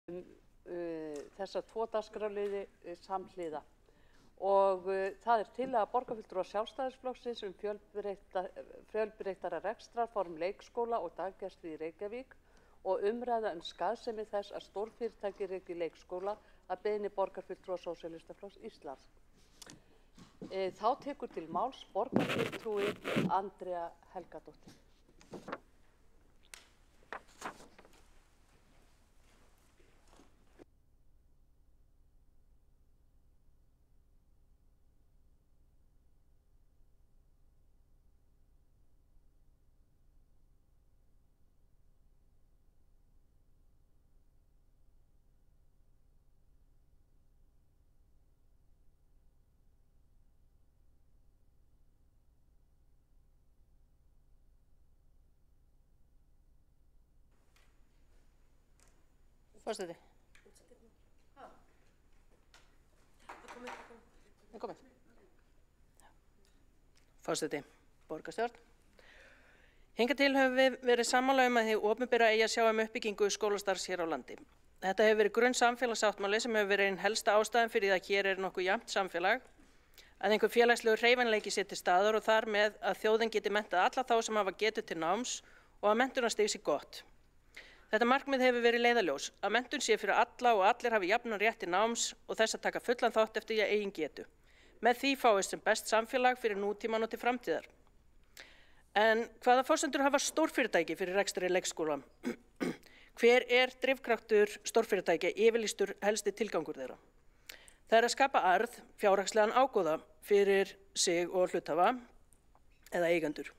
[SPEAKER 4] Þessa 2 dagskrárliði samhliða og það tillaga borgarfulltrúa Sjálfstæðisflokksins fjölbreyttara rekstrarform leikskóla og daggæslu í Reykjavík og umræða skaðsemi þess að stórfyrirtæki reki leikskóla að beiðni borgarfulltrúa Sósíalistaflokks Íslands. Þá tekur til máls borgarfulltrúi Andrea Helgadóttir.
[SPEAKER 12] Forseti. Forseti, borgarstjórn. Hingað til höfum við verið sammála að hið opinbera eigi að sjá uppbyggingu skólastarfs hér á landi. Þetta hefur verið grunn samfélagssáttmáli sem hefur verið ein helsta ástæðan fyrir að hér nokkuð jafnt samfélag, að einhver félagslegur hreyfanleiki sé til staðar og þar með að þjóðin geti menntað alla þá sem hafa getu til náms og að menntunarstig sé gott. Þetta markmið hefur verið leiðarljós, að menntun sé fyrir alla og allir hafi jafnan rétt til náms og þess að taka fullan þátt eftir eigin getu. Með því fáist sem best samfélag fyrir nútíman og til framtíðar. En hvaða forsendur hafa stórfyrirtæki fyrir rekstri leikskóla? Hver drifkraftur stórfyrirtækja yfirlýstur helsti tilgangur þeirra? Það að skapa arð, fjárhagslegan ágóða fyrir sig og hluthafa eða eigendur.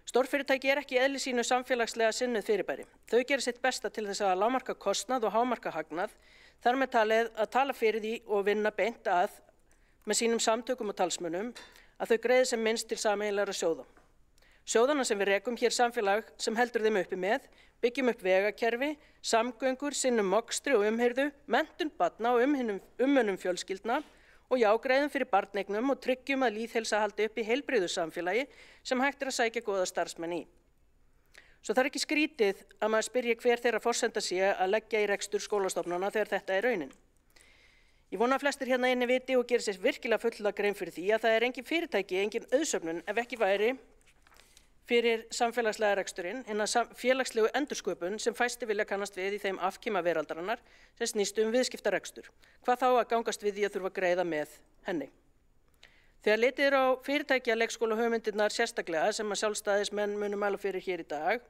[SPEAKER 12] Stórfyrirtæki ekki í eðli sínu samfélagslega sinnuð fyrirbæri. Þau gera sitt besta til þess að lágmarka kostnað og hámarka hagnað, þar með talið að tala fyrir því og vinna beint að með sínum samtökum og talsmönnum að þau greiði sem minnst til sameiginlegra sjóða. Sjóðana sem við rekum hér samfélag sem heldur þeim uppi með, byggjum upp vegakerfi, samgöngur, sinnum mokstri og umhirðu, menntun barna og umönnum fjölskyldna og greiðum fyrir barneignum og tryggjum að lýðheilsa haldi upp í heilbrigðu samfélagi sem hægt að sækja góða starfsmenn í. Svo það ekki skrítið að maður spyrji hver þeirra forsenda sé að leggja í rekstur skólastofnana þegar þetta raunin. Ég vona að flestir hérna inni viti og geri sér virkilega fulla grein fyrir því að það engin fyrirtæki, engin auðsöfnun ef ekki væri fyrir samfélagslega reksturinn, félagslegu endursköpun sem fæstir vilja kannast við í þeim afkima veraldarinnar sem snýst viðskiptarekstur. Hvað þá að gangast við því að þurfa að greiða með henni. Þegar litið á fyrirtækja leikskóla hugmyndirnar sérstaklega sem að sjálfstæðismenn munum mæla fyrir hér í dag,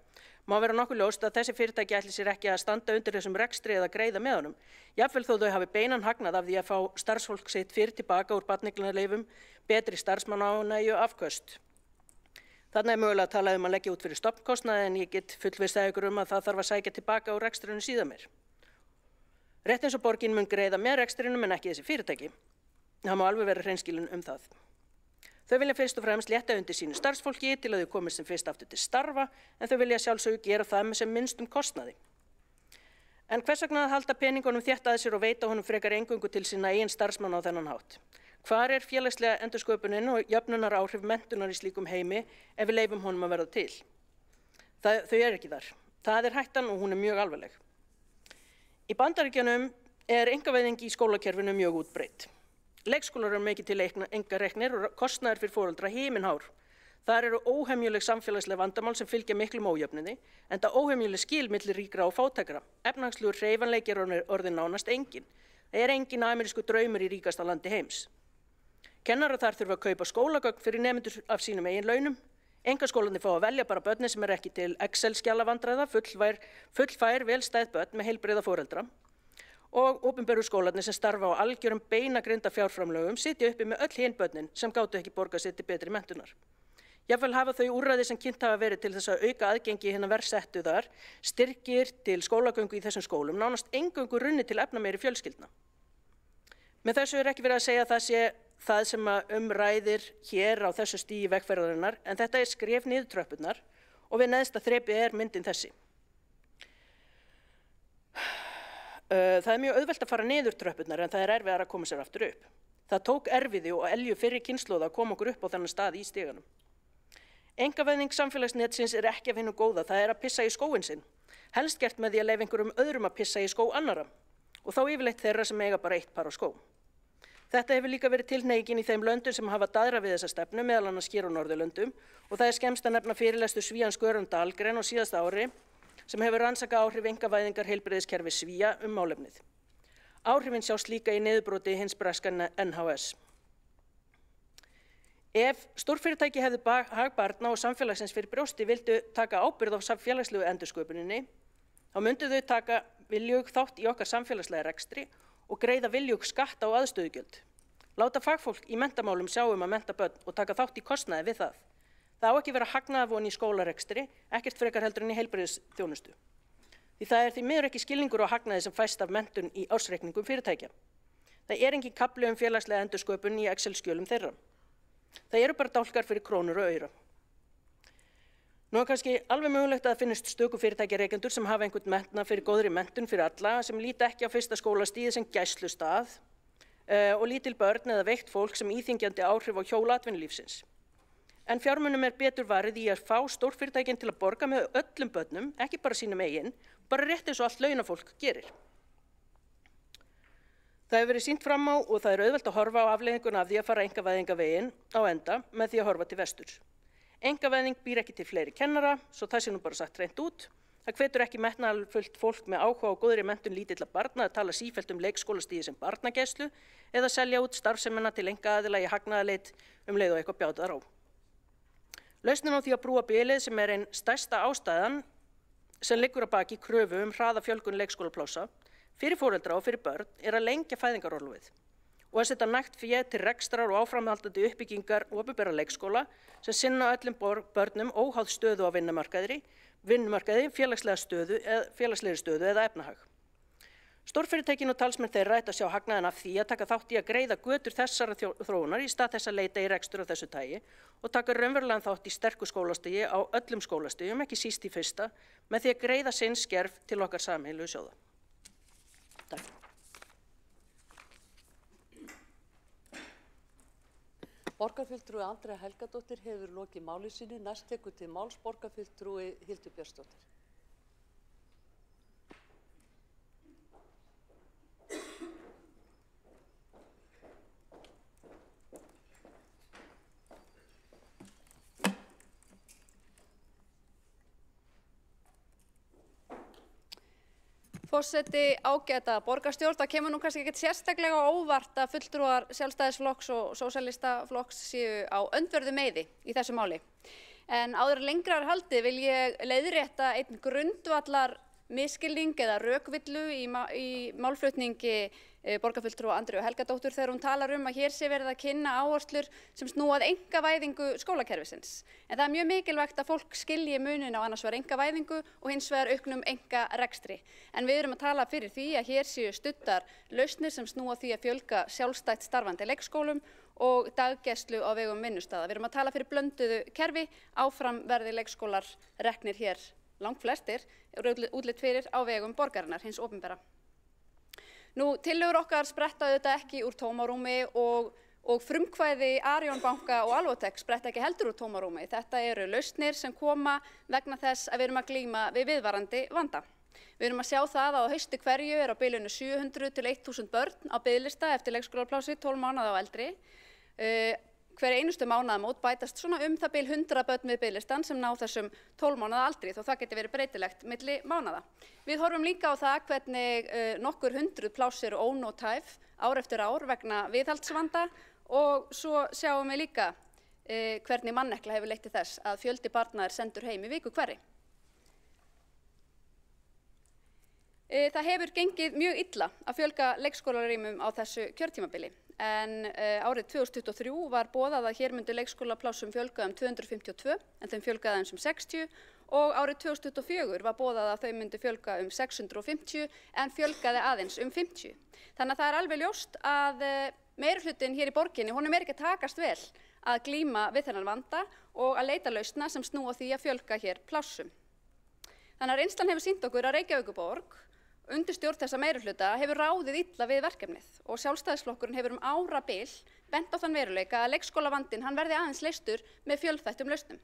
[SPEAKER 12] má vera nokkuð ljóst að þessi fyrirtæki ætli sér ekki að standa undir þessum rekstri eða greiða með honum, jafnvel þó þau hafi beinan hagnað af því að fá starfsfólk sitt fyrr tilbaka úr barneignarleyfum, betri starfsmannaánægju og afköst. Þarna mögulega að tala að leggja út fyrir stofnkostnaði en ég get fullvissað ykkur að það þarf að sækja tilbaka úr rekstrinu síðar meir. Rétt eins og borgin mun greiða með rekstrinum en ekki þessi fyrirtæki. Það má alveg vera hreinskilin það. Þau vilja fyrst og fremst létta undir sínu starfsfólki til að þau komist sem fyrst aftur til starfa en þau vilja sjálfsögðu gera það með sem minnstum kostnaði. En hvers vegna að halda peningunum þétt að sér og veita honum frekar eingöngu til sína eigin starfsmanna á þennan hátt? Hvar félagslega endursköpunin og jöfnunar áhrif menntunar í slíkum heimi ef við leyfum honum að verða til? Þau ekki þar. Það hættan og hún mjög alvarleg. Í Bandaríkjunum einkavæðing í skólakerfinu mjög útbreidd. Leikskólar mikið til einkareknir og kostnaðir fyrir foreldra himinhár. Þar óhemjuleg samfélagsleg vandamál sem fylgja miklum ójöfnuði, enda óhemjuleg skil milli ríkra og fátækra. Efnahagslegur hreyfanleiki orðinn nánast engin. Það engin amerísku draumur í ríkasta landi heims. Kennarar þar þurfa að kaupa skólagögn fyrir nemendur af sínum eigin launum. Einkaskólarnir fá að velja bara börnin sem ekki til Excel-skjalavandræða, fullfær, velstæð börn með heilbrigða foreldra. Og opinberu skólarnir sem starfa á algjörum beinagrinda fjárframlögum sitja uppi með öll hin börnin sem gátu ekki borgað sér til betri menntunar. Jafnvel hafa þau úrræði sem kynnt hafa verið til þess að auka aðgengi hinna verst settu þar, styrkir til skólagöngu í þessum skólum, nánast eingöngu runni til efnameiri fjölskyldna. Með þessu ekki verið að segja að það sé það sem ræðir hér á þessu stigi vegferðarinnar, en þetta skref niður tröppurnar og við neðsta þrepi myndin þessi. Það mjög auðvelt að fara niður tröppurnar en það erfiðara að koma sér aftur upp. Það tók erfiði og elju fyrri kynslóða að koma okkur upp á þennan stað í stiganum. Einkavæðing samfélagsnetsins ekki af hinu góða, það að pissa í skóinn sinn. Helst gert með því að leyfa einhverjum öðrum að pissa í skó annarra og þá yfirleitt þeirra sem eiga bara 1 par á skó. Þetta hefur líka verið tilhneiging í þeim löndum sem hafa daðrað við þessa stefnu, meðal annars hér á Norðurlöndum, og það er skemmst að nefna fyrirlestur Svíans Göran Dahlgren á síðasta ári sem hefur rannsakað áhrif einkavæðingar heilbrigðiskerfis Svía málefnið. Áhrifin sjást líka í niðurbroti hins breska NHS. Ef stórfyrirtæki hefðu hag barna og samfélagsins fyrir brjósti vildu taka ábyrgð á félagslegu endursköpuninni, þá myndu þau taka viljug þátt í okkar samfélagslega rekstri og greiða viljug skatta og aðstöðugjöld. Láta fagfólk í menntamálum sjá að mennta börn og taka þátt í kostnaði við það. Það á ekki vera hagnaðarvon í skólarekstri, ekkert frekar heldur en í heilbrigðisþjónustu. Því það er því miður ekki skilningur á hagnaði sem fæst af menntun í ársreikningum fyrirtækja. Það er engin kafli félagslega endursköpun í Excel-skjölum þeirra. Það eru bara dálkar fyrir krónur og aura. Nú er kannski alveg mögulegt að finnast stöku fyrirtækjareikendur sem hafa einhvern metnað fyrir góðri menntun fyrir alla, sem líta ekki á fyrsta skólastigið sem gæslustað og lítil börn eða veikt fólk sem íþyngjandi áhrif á hjól atvinnulífsins. En fjármunum er betur varið í að fá stórfyrirtækin til að borga með öllum börnum, ekki bara sínum eigin, bara rétt eins og allt launafólk gerir. Það hefur verið sýnt fram á og það er auðvelt að horfa á afleiðinguna af því að fara einkavæðingaveginn á enda með því að horfa til vesturs. Einkavæðing býr ekki til fleiri kennara, svo það sé nú bara sagt hreint út. Það hvetur ekki metnaðarfullt fólk með áhuga á góðri menntun lítilla barna að tala sífellt leikskólastigið sem barnagæslu eða selja út starfsemina til einkaaðila í hagnaðarleit leið og eitthvað bjátar á. Lausnin á því að brúa bilið sem er ein stærsta ástæðan sem liggur að baki kröfu hraða fjölgun leikskólaplássa fyrir foreldra og fyrir börn er að lengja fæðingarorlofið og að setja nægt fé til rekstrar og áframhaldandi uppbyggingar opinberra leikskóla sem sinna öllum börnum óháð stöðu á vinnumarkaði, félagslegri stöðu eða efnahag. Stórfyrirtækin og talsmenn þeirra ættu að sjá hagnaðinn af því að taka þátt í að greiða götur þessara þróunar í stað þess að leita í rekstur af þessu tagi og taka raunverulegan þátt í sterku skólastigi á öllum skólastigum, ekki síst í fyrsta, með því að greiða sinn skerf til okkar sameiginlegu sjóða. Takk.
[SPEAKER 4] Borgarfulltrúi Andrea Helgadóttir hefur lokið máli sínu. Næst tekur til máls borgarfulltrúi Hildur Björnsdóttir.
[SPEAKER 3] Forseti, ágæta borgarstjórn, það kemur nú kannski ekkert sérstaklega á óvart að fulltrúar Sjálfstæðisflokks og Sósíalistaflokks séu á öndverðu meiði í þessu máli. En áður en lengra er haldið vil ég leiðrétta einn grundvallar misskilning eða rökvillu í málflutningi borgarfulltrúa Andreu Helgadóttur þegar hún talar að hér sé verið að kynna áherslur sem snúa að einkavæðingu skólakerfisins. En það er mjög mikilvægt að fólk skilji muninn á annars vegar einkavæðingu og hins vegar auknum einkarekstri. En við erum að tala fyrir því að hér séu studdar lausnir sem snúa því að fjölga sjálfstætt starfandi leikskólum og daggæslu á vegum vinnustaða. Við erum að tala fyrir blönduðu kerfi, áfram verði leikskólar reknir hér langflestir útlit fyrir á vegum borgarinnar, hins opinbera. Nú, tillögur okkar spretta auðvitað ekki úr tómarúmi og frumkvæði Arion banka og Alvotech spretta ekki heldur úr tómarúmi. Þetta eru lausnir sem koma vegna þess að við erum að glíma við viðvarandi vanda. Við erum að sjá það að á hausti hverju er á bilinu 700 til 1000 börn á biðlista eftir leikskólaplási 12 mánaða og eldri. Hver einustu mánaðamót bætast svona það bil 100 börn við biðlistan sem ná þessum 12 mánaða aldri þó það geti verið breytilegt milli mánaða. Við horfum líka á það hvernig nokkur 100 pláss eru ónótæf ár eftir ár vegna viðhaldsvanda og svo sjáum við líka hvernig mannekla hefur leitt til þess að fjöldi barna er sendur heim í viku hverri. Það hefur gengið mjög illa að fjölga leikskólarýmum á þessu kjörtímabili. En árið 2023 var boðað að hér myndi leikskólaplássum fjölga 252 en þeim fjölgaði aðeins 60 og árið 2024 var boðað að þau myndi fjölga 650 en fjölgaði aðeins 50. Þannig að það er alveg ljóst að meirihlutinn hér í borginni, honum er ekki að takast vel að glíma við þennan vanda og að leita lausna sem snúa því að fjölga hér plássum. Þannig að reynslan hefur sýnt okkur að Reykjavíkurborg undir stjórn þessa meirihluta hefur ráðið illa við verkefnið og Sjálfstæðisflokkurinn hefur árabil bent á þann veruleika að leikskólavandinn hann verði aðeins leystur með fjölþættum lausnum.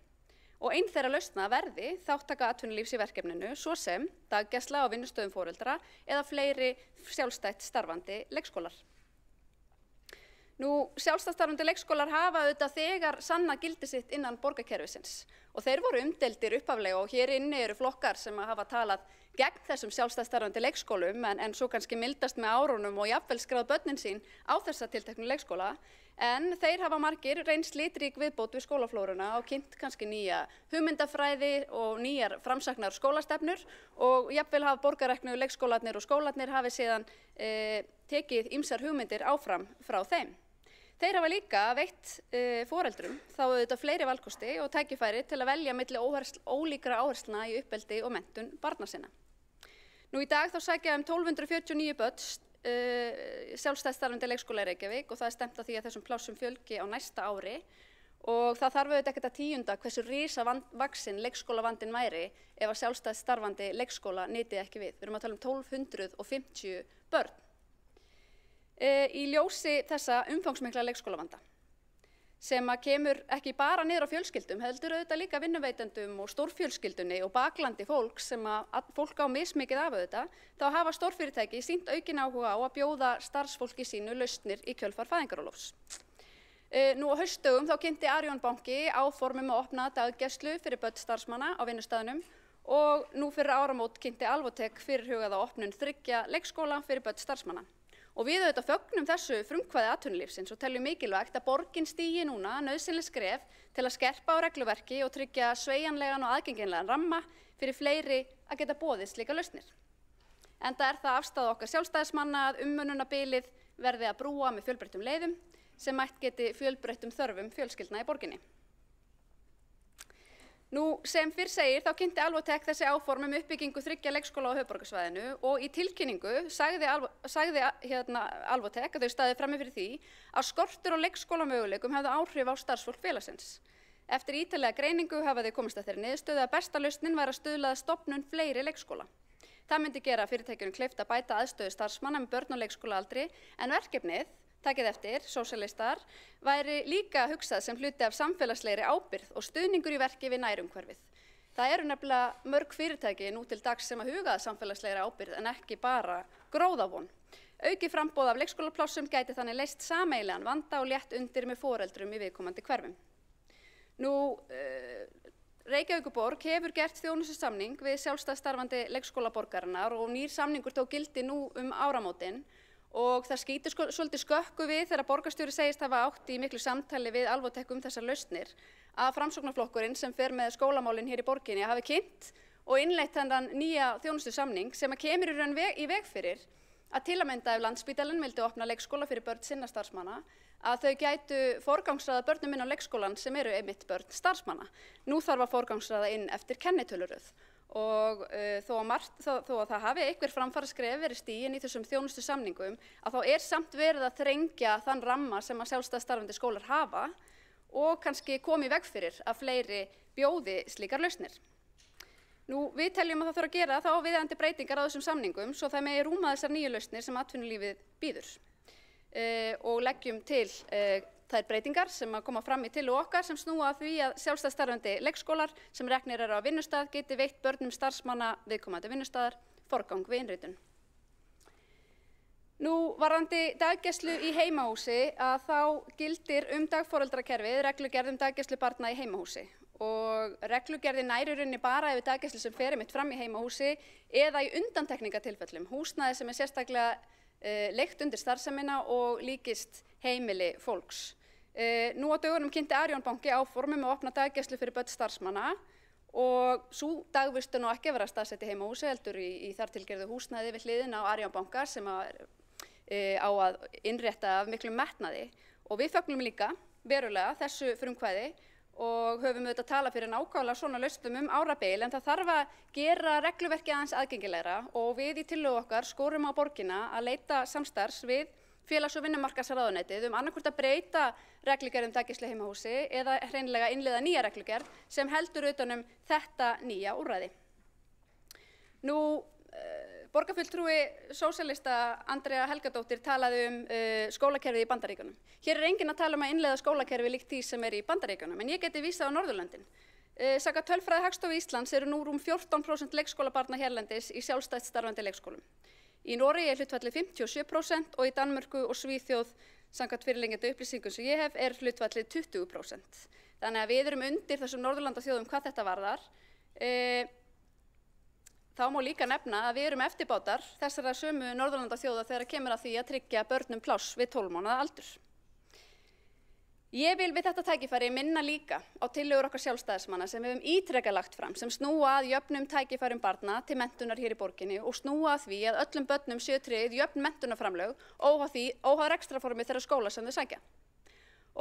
[SPEAKER 3] og ein þeirra lausna verði þáttaka atvinnulífs í verkefninu, svo sem daggæsla á vinnustöðum foreldra eða fleiri sjálfstætt starfandi leikskólar. Sjálfstætt starfandi leikskólar hafa auðvitað þegar sannað gildi sitt innan borgarkerfisins og þeir voru umdeildir upphaflega og hér inni eru flokkar sem hafa talað gegn þessum sjálfstætt starfandi leikskólum en svo kannski mildast með árunum og jafnvel skráð börnin sín á þessa tilteknu leikskóla. En þeir hafa margir reynst litrík viðbót við skólaflóruna og kynnt kannski nýja hugmyndafræði og nýjar framsæknar skólastefnur og jafnvel hafa borgarreknu leikskólarnir og skólarnir hafi síðan tekið ýmsar hugmyndir áfram frá þeim. Þeir hafa líka veitt foreldrum þá auðvitað fleiri valkosti og tækifæri til að velja milli ólíkra áherslna í uppeldi og menntun barna sinna. Í dag þá sækja 1249 börn sjálfstætt starfandi leikskóla í Reykjavík og það er stefnt að því að þessum plássum fjölgi á næsta ári og það þarf auðvitað ekkert að tíunda hversu risavaxinn leikskólavandinn væri ef að sjálfstætt starfandi leikskóla nyti ekki við. Við erum að tala 1250 börn. Í ljósi þessa umfangsmikla leikskólavanda sem að kemur ekki bara niður á fjölskyldum, heldur auðvitað líka vinnuveitendum og stórfjölskyldunni og baklandi fólks sem að fólk á mismikið af auðvitað, þá hafa stórfyrirtæki sýnt aukin áhuga á að bjóða starfsfólki sínu lausnir í kjölfar fæðingarorlofs. Nú á haustdögum þá kynnti Arion banki áformum að opna daggæslu fyrir börn starfsmanna á vinnustaðnum og nú fyrir áramót kynnti Alvotech fyrirhugaða opnun 3 leikskóla fyrir börn starfsmanna. Og við auðvitað fögnum þessu frumkvæði atvinnulífsins og teljum mikilvægt að borgin stígi núna nauðsynleg skref til að skerpa á regluverki og tryggja sveigjanlegan og aðgengilegan ramma fyrir fleiri að geta boðið slíkar lausnir. Enda er það afstaða okkar sjálfstæðismanna að umönnunarbilið verði að brúa með fjölbreyttum leiðum sem mætt geti fjölbreyttum þörfum fjölskyldna í borginni. Sem fyrr segir þá kynnti Alvotech þessi áform uppbyggingu 3 leikskóla á höfuðborgarsvæðinu og í tilkynningu sagði Alvotech að þau staðið frammi fyrir því að skortur og leikskólamöguleikum hefðu áhrif á starfsfólk félagsins. Eftir ítarlega greiningu hafa þau komist að þeirri niðurstöðu að besta lausnin væri að stuðla að stofnun fleiri leikskóla. Það myndi gera fyrirtækjunum kleift að bæta aðstöðu starfsmanna með börn á leikskólaaldri en verkefnið, takið eftir, sósíalistar, væri líka hugsað sem hluti af samfélagslegri ábyrgð og stuðningur í verki við nærumhverfið. Það eru nefnilega mörg fyrirtæki nú til dags sem að huga að samfélagslegri ábyrgð en ekki bara gróðavon. Aukið framboð af leikskólaplássum gæti þannig leyst sameiginlegan vanda og létt undir með foreldrum í viðkomandi hverfum. Reykjavíkurborg hefur gert þjónustusamning við sjálfstætt starfandi leikskóla borgarinnar og nýr samningur tók gildi nú áramótin. Og það skýtur svolítið skökku við þegar borgarstjóri segist hafa átt í miklu samtali við Alvotech þessar lausnir að Framsóknarflokkurinn sem fer með skólamálin hér í borginni hafi kynnt og innleitt þennan nýja þjónustusamning sem að kemur í veg fyrir að til að mynda ef Landspítalinn vildi opna leikskóla fyrir börn sinna starfsmanna að þau gætu forgangsraða börnum inn á leikskólan sem eru einmitt börn starfsmanna. Nú þarf að forgangsraða inn eftir kennitöluröð. Og þó að það hafi einhver framfaraskref verið stigin í þessum þjónustusamningum að þá samt verið að þrengja þann ramma sem að sjálfstætt starfandi skólar hafa og kannski komi í veg fyrir að fleiri bjóði slíkar lausnir. Við teljum að það þurfa að gera þá viðeigandi breytingar á þessum samningum svo það megi rúma þessar nýju lausnir sem atvinnulífið býður og leggjum til þær breytingar sem að koma fram í tillögu okkar sem snúa að því að sjálfstætt starfandi leikskólar sem reknir eru á vinnustað geti veitt börnum starfsmanna viðkomandi vinnustaðar forgang við innritun. Varðandi daggæslu í heimahúsi að þá gildir dagforeldrakerfið reglugerð daggæslu barna í heimahúsi og reglugerðin nær í rauninni bara yfir daggæslu sem fer einmitt fram í heimahúsi eða í undantekningatilfellum húsnæði sem sérstaklega leigt undir starfsemina og líkist heimili fólks. Nú á dögunum kynnti Arion banki áformum að opna daggæslu fyrir börn starfsmanna og sú dagvistun á ekki að vera staðsett í heimahúsi heldur í þar tilgerðu húsnæði við hliðina á Arion banka sem á að innrétta af miklum metnaði og við fögnum líka verulega þessu frumkvæði og höfum auðvitað talað fyrir nákvæmlega svona lausnum árabil en það þarf að gera regluverkið aðeins aðgengilegra og við í tillögu okkar skorum á borgina að leita samstarfs við félags- og vinnumarkaðsráðuneytið annarkvort að breyta reglugerð daggæslu í heimahúsi eða hreinlega innleiða nýja reglugerð sem heldur utan þetta nýja úrræði. Borgarfulltrúi sósíalista Andrea Helgadóttir talaði skólakerfið í Bandaríkjunum. Hér enginn að tala að innleiða skólakerfi líkt því sem í Bandaríkjunum, en ég geti vísað á Norðurlöndin. Samkvæmt tölfræði Hagstofu Íslands eru nú rúm 14% leikskólabarna hérlendis í sjálfstætt starfandi leikskólum. Í Noregi hlutfallið 57% og í Danmörku og Svíþjóð, samkvæmt fyrirliggjandi upplýsingum sem ég hef, hlutfallið 20%. Þannig að við erum undir þessum Norðurlandaþjóðum hvað þetta varðar. Þá má líka nefna að við erum eftirbátar þessara sömu Norðurlandaþjóða þegar kemur að því að tryggja börnum pláss við 12 mánaða aldur. Ég vil við þetta tækifæri minna líka á tillögur okkar sjálfstæðismanna sem við höfum ítrekað lagt fram sem snúa að jöfnum tækifærum barna til menntunar hér í borginni og snúa að því að öllum börnum séu tryggð jöfn menntunarframlög óháð rekstrarformi þeirra skóla sem þau sækja.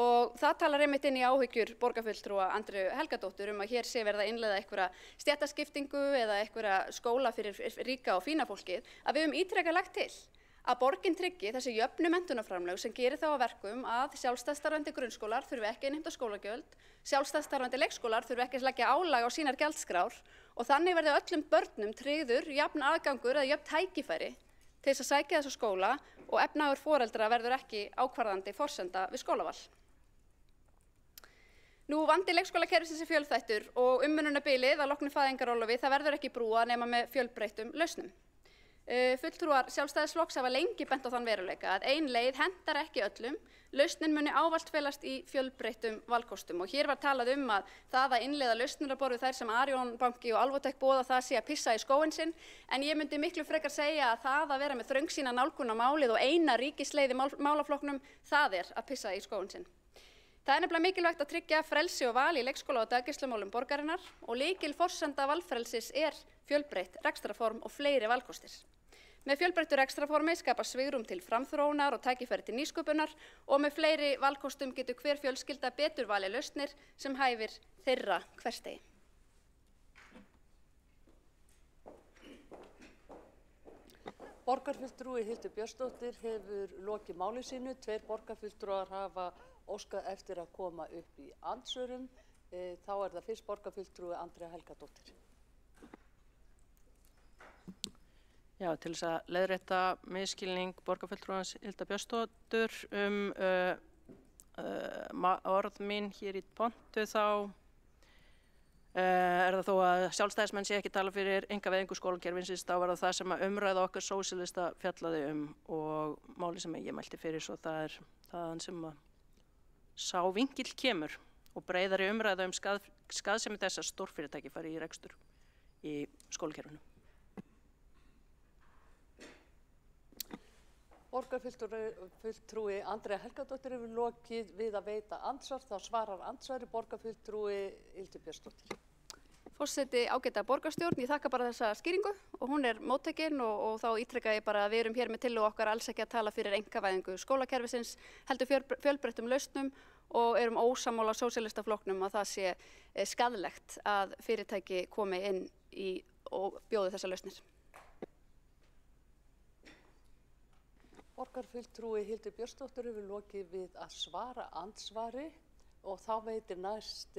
[SPEAKER 3] Og það talar einmitt inn í áhyggjur borgarfulltrúa Andreu Helgadóttur að hér sé verið að innleiða einhverja stéttaskiptingu eða einhverja skóla fyrir ríka og fína fólkið, að við höfum ítrekað lagt til að borgin tryggi þessi jöfnu menntunarframlög sem gerir þá að verkum að sjálfstætt starfandi grunnskólar þurfi ekki að innheimta skólagjöld, sjálfstætt starfandi leikskólar þurfi ekki að leggja álag á sínar gjaldskrár og þannig verði öllum börnum tryggður jafn aðgangur eða jöfn tækifæri til þess að sækja þessa skóla og efnaður foreldra verður ekki ákvarðandi forsenda við skólaval. Nú vandi leikskólakerfisins fjölþættur og umönnunarbilið að loknu fæðingarorlofi það verður ekki brúað nema með fjölbreyttum lausnum. Fulltrúar Sjálfstæðisflokks hafa lengi bent á þann veruleika að ein leið hentar ekki öllum, lausnin muni ávallt felast í fjölbreyttum valkostum og hér var talað að það að innleiða lausnir á borð við þær sem Arion banki og Alvotech boða það sé að pissa í skóinn sinn, en ég myndi miklu frekar segja að það að vera með þröngsýna nálgun á málið og eina ríkisleið í málaflokknum, það að pissa í skóinn sinn. Það nefnilega mikilvægt að tryggja frelsi og val í leikskóla og daggæslumálum borgarinnar og lykilforsenda valfrelsis fjölbreytt rekstrarform og fleiri valkostir. Með fjölbreyttu rekstrarformi skapast svigrúm til framþróunar og tækifæri til nýsköpunar og með fleiri valkostum getur hver fjölskylda betur valið lausnir sem hæfir þeirra hversdegi.
[SPEAKER 4] Borgarfulltrúi Hildur Björnsdóttir hefur lokið máli sínu. 2 borgarfulltrúar hafa óskað eftir að koma upp í andsvörum. Þá það fyrst borgarfulltrúi Andrea Helgadóttir.
[SPEAKER 12] Já, til þess að leiðrétta misskilning borgarfulltrúans Hildar Björnsdóttur orð mín hér í pontu þá það þó að sjálfstæðismenn sé ekki tala fyrir einkavæðingu skólakerfisins, þá var það sem að umræða okkar sósíalista fjallaði og máli sem ég mælti fyrir, svo það þaðan sem að sá vinkill kemur og breiðari umræða skaðsemi þess að stórfyrirtæki fari í rekstur í skólakerfinu.
[SPEAKER 4] Borgarfulltrúi Andrea Helgadóttir hefur lokið við að veita andsvar, þá svarar andsvari borgarfulltrúi Hildur Björnsdóttir.
[SPEAKER 3] Forseti ágæta borgarstjórn, ég þakka bara þessa skýringu og hún móttekin og þá ítreka ég bara að við erum hér með tillögu okkar alls ekki að tala fyrir einkavæðingu skólakerfisins, heldur fjölbreyttum lausnum og erum ósammála sósíalistaflokknum að það sé skaðlegt að fyrirtæki komi inn og bjóði þessar lausnir.
[SPEAKER 4] Borgarfulltrúi Hildur Björnsdóttir hefur lokið við að svara andsvari og þá veitir næst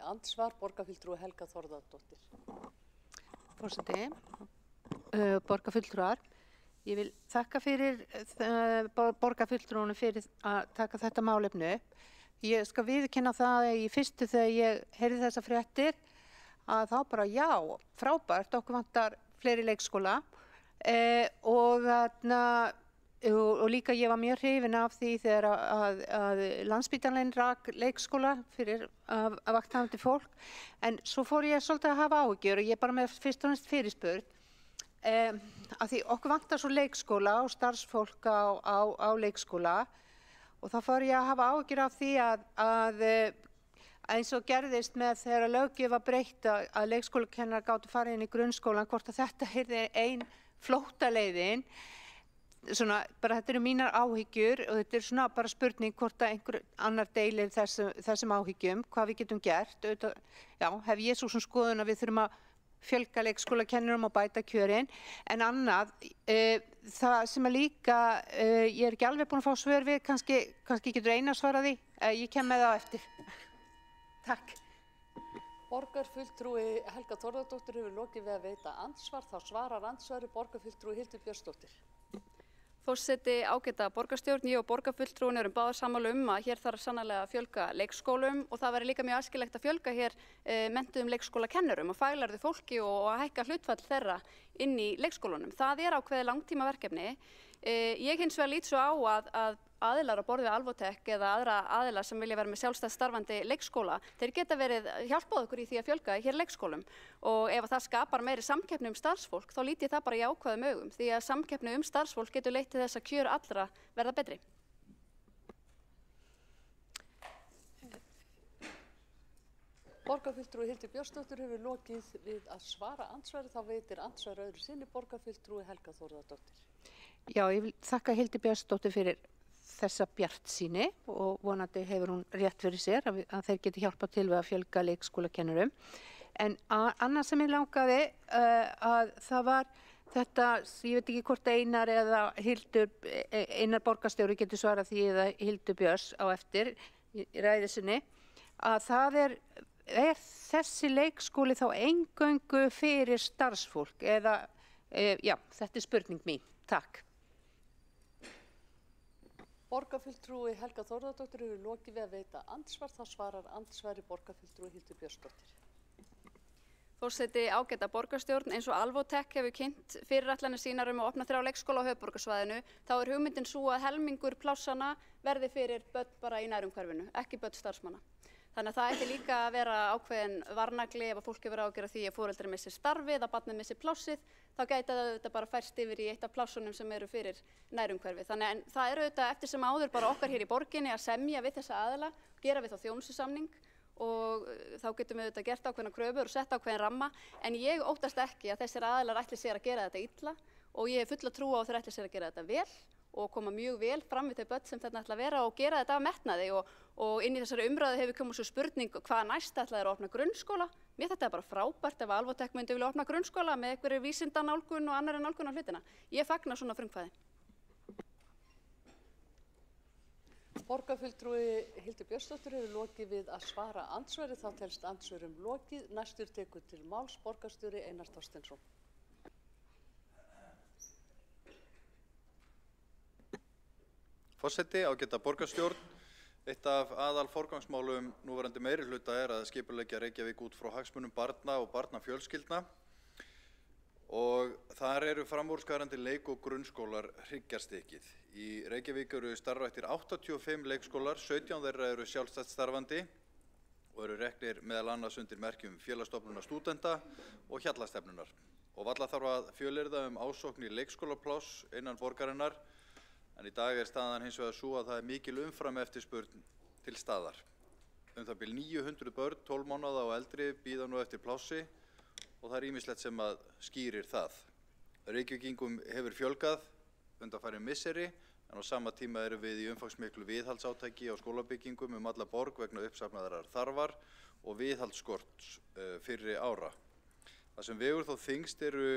[SPEAKER 4] andsvar borgarfulltrúi Helga Þórðardóttir.
[SPEAKER 17] Forseti, borgarfulltrúar, ég vil þakka fyrir borgarfulltrúunum fyrir að taka þetta málefni upp. Ég skal viðurkenna það í fyrstu þegar ég heyrði þessa fréttir að þá bara já, frábært, okkur vantar fleiri leikskóla og líka ég var mjög hrifin af því þegar að Landspítalinn rak leikskóla fyrir að vakthafandi fólk, en svo fór ég svolítið að hafa áhyggjur og ég bara með fyrst og næst fyrirspurn að því okkur vantar svo leikskóla og starfsfólk á leikskóla og þá fór ég að hafa áhyggjur af því að eins og gerðist með þegar löggjöf var breytt að leikskólakennarar gátu farið inn í grunnskólan, hvort að þetta yrði ein flóttaleiðin. Svona, bara þetta eru mínar áhyggjur og þetta svona bara spurning hvort að einhver annar deilir þessum áhyggjum, hvað við getum gert. Já, hef ég svo sem skoðun að við þurfum að fjölga leikskólakennurum og bæta kjörin, en annað, það sem að líka, ég er ekki alveg búin að fá svör við, kannski getur Einar svarað því, ég kem með það á eftir. Takk.
[SPEAKER 4] Borgarfulltrúi Helga Þórðardóttir hefur lokið við að veita andsvar, þá svarar andsvari borgarfulltrúi Hildur Björnsdóttir.
[SPEAKER 3] Forseti, ágæta borgarstjórn, ég og borgarfulltrúin erum báðar sammála að hér þarf sannarlega að fjölga leikskólum og það væri líka mjög æskilegt að fjölga hér menntuðum leikskólakennurum og faglærðu fólki og að hækka hlutfall þeirra inn í leikskólunum. Það er ákveðið langtímaverkefni. Ég hins vegar lít svo á að aðilar á borð við Alvotech eða aðra aðilar sem vilja vera með sjálfstætt starfandi leikskóla, þeir geta hjálpað okkur í því að fjölga hér leikskólum og ef það skapar meiri samkeppni starfsfólk þá lít ég það bara jákvæðum augum því að samkeppni starfsfólk getur leitt til þess að kjör allra verða betri.
[SPEAKER 4] Borgarfulltrúi Hildur Björnsdóttir hefur lokið við að svara andsvari, þá veitir andsvar öðru sinni borgarfulltrúi Helga Þórðardóttir.
[SPEAKER 17] Já, ég vil þakka Hildur Björnsdóttir fyrir þessa bjartsýni og vonandi hefur hún rétt fyrir sér að þeir geti hjálpað til við að fjölga leikskólakennurum. En annað sem ég langaði að það var þetta, ég veit ekki hvort Einar eða Einar borgarstjóri getur svarað því eða Hildur Björns á eftir í ræðu sinni, að það er þessi leikskóli þá eingöngu fyrir starfsfólk eða, já, þetta er spurning mín. Takk.
[SPEAKER 4] Borgarfulltrúi Helga Þórðardóttir hefur lokið við að veita andsvar, þá svarar andsvari borgarfulltrúi Hildur Björnsdóttir.
[SPEAKER 3] Forseti, ágæta borgarstjórn, eins og Alvotech hefur kynnt fyrirætlanir sínar að opna 3 leikskóla á höfuðborgarsvæðinu, þá er hugmyndin sú að helmingur plássana verði fyrir börn bara í nærumhverfinu, ekki börn starfsmanna. Þannig að það ætti líka að vera ákveðin varnagli ef að fólk hefur ágjörð af því að foreldri missir starfið, að barnið missir plássið, þá gæti það auðvitað bara færst yfir í eitt af plássunum sem eru fyrir nærumhverfið. Þannig en það eru auðvitað eftir sem áður bara okkar hér í borginni að semja við þessa aðila, gera við þá þjónustusamning og þá getum við auðvitað gert ákveðna kröfur og sett ákveðin ramma, en ég óttast ekki að þessir aðilar ætli sér að gera þetta illa og ég hef fulla trú á að þeir ætli sér að gera þetta vel og koma mjög vel fram við þau börn sem þetta ætla að vera og gera þetta af metnaði og inn í þessari umræðu hefur komið svo spurning hvað næst ætla þeir að opna grunnskóla. Mér þetta er bara frábært ef Alvotech myndi vilja opna grunnskóla með einhverju vísindanálgun og annarri nálgun á hlutina. Ég fagna svona frumkvæði.
[SPEAKER 4] Borgarfulltrúi Hildur Björnsdóttir hefur lokið við að svara andsvari, þá telst andsvörum lokið. Næstur tekur til máls borgarstjóri Einar Þorsteinsson.
[SPEAKER 1] Forseti, ágæta borgarstjórn. Eitt af aðalforgangsmálum núverandi meirihluta er að skipuleggja Reykjavík út frá hagsmunum barna og barnafjölskyldna og þar eru framúrskarandi leik- og grunnskólar hryggjarstykkið. Í Reykjavík eru starfræktir 85 leikskólar, 17 þeirra eru sjálfstætt starfandi og eru reknir meðal annars undir merkjum Félagsstofnunar stúdenta og Hjallastefnunar. Og varla þarf að fjölyrða ásókn í leikskólapláss innan borgarinnar, en í dag er staðan hins vegar svo að það er mikil umfram eftirspurn til staðar. Það bil 900 börn, 12 mánaða og eldri bíða nú eftir plássi og það er ýmislegt sem að skýrir það. Reykvíkingum hefur fjölgað undanfarin misseri, en á sama tíma erum við í umfangsmiklu viðhaldsátaki á skólabyggingum alla borg vegna uppsafnaðrar þarfar og viðhaldsskorts fyrri ára. Það sem vegur þó þyngst eru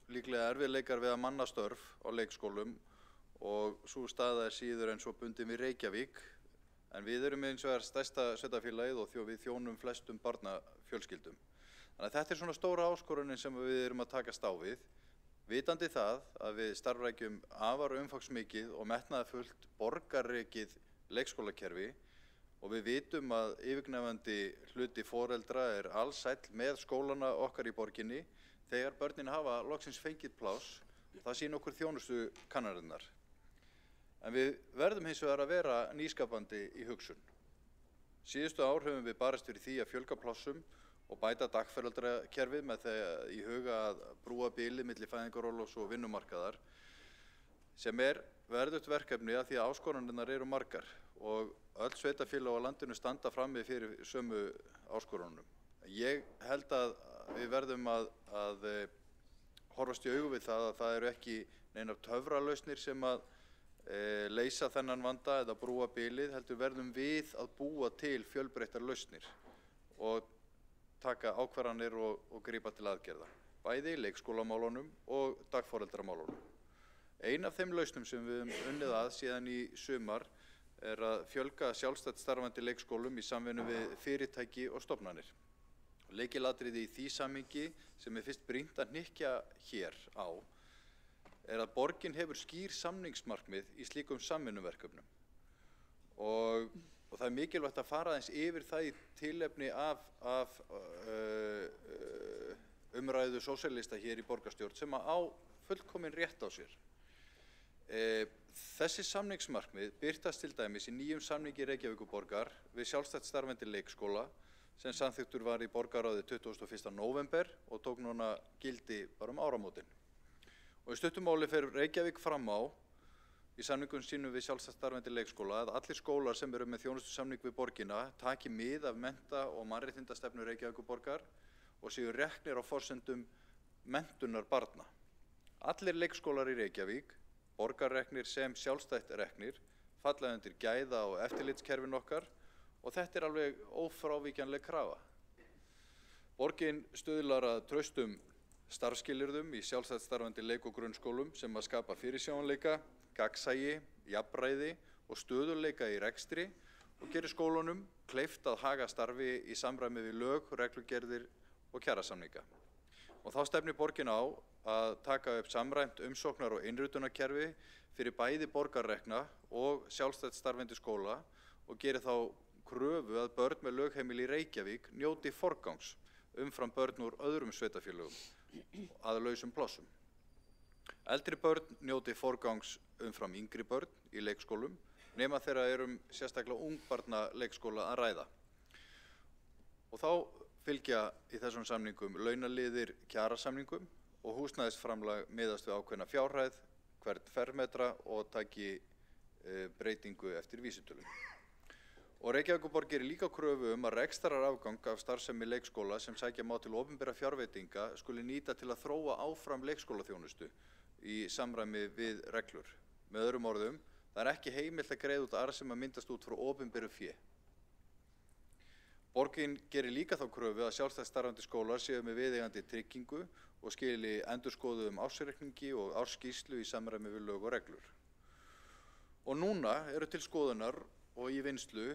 [SPEAKER 1] líklega erfiðleikar við að manna störf á leikskólum og sú staða er síður en svo bundin við Reykjavík, en við erum eins og stærsta sveitarfélagið og við þjónum flestum barnafjölskyldum. Þannig að þetta er svona stóra áskorunin sem við erum að takast á við, vitandi það að við starfrækjum afar umfangsmikið og metnaðarfullt borgarrekið leikskólakerfi og við vitum að yfirgnæfandi hluti foreldra er alsæll með skólana okkar í borginni þegar börnin hafa loksins fengið pláss. Það sýn okkur þjónustu kannarinnar. En við verðum hins vegar að vera nýskapandi í hugsun. Síðustu ár höfum við barist fyrir því að fjölga plássum og bæta dagforeldrakerfið með þegar í huga að brúa bilið milli fæðingarorlofs og vinnumarkaðar, sem er verðugt verkefni að því að áskoranirnar eru margar og öll sveitarfélög á landinu standa frammi fyrir sömu áskorunum. Ég held að við verðum að horfast í augu við það að það eru ekki neinar töfralausnir sem að leysa þennan vanda eða brúa bilið, heldur verðum við að búa til fjölbreyttar lausnir og taka ákvarðanir og grípa til aðgerða, bæði í leikskólamálunum og dagforeldramálunum. Ein af þeim lausnum sem við höfum unnið að síðan í sumar er að fjölga sjálfstætt starfandi leikskólum í samvinnu við fyrirtæki og stofnanir. Lykilatriði í því samhengi sem er fyrst brýnt að hnykkja hér á að borgin hefur skýr samningsmarkmið í slíkum samvinnuverkefnum og það mikilvægt að fara aðeins yfir það í tilefni af umræðu sósíalista hér í borgarstjórn sem á fullkomin rétt á sér. Þessi samningsmarkmið birtast til dæmis í nýjum samningi Reykjavíkurborgar við sjálfstætt starfandi leikskóla sem samþykktur var í borgarráði 21. nóvember og tók núna gildi bara áramótin. Og í stuttumáli fer Reykjavík fram á í samningum sínum við sjálfstætt starfandi leikskóla að allir skólar sem eru með þjónustusamning við borgina taki mið af mennta- og mannréttindastefnu Reykjavíkurborgar og séu reknir á forsendum menntunar barna. Allir leikskólar í Reykjavík, borgarreknir sem sjálfstætt reknir, falla undir gæða- og eftirlitskerfin okkar og þetta er alveg ófrávíkjanleg krafa. Borgin stuðlar að traustum starfsskilyrðum í sjálfstætt starfandi leik- og grunnskólum sem að skapa fyrirsjáanleika, gagnsæi, jafnræði og stöðugleika í rekstri og gerir skólunum kleift að haga starfi í samræmi við lög, reglugerðir og kjarasamninga. Og þá stefnir borgin á að taka upp samræmt umsóknar- og innritunarkerfi fyrir bæði borgarrekna og sjálfstætt starfandi skóla og gerir þá kröfu að börn með lögheimili í Reykjavík njóti forgangs umfram börn úr öðrum sveitarfélögum að lausum plássum. Eldri börn njóti forgangs umfram yngri börn í leikskólum nema þeirra sérstaklega ungbarna leikskóla að ræða. Og þá fylgja í þessum samningum launaliðir kjarasamningum og húsnæðisframlag miðast við ákveðna fjárhæð hvern fermetra og taki breytingu eftir vísitölum. Og Reykjavíkurborg gerir líka kröfu að rekstrarafgang af starfsemi leikskóla sem sækja má til opinberra fjárveitinga skuli nýta til að þróa áfram leikskólaþjónustu í samræmi við reglur. Með öðrum orðum, það ekki heimilt að greiða út arð sem að myndast út frá opinberu fé. Borgin gerir líka þá kröfu að sjálfstætt starfandi skólar séu með viðeigandi tryggingu og skili endurskoðuðum ársreikningi og ársskýrslu í samræmi við lög og reglur. Og núna eru til skoðunar og í vinnslu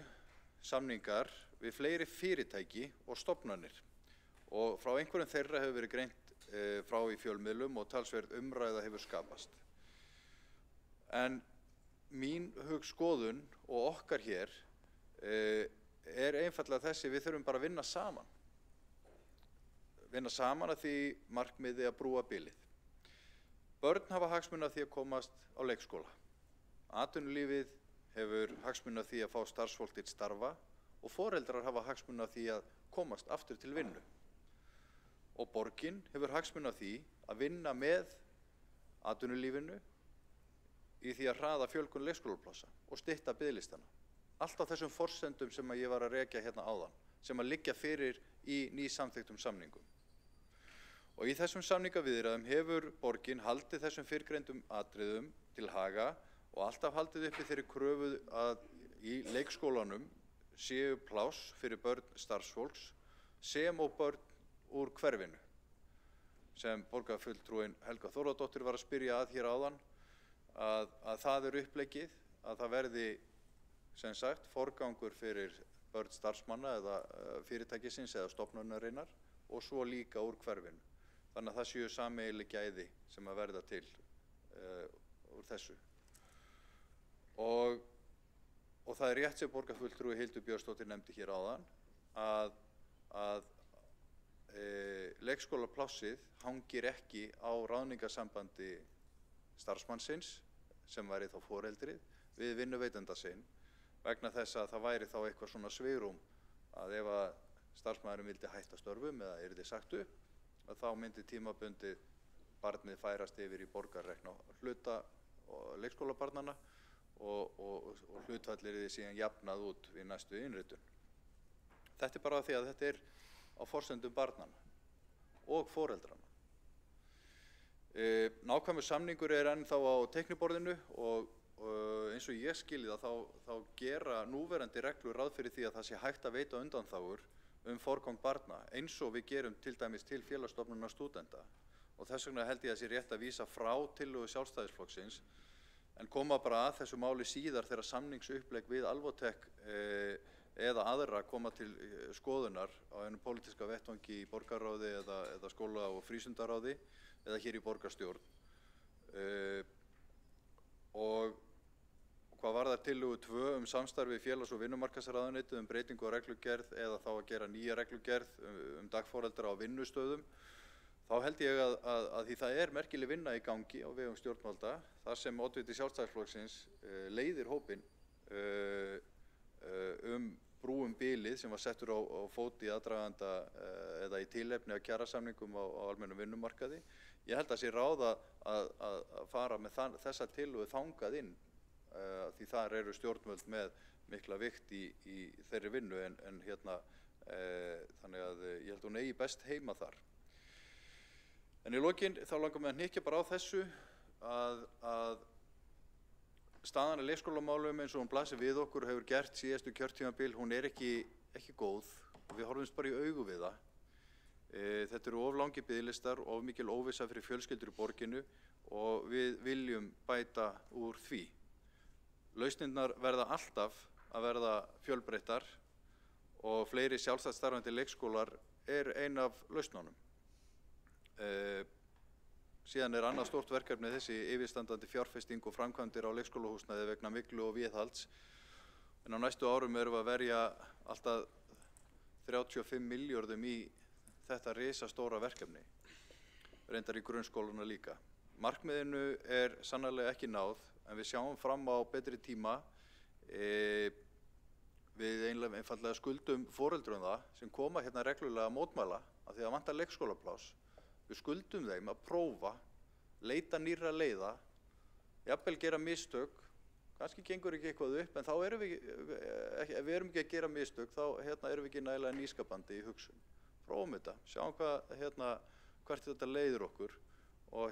[SPEAKER 1] samningar við fleiri fyrirtæki og stofnanir og frá einhverjum þeirra hefur verið greint frá í fjölmiðlum og talsverð umræða hefur skapast. En mín hugskoðun og okkar hér er einfaldlega þessi: við þurfum bara að vinna saman. Vinna saman að því markmiði að brúa bilið. Börn hafa hagsmuni af því að komast á leikskóla. Atvinnulífið hefur hagsmuni af því að fá starfsfólk til starfa og foreldrar hafa hagsmuni af því að komast aftur til vinnu. Og borgin hefur hagsmuni af því að vinna með atvinnulífinu í því að hraða fjölgun leikskólaplássa og stytta biðlistana. Allt á þessum forsendum sem ég var að rekja hérna áðan, sem að liggja fyrir í nýsamþykktum samningum. Og í þessum samningaviðræðum hefur borgin haldið þessum fyrrgreindum atriðum til haga og alltaf haldið uppi þeirri kröfu að í leikskólanum séu pláss fyrir börn starfsfólks sem og börn úr hverfinu. Sem borgarfulltrúinn Helga Þórðardóttir var að spyrja að hér áðan, að það uppleggið, að það verði sem sagt forgangur fyrir börn starfsmanna eða fyrirtækisins eða stofnunarinnar og svo líka úr hverfinu. Þannig að það séu sameiginleg gæði sem að verða til úr þessu. Og það er rétt sem borgarfulltrúi Hildur Björnsdóttir nefndi hér áðan að leikskólaplássið hangir ekki á ráðningarsambandi starfsmannsins sem væri þá foreldrið við vinnuveitanda sinn vegna þess að það væri þá eitthvað svona svigrúm að ef að starfsmaðurinn vildi hætta störfum eða yrði sagt upp að þá myndi tímabundið barnið færast yfir í borgarrekna hluta leikskólabarnanna og hlutfallir því síðan jafnað út við næstu innritun. Þetta er bara því að þetta er á forsendum barnanna og foreldrana. Nákvæmur samningur er ennþá á teikniborðinu og eins og ég skilji það þá gera núverandi reglur ráð fyrir því að það sé hægt að veita undanþágur forgang barna eins og við gerum til dæmis til Félagsstofnunar stúdenta og þess vegna held ég að sé rétt að vísa frá tillögu Sjálfstæðisflokksins en koma bara að þessu máli síðar þegar samningsupplegg við Alvotech eða aðra koma til skoðunar á einum pólitíska vettvangi í borgarráði eða skóla- og frístundaráði eða hér í borgarstjórn Og hvað varðar tillögu 2 samstarfi félags- og vinnumarkaðsráðuneytið breytingu á reglugerð eða þá að gera nýja reglugerð dagforeldra á vinnustöðum, þá held ég að því það er merkileg vinna í gangi á vegum stjórnvalda, þar sem oddviti Sjálfstæðisflokksins leiðir hópinn brúum bilið sem var settur á fót í aðdraganda eða í tilefni af kjarasamningum á almennum vinnumarkaði. Ég held að sé ráð að fara með þessa tillögu þangað inn, því þar eru stjórnvöld með mikla vikt í þeirri vinnu en þannig að ég held hún eigi best heima þar. En í lokin þá langar mig að hnykkja bara á þessu að staðan í leikskólamálum eins og hún blasir við okkur hefur gert síðustu kjörtímabil, hún er ekki góð og við horfumst bara í augu við það. Þetta eru of langir biðlistar, of mikil óvissa fyrir fjölskyldur í borginu og við viljum bæta úr því. Lausnirnar verða alltaf að verða fjölbreyttar og fleiri sjálfstætt starfandi leikskólar er ein af lausnunum. Síðan er annað stórt verkefni þessi yfirstandandi fjárfesting og framkvæmdir á leikskólahúsnæði vegna myglu og viðhalds. En á næstu árum erum við að verja alltaf 35 milljörðum í þetta risastóra verkefni, reyndar í grunnskóluna líka. Markmiðinu er sannarlega ekki náð, en við sjáum fram á betri tíma. Við einfaldlega skuldum foreldrum það sem koma hérna reglulega að mótmæla af því að vantar leikskólapláss. Við skuldum þeim að prófa, leita nýrra leiða, jafnvel gera mistök, kannski gengur ekki eitthvað upp, en þá erum ef við erum ekki að gera mistök, þá erum við ekki nægilega nýskapandi í hugsun. Prófum þetta, sjáum hvert þetta leiðir okkur og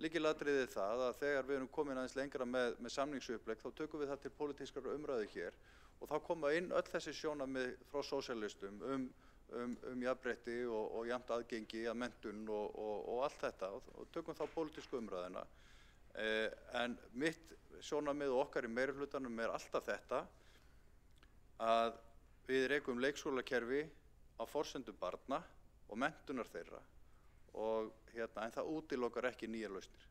[SPEAKER 1] lykilatriðið er það að þegar við erum komin aðeins lengra með samningsupplegg, þá tökum við það til pólitískrar umræðu hér og þá koma inn öll þessi sjónarmið frá sósíalistum jafnrétti og jafnt aðgengi að menntun og allt þetta og tökum þá pólitísku umræðuna. En mitt sjónarmið og okkar í meirihlutanum er alltaf þetta að við rekum leikskólakerfi á forsendum barna og menntunar þeirra og en það útilokar ekki nýjar lausnir.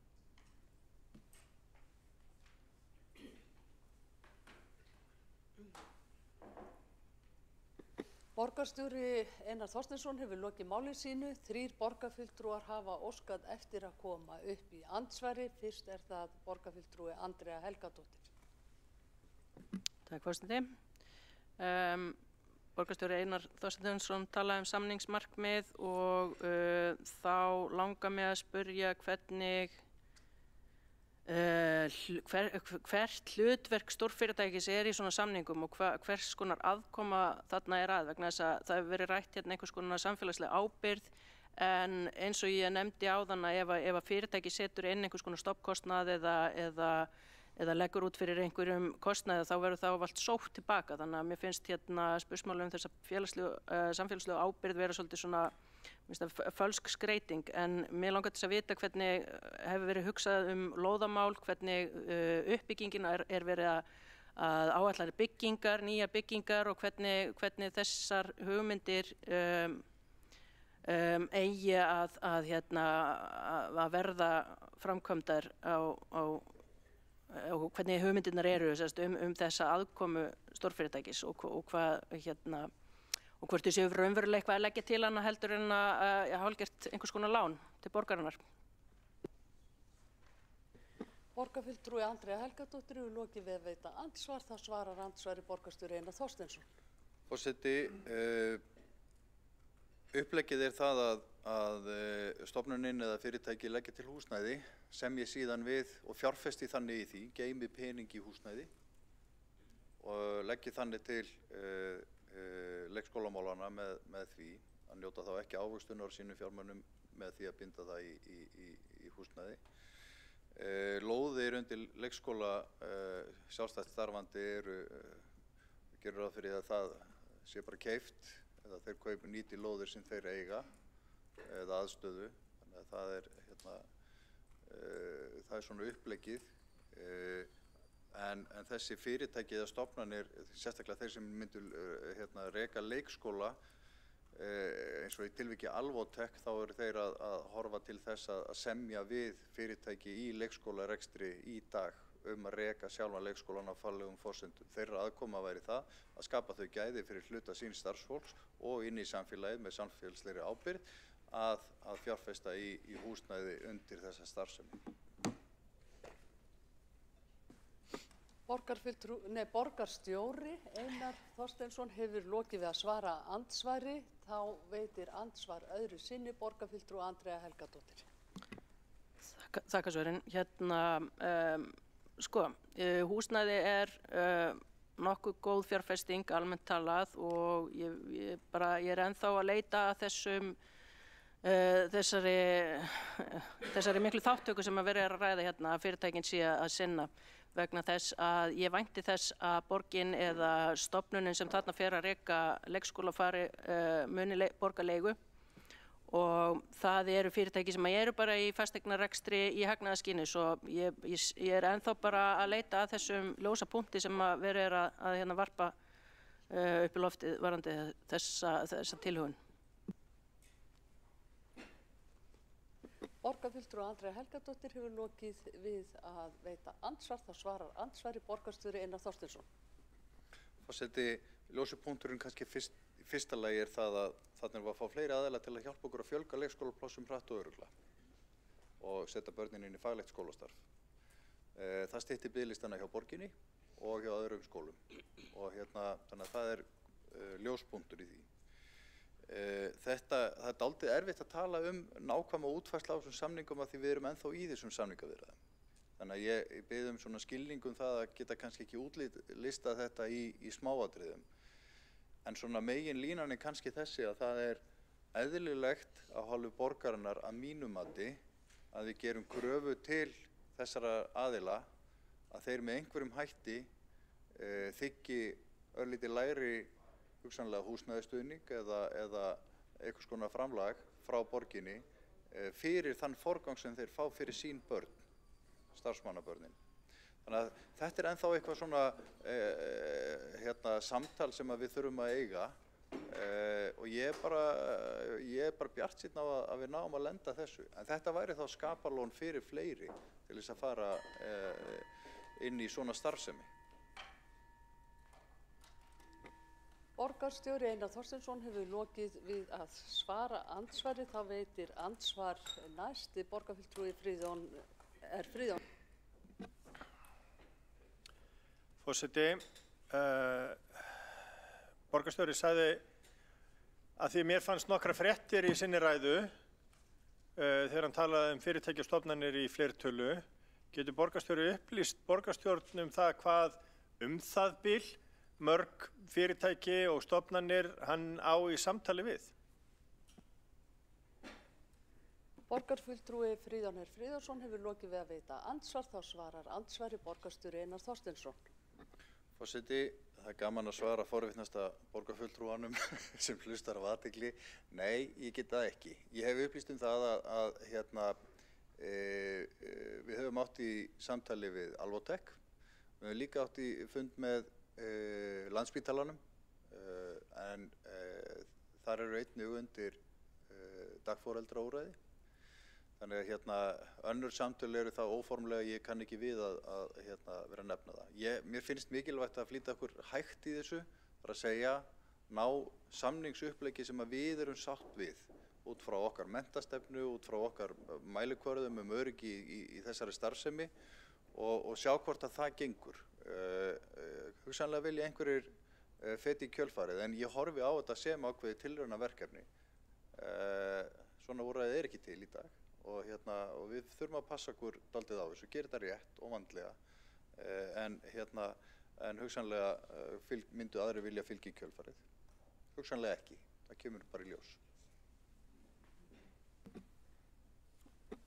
[SPEAKER 4] Borgarstjóri Einar Þorsteinsson hefur lokið máli sínu. 3 borgarfulltrúar hafa óskað eftir að koma upp í andsvari. Fyrst er það borgarfulltrúi Andrea Helgadóttir.
[SPEAKER 12] Takk forseti. Borgarstjóri Einar Þorsteinsson talaði samningsmarkmið og þá langar mig að spyrja hvernig hvert hlutverk stórfyrirtækis er í svona samningum og hvers konar aðkoma þarna er vegna þess að það hefur verið rætt einhvers konar samfélagsleg ábyrgð en eins og ég nefndi áðan að ef fyrirtæki setur inn einhvers konar stoppkostnað eða leggur út fyrir einhverjum kostnaði þá verður það allt sótt tilbaka. Þannig að mér finnst spursmál þessa samfélagslegu ábyrgð vera svolítið svona fölsk skreyting en mér langar til að vita hvernig hefur verið hugsað lóðamál, hvernig uppbyggingin er verið að áætla byggingar, nýja byggingar og hvernig þessar hugmyndir eigi að verða framkvæmdar og hvernig hugmyndirnar eru þessa aðkomu stórfyrirtækis og hvort þau séu raunverulega eitthvað að leggja til hana heldur en að hálfgert einhvers konar lán til borgarinnar.
[SPEAKER 4] Borgarfulltrúi Andrea Helgadóttir hefur lokið við að veita andsvar. Það svarar andsvari borgarstjóri Einar Þorsteinsson.
[SPEAKER 1] Forseti, uppleggið er það að stofnunin eða fyrirtæki leggja til húsnæði sem ég síðan við og fjárfesti þannig í því, geymi pening í húsnæði og leggi þannig til leikskólamálana með því að njóta þá ekki ávöxtunar á sínum fjármunum með því að binda það í húsnæði. Lóðir undir leikskóla sjálfstætt starfandi gerur ráð fyrir að það sé bara keypt eða þeir nýti lóðir sem þeir eiga eða aðstöðu. Þannig að það er svona uppleggið. En þessi fyrirtæki eða stofnanir, sérstaklega þeir sem myndu reka leikskóla, eins og í tilviki Alvotech þá eru þeir að horfa til þess að semja við fyrirtæki í leikskólarekstri í dag að reka sjálfan leikskólan á faglegum forsendum. Þeirra aðkoma væri það að skapa þau gæði fyrir hluta síns starfsfólks og inn í samfélagið með samfélagslegri ábyrgð að fjárfesta í húsnæði undir þessa starfsemi.
[SPEAKER 4] Borgarstjóri Einar Þorsteinsson hefur lokið við að svara andsvari. Þá veitir andsvar öðru sinni borgarfulltrúi Andrea Helgadóttir.
[SPEAKER 12] Þakka svörin. Húsnæði nokkuð góð fjárfesting, almennt talað, og ég er ennþá að leita að þessari miklu þáttöku sem að verið að ræða hérna að fyrirtækin sé að sinna, vegna þess að ég vænti þess að borgin eða stofnunin sem þarna fer að reka leikskóla muni borga leigu, og það eru fyrirtæki sem eru bara í fasteignarekstri í hagnaðarskyni, svo ég er ennþá bara að leita að þessum ljósa punkti sem að verið að varpa upp í loftið varðandi þessa tilhögun.
[SPEAKER 4] Borgarfulltrúi Andrea Helgadóttir hefur lokið við að veita andsvar. Þá svarar andsvari borgarstjóri Einar Þorsteinsson.
[SPEAKER 1] Forseti, ljósi punkturinn kannski fyrsta lagi það að þarna var að fá fleiri aðila til að hjálpa okkur að fjölga leikskólaplássum hratt og örugglega og setja börnin inn í faglegt skólastarf. Það styttir biðlistana hjá borginni og hjá öðrum skólum og þannig að það ljóspunktur í því. Það dálítið erfitt að tala nákvæma útfærslu á þessum samningum af því við erum ennþá í þessum samningaviðræðum. Þannig að ég bið svona skilningum það að geta kannski ekki útlistað þetta í smáatriðum. En svona megin línan kannski þessi að það eðlilegt af hálfu borgarinnar að mínu mati að við gerum kröfu til þessara aðila að þeir með einhverjum hætti þiggi örlítið lægri hugsanlega húsnæðisstuðning eða einhvers konar framlag frá borginni fyrir þann forgang sem þeir fá fyrir sín börn, starfsmannabörnin. Þannig að þetta ennþá eitthvað svona samtal sem við þurfum að eiga og ég er bara bjartsýnn á að við náum að lenda þessu. En þetta væri þá skapalón fyrir fleiri til þess að fara inn í svona starfsemi.
[SPEAKER 4] Borgarstjóri Einar Þorsteinsson hefur lokið við að svara andsvari. Þá veitir andsvar næsti borgarfulltrúi Friðjón.
[SPEAKER 14] Forseti, borgarstjóri sagði að því mér fannst nokkra fréttir í sinni ræðu þegar hann talaði fyrirtæki og stofnanir í fleirtölu. Getur borgarstjóri upplýst borgarstjórn það hvað það bil mörg fyrirtæki og stofnanir hann á í samtali við?
[SPEAKER 4] Borgarfulltrúi Friðjón Friðjónsson hefur lokið við að veita andsvar. Þá svarar andsvari borgarstjóri Einar Þorsteinsson.
[SPEAKER 1] Forseti, það gaman að svara forvitnasta borgarfulltrúanum sem hlustar af athygli. Nei, ég get það ekki. Ég hef upplýst það að við höfum átt í samtali við Alvotech. Við höfum líka átt í fund með Landspítalanum en þar eru einnig undir dagforeldraúrræði. Þannig að önnur samtöl eru það óformlega, ég kann ekki við að vera að nefna það. Mér finnst mikilvægt að flýta okkur hægt í þessu, þar að segja, ná samningsuppleggi sem að við erum sátt við út frá okkar menntastefnu, út frá okkar mælikvörðum öryggi í þessari starfsemi og sjá hvort að það gengur. Hugsanlega vilja einhverjir feti í kjölfarið, en ég horfi á þetta sem ákveði tilraunaverkefni. Svona úrræði ekki til í dag. Og við þurfum að passa okkur dálítið á þessu, gera þetta rétt og vandlega, en hugsanlega myndu aðri vilja fylgja í kjölfarið. Hugsanlega ekki, það kemur bara í ljós.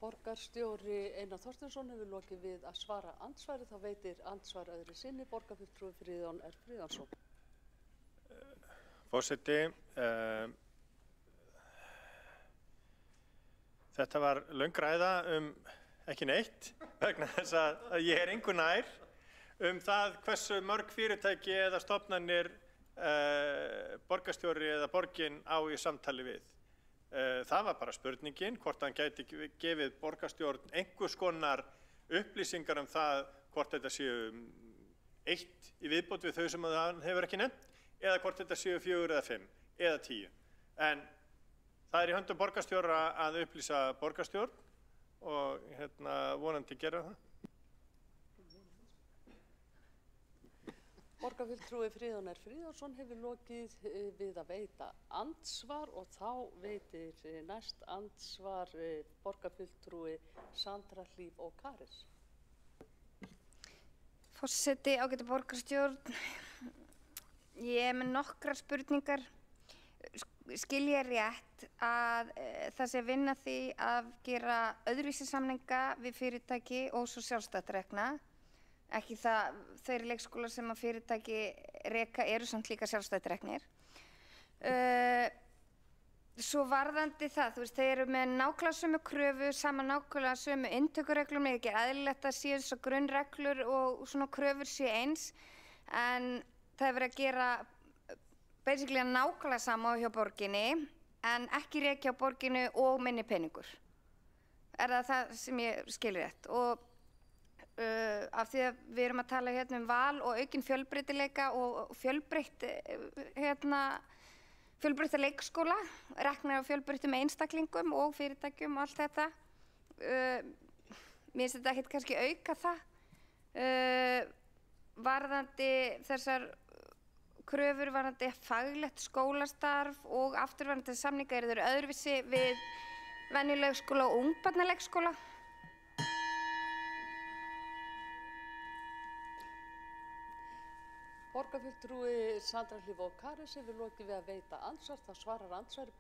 [SPEAKER 4] Borgarstjóri Einar Þorsteinsson hefur lokið við að svara andsvari. Þá veitir andsvar öðru sinni borgarfulltrúi Friðjón Friðjónsson.
[SPEAKER 14] Forseti, þetta var löng ræða ekki neitt, vegna þess að ég engu nær það hversu mörg fyrirtæki eða stofnanir borgarstjóri eða borgin á í samtali við. Það var bara spurningin hvort hann gæti gefið borgarstjórn einhvers konar upplýsingar það hvort þetta séu 1 í viðbót við þau sem hann hefur ekki nefnt eða hvort þetta séu 4 eða 5 eða 10. En það í höndum borgarstjóra að upplýsa borgarstjórn og vonandi gera það.
[SPEAKER 4] Borgarfulltrúi Friðjón R. Friðjónsson hefur lokið við að veita andsvar og þá veitir næst andsvar borgarfulltrúi Sandra Hlíf og Karis.
[SPEAKER 16] Forseti, ágæti borgarstjórn, ég er með nokkrar spurningar. Skil ég rétt að það sé vinna því að gera öðruvísi samninga við fyrirtæki og svo sjálfstætt rekna? Ekki það, þeir leikskólar sem að fyrirtæki reka eru samt líka sjálfstætt reknir. Svo varðandi það, þú veist, þeir eru með nákvæmlega sömu kröfu, sama nákvæmlega sömu inntökureglum, ekki eðlilegt að séu svo grunnreglur og svona kröfur séu eins, en það er verið að gera basically nákvæmlega sama hjá borginni, en ekki rekja á borginni og minni peningur. Er það sem ég skilur rétt? Og af því að við erum að tala hérna val og aukinn fjölbreytileika og fjölbreytta leikskóla, reknar á fjölbreyttum einstaklingum og fyrirtækjum og allt þetta. Mér finnst þetta ekkert kannski auka það. Varðandi þessar kröfur, varðandi faglegt skólastarf og afturvarðandi samninga eru þeir öðruvísi við venjuleikskóla og ungbarnaleikskóla.
[SPEAKER 4] Borgarfulltrúi Sandra Hlíf og Karis hefur lokið við að veita andsvar. Það svarar andsvari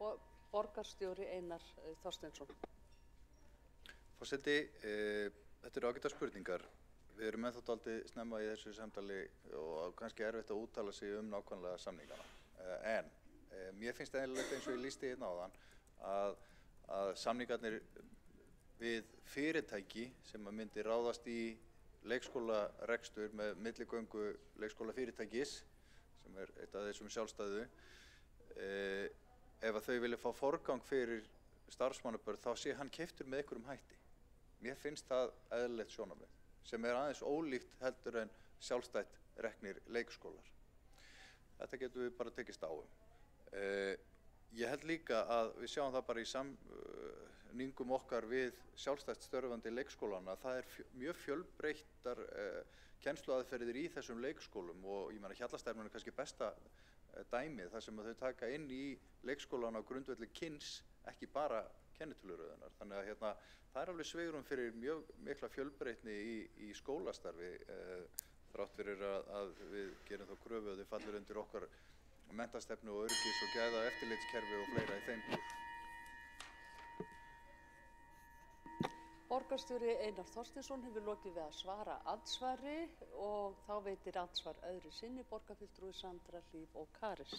[SPEAKER 4] borgarstjóri Einar Þorsteinsson.
[SPEAKER 1] Forseti, þetta eru ágætar spurningar. Við erum ennþá dálítið snemma í þessu samtali og kannski erfitt að úttala sig nákvæmlega samningana. En mér finnst eðlilegt eins og ég lýsti hérna áðan að samningarnir við fyrirtæki sem að myndi ráðast í leikskólarekstur með milligöngu leikskólafyrirtækis sem eitt af þessum sjálfstæðu ef að þau vilja fá forgang fyrir starfsmannabörn þá sé hann keyptur með einhverjum hætti. Mér finnst það eðlilegt sjónarmið sem aðeins ólíkt heldur en sjálfstætt reknir leikskólar. Þetta getum við bara tekist á Ég held líka að við sjáum það bara í samningum okkar við sjálfstætt störfandi leikskólana. Það mjög fjölbreyttar kennsluaðferðir í þessum leikskólum og ég meina Hjallastefnan kannski besta dæmið þar sem að þau taka inn í leikskólana á grundvelli kyns, ekki bara kennitöluröðunar. Þannig að það alveg svigrúm fyrir mjög mikla fjölbreytni í skólastarfi þrátt fyrir að við gerum þá kröfu að þau fallir undir okkar menntastefnu og öryggis og gæða eftirlitskerfi og fleira í þeim dúr.
[SPEAKER 4] Borgarstjóri Einar Þorsteinsson hefur lokið við að svara andsvari og þá veitir andsvar öðru sinni borgarfulltrúi Sandra Hlíf og Karis.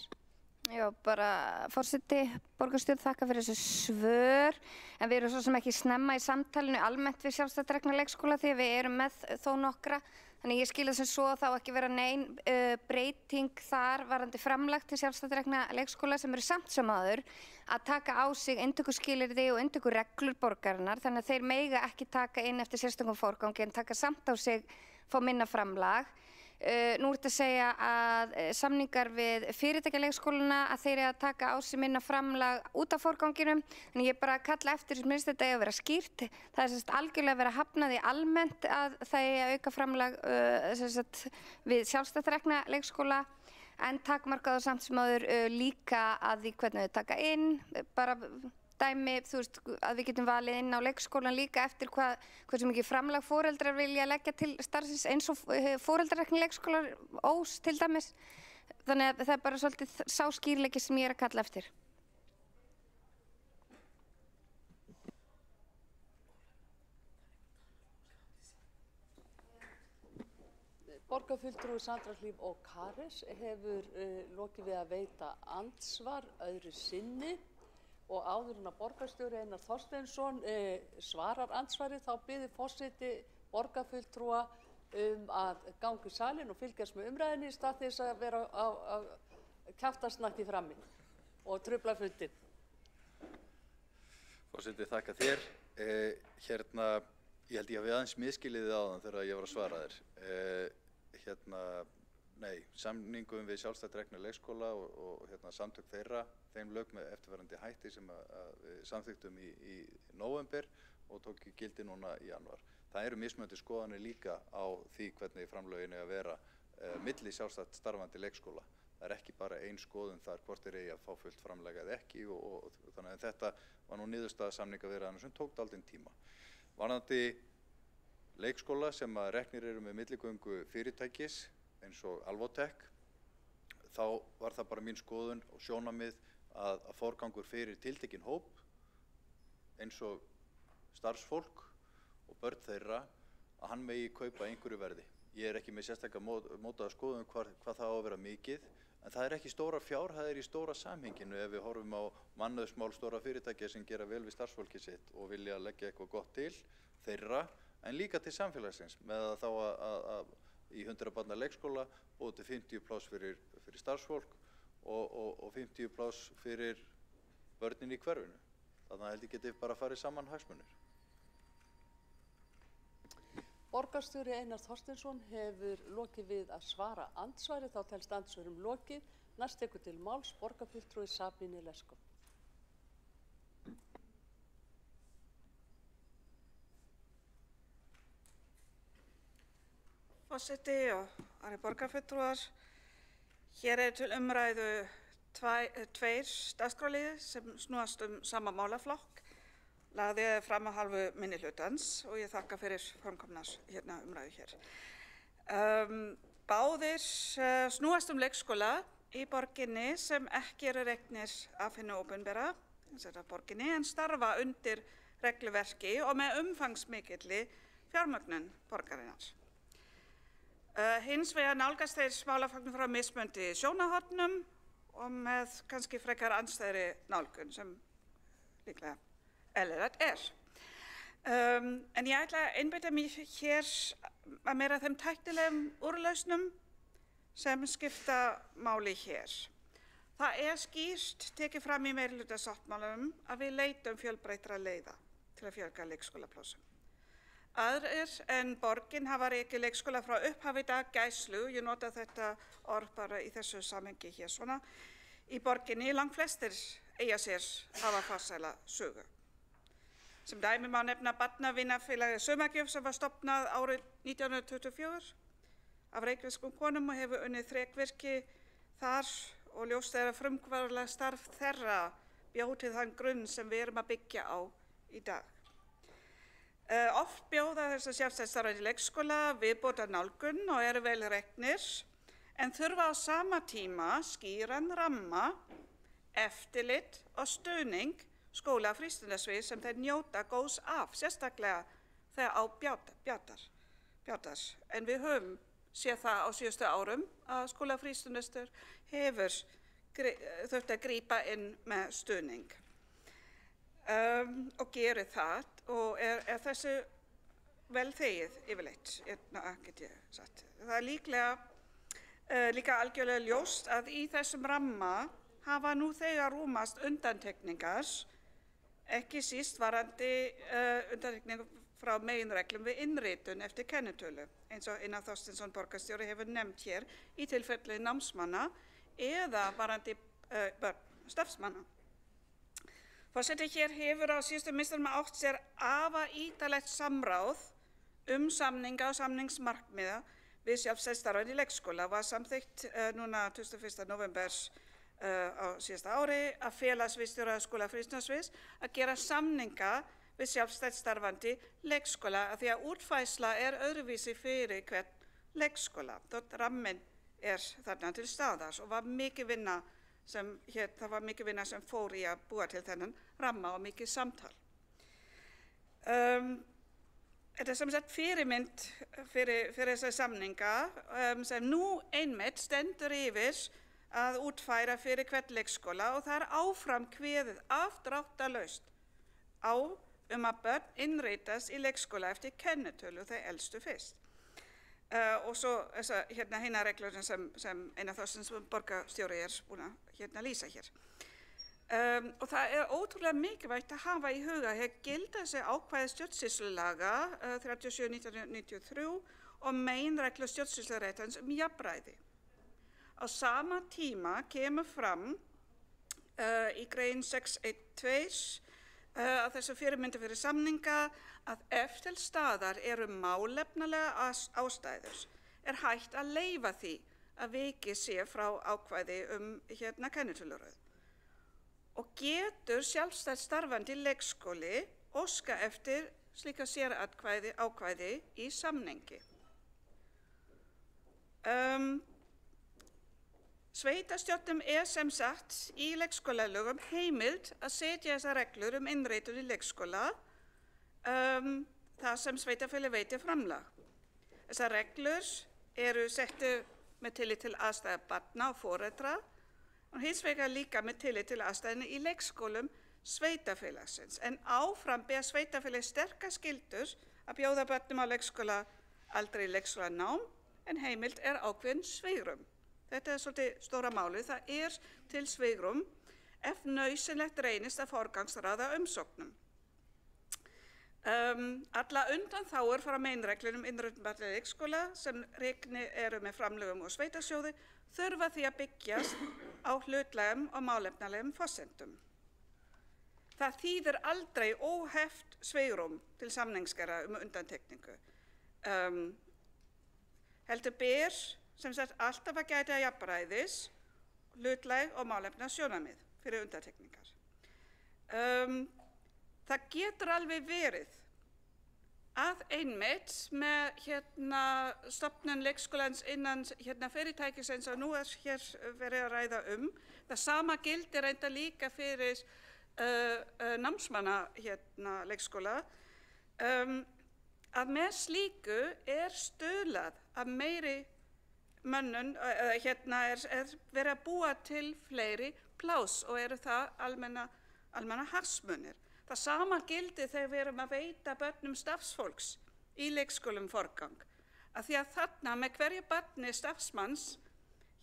[SPEAKER 16] Já, bara forseti, borgarstjórn þakka fyrir þessu svör, en við erum svo sem ekki snemma í samtalinu almennt við sjálfstætt rekna leikskóla því að við erum með þó nokkra, þannig ég skil það sem svo að þá ekki vera nein breyting þar varðandi framlag til sjálfstætt rekna leikskóla sem eru samt sem áður að taka á sig inntökuskilyrði og inntökureglur borgarinnar, þannig að þeir mega ekki taka inn eftir sérstökum forgangi en taka samt á sig, fá minna framlag. Nú ertu að segja að samningar við fyrirtækjaleikskólana að þeir eru að taka á sig minna framlag út af forganginum. En ég bara kalla eftir þess að þetta eigi að vera skýrt. Það er sérst algjörlega að vera hafnað í almennt að það eigi að auka framlag við sjálfstætt rekna leikskóla en takmarkað og samt sem áður líka að því hvernig þau taka inn. Bara dæmi, þú veist, að við getum valið inn á leikskólan líka eftir hversu mikið framlag foreldrar vilja leggja til starfsins eins og foreldrarekni leikskólar ós til dæmis. Þannig að það er bara svolítið sá skýrleiki sem ég er að kalla eftir.
[SPEAKER 4] Borgarfulltrúi Sandra Hlíf og Karis hefur lokið við að veita andsvar öðru sinni. Og áður en að borgarstjóri Einar Þorsteinsson svarar andsvari þá biður forseti borgarfulltrúa að ganga í salinn og fylgjast með umræðinni í stað þess að vera kjaftasnakki frammi og trufla fundinn.
[SPEAKER 1] Forseti, þakka þér. Ég held ég hafi aðeins misskilið þið áðan þegar ég var að svara þér. Nei, samningum við sjálfstætt rekna leikskóla og samtök þeirra, þeim lauk með eftirfarandi hætti sem við samþyktum í nóvember og tók í gildi núna í janúar. Það eru mismunandi skoðanir líka á því hvernig framlögin eiga að vera milli sjálfstætt starfandi leikskóla. Það er ekki bara ein skoðun þar hvort þeir eigi að fá fullt framlag eða ekki og þannig að þetta var nú niðurstaða samningaviðræðanna sem tók dálítinn tíma. Varðandi leikskóla sem að reknir eru með milligöngu fyrirtækis eins og Alvotech, þá var það bara mín skoðun og sjónarmið að forgangur fyrir tiltekinn hóp eins og starfsfólk og börn þeirra að hann megi kaupa einhverju verði. Ég er ekki með sérstaklega mótaða skoðun hvað það á að vera mikið, en það er ekki stóra fjárhæðir í stóra samhenginu ef við horfum á mannauðsmál stóra fyrirtækja sem gera vel við starfsfólki sitt og vilja leggja eitthvað gott til þeirra, en líka til samfélagsins með að þá að í 100 barna leikskóla búið til 50 pláss fyrir starfsfólk og 50 pláss fyrir börnin í hverfinu. Þannig að held ég geti bara farið saman hagsmunir.
[SPEAKER 4] Borgarstjóri Einar Þorsteinsson hefur lokið við að svara andsvari, þá telst andsvörum lokið. Næst tekur til máls borgarfulltrúi Sabine Leskov.
[SPEAKER 18] Forseti og aðrir borgarfulltrúar, hér til umræðu tveir dagskrárliðir sem snúast sama málaflokk, lagði fram að hálfu minnihlutans og ég þakka fyrir framkomnar umræðu hér. Báðir snúast leikskóla í borginni sem ekki eru reknir af hinu opinbera, borginni, en starfa undir regluverki og með umfangsmikilli fjármögnun borgarinnar. Hins vegar nálgast þeir málaflokkinn frá mismunandi sjónarhornum og með kannski frekar andstæðri nálgun sem líklega eðlilegt er. En ég ætla að einbeita mig hér að meira þeim tæknilegum úrlausnum sem skipta máli hér. Það er skýrt tekið fram í meirihlutasáttmálanum að við leitum fjölbreyttra leiða til að fjölga leikskólaplássum. Aðrir en borgin hafa rekið leikskóla frá upphafi daggæslu, ég nota þetta orð bara í þessu samhengi hér svona, í borginni langflestir eiga sér hafa farsæla sögu. Sem dæmi má nefna Barnavinafélagið Sumargjöf sem var stofnað árið 1924 af reykvískum konum og hefur unnið þrekvirki þar og ljóst er að frumkvöðurlega starf þeirra bjó til þann grunn sem við erum að byggja á í dag. Oft bjóða þessar sjálfstætt starfandi leikskóla viðbótar nálgun og eru vel reknir, en þurfa á sama tíma skýran ramma, eftirlit og stuðning skóla frístundasviðs sem þeir njóta góðs af, sérstaklega þegar á bjátar. En við höfum séð það á síðustu árum að skóla frístundastur hefur þurft að grípa inn með stuðning. Og gerir það og er þessu vel þegið yfirleitt, get ég sagt. Það er líka algjörlega ljóst að í þessum ramma hafa nú þegar rúmast undantekningar, ekki síst varðandi undantekningar frá meginreglum við innritun eftir kennitölu, eins og Einar Þorsteinsson borgarstjóri hefur nefnt hér í tilfelli námsmanna eða varðandi starfsmanna. Forseti, hér hefur á síðustu missirum átt sér afar ítarlegt samráð samninga og samningsmarkmiða við sjálfstætt starfandi leikskóla var samþykkt núna 21. november á síðasta ári að félagsviðstjóra skóla frístundasviðs að gera samninga við sjálfstætt starfandi leikskóla af því að útfærsla er öðruvísi fyrir hvern leikskóla. Þótt ramminn er þarna til staðar og var mikið vinna sem fór í að búa til þennan ramma og mikið samtal. Þetta er sem sagt fyrirmynd fyrir þessar samninga sem nú einmitt stendur yfir að útfæra fyrir hvern leikskóla og það er áfram kveðið afdráttarlaust á að börn innritast í leikskóla eftir kennitölu þeir elstu fyrst. og svo hina reglur sem Einar Þorsteinsson sem borgarstjóri búin að lýsa hér. Og það ótrúlega mikilvægt að hafa í huga hér gilda þessi ákvæði stjórnsýslulaga 37/1993 og meginreglu stjórnsýsluréttarins jafnræði. Á sama tíma kemur fram í grein 6.1.2 að þessu fyrirmyndi fyrir samninga að ef til staðar eru málefnalega ástæður hægt að leyfa því að vikið sé frá ákvæði kennitöluröð. Og getur sjálfstætt starfandi leikskóli óska eftir slíka ákvæði í samningi. Sveitarstjórnum sem sagt í leikskólalögum heimild að setja þessar reglur innritun í leikskóla þar sem sveitarfélag veitir framlag. Þessar reglur eru settar með tillit til aðstæðna barna og foreldra og hins vegar líka með tillit til aðstæðna í leikskólum sveitarfélagsins. En áfram ber sveitarfélagi sterkar skyldur að bjóða börnum á leikskóla aldrei leikskólanám en heimild ákveðin svigrúm. Þetta svolítið stóra málið. Það til svigrúm ef nauðsynlegt reynist að forgangsraða umsóknum. Alla undanþágur frá meginreglunum innritun barna í leikskóla sem reknir eru með framlögum og sveitarsjóði þurfa því að byggjast á hlutlægum og málefnalegum forsendum. Það þýðir aldrei óheft svigrúm til samningsgerða undantekningu. Heldur ber sem sagt alltaf að gæta jafnræðis, hlutlæg og málefna sjónarmið fyrir undantekningar. Það getur alveg verið að einmitt með stofnun leikskólans innan fyrirtækisins og nú hér verið að ræða það sama gildir reyndar líka fyrir námsmanna leikskóla, að með slíku stuðlað að meiri mönnun, verið að búa til fleiri pláss og eru það almenna hagsmunir. Það sama gildir þegar við erum að veita börnum starfsfólks í leikskólum forgang. Að því að þarna með hverju barni starfsmanns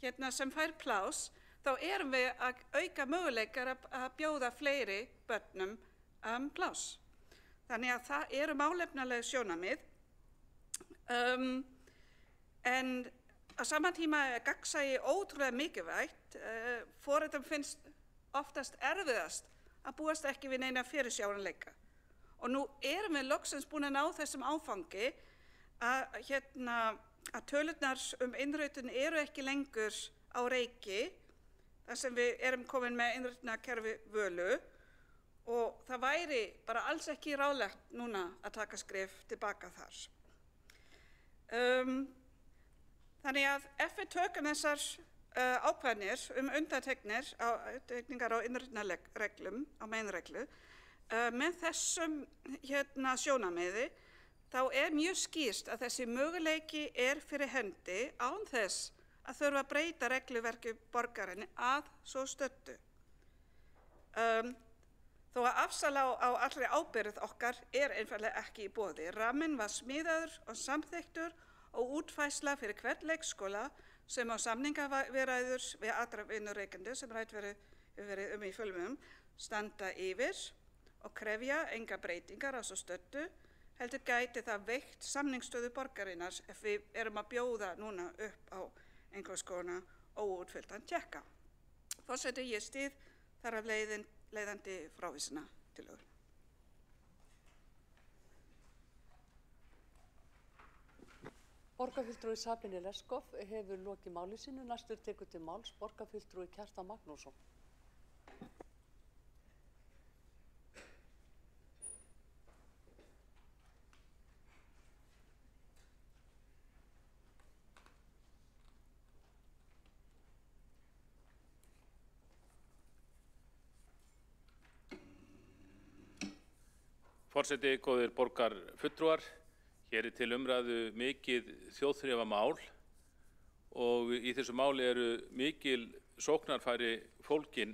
[SPEAKER 18] sem fær pláss, þá erum við að auka möguleikar að bjóða fleiri börnum pláss. Þannig að það eru málefnaleg sjónarmið. En á sama tíma gagnsæi ótrúlega mikilvægt. Foreldrum finnst oftast erfiðast að búast ekki við neina fyrirsjáanleika. Og nú erum við loksins búin að ná þessum áfangi að tölurnar innritun eru ekki lengur á reiki, þar sem við erum komin með innritunarkerfi Völu og það væri bara alls ekki ráðlegt núna að taka skref tilbaka þar. Þannig að ef við tökum þessar ákveðnir undantekningar á innritunarreglum, á meginreglu, með þessum sjónarmiði, þá mjög skýrt að þessi möguleiki fyrir hendi án þess að þurfa að breyta regluverki borgarinnar að svo stöddu. Þó að afsala á allri ábyrgð okkar einfaldlega ekki í boði. Ramminn var smíðaður og samþykktur og útfærsla fyrir hvern leikskóla sem á samningaviðræður við aðra vinnureikendur sem rætt verið í fjölmiðlum standa yfir og krefja enga breytingar á svo stöddu, heldur gæti það veikt samningsstöðu borgarinnar ef við erum að bjóða núna upp á einhvers konar óútfylltan tékka. Forseti, ég styð þar af leiðandi frávísuna tillögu.
[SPEAKER 4] Borgarfulltrúi Sabine Leskov hefur lokið máli sínu. Næstur tekur til máls borgarfulltrúi Kjartan Magnússon.
[SPEAKER 6] Forseti, góðir borgarfulltrúar, hér til umræðu mikið þjóðþrifamál og í þessu máli eru mikil sóknarfæri fólkin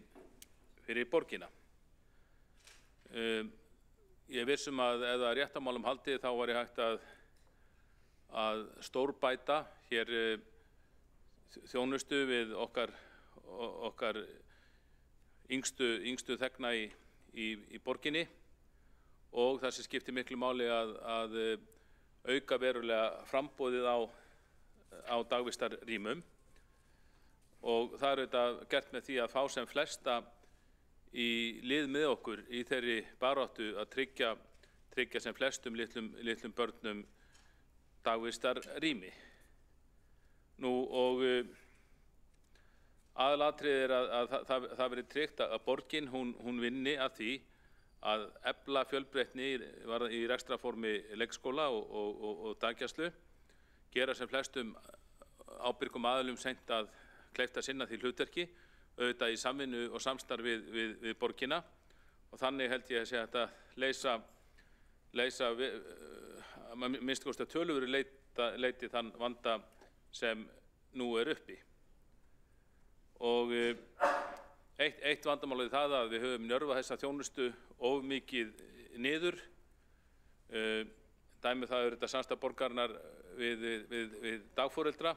[SPEAKER 6] fyrir borgina. Ég vissum að ef það réttamálum haldið þá var ég hægt að stórbæta hér þjónustu við okkar yngstu þegna í borginni og það sem skiptir miklu máli að auka verulega framboðið á dagvistarrýmum og það er auðvitað gert með því að fá sem flesta í lið með okkur í þeirri baráttu að tryggja sem flestum litlum börnum dagvistarrými. Nú og aðalatriðið að það verið tryggt að borgin hún vinni að því að efla fjölbreytni í rekstrarformi leikskóla og daggæslu, gera sem flestum ábyrgum aðilum seint að kleift að sinna því hlutverki, auðvitað í samvinnu og samstarf við borgina og þannig held ég að sé hægt að leysa minnst kosti að töluveri leiti þann vanda sem nú er uppi. Og eitt vandamálið það að við höfum njörfað þessa þjónustu of mikið niður. Dæmi það eru þetta samstarf borgarinnar við dagforeldra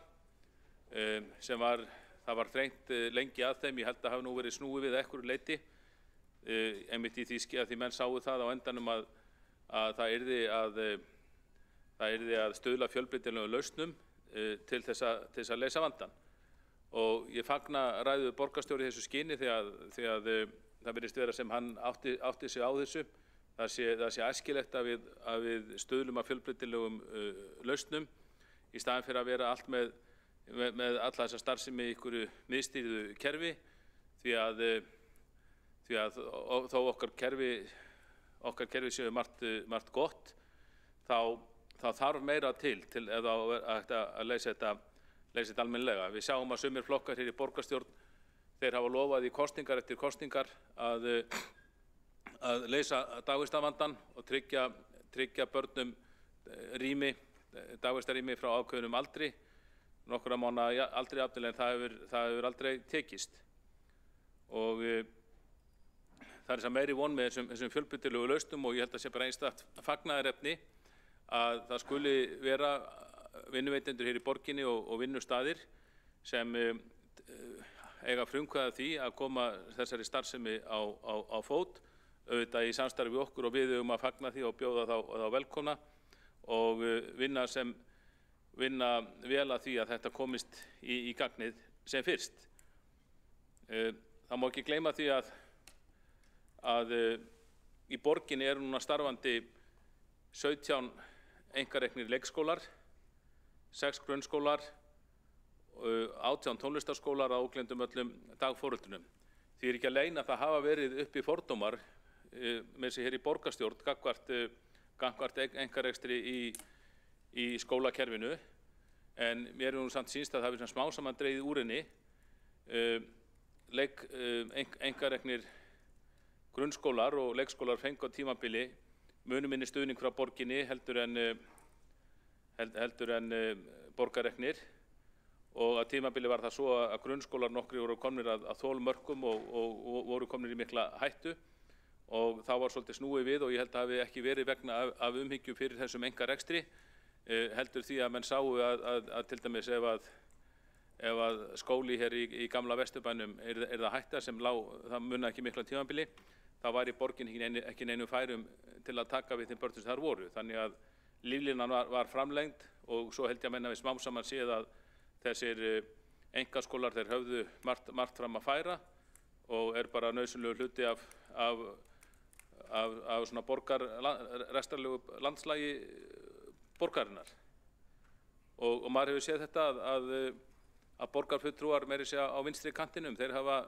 [SPEAKER 6] sem það var þrengt lengi að þeim. Ég held að hafa nú verið snúið við einhverju leyti einmitt í því menn sáu það á endanum að það yrði að stuðla fjölbreytilegum lausnum til þess að leysa vandann. Og ég fagna ræðu borgarstjóri í þessu skyni því að það virðist vera sem hann átti sig á þessu. Það sé æskilegt að við stuðlum að fjölbreytilegum lausnum í staðinn fyrir að vera allt með alla þessa starfsemi í einhverju miðstýrðu kerfi því að þó okkar kerfi séu margt gott þá þarf meira til ef að leysa þetta almennilega. Við sjáum að sumir flokkar hér í borgarstjórn, þeir hafa lofað í kosningar eftir kosningar að leysa dagvistarvandann og tryggja börnum dagvistarrými frá ákveðnum aldri, nokkra mánaða aldri jafnvel, en það hefur aldrei tekist. Og það er þess að meiri von með þessum fjölbreytilegu lausnum og ég held að sé bara einstakt fagnaðarefni að það skuli vera vinnuveitendur hér í borginni og vinnustaðir sem eiga frumkvæði því að koma þessari starfsemi á fót, auðvitað í samstarfi við okkur og við að fagna því og bjóða þá velkomna og vinna vel að því að þetta komist í gagnið sem fyrst. Það má ekki gleyma því að í borginni eru núna starfandi 17 einkareknir leikskólar, 6 grunnskólar, 18 tónlistarskólar að ógleymdum öllum dagforeldrum. Því ekki að leyna að það hafa verið uppi fordómar með sig hér í borgarstjórn gagnvart einkarekstri í skólakerfinu, en mér er nú samt sýnst að það hafi smá saman dregið úr henni. Einkareknir grunnskólar og leikskólar fengu á tímabili munu minni stuðning frá borginni heldur en borgarreknir og að tímabili var það svo að grunnskólar nokkri voru komnir að þolmörkum og voru komnir í mikla hættu og þá var svolítið snúið við og ég held að hafi ekki verið vegna af umhyggju fyrir þessum einkarekstri heldur því að menn sáu að til dæmis ef að skóli hér í gamla Vesturbænum er það hætta sem það munna ekki mikla tímabili, þá væri borgin ekki neinum færum til að taka við þeim börnum sem þar voru. Þannig að líflínan var framlengd og svo held ég að menn hafi smám saman séð að þessir einkaskólar þeir höfðu margt fram að færa og er bara nauðsynlegur hluti af svona rekstrarlegu landslagi borgarinnar. Og maður hefur séð þetta að borgarfulltrúar meira að segja á vinstri kantinum, þeir hafa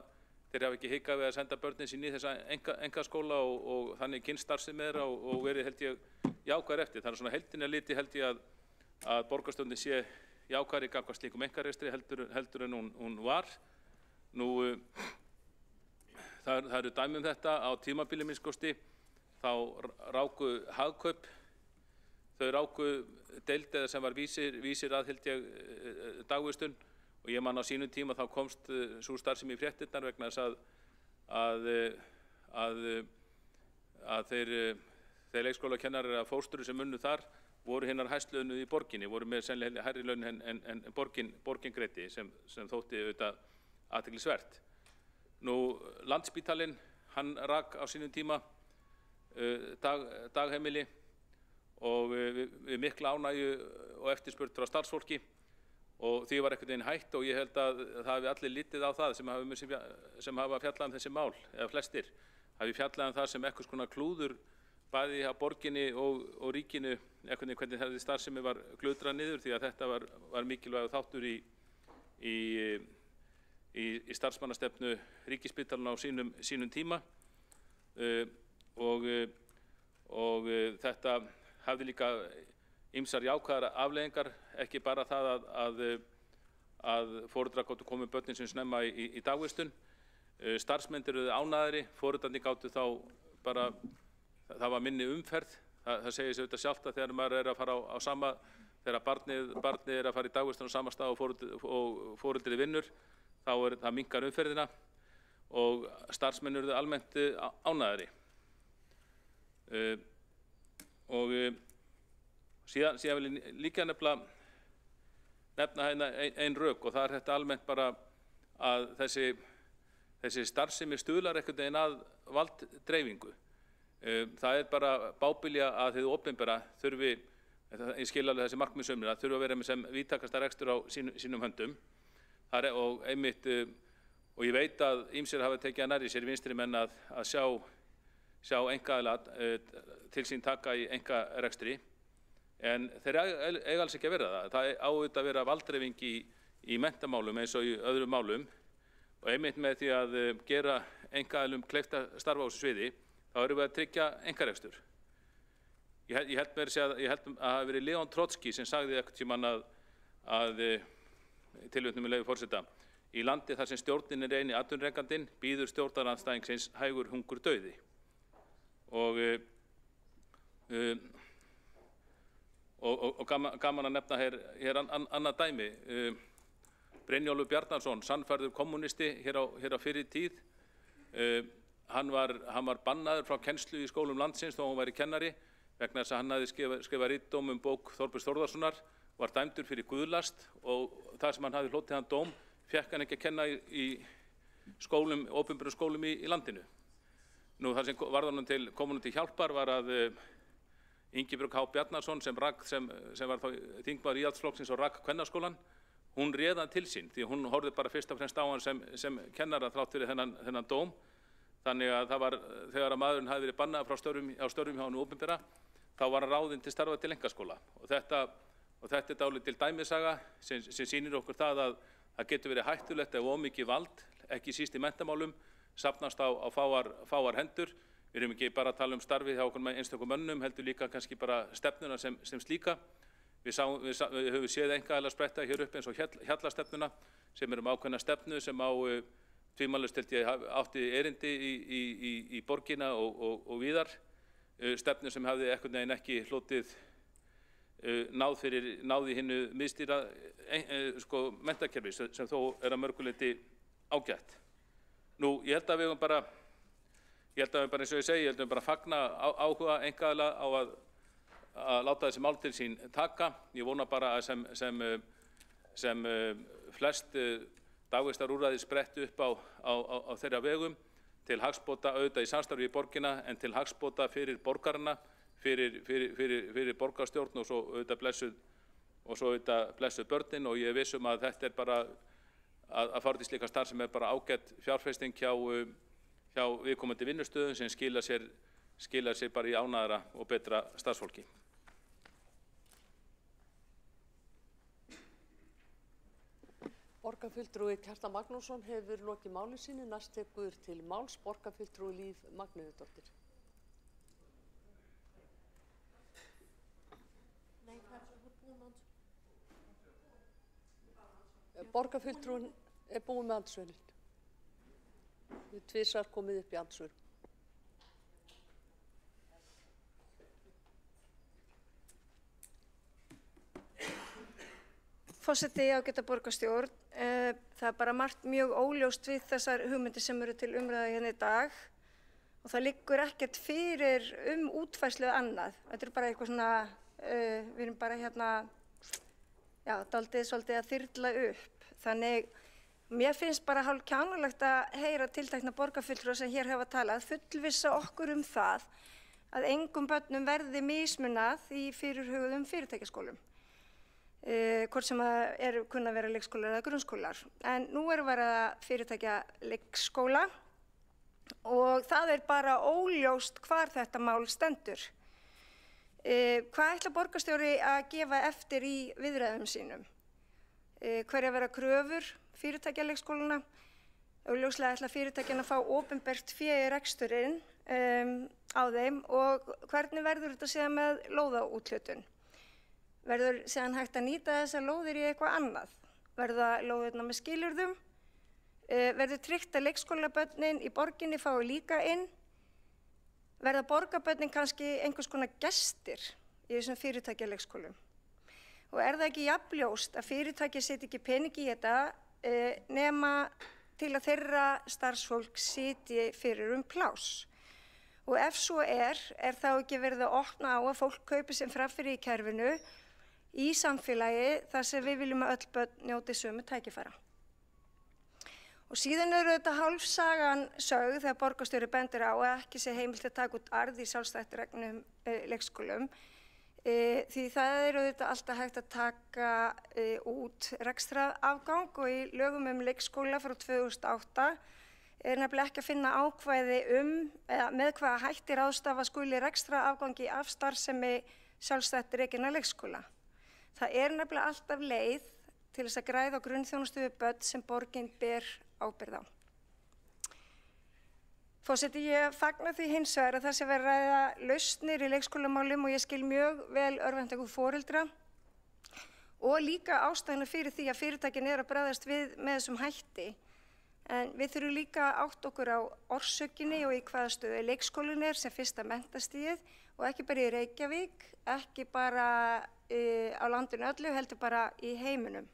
[SPEAKER 6] ekki hikað við að senda börnin sín í þessa einkaskóla og þannig kynnt starfsemi þeirra og verið held ég jákvæðir eftir. Þannig svona heildina liti held ég að borgarstjórnin sé jákvæðari gagnvart slíkum einkarekstri heldur en hún var. Nú það eru dæmi þetta á tímabili minnskosti, þá ráku Hagkaup, þau ráku deild eða sem var vísir að held ég dagvistun og ég man á sínum tíma þá komst sú starfsemi í fréttirnar vegna þess að þeir leikskólakennarar eða fóstrur sem unnu þar voru hinnar hæstlaunuðu í borginni, voru með sennilega hærri laun en borgin greiddi sem þótti auðvitað athyglisvert. Nú, Landspítalinn, hann rak á sínum tíma dagheimili og við mikla ánægju og eftirspurn frá starfsfólki og því var einhvern veginn hætt og ég held að það hafi allir litið á það sem hafa fjallað um þessi mál, eða flestir, hafi fjallað um það sem eitthvað svona klúður bæði á borginni og ríkinu, einhvern veginn hvernig þessi starfsemi var glutrað niður því að þetta var mikilvægur þáttur í starfsmannastefnu Ríkisspítalans á sínum tíma og þetta hafði líka ýmsar jákvæðar afleiðingar, ekki bara það að foreldrar gátu komið börnin sem snemma í dagvistun. Starfsmenn eru ánægðari, foreldrarnir gátu þá bara, það var minni umferð. Það segir sig auðvitað sjálft að þegar maður er að fara á sama, þegar barnið er að fara í dagvistun á sama stað og foreldri vinnur, þá það minnkar umferðina og starfsmenn eru almennt ánægðari. Og síðan vil ég líka nefna hérna ein rök og það er þetta almennt bara að þessi starfsemi stuðlar einhvern veginn að valddreifingu. Það er bara bábilja að hið opinbera þurfi, ég skil alveg þessi markmiðsumina, þurfi að vera með sem víðtækasta rekstur á sínum höndum. Og einmitt, og ég veit að ýmsir hafa tekið að nærri sér vinstri menn að sjá einkaaðila til sín taka í einkarekstri, en þeir eiga alls ekki að vera það. Það á auðvitað að vera valddreifing í menntamálum eins og í öðrum málum og einmitt með því að gera einkaaðilum kleift að starfa á þessu sviði, þá erum við að tryggja einkarekstur. Ég held að það hafi verið Leon Trotsky sem sagði einhvern tímann að tilvitnun með leyfi forseta, í landi þar sem stjórnin er eini atvinnurekandinn býður stjórnarandstæðingsins hægur hungur dauði. Og gaman að nefna hér annað dæmi. Brynjólfur Bjarnason, sannfærður kommunisti hér á fyrri tíð, hann var bannaður frá kennslu í skólum landsins þó hann væri kennari vegna þess að hann hafði skrifað ritdóm bók Þorbjörns Þórðarsonar, var dæmdur fyrir guðlast og það sem hann hafði hlotið hann dóm fékk hann ekki að kenna í skólum, opinberum skólum í landinu. Nú það sem varð honum kom honum til hjálpar var að Ingibjörg H. Bjarnason sem var þá þingmaður Íhaldsflokksins og rak Kvennaskólann, hún réð hann til sín því hún horfði bara fyrst og fremst á hann sem kennara þrátt fyrir þennan dóm. Þannig að það var, þegar að maðurinn hafði verið bannað frá störfum hjá hann opinbera, þá var hann ráðinn til starfa til einkaskóla. Og þetta er dálítil dæmisaga sem sýnir okkur það að það getur verið hættulegt ef of mikið vald, ekki síst í menntamálum, safnast á fáar hendur. Við erum ekki bara að tala starfið hjá okkur með einstökum mönnum, heldur líka kannski bara stefnuna sem slíka. Við höfum séð einkaaðilar spretta hér upp eins og hjallastefnuna sem er ákveðna stefnu sem á tvímælalaust held ég átti erindi í borgina og víðar. Stefnu sem hafði einhvern veginn ekki hlotið náð í hinnu miðstýra menntakerfi sem þó er að mörgu leyti ágætt. Nú, ég held að við bara eins og ég segi, ég held að við bara fagna áhuga einkaaðila á að láta þessi mál til sín taka. Ég vona bara að sem flest dagvistarúrræði spretti upp á þeirra vegum til hagsbóta auðvitað í samstarfi í borgina en til hagsbóta fyrir borgarana, fyrir borgarstjórn og svo auðvitað blessuð börnin og ég er viss að þetta er bara að fara til slíka starf sem er bara ágætt fjárfesting hjá viðkomandi vinnustöðum sem skilar sér bara í ánægðara og betra starfsfólki.
[SPEAKER 4] Borgarfulltrúi Kjartan Magnússon hefur lokið máli sínu. Næst tekur til máls borgarfulltrúi Líf Magnúsdóttir. Borgarfulltrúin er búin með andsvörin. Við tvisvar komið upp í andsvörum.
[SPEAKER 9] Forseti, ágæta borgarstjórn, það er bara margt mjög óljóst við þessar hugmyndir sem eru til umræðu hérna í dag og það liggur ekkert fyrir útfærslu annað. Þetta er bara eitthvað svona við erum bara hérna, já, svolítið að þyrla upp. Þannig, mér finnst bara hálf kjánulegt að heyra tiltekna borgarfulltrúa sem hér hafa talað, fullvissa okkur það að engum börnum verði mismunað í fyrirhuguðum fyrirtækjaskólum. Hvort sem það kunna að vera leikskólar eða grunnskólar. En nú verið að fyrirtækja leikskóla og það bara óljóst hvar þetta mál stendur. Hvað ætlar borgarstjóri að gefa eftir í viðræðum sínum? Hverja vera kröfur fyrirtækja leikskólana? Augljóslega ætla fyrirtækjan að fá opinbert fé í reksturinn á þeim og hvernig verður þetta síðan með lóðaúthlutun? Verður síðan hægt að nýta þessar lóðir í eitthvað annað? Verða lóðirnar með skilyrðum? Verður tryggt að leikskólabörnin í borginni fái líka inn? Verða borgarbörnin kannski einhvers konar gestir í þessum fyrirtækja leikskólum? Og það ekki jafnljóst að fyrirtækja setja ekki peningi í þetta nema til að þeirra starfsfólk sitji fyrir pláss? Og ef svo þá ekki verið að opna á að fólk kaupi sem framfyrir í kerfinu í samfélagi þar sem við viljum að öll börn njóti sömu tækifæra. Og síðan þetta hálfsagan sögð þegar borgarstjóri bendir á að ekki sé heimilt að taka út arð í sjálfstætt leikskólum. Því það þetta alltaf hægt að taka út rekstrarafgang og í lögum leikskóla frá 2008 nefnilega ekki að finna ákvæði eða með hvaða hætti ráðstafa skuli rekstrarafgangi af starfsemi sjálfstætt rekinna leikskóla. Það nefnilega alltaf leið til þess að græða á grunnþjónustu við börn sem borgin ber ábyrgð á. Forseti, ég fagna því hins vegar að það sé verið að ræða lausnir í leikskólamálum og ég skil mjög vel örvæntingu foreldra og líka ástæðuna fyrir því að fyrirtækin að bregðast við með þessum hætti. En við þurfum líka að átta okkur á orsökinni og í hvaða stöðu leikskólinn sem fyrsta menntastigið og ekki bara í Reykjavík, ekki bara á landinu öllu, heldur bara í heiminum.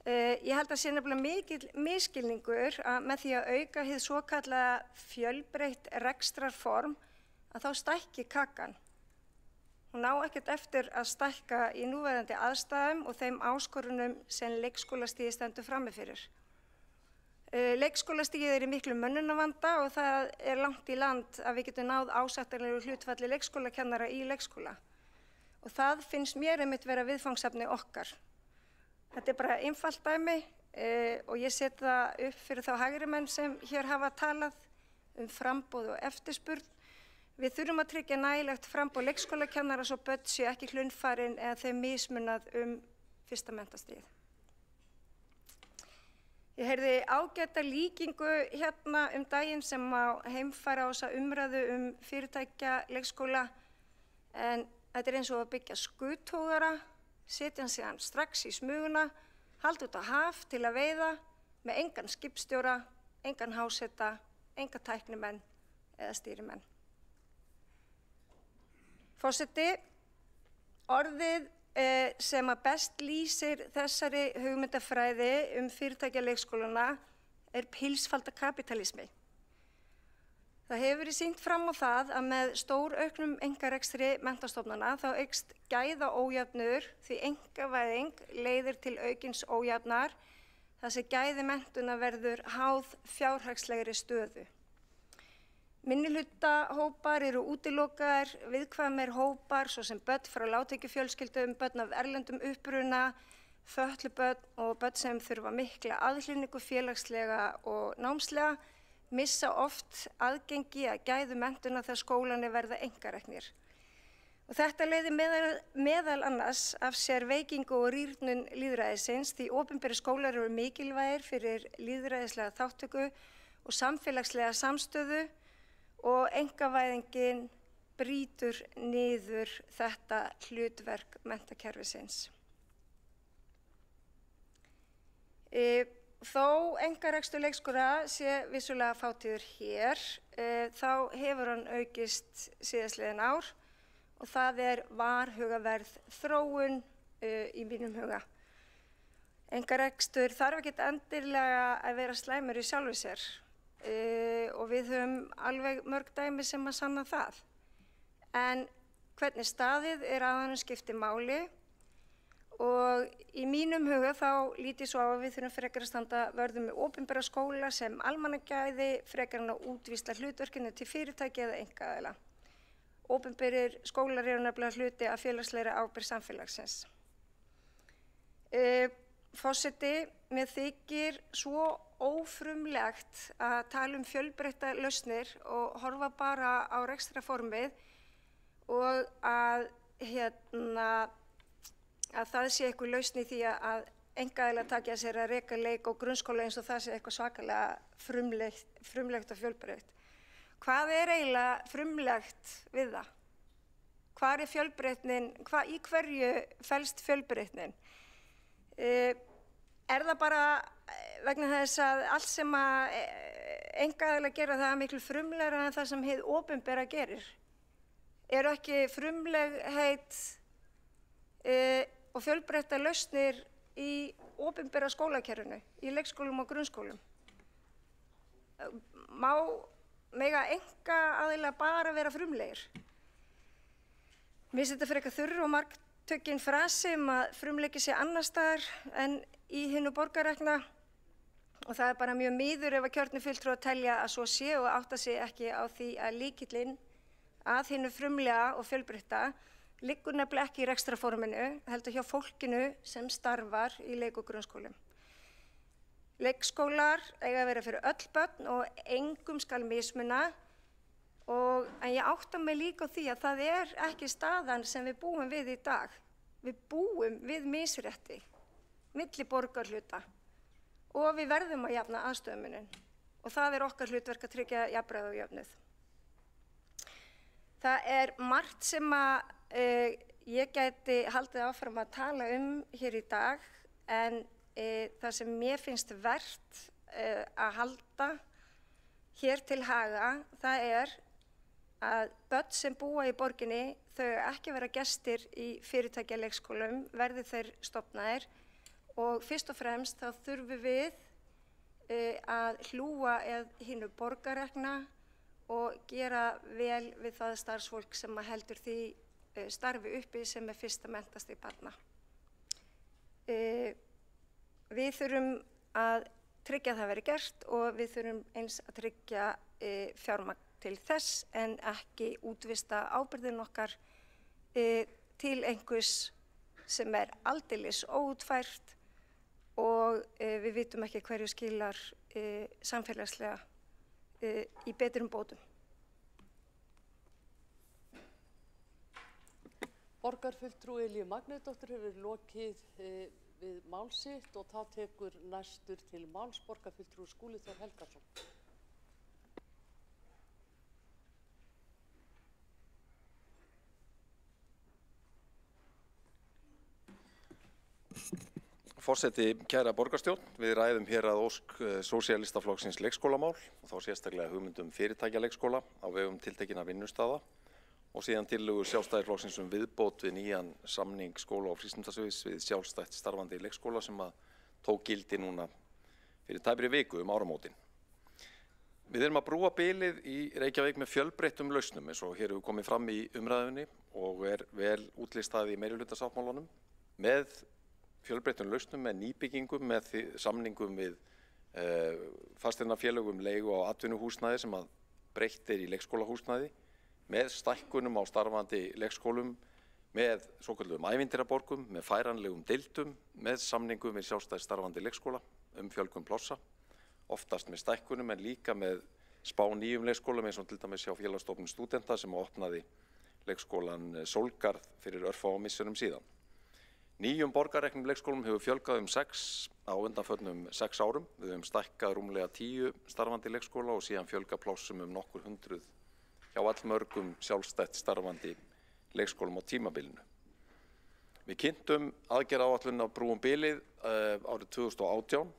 [SPEAKER 9] Ég held að sé nefnilega mikill misskilningur að með því að auka hið svokallaða fjölbreytt rekstrarform að þá stækki kakan. Hún á ekkert eftir að stækka í núverandi aðstæðum og þeim áskorunum sem leikskólastigið stendur frammi fyrir. Leikskólastigið í miklu mönnunarvanda og það langt í land að við getum náð ásættanlegu hlutfalli leikskólakennara í leikskóla. Og það finnst mér einmitt vera viðfangsefni okkar. Þetta bara einfalt dæmi og ég set það upp fyrir þá hægrimenn sem hér hafa talað framboð og eftirspurn. Við þurfum að tryggja nægilegt framboð leikskólakennara svo börn séu ekki hlunnfarin eða þeim mismunað fyrsta menntastigið. Ég heyrði ágæta líkingu hérna daginn sem má heimfæra á þessa umræðu fyrirtækja leikskóla en þetta eins og að byggja skuttogara, setja hann síðan strax í smuguna, halda út á haf til að veiða með engan skipstjóra, engan háseta, enga tæknimenn eða stýrimenn. Forseti, orðið sem að best lýsir þessari hugmyndafræði fyrirtækja leikskólana pilsfaldakapítalismi. Það hefur verið sýnt fram á það að með stórauknum einkarekstri menntastofnana þá eykst gæðaójöfnuður því einkavæðing leiðir til aukins ójafnar þar sem gæði menntuna verður háð fjárhagslegri stöðu. Minnihlutahópar eru útilokaðir, viðkvæmir hópar svo sem börn frá lágtekjufjölskyldum, börn af erlendum uppruna, fötluð börn og börn sem þurfa mikla aðhlynningu félagslega og námslega, missa oft aðgengi að gæðu menntuna þegar skólarnir verða einkareknir. Og þetta leiðir meðal annars af sér veikingu og rýrnun lýðræðisins því opinberir skólar eru mikilvægir fyrir lýðræðislega þátttöku og samfélagslega samstöðu og einkavæðingin brýtur niður þetta hlutverk menntakerfisins. Þó einkarekstur leikskóla sé vissulega fátíður hér, þá hefur hann aukist síðastliðin ár og það varhugaverð þróun í mínum huga. Einkarekstur þarf ekkert endilega að vera slæmur í sjálfu sér og við höfum alveg mörg dæmi sem að sanna það. En hvernig staðið að honum skiptir máli og í mínum huga þá lít ég svo á að við þurfum frekar að standa vörðum með opinbera skóla sem almannagæði frekar en að útvísla hlutverkinu til fyrirtæki eða einkaaðila. Opinberir skólar eru nefnilega hluti af félagslegri ábyrgð samfélagsins. Forseti, mér þykir svo ófrumlegt að tala fjölbreytta lausnir og horfa bara á rekstrarformið og að það sé eitthvað lausn í því að einkaaðilar taki að sér að reka leik og grunnskóla eins og það sé eitthvað svakalega frumlegt og fjölbreytt. Hvað eiginlega frumlegt við það? Hvar fjölbreytnin, í hverju felst fjölbreytnin? Það bara vegna þess að allt sem að einkaaðilar gera það miklu frumlegra en það sem hið opinbera gerir? Eru ekki frumlegheit og fjölbreyttar lausnir í opinbera skólakerfinu, í leikskólum og grunnskólum? Mega einkaaðilar bara vera frumlegir? Mér finnst þetta frekar þurr og margtökin frasi að frumleiki sé annars staðar en í hinu borgarrekna og það bara mjög miður ef að kjörnir fulltrúar telja að svo sé og átta sig ekki á því að lykillinn að hinu frumlega og fjölbreytta liggur nefnilega ekki í rekstrarforminu, heldur hjá fólkinu sem starfar í leik- og grunnskólum. Leikskólar eiga að vera fyrir öll börn og engum skal mismuna en ég átta mig líka á því að það ekki staðan sem við búum við í dag. Við búum við misrétti milli borgarhluta og við verðum að jafna aðstöðumunin og það okkar hlutverk að tryggja jafnræði og jöfnuð. Það margt sem að ég gæti haldið áfram að tala hér í dag en það sem mér finnst vert að halda hér til haga, það að börn sem búa í borginni, þau ekki vera gestir í fyrirtækja leikskólum, verði þeir stofnaðir og fyrst og fremst þá þurfum við að hlúa hinu borgarrekna og gera vel við það starfsfólk sem heldur því starfi uppi sem fyrsta menntast í barna. Við þurfum að tryggja að það veri gert og við þurfum eins að tryggja fjármagn til þess en ekki útvista ábyrgðin okkar til einhvers sem aldeilis óútfært og við vitum ekki hverju skilar samfélagslega í betrum bótum.
[SPEAKER 4] Borgarfulltrúi Líf Magnúsdóttir hefur lokið við mál sitt og þá tekur næstur til máls borgarfulltrúi Skúli Þór Helgason.
[SPEAKER 19] Forseti, kæra borgarstjórn, við ræðum hér að ósk Sósíalistaflokksins leikskólamál og þá sérstaklega hugmyndum fyrirtækja leikskóla á vegum tiltekinna vinnustaða og síðan tillögur Sjálfstæðisflokksins viðbót við nýjan samning skóla- og frístundasviðs við sjálfstætt starfandi leikskóla sem að tók gildi núna fyrir tæpri viku áramótin. Við erum að brúa bilið í Reykjavík með fjölbreyttum lausnum eins og hér hefur komið fram í umræðunni og vel útlistað í meirihlutasáttmálanum með fjölbreyttum lausnum með nýbyggingum, með samningum við fasteignafélög leigu á atvinnuhúsnæði sem að breytt í leikskólahúsnæði, með stækkunum á starfandi leikskólum, með svokölluðum ævintýraborgum, með færanlegum deildum, með samningum við sjálfstætt starfandi leikskóla fjölgun plássa, oftast með stækkunum en líka með spá nýjum leikskólum eins og til dæmis hjá Félagsstofnun stúdenta sem opnaði leikskólan Sólgarð fyrir örfáum misserum síðan. Nýjum borgarreknum leikskólum hefur fjölgað 6 á undanförnum 6 árum. Við höfum stækkað rúmlega 10 starfandi leikskóla og síðan fjölgað plássum nokkur hundruð hjá allmörgum sjálfstætt starfandi leikskólum á tímabilinu. Við kynntum aðgerðaáætlun á brúum bilið árið 2018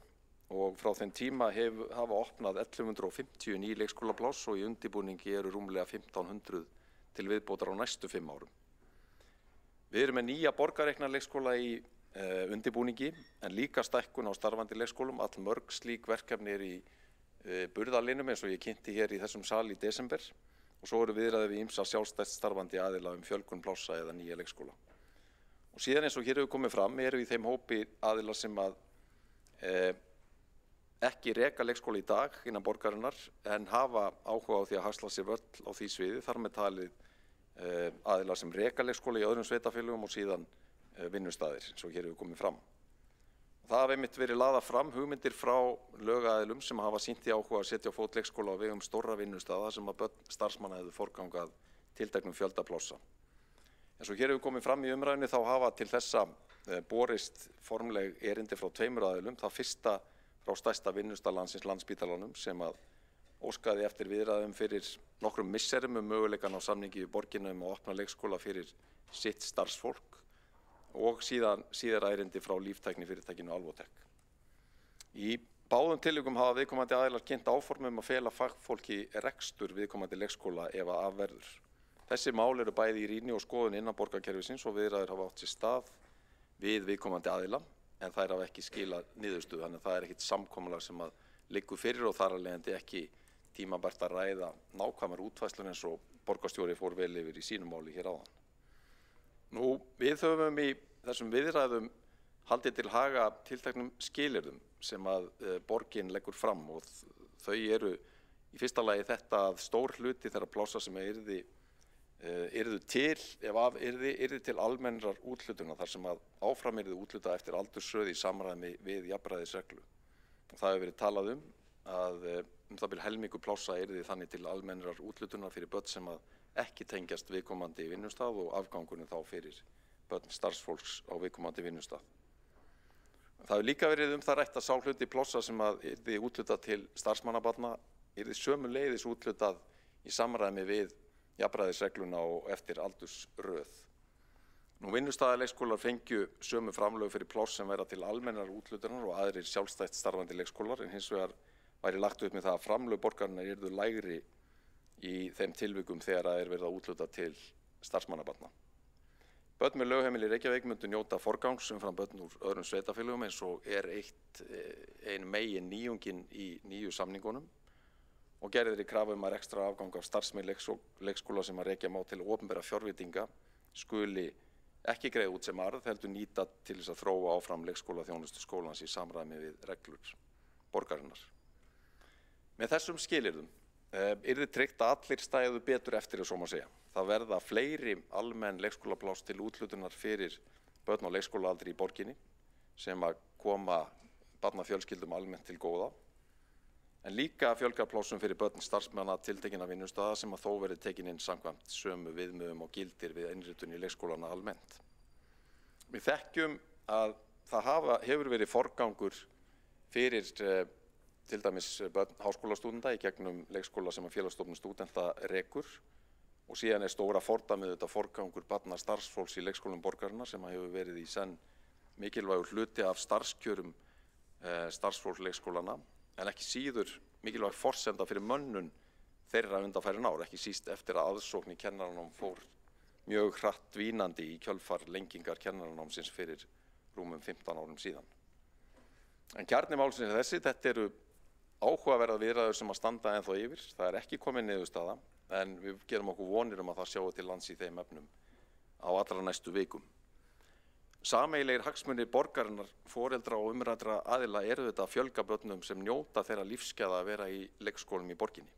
[SPEAKER 19] og frá þeim tíma hafa opnað 1150 ný leikskólapláss og í undirbúningi eru rúmlega 1500 til viðbótar á næstu 5 árum. Við erum með nýja borgarrekna leikskóla í undirbúningi en líka stækkun á starfandi leikskólum. Allmörg slík verkefni í burðarlinnum eins og ég kynnti hér í þessum sal í desember og svo eru viðræður við ýmsa sjálfstætt starfandi aðila fjölgun plássa eða nýja leikskóla. Og síðan eins og hér hefur komið fram eru í þeim hópi aðila sem að ekki reka leikskóla í dag innan borgarinnar en hafa áhuga á því að hasla sér völl á því sviði, þar með talið aðilar sem reka leikskóla í öðrum sveitarfélögum og síðan vinnustaðir eins og hér hefur komið fram. Það hafa einmitt verið lagðar fram hugmyndir frá lögaðilum sem hafa sýnt í áhuga að setja á fót leikskóla á vegum stórra vinnustaða sem að börn starfsmanna hefðu forgangað tilteknum fjölda plássa. Eins og hér hefur komið fram í umræðunni þá hafa til þessa borist formleg erindi frá tveimur aðilum. Það fyrsta frá stærsta vinnustað landsins, Landspítalanum, sem að óskaði eftir viðræðum fyrir nokkrum misserum möguleikann á samningi við borgina að opna leikskóla fyrir sitt starfsfólk og síðara erindi frá líftæknifyrirtækinu Alvotech. Í báðum tilvikum hafa viðkomandi aðilar kynnt áformum að fela fagfólki rekstur viðkomandi leikskóla ef að af verður. Þessi mál eru bæði í rýni og skoðun innan borgarkerfisins og viðræður hafa átt sér stað við viðkomandi aðila en þær hafa ekki skilað niðurstöðu, þannig að það er ekkert samkomulag sem að liggur fyrir og þar af leiðandi ekki tímabært að ræða nákvæmar útfærslur eins og borgarstjóri fór vel yfir í sínu máli hér áðan. Nú, við höfum í þessum viðræðum haldið til haga tilteknum skilyrðum sem að borgin leggur fram og þau eru í fyrsta lagi þetta að stór hluti þeirra plássa sem yrðu til, ef af yrði til almennrar úthlutunar þar sem að áfram yrði úthluta eftir aldursröð í samræmi við jafnræðisreglu. Og það hefur verið talað að það bil helmingur plássa yrði þannig til almennrar úthlutunar fyrir börn sem að ekki tengjast viðkomandi vinnustað og afgangurinn þá fyrir börn starfsfólks á viðkomandi vinnustað. Það hefur líka verið það rætt að sá hluti plássa sem að yrði úthlutað til starfsmannabarna yrði sömuleiðis úthlutað í samræmi við jafnræðisregluna og eftir aldursröð. Nú vinnustaðaleikskólar fengju sömu framlög fyrir pláss sem vera til almennar úthlutunar og aðrir sjálfstætt starfandi leikskólar en hins vegar væri lagt upp með það að framlög borgarinnar yrðu lægri í þeim tilvikum þegar það verið að úthluta til starfsmannabarna. Börn með lögheimili í Reykjavík myndu njóta forgangs umfram börn úr öðrum sveitarfélögum eins og ein megin nýjungin í nýju samningunum og gerðir í krafa að ekstra afgang af starfsmenn leikskóla sem að rekja má til opinberra fjárveitinga skuli ekki greiða út sem arð heldur nýta til þess að þróa áfram leikskólaþjónustu skólans í samræmi við reglur borgarinnar. Með þessum skilyrðum yrði tryggt að allir stæðu betur eftir ef svo má segja. Það verða fleiri almenn leikskólapláss til úthlutunar fyrir börn á leikskólaaldri í borginni sem að koma barnafjölskyldum almennt til góða en líka fjölgarplássum fyrir börn starfsmanna tiltekinna vinnustaða sem að þó verði tekin inn samkvæmt sömu viðmiðum og gildir við innritun í leikskólana almennt. Við þekkjum að það hefur verið forgangur fyrir til dæmis börn háskólastúdenta í gegnum leikskóla sem að Félagsstofnun stúdenta rekur og síðan stóra fordæmið þetta forgangur barna starfsfólks í leikskólum borgarinnar sem hefur verið í senn mikilvægur hluti af starfskjörum starfsfólks leikskólana en ekki síður mikilvæg forsenda fyrir mönnun þeirra undanfærin ár, ekki síst eftir að aðsókn í kennaranám fór mjög hratt dvínandi í kjölfar lengingar kennaranámsins fyrir rúmum 15 árum síðan. En kjarni málsins er þessi, þetta eru áhugaverðar viðræður sem að standa ennþá yfir. Það er ekki komin niðurstaða en við gerum okkur vonir að það sjáu til lands í þeim efnum á allra næstu vikum. Sameiginlegir hagsmunir borgarinnar, foreldra og umræddra aðila eru þetta að fjölga börnum sem njóta þeirra lífsgæða að vera í leikskólum í borginni.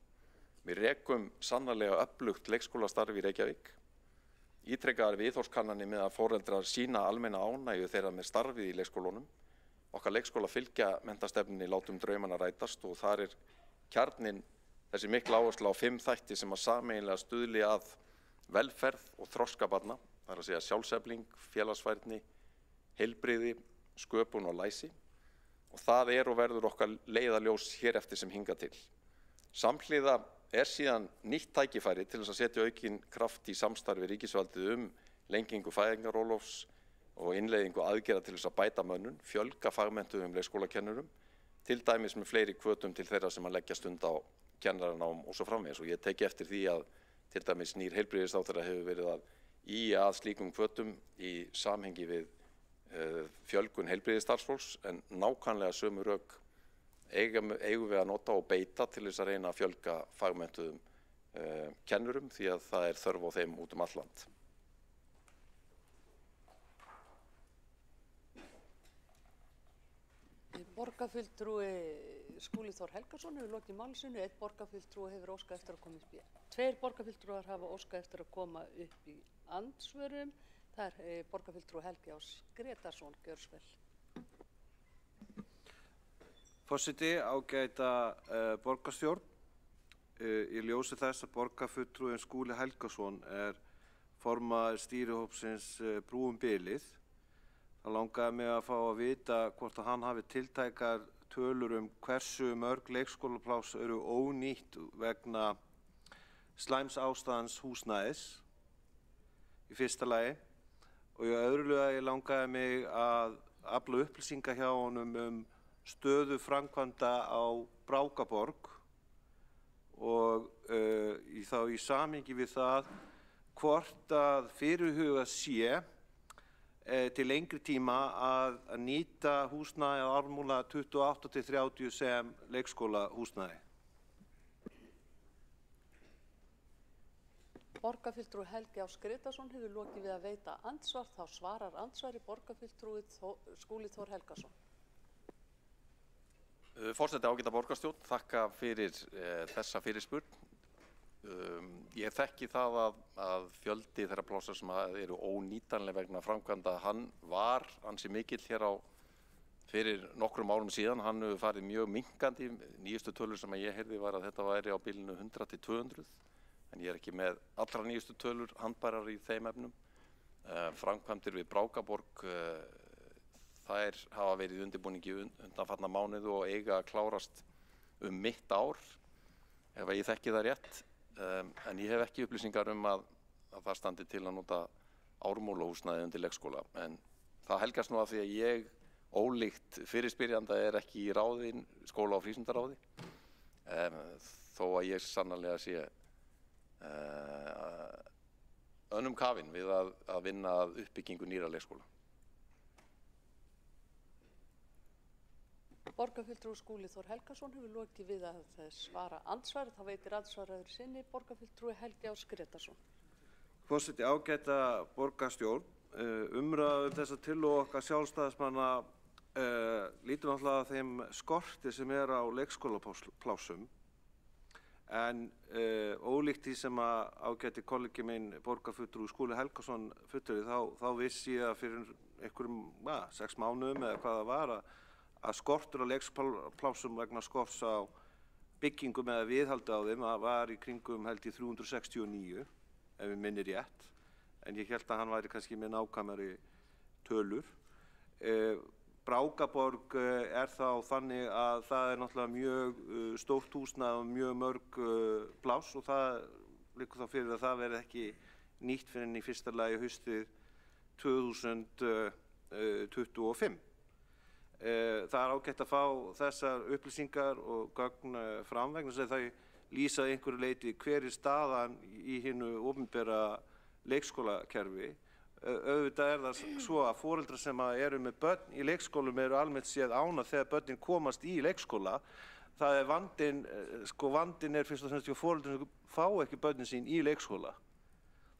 [SPEAKER 19] Við rekum sannarlega öflugt leikskólastarf í Reykjavík. Ítrekaðar viðhorfskannanir með að foreldrar sína almenna ánægju þeirra með starfið í leikskólunum. Okkar leikskóla fylgja menntastefnunni Látum draumana rætast og þar er kjarninn þessi mikla áhersla á 5 þætti sem að sameiginlega stuðli að velferð og þroska barna, það er að segja sjálfsefling, félagsfærni, heilbrigði, sköpun og læsi og það er og verður okkar leiðarljós hér eftir sem hingað til. Samhliða er síðan nýtt tækifæri til þess að setja aukinn kraft í samstarfi ríkisvaldið lengingu fæðingarorlofs og innleiðingu aðgerða til þess að bæta mönnun, fjölga fagmenntuðum leikskólakennurum, til dæmis með fleiri hvötum til þeirra sem að leggja stund á kennaranám og svo framvegis og ég teki eftir því að til dæmis nýr heilbrigðisráðherra hefur verið að slíkum hvötum í samhengi við fjölgun heilbrigðisstarfsfólks en nákvæmlega sömu rök eigum við að nota og beita til þess að reyna að fjölga fagmenntuðum kennurum því að það er þörf á þeim út allt land.
[SPEAKER 4] Borgarfulltrúi Skúli Þór Helgason hefur lokið máli sínu, einn borgarfulltrúi hefur óskað eftir að koma upp í. Tveir borgarfulltrúar hafa óskað eftir að koma upp í andsvörum. Það er borgarfulltrúi Helgi Ás Gretarsson, gjörðu svo vel.
[SPEAKER 8] Forseti, ágæta borgarstjórn. Í ljósi þess að borgarfulltrúin Skúli Helgason er formaður stýrihópsins Brú bilið. Það langaði mig að fá að vita hvort að hann hafi tiltækar tölur hversu mörg leikskólapláss eru ónýtt vegna slæms ástæðans húsnæðis í fyrsta lagi. Og í öðru lagi langaði mig að afla upplýsinga hjá honum stöðu framkvæmda á Brákaborg og í samhengi við það hvort að fyrirhugað sé til lengri tíma að nýta húsnæði á Ármúla 28-30 sem leikskólahúsnæði.
[SPEAKER 4] Borgarfulltrúi Helgi Ás Gretarsson hefur lokið við að veita andsvar, þá svarar andsvari borgarfulltrúi Skúli Þór Helgason.
[SPEAKER 19] Forseti, ágæta borgarstjórn, þakka fyrir þessa fyrirspurn. Ég þekki það að fjöldi þeirra plássa sem eru ónýtanleg vegna framkvæmda, hann var ansi mikill hér fyrir nokkrum árum síðan. Hann hefur farið mjög minnkandi. Nýjustu tölur sem ég heyrði var að þetta væri á bilinu 100-200, en ég er ekki með allra nýjustu tölur handbærar í þeim efnum. Framkvæmdir við Brákaborg, þær hafa verið í undirbúningi undanfarna mánuði og eiga að klárast mitt ár, ef ég þekki það rétt. En ég hef ekki upplýsingar að það standi til að nota Ármúlahúsnæði undir leikskóla. En það helgast nú af því að ég, ólíkt fyrirspyrjanda, er ekki í ráðin skóla- og frístundaráði, þó að ég sannarlega sé önnum kafinn við að vinna að uppbyggingu nýrra leikskóla.
[SPEAKER 4] Borgarfulltrúi Skúli Þór Helgason hefur lokið við að svara andsvari, þá veitir andsvaraður sinni borgarfulltrúi Helgi Ás Gretarsson.
[SPEAKER 8] Forseti, ágæta borgarstjórn, umræða þessa tillögu okkar sjálfstæðismanna lítur náttúrulega að þeim skorti sem er á leikskólaplássum, en ólíkt því sem að ágæti kollegi minn borgarfulltrúi Skúli Helgason fulltrúi, þá vissi ég að fyrir einhverjum 6 mánuðum eða hvað það var að skortur á leikskólaplássum vegna skorts á byggingum eða viðhaldi á þeim var í kringum held í 369, ef ég minni rétt, en ég held að hann væri kannski með nákvæmari tölur. Brákaborg er þá þannig að það er náttúrulega mjög stórt húsnæði og mjög mörg pláss og það liggur þá fyrir að það verði ekki nýtt fyrir í fyrsta lagi haustið 2025. Það er ágætt að fá þessar upplýsingar og gögn fram vegna þess að þau lýsa einhverju leyti hver er staðan í hinu opinbera leikskólakerfi. Auðvitað er það svo að foreldrar sem eru með börn í leikskólum eru almennt séð ánægð þegar börnin komast í leikskóla. Það er vandinn er fyrst og fremst hjá foreldrum sem fá ekki börnin sín í leikskóla.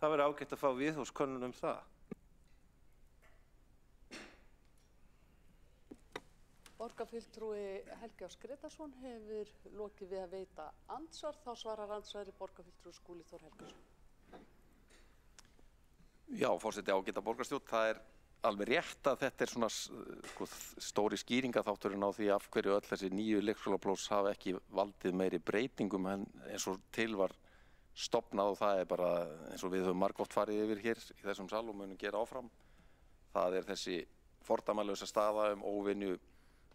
[SPEAKER 8] Það verður ágætt að fá viðhorfskönnun það.
[SPEAKER 4] Borgarfulltrúi Helgi Ás Gretarsson hefur lokið við að veita andsvar, þá svarar andsvari borgarfulltrúi Skúli Þór Helgason.
[SPEAKER 19] Já, forseti, ágæta borgarstjórn, það er alveg rétt að þetta er svona stóri skýringaþátturinn á því af hverju öll þessi nýju leikskólapláss hafa ekki valdið meiri breytingum en eins og til var stofnað, og það er bara eins og við höfum margoft farið yfir hér í þessum sal og munum gera áfram. Það er þessi fordæmalausa staða óvenju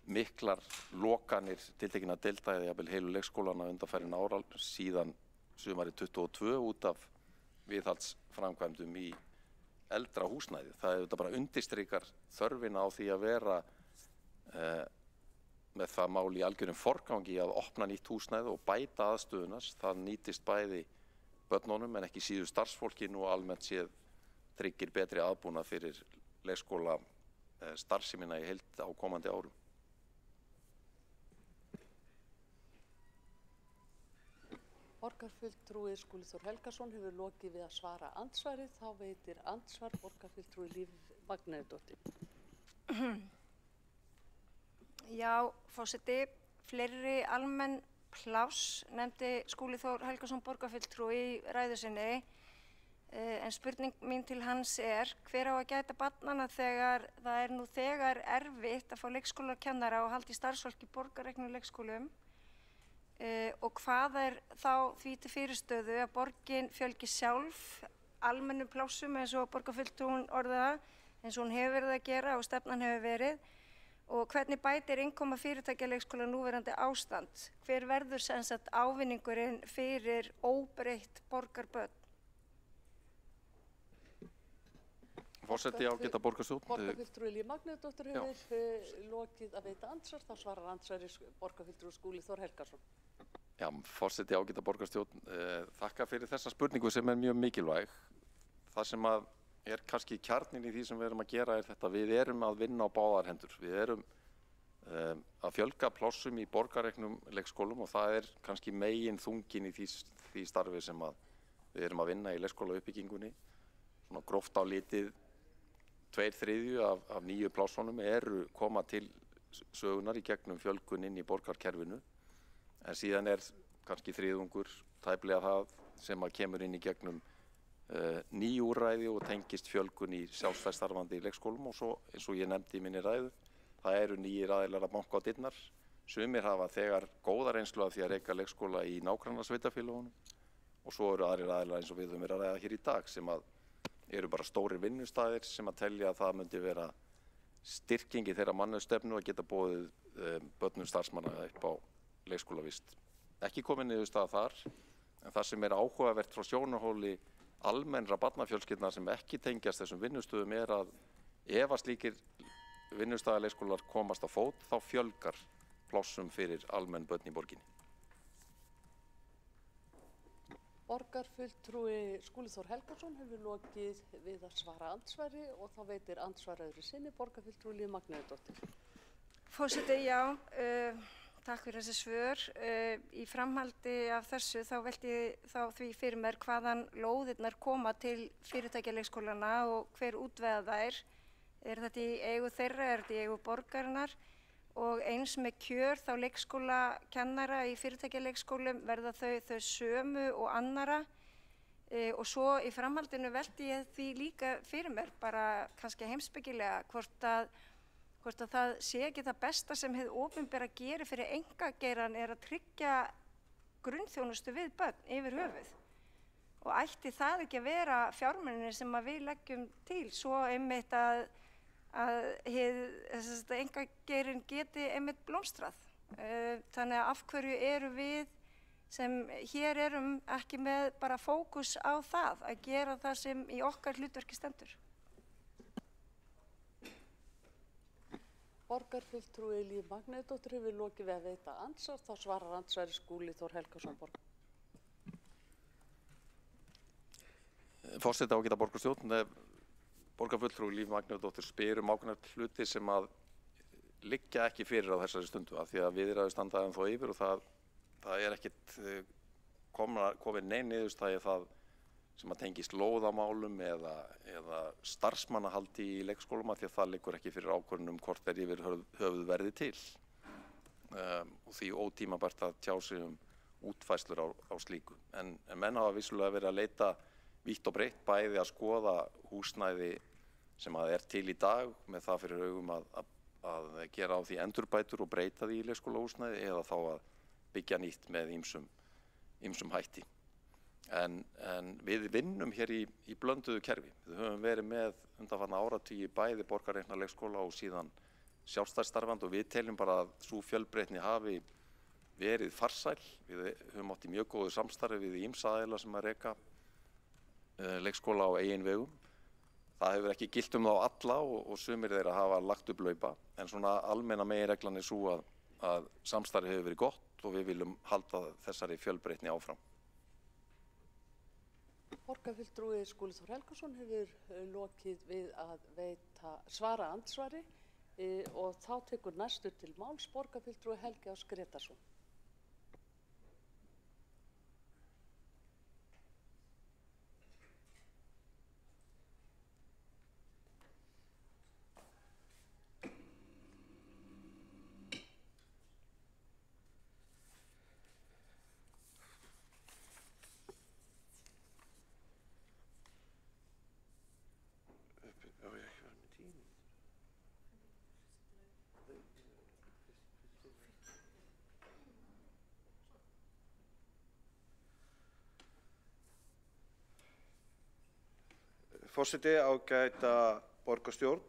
[SPEAKER 19] miklar lokanir tiltekinna deilda eða jafnvel heilu leikskólana undanfarin ára síðan sumarið 22 út af viðhaldsframkvæmdum í eldra húsnæði. Það er þetta bara undirstrikar þörfina á því að vera með það mál í algjörum forgangi að opna nýtt húsnæði og bæta aðstöðunars. Það nýtist bæði börnunum en ekki síður starfsfólkinu og almennt séð tryggir betri aðbúnað fyrir leikskóla starfsemina í heild á komandi árum.
[SPEAKER 4] Borgarfulltrúi Skúli Þór Helgason hefur lokið við að svara andsvari. Þá veitir andsvar borgarfulltrúi Líf Magnúsdóttir.
[SPEAKER 9] Já, forseti, fleiri almenn pláss nefndi Skúli Þór Helgason borgarfulltrúi í ræðu sinni. En spurning mín til hans hver á að gæta barnanna þegar það nú þegar erfitt að fá leikskólakennara og halda í starfsfólki í borgarreknum leikskólum og hvað þá því til fyrirstöðu að borgin fjölgi sjálf almennum plássum eins og borgarfulltrúin orðaða eins og hún hefur verið að gera og stefnan hefur verið og hvernig bætir innkoma fyrirtækja leikskóla núverandi ástand? Hver verður sem sagt ávinningurinn fyrir óbreytt borgarbörn?
[SPEAKER 19] Forseti ágæta borgarstjórn.
[SPEAKER 4] Borgarfulltrúi Líf Magnúsdóttir hefur lokið að veita andsvar. Þá svarar andsvari borgarfulltrúi Skúli Þór Helgason.
[SPEAKER 19] Já, forseti ágæta borgarstjórn. Þakka fyrir þessa spurningu sem mjög mikilvæg. Það sem kannski kjarnin í því sem við erum að gera þetta. Við erum að vinna á báðar hendur. Við erum að fjölga plássum í borgarreknum leikskólum og það kannski megin þungin í því starfi sem við erum að vinna í leikskóla uppbyggingunni. Svona gróft á litið 2/3 af nýju plássunum koma til sögunar í gegnum fjölgun inn í borgarkerfinu en síðan kannski þriðungur tæplega það sem kemur inn í gegnum ný úrræði og tengist fjölgun í sjálfstætt starfandi í leikskólum og svo eins og ég nefndi í minni ræðu það nýjir aðilar að banka á dyrnar. Sumir hafa þegar góða reynslu af því að reka leikskóla í nágrannasveitarfélögunum og svo aðrir aðilar eins og við höfum verið að ræða hér í dag sem eru bara stórir vinnustaðir sem telja að það myndi vera styrkingi þeirra mannauðsstefnu að geta boðið börnum starfsmanna upp á leikskólavist. Ekki komið niðurstaða þar, en það sem áhugavert frá sjónarhóli almennra barnafjölskyldna sem ekki tengjast þessum vinnustöðum að ef að slíkir vinnustaðaleikskólar komast á fót þá fjölgar plássum fyrir almenn börn í borginni.
[SPEAKER 4] Borgarfulltrúi Skúli Þór Helgason hefur lokið við að svara andsvari og þá veitir andsvar öðru sinni borgarfulltrúi Líf Magnúsdóttir.
[SPEAKER 9] Forseti, já, takk fyrir þessi svör. Í framhaldi af þessu þá velti ég því fyrir mér hvaðan lóðirnar koma til fyrirtækja leikskólana og hver útveða þær. Þetta í eigu þeirra, þetta í eigu borgarinnar? Og eins með kjör þá leikskólakennara í fyrirtækjaleikskólum verða þau sömu og annara og svo í framhaldinu velti ég því líka fyrir mér bara kannski heimspekilega hvort að það sé ekki það besta sem hið opinbera gerir fyrir einkageirann að tryggja grunnþjónustu við börn yfir höfuð og ætti það ekki að vera fjármunir sem við leggjum til svo einmitt að einkageirinn geti einmitt blómstrað. Þannig að af hverju erum við sem hér erum ekki með bara fókus á það að gera það sem í okkar hlutverki stendur.
[SPEAKER 4] Borgarfulltrúi Líf Magnúsdóttir hefur lokið við að veita andsvar. Þá svarar andsvari Skúli Þór Helgason
[SPEAKER 19] Forseti ágæta borgarstjórn. Borgarfulltrúi Líf Magnúsdóttir spyr ákveðna hluti sem liggja ekki fyrir á þessari stundu af því að viðræður standa ennþá yfir og það ekkert komin nein niðurstaða í það sem tengist lóðamálum eða starfsmannahaldi í leikskólum af því að það liggur ekki fyrir ákvörðun hvort yfir höfuð verði til og því ótímabært að tjá sig útfærslur á slíku. En menn hafa vissulega verið að leita vítt og breytt bæði að skoða húsnæði sem til í dag með það fyrir augum að gera á því endurbætur og breyta því í leikskólahúsnæði eða þá að byggja nýtt með ýmsum hætti. En við vinnum hér í blönduðu kerfi. Við höfum verið með undanfarna áratugi bæði borgarrekna leikskóla og síðan sjálfstætt starfandi og við teljum bara að sú fjölbreytni hafi verið farsæl. Við höfum átt í mjög góðu samstarfi við ýmsa aðila sem reka leikskóla á eigin vegum. Það hefur ekki gilt þá alla og sumir þeirra hafa lagt upp laupa en svona almenna meginreglan sú að samstarfi hefur verið gott og við viljum halda þessari fjölbreytni áfram.
[SPEAKER 4] Borgarfulltrúi Skúli Þór Helgason hefur lokið við að svara andsvari og þá tekur næstur til máls borgarfulltrúi Helgi Ás Grétarsson.
[SPEAKER 8] Forseti, ágæta borgarstjórn.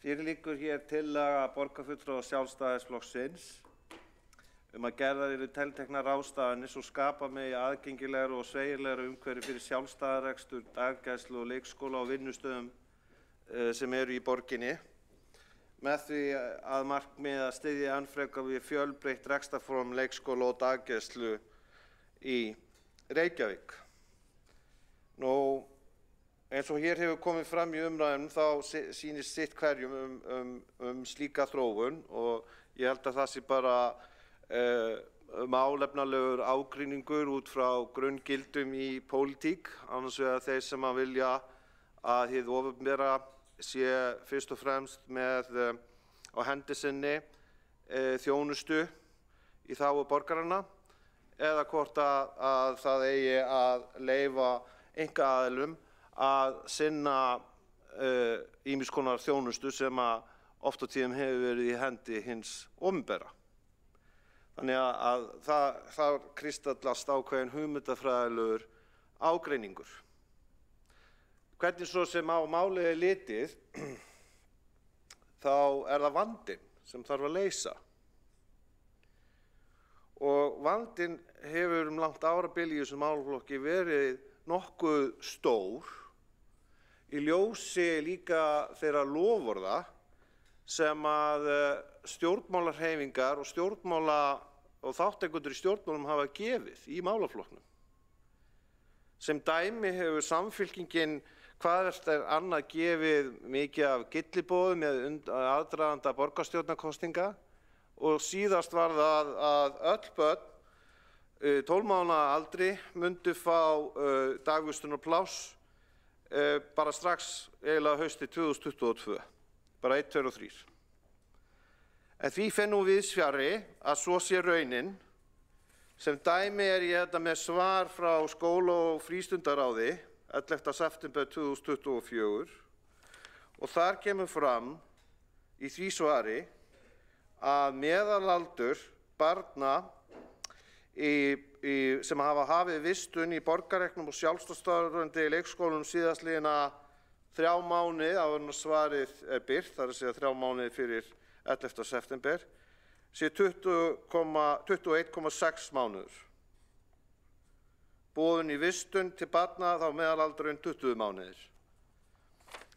[SPEAKER 8] Fyrir liggur hér tillaga borgarfulltrúa Sjálfstæðisflokksins að gerðar eru tilteknar ráðstafanir svo skapa megi aðgengilegra og sveigjanlegra umhverfi fyrir sjálfstæðarekstur, daggæslu og leikskóla og vinnustöðum sem eru í borginni, með því að markmiði að styðja enn frekar við fjölbreytt rekstrarform leikskóla og daggæslu í Reykjavík. Nú, eins og hér hefur komið fram í umræðunum þá sýnist sitt hverjum slíka þróun og ég held að það sé bara málefnalegur ágreiningur út frá grunngildum í pólitík, annars vegar þeir sem að vilja að hið opinbera sé fyrst og fremst með á hendi sinni þjónustu í þágu borgaranna eða hvort að það eigi að leyfa einkaaðilum að sinna ýmiss konar þjónustu sem að oft á tíðum hefur verið í hendi hins opinbera. Þannig að það kristallast ákveðin hugmyndafræðilegur ágreiningur. Hvernig svo sem á málið er litið, þá er það vandinn sem þarf að leysa. Og vandinn hefur langt árabil í þessum málaflokki verið nokkuð stór, í ljósi líka þeirra loforða sem að stjórnmálahreyfingar og þátttakendur í stjórnmálum hafa gefið í málaflokknum. Sem dæmi hefur Samfylkingin hvað eftir annað gefið mikið af gylliboðum með aðdraganda borgarstjórnarkosninga og síðast var það að öll börn 12 mánaða aldri myndu fá dagvistunarpláss bara strax eiginlega haustið 2022. Bara 1, 2 og 3. En því fer nú víðs fjarri að svo sé raunin. Sem dæmi er ég þetta með svar frá skóla- og frístundaráði 11. september 2024 og þar kemur fram í því svari að meðalaldur barna sem hafa hafið vistun í borgarreknum og sjálfstætt leikskólum síðastliðina 3 mánuði áður en svarið er birt, það er að segja 3 mánuði fyrir 11. september, sé 21,6 mánuður. Boðun í vistun til barna þá meðalaldurinn 20 mánuðir.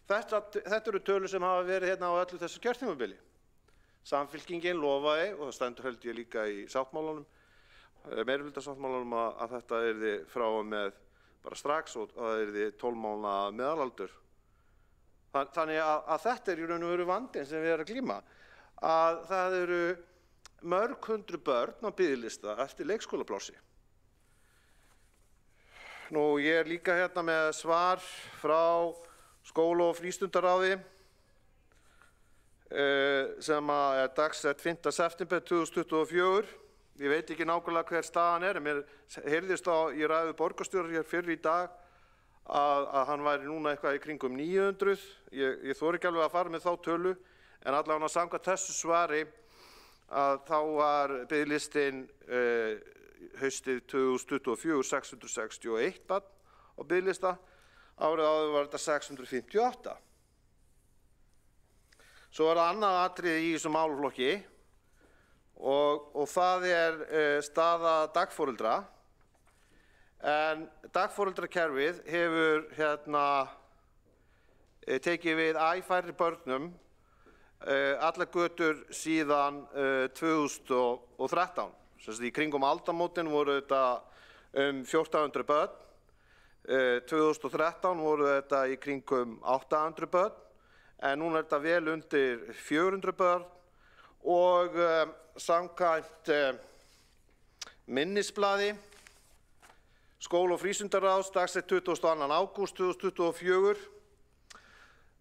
[SPEAKER 8] Þetta eru tölur sem hafa verið hérna á öllu þessu kjörtímabili. Samfylkingin lofaði, og það stendur held ég líka í sáttmálanum, meirihlutasáttmálanum að þetta yrði frá og með bara strax og það yrði 12 mánaða meðalaldur. Þannig að þetta er í raun og veru vandinn sem við erum að glíma. Að það eru mörg hundruð börn á biðlista eftir leikskólaplássi. Nú, ég er líka hérna með svar frá skóla- og frístundaráði sem er dagsett 5. september 2024. Ég veit ekki nákvæmlega hver staðan er, en mér heyrðist í ræðu borgarstjóra hér fyrr í dag að hann væri núna eitthvað í kringum 900. Ég þori ekki alveg að fara með þá tölu, en allavega samkvæmt þessu svari að þá var biðlistinn haustið 2024 661 barn á biðlista, árið áður var þetta 658. Svo er það annað atriði í þessum málaflokki og það er staða dagforeldra. En dagforeldrakerfið hefur tekið við æ færri börnum allar götur síðan 2013. Í kringum aldamótin voru þetta 1400 börn, 2013 voru þetta í kringum 800 börn, en núna er þetta vel undir 400 börn og samkvæmt minnisblaði skóla- og frístundaráðs dagsett 22. ágúst 2024.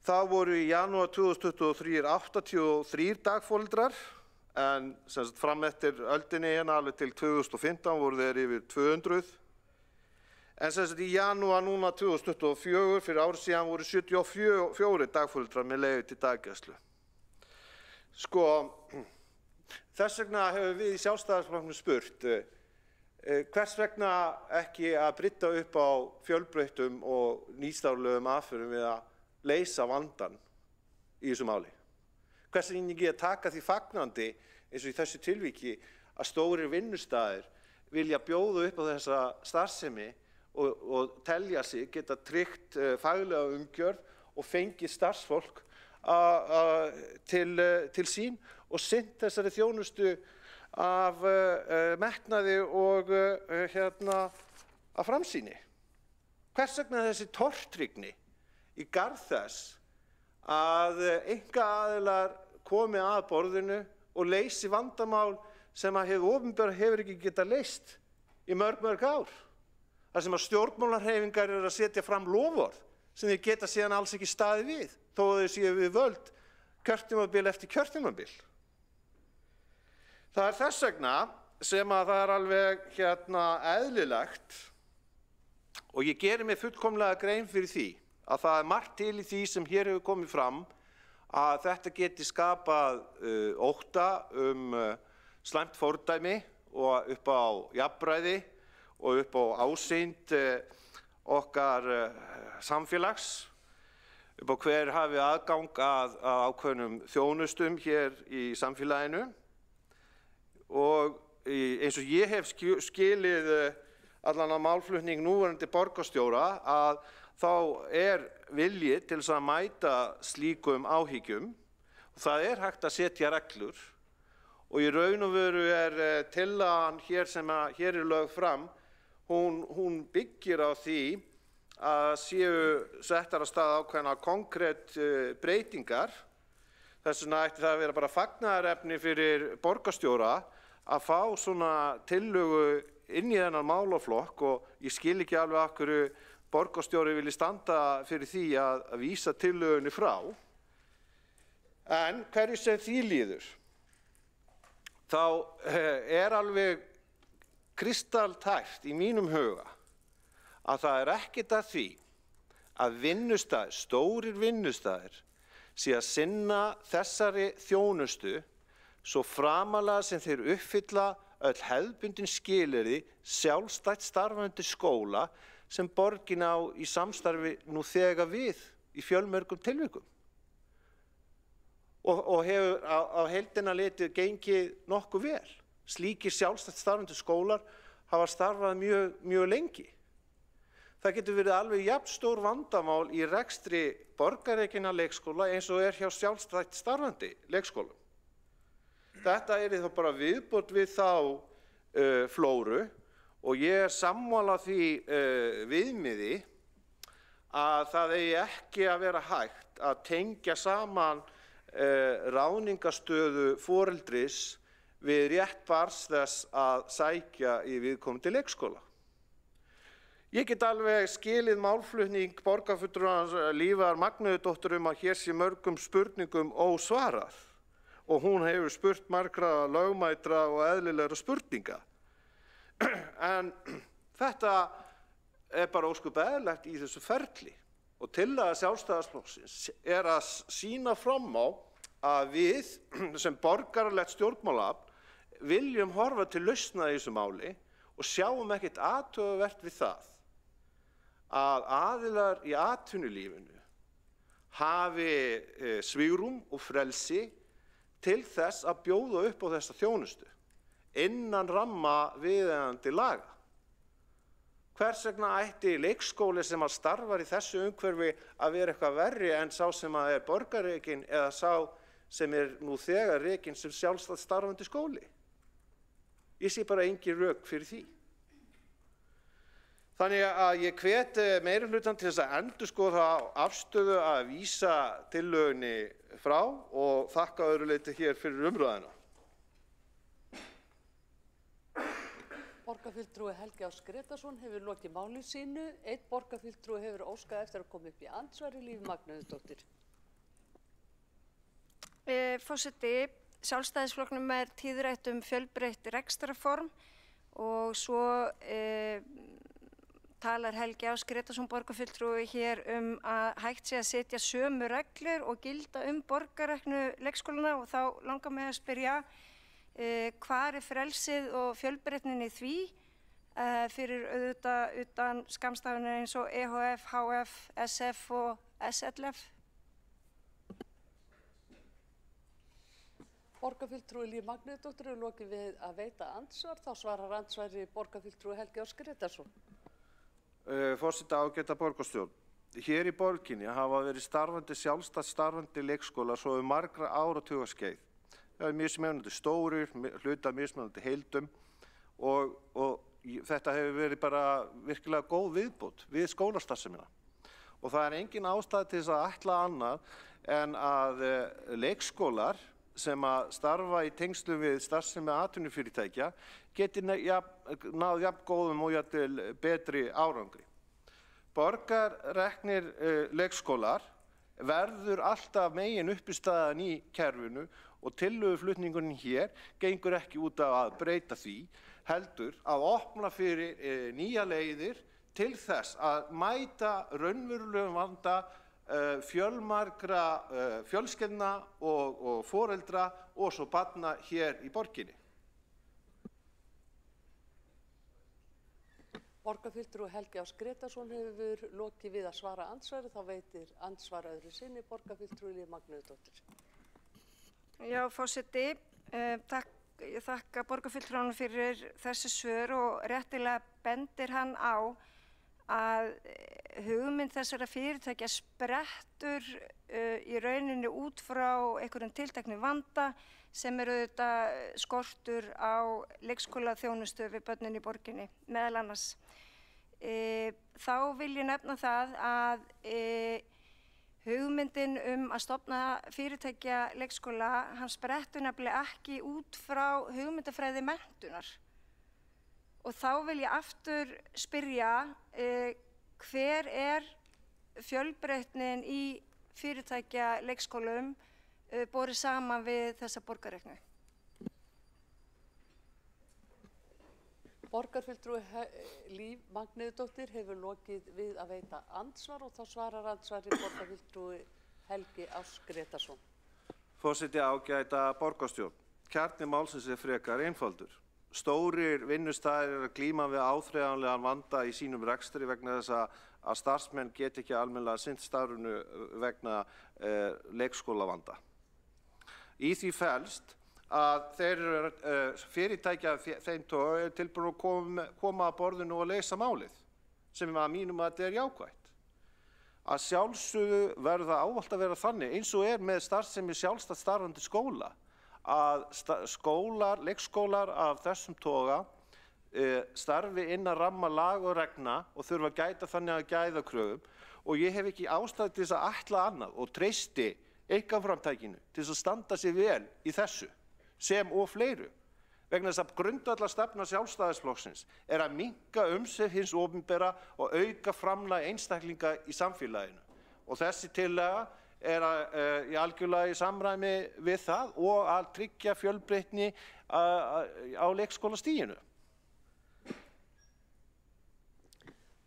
[SPEAKER 8] Það voru í janúar 2023 83 dagforeldrar, en fram eftir öldinni hérna alveg til 2015 voru þeir yfir 200. En í janúar núna 2024, fyrir árið síðan, voru 74 dagforeldrar með leyfi til daggæslu. Þess vegna hefur við í Sjálfstæðisflokknum spurt, Hvers vegna ekki að brydda upp á fjölbreyttum og nýstárlegum aðferðum við að leysa vandann í þessu máli? Hvers vegna ekki að taka því fagnandi, eins og í þessu tilviki, að stórir vinnustaðir vilja bjóða upp á þessa starfsemi og telja sig, geta tryggt faglega umgjörð og fengið starfsfólk til sín og sinnt þessari þjónustu af metnaði og af framsýni. Hvers vegna þessi tortryggni í garð þess að einkaaðilar komi að borðinu og leysi vandamál sem að hið opinbera hefur ekki getað leyst í mörg ár. Þar sem að stjórnmálahreyfingar eru að setja fram loforð sem þeir geta síðan alls ekki staðið við, þó að þeir séu við völd kjörtímabil eftir kjörtímabil. Það er þess vegna sem að það er alveg eðlilegt, og ég geri mig fullkomlega grein fyrir því að það er margt til í því sem hér hefur komið fram, að þetta geti skapað ótta slæmt fordæmi og upp á jafnræði og upp á ásýnd okkar samfélags, upp á hver hafi aðgang að ákveðnum þjónustum hér í samfélaginu. Og eins og ég hef skilið allan að málflutning núverandi borgarstjóra, að þá er vilji til þess að mæta slíkum áhyggjum. Það er hægt að setja reglur og í raun og veru tillagan hér sem hér er lögð fram, hún byggir á því að séu settar af stað ákveðna konkrét breytingar. Þess vegna ætti það að vera bara fagnaðarefni fyrir borgarstjóra að fá svona tillögu inn í þennan málaflokk, og ég skil ekki alveg af hverju borgarstjóri vilji standa fyrir því að vísa tillögunni frá. En hverju sem því líður, þá er alveg kristaltært í mínum huga að það er ekkert að því að vinnustaðir, stórir vinnustaðir, sé að sinna þessari þjónustu svo framalega sem þeir uppfylla öll hefðbundin skilyrði sjálfstætt starfandi skóla sem borgin á í samstarfi nú þegar við í fjölmörgum tilvikum. Og hefur á heildina litið gengið nokkuð vel. Slíkir sjálfstætt starfandi skólar hafa starfað mjög lengi. Það getur verið alveg jafn stór vandamál í rekstri borgarrekinna leikskóla eins og hjá sjálfstætt starfandi leikskólum. Þetta þá bara viðbót við þá flóru, og ég sammála því viðmiði að það eigi ekki að vera hægt að tengja saman ráðningarstöðu foreldris við rétt barns þess að sækja í viðkomandi leikskóla. Ég get alveg skilið málflutning borgarfulltrúans Lífar Magnúsdóttur að hér sé mörgum spurningum ósvarað, og hún hefur spurt margra lögmætra og eðlilegra spurninga. En þetta er bara ósköp eðlilegt í þessu ferli, og tillaga Sjálfstæðisflokksins er að sýna fram á að við sem borgaralegt stjórnmálaafl viljum horfa til lausna í þessu máli og sjáum ekkert athugavert við það að aðilar í atvinnulífinu hafi svigrúm og frelsi til þess að bjóða upp á þessa þjónustu innan ramma viðeigandi laga. Hvers vegna ætti leikskóli sem að starfar í þessu umhverfi að vera eitthvað verri en sá sem að er borgarrekinn eða sá sem er nú þegar rekinn sem sjálfstætt starfandi skóli? Ég sé bara engin rök fyrir því. Þannig að ég hvet meirihlutann til þess að endurskoða afstöðu að vísa tillögunni frá og þakka öðru leyti hér fyrir umræðuna.
[SPEAKER 4] Borgarfulltrúi Helgi Áss Grétarsson hefur lokið máli sínu. Einn borgarfulltrúi hefur óskað eftir að koma upp í andsvari, Líf Magnúsdóttir.
[SPEAKER 9] Forseti, Sjálfstæðisflokknum er tíðrætt fjölbreytt rekstrarform og svo talar Helgi Áss Grétarsson borgarfulltrúi hér að hægt sé að setja sömu reglur og gilda borgarreknu leikskólana, og þá langar mig að spyrja hvar er frelsið og fjölbreytnin í því fyrir auðvitað utan skammstafanir eins og EHF, HF, SF og SLF.
[SPEAKER 4] Borgarfulltrúi Líf Magnúsdóttir er lokið við að veita andsvar. Þá svarar andsvari borgarfulltrúi Helgi Ás Grétarsson.
[SPEAKER 8] Forseti, ágæta borgarstjórn. Hér í borginni hafa verið sjálfstætt starfandi leikskólar svo margra áratuga skeið. Það er mismunandi stórir, hluta mismunandi heildum og þetta hefur verið bara virkilega góð viðbót við skólastarfsemina. Og það er engin ástæða til þess að ætla annað en að leikskólar sem að starfa í tengslum við starfsemi atvinnufyrirtækja geti náð jafn góðum og jafnvel betri árangri. Borgarreknir leikskólar verður alltaf megin uppistaðan í kerfinu og tillöguflutningurinn hér gengur ekki út af að breyta því, heldur að opna fyrir nýja leiðir til þess að mæta raunverulegum vanda fjölmargra fjölskyldna og foreldra og svo barna hér í borginni.
[SPEAKER 4] Borgarfulltrúi Helgi Ás Grétarsson hefur lokið við að svara andsvari. Þá veitir andsvar öðru sinni borgarfulltrúi Líf Magnúsdóttir.
[SPEAKER 9] Já, forseti, ég þakka borgarfulltrúanum fyrir þessi svör og réttilega bendir hann á að hugmynd þessara fyrirtækja sprettur í rauninni út frá einhverjum tilteknum vanda sem auðvitað skortur á leikskólaþjónustu við börnin í borginni, meðal annars. Þá vil ég nefna það að hugmyndin að stofna fyrirtækja leikskóla, hann sprettur nefnilega ekki út frá hugmyndafræði menntunar. Og þá vil ég aftur spyrja, hver er fjölbreytnin í fyrirtækja leikskólum borið saman við þessa borgarreknu?
[SPEAKER 4] Borgarfulltrúi Líf Magnúsdóttir hefur lokið við að veita andsvar og þá svarar andsvari borgarfulltrúi Helgi Ás Grétarsson.
[SPEAKER 8] Forseti, ágæta borgarstjórn. Kjarni málsins er frekar einfaldur. Stórir vinnustæðir eru að glíma við áþreifanlegan vanda í sínum rekstri vegna þess að starfsmenn get ekki almennilega sinnt starfinu vegna leikskólavanda. Í því felst að þeir fyrirtækja þeim tóa er tilbúin að koma að borðinu og leysa málið, sem að mínum að þetta er jákvætt. Að sjálfsögðu verður það ávallt að vera þannig, eins og er með starfsemi sjálfstætt starfandi skóla, að leikskólar af þessum toga starfi innan ramma lag og regna og þurfa að gæta þannig að gæðakröfum og ég hef ekki ástæðu til þess að ætla annað og treysti einkaframtakinu til þess að standa sig vel í þessu sem og fleiru. Vegna þess að grundvallarstefna Sjálfstæðisflokksins er að minnka umsvif hins opinbera og auka framlag einstaklinga í samfélaginu. Og þessi tillaga er í algjörlega í samræmi við það og að tryggja fjölbreytni á leikskólastiginu.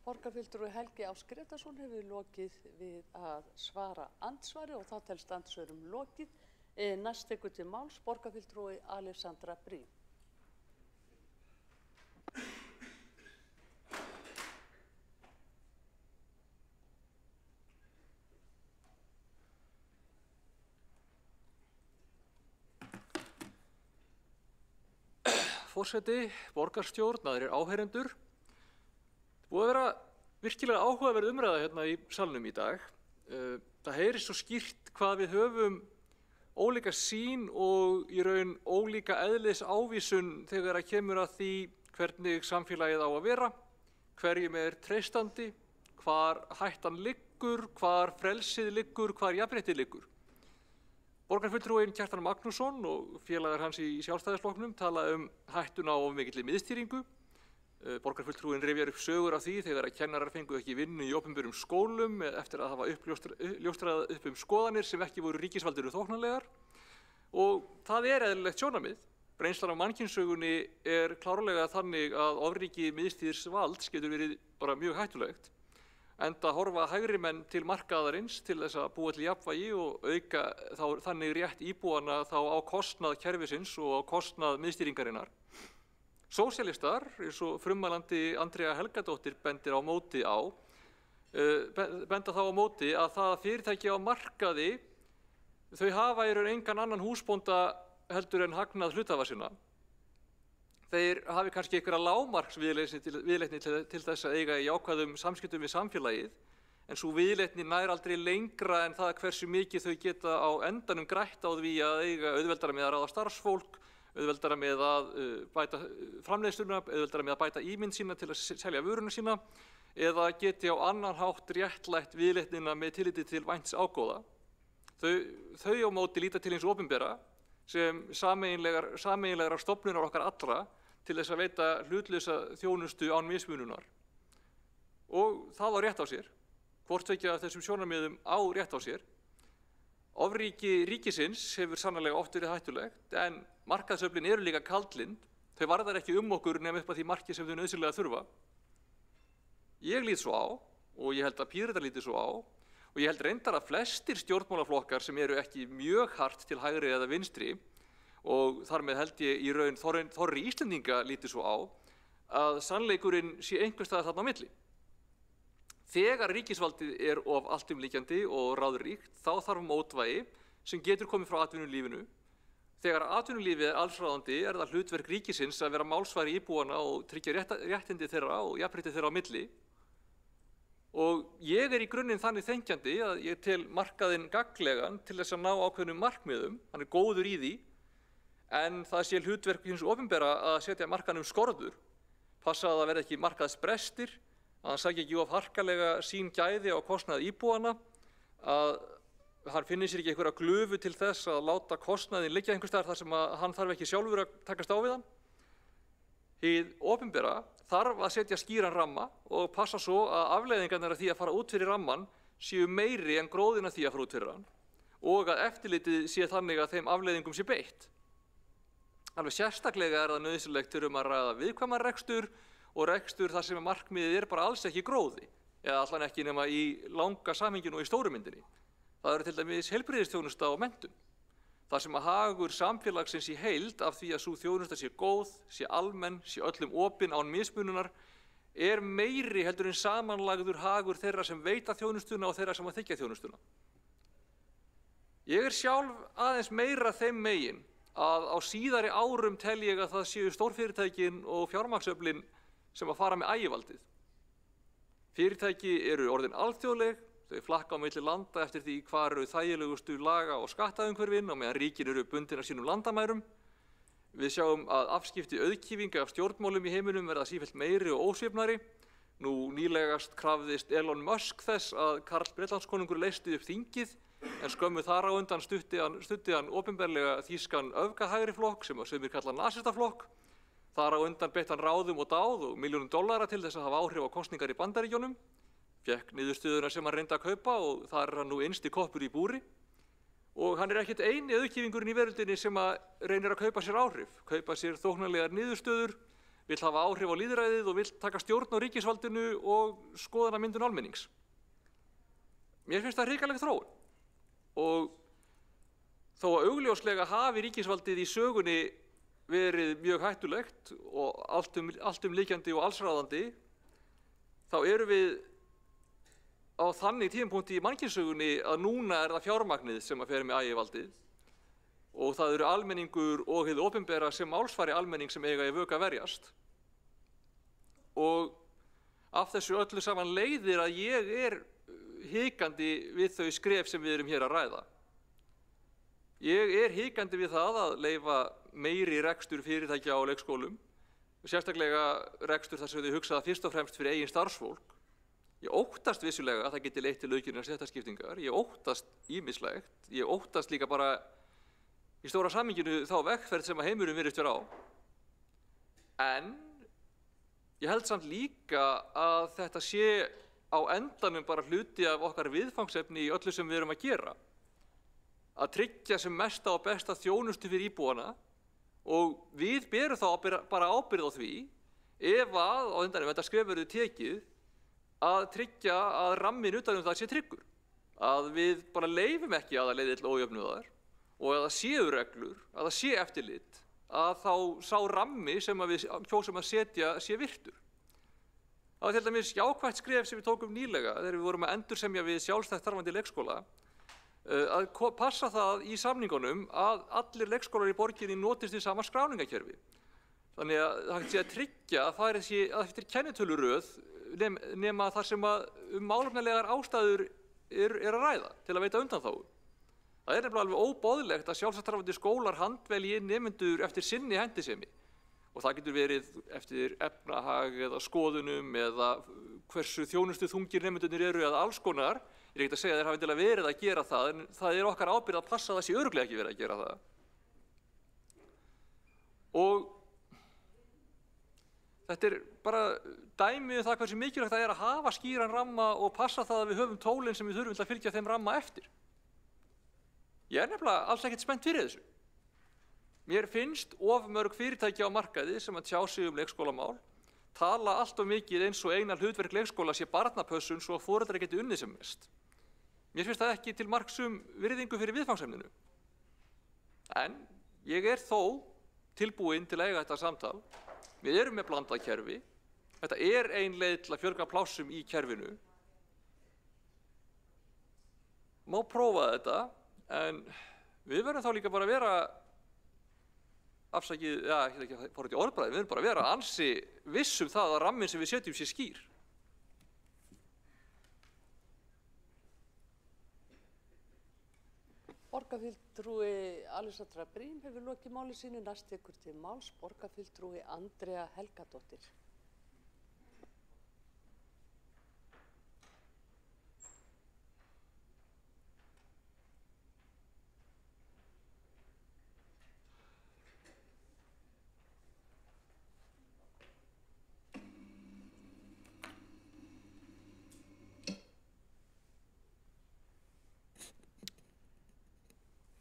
[SPEAKER 4] Borgarfulltrúi Helgi Ás Grétarsson hefur lokið við að svara andsvari og þá telst andsvörum lokið. Næst tekur til máls borgarfulltrúi Alexandra Briem.
[SPEAKER 10] Forseti, borgarstjórn, aðrir áheyrendur. Það búið að vera virkilega áhugaverð umræða hérna í salnum í dag. Það heyrir svo skýrt hvað við höfum ólíka sýn og í raun ólíka eðlis ávísun þegar að kemur að því hvernig samfélagið á að vera, hverjum er treystandi, hvar hættan liggur, hvar frelsið liggur, hvar jafnréttið liggur. Borgarfulltrúinn Kjartan Magnússon og félagar hans í Sjálfstæðisflokknum tala hættuna á of mikilli miðstýringu. Borgarfulltrúinn rifjar upp sögur af því þegar að kennarar fengu ekki vinnu í opinberum skólum eftir að hafa ljóstrað upp skoðanir sem ekki voru ríkisvaldinu þóknanlegar. Og það er eðlilegt sjónarmið. Reynslan af mannkynssögunni er klárlega þannig að ofríki miðstýrs valds getur verið bara mjög hættulegt. Enda horfa hægri menn til markaðarins til þess að búa til jafnvægi og auka þannig rétt íbúana þá á kostnað kerfisins og á kostnað miðstýringarinnar. Sósíalistar, eins og frummælandi Andrea Helgadóttir benda þá á móti að það fyrirtæki á markaði, þau hafa í raun engan annan húsbónda heldur en hagnað hluthafa sinna. Þeir hafi kannski einhverja lágmarksviðleitni til þess að eiga í jákvæðum samskiptum við samfélagið, en svo viðleitni nær aldrei lengra en það hversu mikið þau geta á endanum grætt á því að eiga auðveldara með að ráða starfsfólk, auðveldara með að bæta framleiðsluna, auðveldara með að bæta ímynd sína til að selja vöruna sína, eða geti á annan hátt réttlætt viðleitnina með tilliti til vænts ágóða. Þau á móti líta til hins opinbera sem sameiginlegar stofnunar okkar allra til þess að veita hlutlausa þjónustu án mismununar. Og það á rétt á sér. Hvort tveggja af þessum sjónarmiðum á rétt á sér. Ofríki ríkisins hefur sannarlega oft verið hættulegt, en markaðsöflin eru líka kaldlynd. Þau varðar ekki okkur nema upp að því marki sem þau nauðsynlega þurfa. Ég lít svo á, og ég held að Píratar líti svo á, og ég held reyndar að flestir stjórnmálaflokkar sem eru ekki mjög hart til hægri eða vinstri, og þar með held ég í raun þorri Íslendinga líti svo á, að sannleikurinn sé einhvers staðar þarna á milli. Þegar ríkisvaldið er of alltumlíkjandi og ráðríkt, þá þarf mótvægi sem getur komið frá atvinnulífinu. Þegar atvinnulífið er allsráðandi er það hlutverk ríkisins að vera málsvari íbúana og tryggja réttindi þeirra og jafnrétti þeirra á milli. Og ég er í grunninn þannig þenkjandi að ég tel markaðinn gagnlegan til þess að ná ákveðnum markmiðum, hann er góður í því, en það sé hlutverk hins opinbera að setja markaðnum skorður, passa að það verði ekki markaðsbrestir, að hann sæki ekki of harkalega sín gæði á kostnað íbúana, að hann finnir sér ekki einhverja glufu til þess að láta kostnaðinn liggja einhvers staðar þar sem hann þarf ekki sjálfur að takast á við hann. Hið opinbera þarf að setja skýran ramma og passa svo að afleiðingarnar af því að fara út fyrir ramman séu meiri en gróðin af því að fara út fyrir hann og að eftirlitið sé þannig að þeim afleiðingum sé beitt. Alveg sérstaklega er það nauðsynlegt til að ræða viðkvæman rekstur og rekstur þar sem markmiðið er bara alls ekki gróði, eða allan ekki nema í langa samhenginu og í stóru myndinni. Það eru til dæmis heilbrigðisþjónusta og menntun. þar sem að hagur samfélagsins í heild af því að sú þjónusta sé góð, sé almenn, sé öllum opin án mismununar, er meiri heldur en samanlagður hagur þeirra sem veita þjónustuna og þeirra sem að þiggja þjónustuna. Ég er sjálf aðeins meira þeim megin að á síðari árum tel ég að það séu stórfyrirtækin og fjármagnsöflin sem að fara með ægivaldið. Fyrirtæki eru orðin alþjóðleg, þau flakka á milli landa eftir því hvar eru þægilegustu laga- og skattaumhverfin og meðan ríkin eru bundin af sínum landamærum. Við sjáum að afskipti auðkýfinga af stjórnmálum í heiminum verða sífellt meiri og ósvifnari. Nú nýlegast krafðist Elon Musk þess að Karl Bretlandskonungur leysti upp þingið, en skömmu þar á undan studdi hann opinberlega þýskan öfgahægri flokk sem sumir kalla nasistaflokk. Þar á undan beitti hann ráðum og dáð og milljónum dollara til þess að hafa áhrif á kosningar í Bandaríkjunum. Fékk niðurstöðuna sem hann reyndi að kaupa og þar er hann nú innsti koppur í búri. Og hann er ekkert eini auðkýfingurinn í veröldinni sem að reynir að kaupa sér áhrif, kaupa sér þóknanlegar niðurstöður, vill hafa áhrif á lýðræðið og vill taka stjórn á ríkisvaldinu og skoðanamyndun almennings. Mér finnst það hrikaleg þróun. Og þó að augljóslega hafi ríkisvaldið í sögunni verið mjög hættulegt og alltumlíkjandi og allsráðandi, þá erum við á þannig tímapunkti í mannkynssögunni að núna er það fjármagnið sem að fer með ægivaldið og það eru almenningur og hið opinbera sem málsvari almenning sem eiga í vök að verjast. Og af þessu öllu saman leiðir að ég er hikandi við þau skref sem við erum hér að ræða. Ég er hikandi við það að leyfa meiri rekstur fyrirtækja á leikskólum, sérstaklega rekstur þar sem þau hugsaða fyrst og fremst fyrir eigin starfsfólk. Ég óttast vissulega að það geti leitt til aukinnar stéttaskiptingar, ég óttast ýmislegt, ég óttast líka bara í stóra samhenginu þá vegferð sem að heimurinn virðist vera á. En ég held samt líka að þetta sé á endanum bara hluti af okkar viðfangsefni í öllu sem við erum að gera. Að tryggja sem mesta og besta þjónustu fyrir íbúana og við berum þá bara ábyrgð á því ef að á endanum þetta skref verður tekið að tryggja að rammin utan það sé tryggur. Að við bara leyfum ekki að það leiði til ójöfnuðar og að það séu reglur, að það sé eftirlit, að þá sá rammi sem að við kjósum að setja sé virtur. Það var til dæmis jákvætt skref sem við tókum nýlega þegar við vorum að endursemja við sjálfstætt starfandi leikskóla að passa það í samningunum að allir leikskólar í borginni notist við sama skráningakerfi. Þannig að það sé að tryggja að það sé að eftir kennitöluröð nema þar sem að málefnalegar ástæður er að ræða til að veita undanþágu. Það er nefnilega alveg óboðlegt að sjálfstætt starfandi skólar handvelji nemendur eftir sinni hentisemi. Og það getur verið eftir efnahag eða skoðunum eða hversu þjónustu þungir nemendurnir eru eða alls konar. Ég er ekkert að segja að þeir hafi endilega verið að gera það, en það er okkar ábyrgð að passa að það sé örugglega ekki verið að gera það. Og þetta er bara dæmi um það hversu mikilvægt það er að hafa skýran ramma og passa það að við höfum tólin sem við þurfum til að fylgja þeim ramma eftir. Ég er nefnilega alls ekkert spennt fyrir þessu. Mér finnst of mörg fyrirtæki á markaði sem að tjá sig leikskólamál, tala allt of mikið eins og eina hlutverk leikskóla sé barnapössun svo að foreldrar geti unnið sem mest. Mér finnst það ekki til marks virðingu fyrir viðfangsefninu. En ég er þó tilbúinn til að eiga þetta samtal. Við erum með blandað kerfi. Þetta er ein leið til að fjölga plássum í kerfinu. Má prófa þetta, en við verðum þá líka bara að vera afsakið, já, ekki fór þetta í orðbragði, við verðum bara að vera ansi viss það að ramminn sem við setjum sé skýr.
[SPEAKER 4] Borgarfulltrúi Alexandra Brím hefur lokið máli sínu. Næst tekur til máls borgarfulltrúi Andrea Helgadóttir.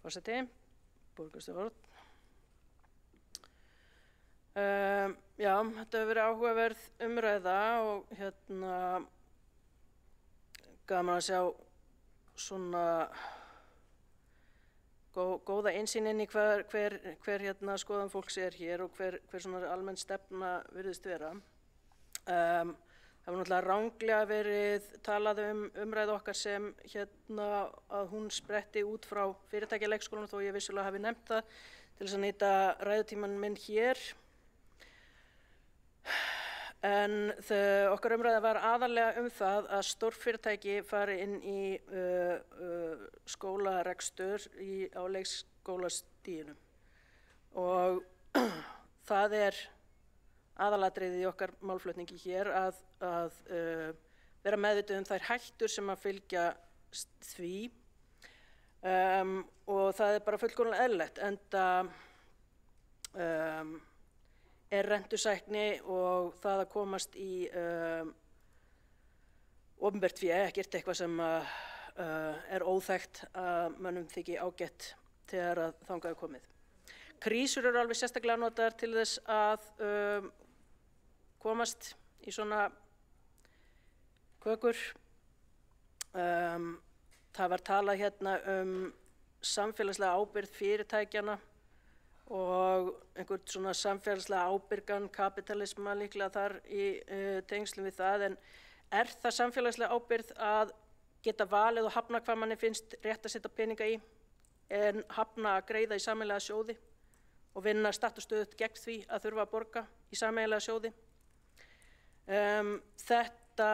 [SPEAKER 12] Forseti, borgarstjórn. Já, þetta hefur verið áhugaverð umræða og gaman að sjá svona góða innsýn inn í hver skoðun fólks er hér og hver svona almenn stefna virðist vera. Það var náttúrulega ranglega verið talað umræðu okkar sem að hún spretti út frá fyrirtækjaleikskólanum þó ég vissulega hafi nefnt það til þess að nýta ræðutímann minn hér. En okkar umræða var aðallega það að stórfyrirtæki fari inn í skólarekstur á leikskólastiginu. Og það er aðalatriðið í okkar málflutningi hér að vera meðvituð þær hættur sem að fylgja því og það er bara fullkomlega eðlilegt enda er rentusækni og það að komast í opinbert fé ekkert eitthvað sem er óþekkt að mönnum þykir ágætt þegar að þangað er komið. Krísur eru alveg sérstaklega notaðar til þess að komast í svona kökur. Það var talað hérna samfélagslega ábyrgð fyrirtækjanna og einhvern svona samfélagslega ábyrgan kapitalisma líklega þar í tengslum við það. En er það samfélagslega ábyrgð að geta valið og hafna hvað manni finnst rétt að setja peninga í en hafna að greiða í sameiginlega sjóði og vinna statt og stöðugt gegn því að þurfa að borga í sameiginlega sjóði? Þetta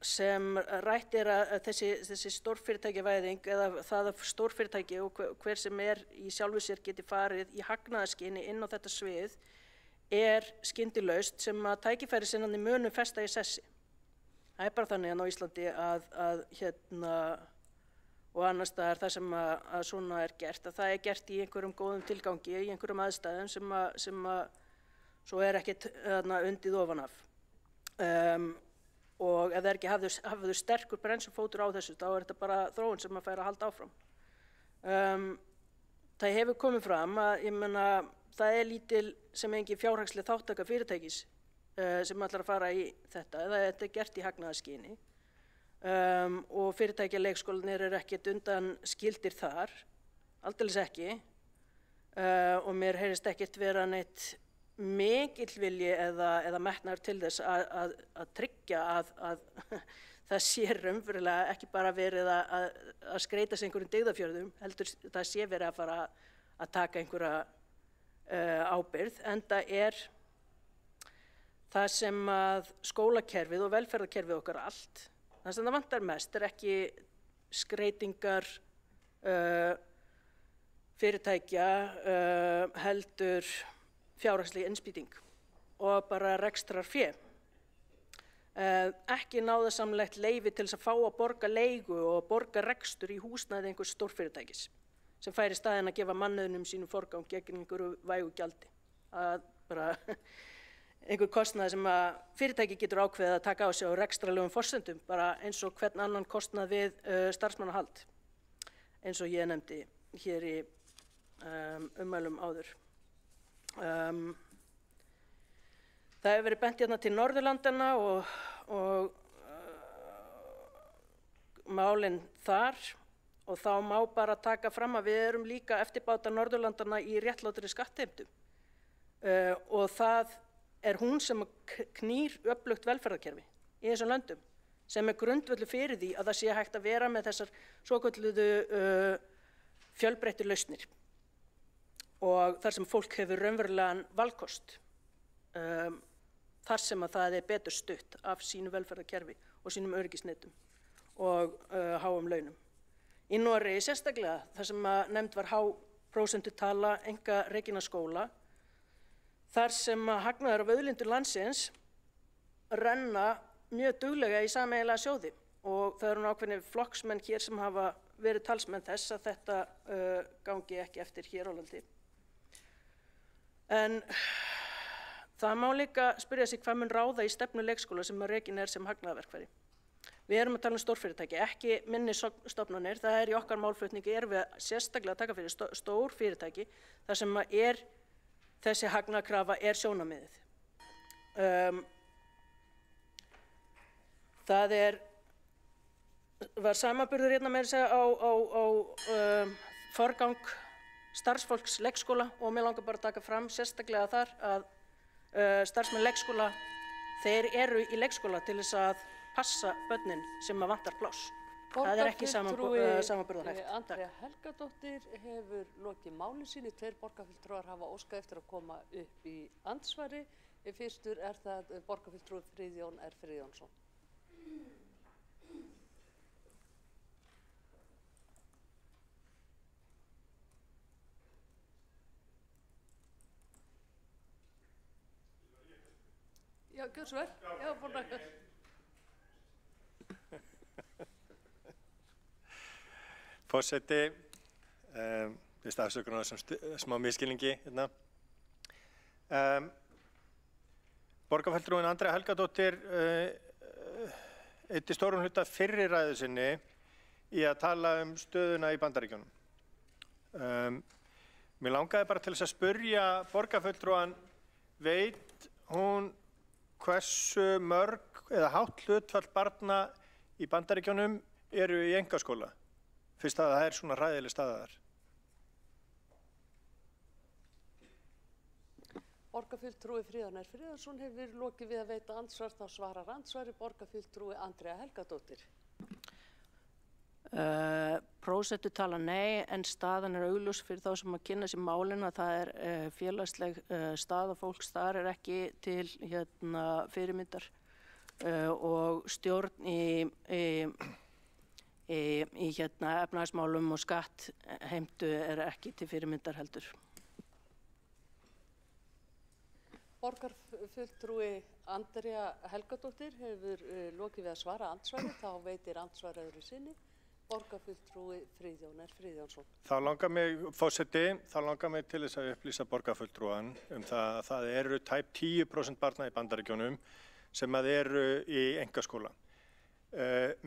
[SPEAKER 12] sem rætt er að þessi stórfyrirtækjavæðing eða það að stórfyrirtæki og hver sem er í sjálfu sér geti farið í hagnaðarskyni inn á þetta svið er skyndilaust sem að tækifærisinnarnir munu festa í sessi. Það er bara þannig á Íslandi að og annars staðar þar sem að svona er gert, að það er gert í einhverjum góðum tilgangi, í einhverjum aðstæðum sem að svo er ekkert undið ofan af. Og ef það er ekki hafður sterkur bremsufótur á þessu, þá er þetta bara þróun sem að færa að halda áfram. Það hefur komið fram að það er lítil sem engin fjárhagsleg þátttaka fyrirtækis sem ætlar að fara í þetta, eða þetta er gert í hagnaðarskyni. Og fyrirtækjaleikskólarnir eru ekkert undan skildir þar, aldeilis ekki. og mér heyrist ekkert vera neitt mikill vilji eða metnaður til þess að tryggja að það sé raunverulega ekki bara verið að skreita sig einhverjum dyggðafjörðum, heldur það sé verið að fara að taka einhverja ábyrgð, enda það sem að skólakerfið og velferðarkerfið okkar allt, það sem það vantar mest ekki skreitingar fyrirtækja, heldur fjárhagsleg innspýting og bara rekstrarfé. Ekki náðarsamlegt leyfi til þess að fá að borga leigu og borga rekstur í húsnæði einhvers stórfyrirtækis sem fær í staðinn að gefa mannauðnum sínum forgang gegn einhverju vægu gjaldi. Bara einhver kostnað sem að fyrirtæki getur ákveðið að taka á sig á rekstrarlegum forsendum, bara eins og hvern annan kostnað við starfsmannahald, eins og ég nefndi hér í ummælum áður. Það hefur verið bent hérna til Norðurlandanna og málin þar, og þá má bara taka fram að við erum líka eftirbátar Norðurlandanna í réttlátri skattheimtu og það hún sem knýr öflugt velferðarkerfi í þessum löndum, sem grundvöllur fyrir því að það sé hægt að vera með þessar svokölluðu fjölbreyttu lausnir og þar sem fólk hefur raunverulegan valkost, þar sem að það betur stutt af sínu velferðarkerfi og sínum öryggisnetum og háum launum. Í Noregi sérstaklega, þar sem að nefnd var há prósentutala einkarekinna skóla, þar sem að hagnaður af auðlindir landsins renna mjög duglega í sameiginlega sjóði og það eru ákveðnir flokksmenn hér sem hafa verið talsmenn þess að þetta gangi ekki eftir hér á landi. En það má líka spyrja sig hvað mun ráða í stefnu leikskóla sem að rekin sem hagnaðarverkfæri. Við erum að tala stórfyrirtæki, ekki minni stofnanir. Það í okkar málflutningi erum við sérstaklega að taka fyrir stór fyrirtæki þar sem að þessi hagnaðarkrafa sjónarmiðið. Það var samanburður hérna með þess á forgang starfsfólks leikskóla og mér langar bara að taka fram sérstaklega þar að starfsmenn leikskóla, þeir eru í leikskóla til þess að passa börnin sem að vantar pláss. Það ekki samanburðarhæft.
[SPEAKER 4] Andrea Helgadóttir hefur lokið máli sínu. 2 borgarfulltrúar hafa óskað eftir að koma upp í andsvari. Fyrstur það borgarfulltrúi Friðjón R. Friðjónsson. Já, gjör svo vel. Já, búin að
[SPEAKER 14] Forseti, við afsökunar á þessum smá misskilningi hérna. Borgarfulltrúin Andrea Helgadóttir eyddi stórum hluta fyrri ræðu sinni í að tala stöðuna í Bandaríkjunum. Mér langaði bara til þess að spyrja borgarfulltrúan, veit hún hversu mörg eða hátt hlutfall barna í Bandaríkjunum eru í einkaskóla? Fyrst að það svona hræðileg staða þar.
[SPEAKER 4] Borgarfulltrúi Friðjón R. Friðjónsson hefur lokið við að veita andsvar, þá svarar andsvari borgarfulltrúi Andrea Helgadóttir.
[SPEAKER 12] Prósentutala nei, en staðan augljós fyrir þá sem að kynna sér málin að það félagsleg staða fólks þar ekki til fyrirmyndar og stjórn í efnahagsmálum og skattheimtu ekki til fyrirmyndar heldur.
[SPEAKER 4] Borgarfulltrúi Andrea Helgadóttir hefur lokið við að svara andsvari, þá veitir andsvar öðru sinni. Borgarfulltrúi Friðjón R. Friðjónsson.
[SPEAKER 14] Þá langar mig, forseti, til þess að upplýsa borgarfulltrúan það að það eru tæp 10% barna í Bandaríkjunum sem að eru í einkaskóla.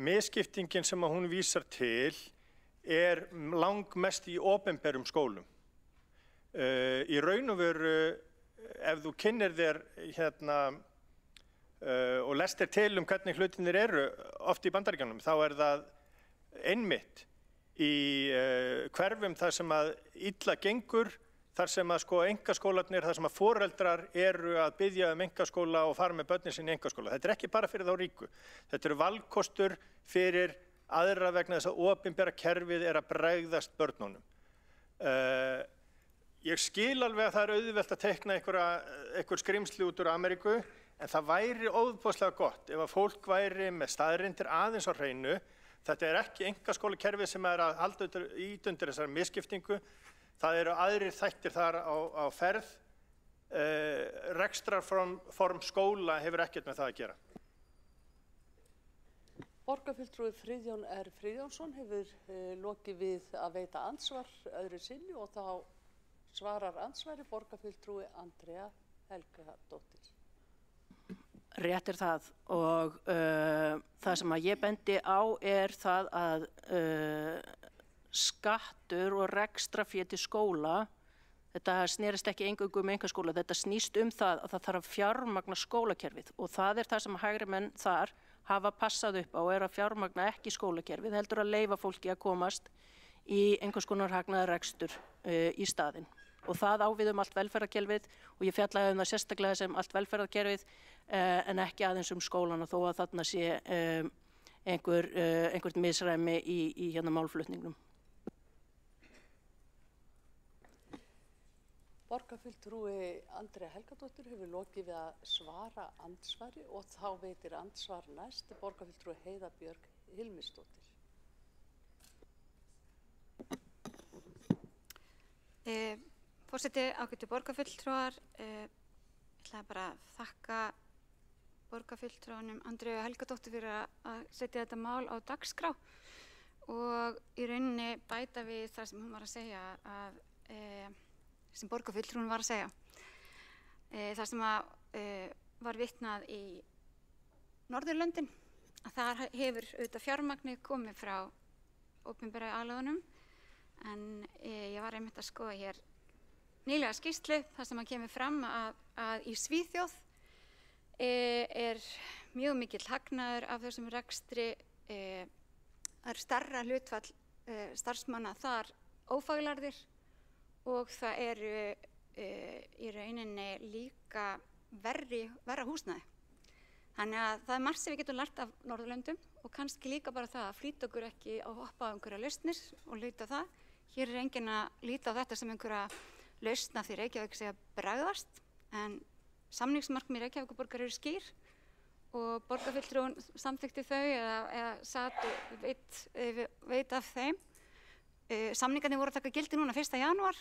[SPEAKER 14] Misskiptingin sem að hún vísar til langmest í opinberum skólum. Í raun og veru, ef þú kynnir þér og lestir til hvernig hlutinir eru oft í Bandaríkjunum, þá það einmitt í hverfum þar sem að illa gengur, þar sem að sko einkaskólarnir, þar sem að foreldrar eru að biðja einkaskóla og fara með börnin sinni í einkaskóla. Þetta ekki bara fyrir þá ríku. Þetta eru valkostur fyrir aðra vegna þess að opinbera kerfið að bregðast börnunum. Ég skil alveg að það auðvelt að teikna einhver skrimsli út úr Ameríku, en það væri óbúðslega gott ef að fólk væri með staðreyndir aðeins á hreinu. Þetta ekki einkaskólakerfið sem að halda undir þessari misskiptingu. Það eru aðrir þættir þar á ferð. Rekstrarform skóla hefur ekkert með það að gera.
[SPEAKER 4] Borgarfulltrúi Friðjón R. Friðjónsson hefur lokið við að veita andsvar öðru sinni og þá svarar andsvari borgarfulltrúi Andrea Helgadóttir.
[SPEAKER 12] Rétt það og það sem að ég bendi á það að skattur og rekstrafé til skóla, þetta snerist ekki eingöngu einkaskóla, þetta snýst það að það þarf að fjármagna skólakerfið og það það sem hægri menn þar hafa passað upp á að fjármagna ekki skólakerfið, heldur að leyfa fólki að komast í einhvers konar hagnaðarrekstur í staðinn. Og það á við allt velferðarkerfið og ég fjallaði það sérstaklega sem allt velferðarkerfið en ekki aðeins skólana þó að þarna sé einhvert misræmi í málflutningnum.
[SPEAKER 4] Borgarfulltrúi Andrea Helgadóttir hefur lokið við að svara andsvari og þá veitir andsvar næst borgarfulltrúi Heiða Björk Hilmisdóttir.
[SPEAKER 15] Forseti, ágætu borgarfulltrúar, ég ætla bara að þakka borgarfulltrúanum Andreu Helgadóttur fyrir að setja þetta mál á dagskrá og í rauninni bæta við það sem hún var að segja sem borgarfulltrúin var að segja. Það sem var vitnað í Norðurlöndin, að þar hefur auðvitað fjármagnið komið frá opinbera aðlögunum en ég var einmitt að skoða hér nýlega skýrslu þar sem kemur fram að í Svíþjóð mjög mikill hagnaður af þessum rekstri, það stærra hlutfall starfsmanna þar ófaglærðir og það í rauninni líka verra húsnæði. Þannig að það margt sem við getum lært af Norðurlöndum og kannski líka bara það að flýta okkur ekki að hoppa á einhverja lausnir og líta á það. Hér enginn að líta á þetta sem einhverja lausna því Reykjavík sé að bregðast en samningsmarkmið Reykjavíkurborgar eru skýr og borgarfulltrúin samþykkti þau eða satt og veit af þeim. Samningarnir voru að taka gildi núna 1. janúar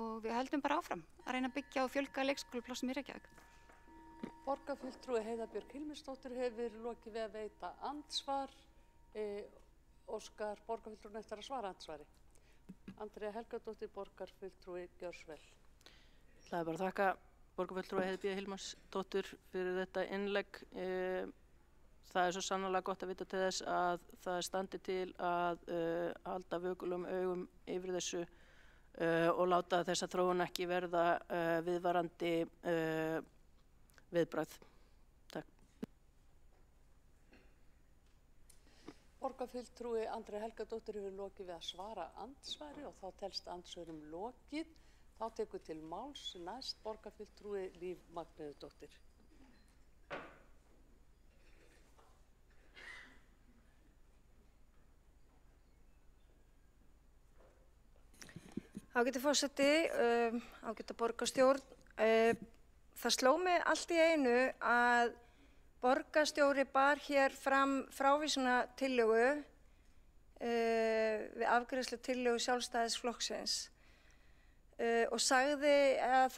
[SPEAKER 15] og við höldum bara áfram að reyna að byggja og fjölga leikskólaplássum í Reykjavík.
[SPEAKER 4] Borgarfulltrúi Heiða Björk Hilmisdóttir hefur lokið við að veita andsvar. Óskar borgarfulltrúin eftir að svara andsvari. Andrea Helgadóttir, borgarfulltrúi, gjörðu svo vel.
[SPEAKER 12] Það bara að þakka borgarfulltrúi Heiðu Björk Hilmisdóttur fyrir þetta innlegg. Það svo sannarlega gott að vita til þess að það standi til að halda vökulum augum yfir þessu og láta þessa þróun ekki verða viðvarandi viðbragð. Takk.
[SPEAKER 4] Borgarfulltrúi Andrea Helgadóttir hefur lokið við að svara andsvari og þá telst andsvörum lokið. Þá tekur til máls næst borgarfulltrúi Líf Magneuðdóttir.
[SPEAKER 9] Ágæti forseti, ágæta borgarstjórn. Það sló mig allt í einu að borgarstjóri bar hér fram frávísunartillögu við afgreiðslu tillögu Sjálfstæðisflokksins og sagði að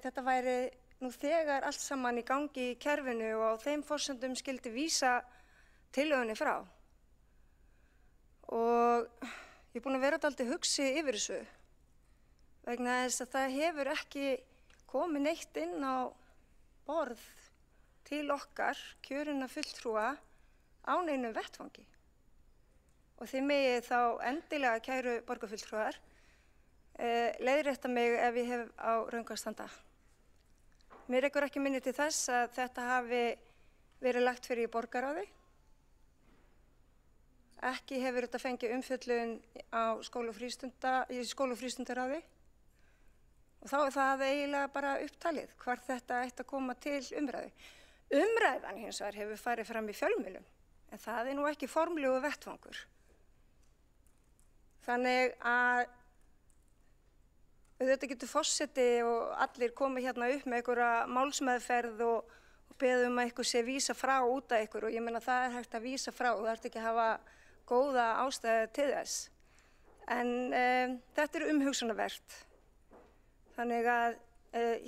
[SPEAKER 9] þetta væri nú þegar allt saman í gangi í kerfinu og á þeim forsendum skyldi vísa tillögunni frá. Og ég búin að vera dálítið hugsi yfir þessu vegna þess að það hefur ekki komið neitt inn á borð til okkar kjörinna fulltrúa á neinum vettvangi. Og þið megið þá endilega kæru borgarfulltrúar leiðrétta mig ef ég hef á röngu að standa. Mér rekur ekki minni til þess að þetta hafi verið lagt fyrir í borgarráði. Ekki hefur þetta fengið umfjöllun í skóla- og frístundaráði. Og þá er það eiginlega bara upptalið hvar þetta ætti að koma til umræðu. Umræðan hins vegar hefur farið fram í fjölmiðlum, en það er nú ekki formlegu vettvangur. Þannig að auðvitað getur forseti og allir komið hérna upp með einhverja málsmeðferð og beðum að einhver sé vísa frá út af einhver, og ég meina það er hægt að vísa frá, þú ert ekki að hafa góða ástæðu til þess. En þetta er umhugsunarvert. Þannig að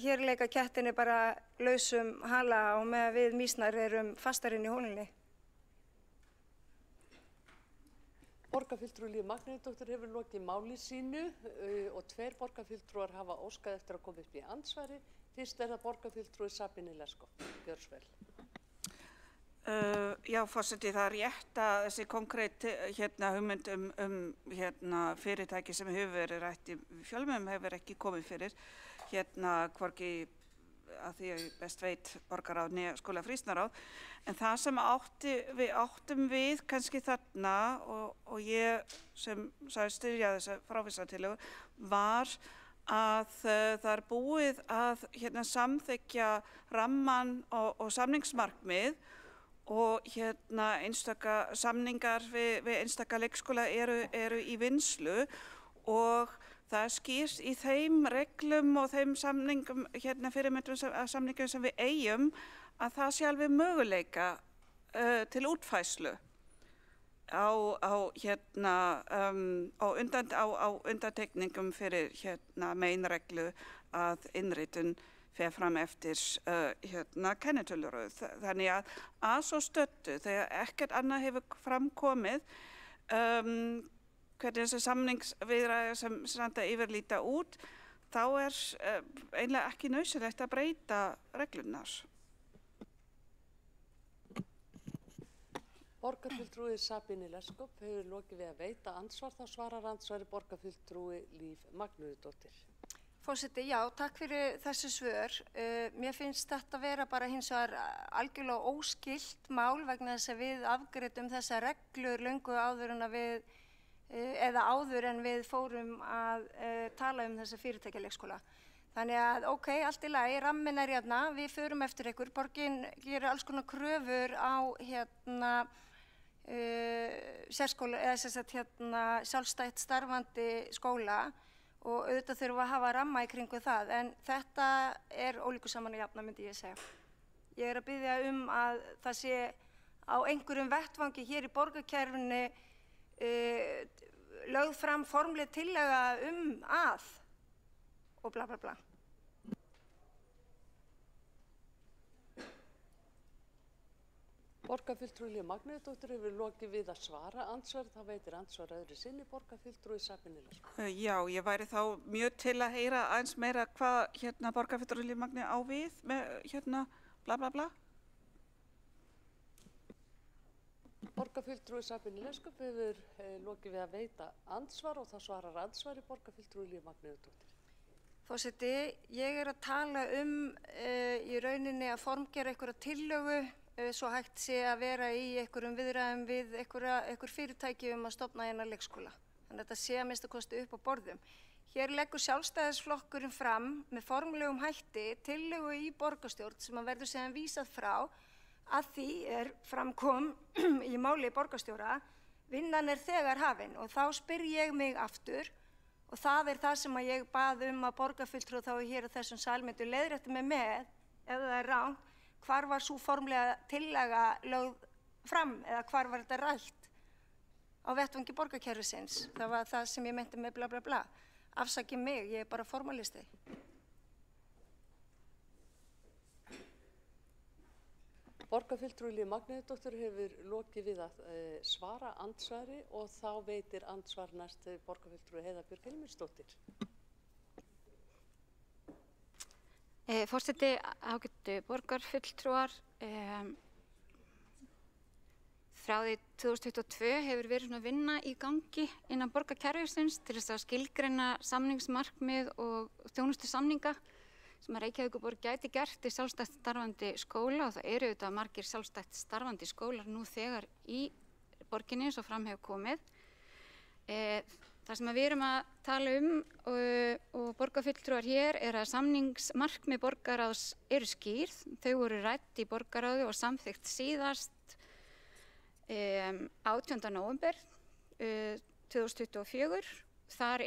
[SPEAKER 9] hér leika kettinni bara lausum hala og með við mýsnar erum fastar inn í hólunni.
[SPEAKER 4] Borgarfulltrúi Líf Magnúsdóttir hefur lokið máli sínu og 2 borgarfulltrúar hafa óskað eftir að koma upp í andsvari. Fyrst er það borgarfulltrúi Sabine Leskov. Gjörðu svo vel.
[SPEAKER 18] Já, forseti, það er rétt að þessi konkrét hugmynd fyrirtæki sem hefur verið rætt í fjölmiðlum hefur ekki komið fyrir hvorki að því að ég best veit borgarráð né skólafrísnaráð. En það sem við áttum við kannski þarna og ég sem sagði styðja þessa frávísunartillögu var að það er búið að samþykkja rammann og samningsmarkmið og einstaka samningar við einstaka leikskóla eru í vinnslu og það er skýrt í þeim reglum og þeim samningum, fyrirmyndum samningum sem við eigum að það sé alveg möguleika til útfærslu á undantekningum fyrir meginreglu að innritun fer fram eftir kennitöluröð. Þannig að svo stöddu þegar ekkert annað hefur framkomið hvernig þessi samningsviðræður sem standa yfirlíta út, þá er eiginlega ekki nauðsynlegt að breyta reglurnar.
[SPEAKER 4] Borgarfulltrúi Sabine Leskov hefur lokið við að veita ansvar, þá svarar ansvari borgarfulltrúi Líf Magnúsdóttir.
[SPEAKER 9] Forseti, já, takk fyrir þessi svör. Mér finnst þetta vera bara hins vegar algjörlega óskilt mál vegna þess að við afgreiddum þessa reglur löngu áður en við fórum að tala þessa fyrirtækjaleikskóla. Þannig að ok, allt í lagi, ramminn er hérna, við förum eftir ykkur, borgin gerir alls konar kröfur á sérskóla, eða sjálfstætt starfandi skóla og auðvitað þurfum að hafa ramma í kringu það, en þetta er ólíku saman að jafna, myndi ég segja. Ég er að biðja að það sé á einhverjum vettvangi hér í borgarkerfinu lögð fram formleg tillaga að og bla bla bla.
[SPEAKER 4] Borgarfulltrúi Líf Magnúsdóttir hefur lokið við að svara andsvar, þá veitir ansvar öðru sinni borgarfulltrúi Sabine Leskov.
[SPEAKER 18] Já, ég væri þá mjög til að heyra aðeins meira hvað borgarfulltrúi Líf Magnúsdóttir á við með bla bla bla.
[SPEAKER 4] Borgarfulltrúi Sabine Leskov hefur lokið við að veita ansvar og þá svarar ansvari borgarfulltrúi Líf Magnúsdóttir.
[SPEAKER 9] Forseti, ég er að tala í rauninni að formgera einhverja tillögu svo hægt sé að vera í einhverjum viðræðum við einhver fyrirtæki að stofna leikskóla. Þannig að þetta sé að minnsta kosti upp á borðum. Hér leggur Sjálfstæðisflokkurinn fram með formlegum hætti tillögu í borgarstjórn sem að verður síðan vísað frá að því framkom í máli borgarstjóra, vinnan er þegar hafin og þá spyr ég mig aftur og það er það sem að ég bað að borgarfulltrúi þá hér á þessum sal myndu leiðrétta mig með, ef það er rangt, hvar var svo formlega tillaga lögð fram eða hvar var þetta rætt á vettvangi borgarkerfisins. Það var það sem ég meinti með bla bla bla. Afsakið mig, ég er bara formalisti.
[SPEAKER 4] Borgarfulltrúi Líf Magnúsdóttir hefur lokið við að svara andsvari og þá veitir ansvar næst borgarfulltrúi Heiða Björg Hilmarsdóttir.
[SPEAKER 15] Forseti, ágætu borgarfulltrúar, frá því 2022 hefur verið svona vinna í gangi innan borgarkerfisins til þess að skilgreina samningsmarkmið og þjónustu samninga sem að Reykjavíkurborg gæti gert í sjálfstætt starfandi skóla og það eru auðvitað margir sjálfstætt starfandi skólar nú þegar í borginni eins og fram hefur komið. Það sem við erum að tala og borgarfulltrúar hér er að samningsmarkmið borgarráðs eru skýrð. Þau voru rædd í borgarráði og samþykkt síðast 18. nóvember 2024. Þar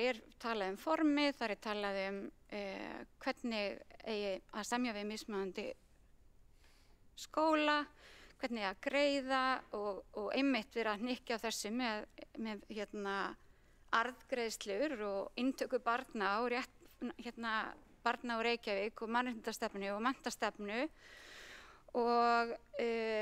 [SPEAKER 15] er talað formið, þar er talað hvernig eigi að semja við mismunandi skóla, hvernig að greiða og einmitt vera að hnykkja á þessu með arðgreiðslur og inntöku barna og barna á Reykjavík og mannréttindastefnu og menntastefnu og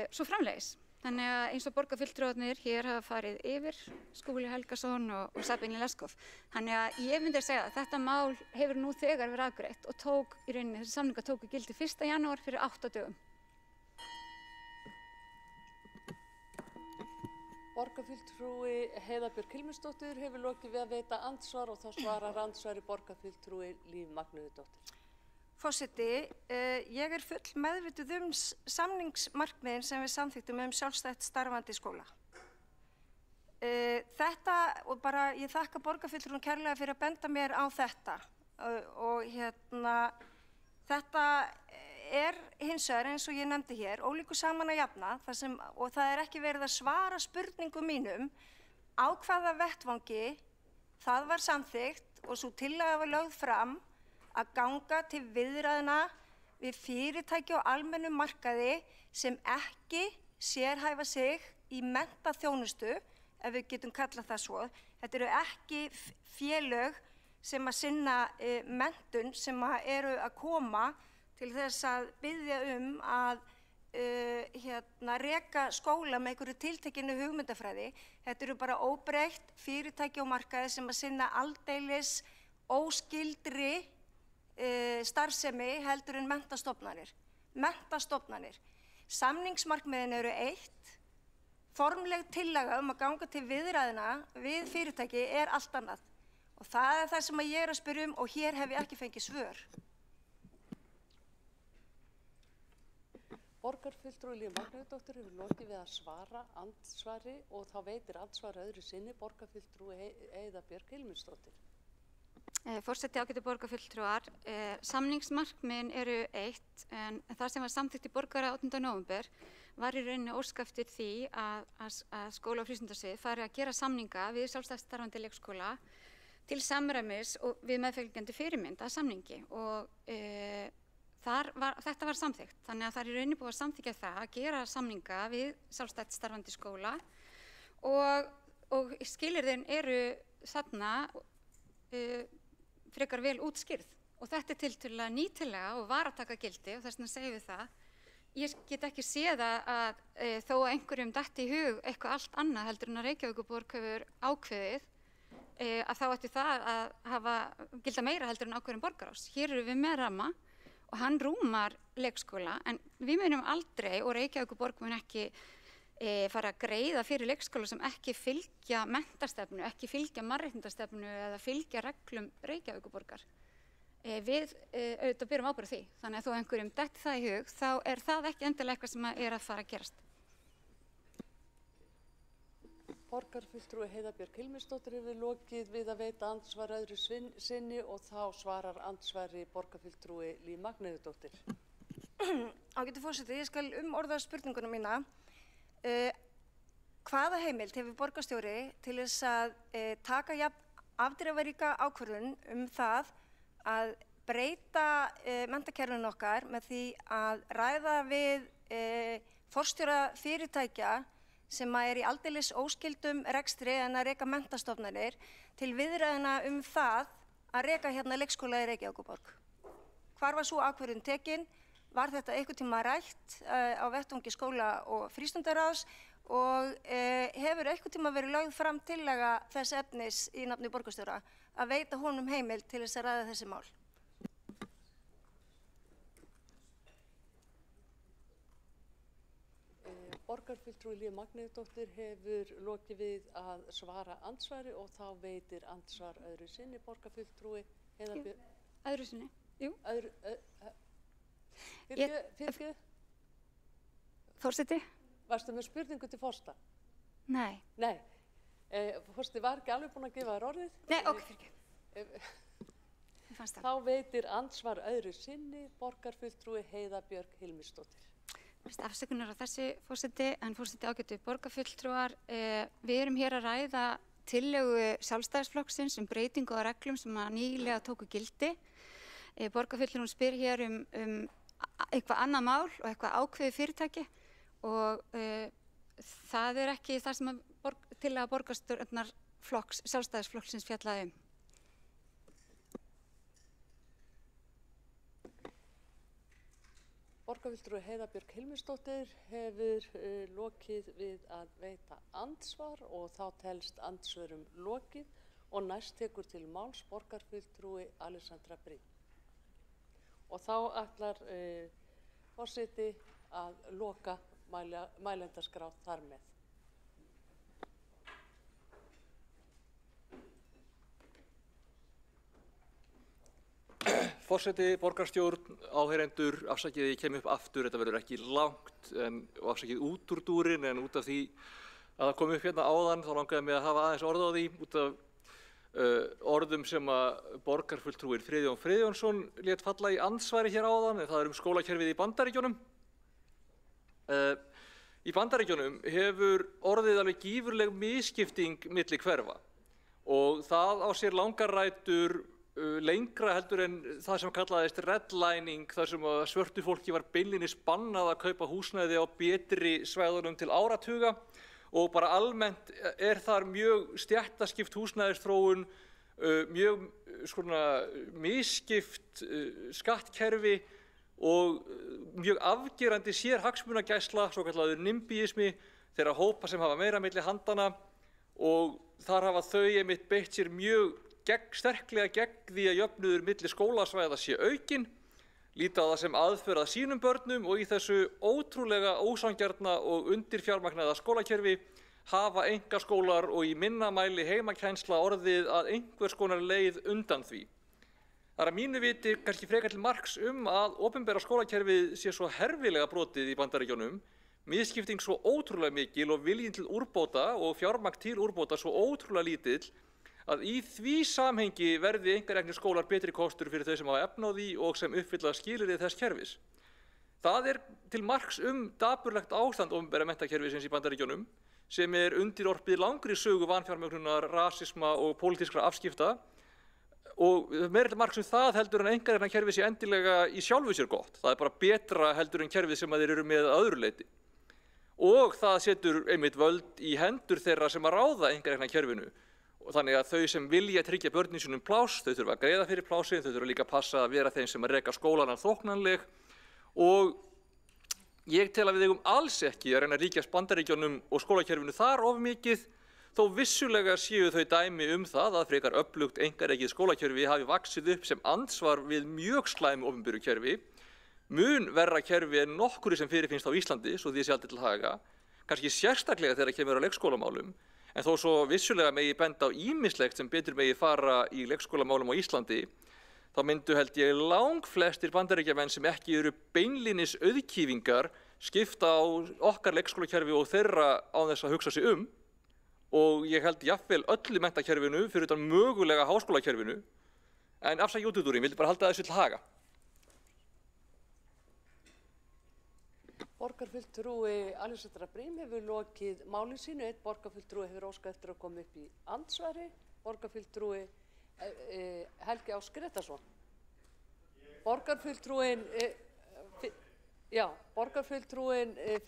[SPEAKER 15] svo framvegis. Þannig að eins og borgarfulltrúarnir hér hafa farið yfir, Skúli Helgason og Sabine Leskov. Þannig að ég myndi að segja að þetta mál hefur nú þegar verið afgreitt og þessi samningar tóku gildi 1. janúar fyrir 8 dögum.
[SPEAKER 4] Borgarfulltrúi Heiða Björk Hilmarsdóttir hefur lokið við að veita andsvar og þá svarar andsvari borgarfulltrúi Líf Magnúðardóttir.
[SPEAKER 9] Forseti, ég er full meðvituð samningsmarkmiðin sem við samþykktum sjálfstætt starfandi skóla. Þetta, og bara ég þakka borgarfulltrúnum kærlega fyrir að benda mér á þetta og þetta hins vegar eins og ég nefndi hér, ólíku saman að jafna og það ekki verið að svara spurningum mínum á hvaða vettvangi það var samþykkt og svo tillaga var lögð fram að ganga til viðræðna við fyrirtæki á almennum markaði sem ekki sérhæfa sig í menntaþjónustu, ef við getum kallað það svo. Þetta eru ekki félög sem að sinna menntun sem eru að koma til þess að biðja að reka skóla með einhverju tiltekinu hugmyndafræði. Þetta eru bara óbreytt fyrirtæki á markaði sem að sinna aldeilis óskyldri starfsemi heldur en menntastofnanir. Samningsmarkmiðin eru eitt, formleg tillaga að ganga til viðræðna við fyrirtæki allt annað. Og það það sem ég að spyrja og hér hef ég ekki fengið svör.
[SPEAKER 4] Borgarfulltrúi Líf Magnúðardóttir hefur lokið við að svara andsvari og þá veitir andsvari öðru sinni borgarfulltrúi Heiða Björk Hilmarsdóttir.
[SPEAKER 15] Forseti, ágætu borgarfulltrúar, samningsmarkmiðin eru eitt en það sem var samþykkt í borgarráði 8. nóvember var í rauninni ósk eftir því að skóla- og frístundasvið fari að gera samninga við sjálfstætt starfandi leikskóla til samræmis og við meðfylgjandi fyrirmynd að samningi og þetta var samþykkt. Þannig að það er í rauninni búið að samþykkja það að gera samninga við sjálfstætt starfandi skóla og skilyrðin eru þarna frekar vel útskýrð og þetta tiltölulega nýtilega og var að taka gildi og þess vegna segjum við það. Ég get ekki séð að þó að einhverjum detti í hug eitthvað allt annað heldur en að Reykjavíkurborg hefur ákveðið að þá ætti það að gilda meira heldur en ákveðin borgarráðs. Hér eru við með ramma og hann rúmar leikskóla en við munum aldrei og Reykjavíkurborg mun ekki fara að greiða fyrir leikskóla sem ekki fylgja menntastefnu, ekki fylgja mannréttindastefnu eða fylgja reglum Reykjavíkurborgar. Við auðvitað berum ábyrgð á því, þannig að þó einhverjum detti það í hug, þá er það ekki endilega eitthvað sem er að fara að gerast.
[SPEAKER 4] Borgarfulltrúi Heiða Björk Hilmarsdóttir hefur lokið við að veita andsvar öðru sinni og þá svarar andsvari borgarfulltrúi Líf Magnúðardóttir.
[SPEAKER 9] Ágætu forseti, ég skal orða spurninguna mína. Hvaða heimild hefur borgarstjóri til þess að taka afdrifaríka ákvörðun það að breyta menntakerfinu okkar með því að ræða við forstjóra fyrirtækja sem í aldeilis óskyldum rekstri en að reka menntastofnanir til viðræðna það að reka hérna leikskóla í Reykjavíkurborg. Hvar var sú ákvörðun tekin? Var þetta einhvern tíma rætt á vettvangi skóla- og frístundaráðs og hefur einhvern tíma verið lögð fram tillaga þess efnis í nafni borgarstjóra að veita honum heimild til þess að ræða þessi mál?
[SPEAKER 4] Borgarfulltrúi Líf Magnúðardóttir hefur lokið við að svara andsvari og þá veitir andsvar öðru sinni borgarfulltrúi Heiða Björk.
[SPEAKER 15] Öðru sinni? Jú.
[SPEAKER 4] Fyrirgefðu?
[SPEAKER 15] Forseti?
[SPEAKER 4] Varstu með spurningu til Forsta?
[SPEAKER 15] Nei.
[SPEAKER 4] Nei. Forseti var ekki alveg búin að gefa þér orðið.
[SPEAKER 15] Nei, ok, fyrir ekki.
[SPEAKER 4] Þá veitir andsvar öðru sinni borgarfulltrúi Heiða Björk Hilmisdóttir.
[SPEAKER 15] Afsökunar á þessu, forseti, en forseti ágætu borgarfulltrúar, við erum hér að ræða tillögu Sjálfstæðisflokksins breytingu á reglum sem að nýlega tóku gildi. Borgarfulltrúin spyr hér eitthvað annað mál og eitthvað ákveðið fyrirtæki og það ekki það sem tillaga borgarstjórnarflokks Sjálfstæðisflokksins fjallaði
[SPEAKER 4] Borgarfulltrúi Heiða Björk Hilmisdóttir hefur lokið við að veita andsvar og þá telst andsvörum lokið og næst tekur til máls borgarfulltrúi Alexandra Briem. Og þá ætlar forseti að loka mælendaskrá þar með.
[SPEAKER 10] Forseti, borgarstjórn, áheyrendur, afsakið ég kem upp aftur, þetta verður ekki langt og afsakið út úr dúrin en út af því að það kom upp hérna áðan þá langaði mig að hafa aðeins orð á því út af orðum sem að borgarfulltrúinn Friðjón Friðjónsson lét falla í andsvari hér áðan en það er skólakerfið í Bandaríkjunum. Í Bandaríkjunum hefur orðið alveg gífurleg misskipting milli hverfa og það á sér langar rætur lengra heldur en það sem kallaðist redlining, þar sem svörtu fólki var beinlínis bannað að kaupa húsnæði á betri svæðunum til áratuga og bara almennt þar mjög stéttaskipt húsnæðisþróun, mjög misskipt skattkerfi og mjög afgerandi sérhagsmunagæsla, svo kallaður nimbíismi, þeirra hópa sem hafa meira milli handana og þar hafa þau einmitt beitt sér mjög sterklega gegn því að jöfnuður milli skólasvæða sé aukinn, líta á það sem aðferð að sínum börnum og í þessu ótrúlega ósanngjarna og undirfjármagnaða skólakerfi hafa einkaskólar og í minna mæli heimakennsla orðið að einhvers konar leið undan því. Það er að mínu viti kannski frekar til marks að opinbera skólakerfið sé svo herfilega brotið í Bandaríkjunum, misskipting svo ótrúlega mikil og viljinn til úrbóta og fjármagn til úrbóta svo ótrúlega lítill að í því samhengi verði einkareknir skólar betri kostur fyrir þau sem hafa efni á því og sem uppfylla skilyrði þess kerfis. Það er til marks dapurlegt ástand opinbera menntakerfisins í Bandaríkjunum sem er undirorpið langri sögu vanfjármögnunar, rasisma og pólitískra afskipta og meira til marks það heldur en einkarekna kerfið sé endilega í sjálfu sér gott. Það er bara betra heldur en kerfið sem þeir eru með að öðru leyti. Og það setur einmitt völd í hendur þeirra sem að ráða einkarekna kerfinu. Og þannig að þau sem vilja tryggja börnin sínum pláss, þau þurfa að greiða fyrir plássin, þau þurfa líka að passa að vera þeim sem að reka skólana þóknanleg og ég tel að við eigum alls ekki að reyna að ríkjast Bandaríkjunum og skólakerfinu þar of mikið, þó vissulega séu þau dæmi það að frekar öflugt einkarekið skólakerfi hafi vaxið upp sem andsvar við mjög slæmu opinberu kerfi, mun verra kerfi en nokkru sem fyrirfinnst á Íslandi, svo því sé aldrei til haga, kannski sérstaklega þegar kemur að leikskólamálum. En þó svo vissulega megi benda á ýmislegt sem betur megi fara í leikskólamálum á Íslandi, þá myndu held ég langflestir Bandaríkjamenn sem ekki eru beinlínis auðkýfingar skipta á okkar leikskólakerfi og þeirra á þess að hugsa sig og ég held jafnvel öllu menntakerfinu fyrir utan mögulega háskólakerfinu, en afsakið út úr því, vildi bara halda þessu til haga.
[SPEAKER 4] Borgarfulltrúi Alexandra Briem hefur lokið máli sínu, einn borgarfulltrúi hefur óskað eftir að koma upp í andsvari, borgarfulltrúi Helgi Ás Grétarsson. Borgarfulltrúin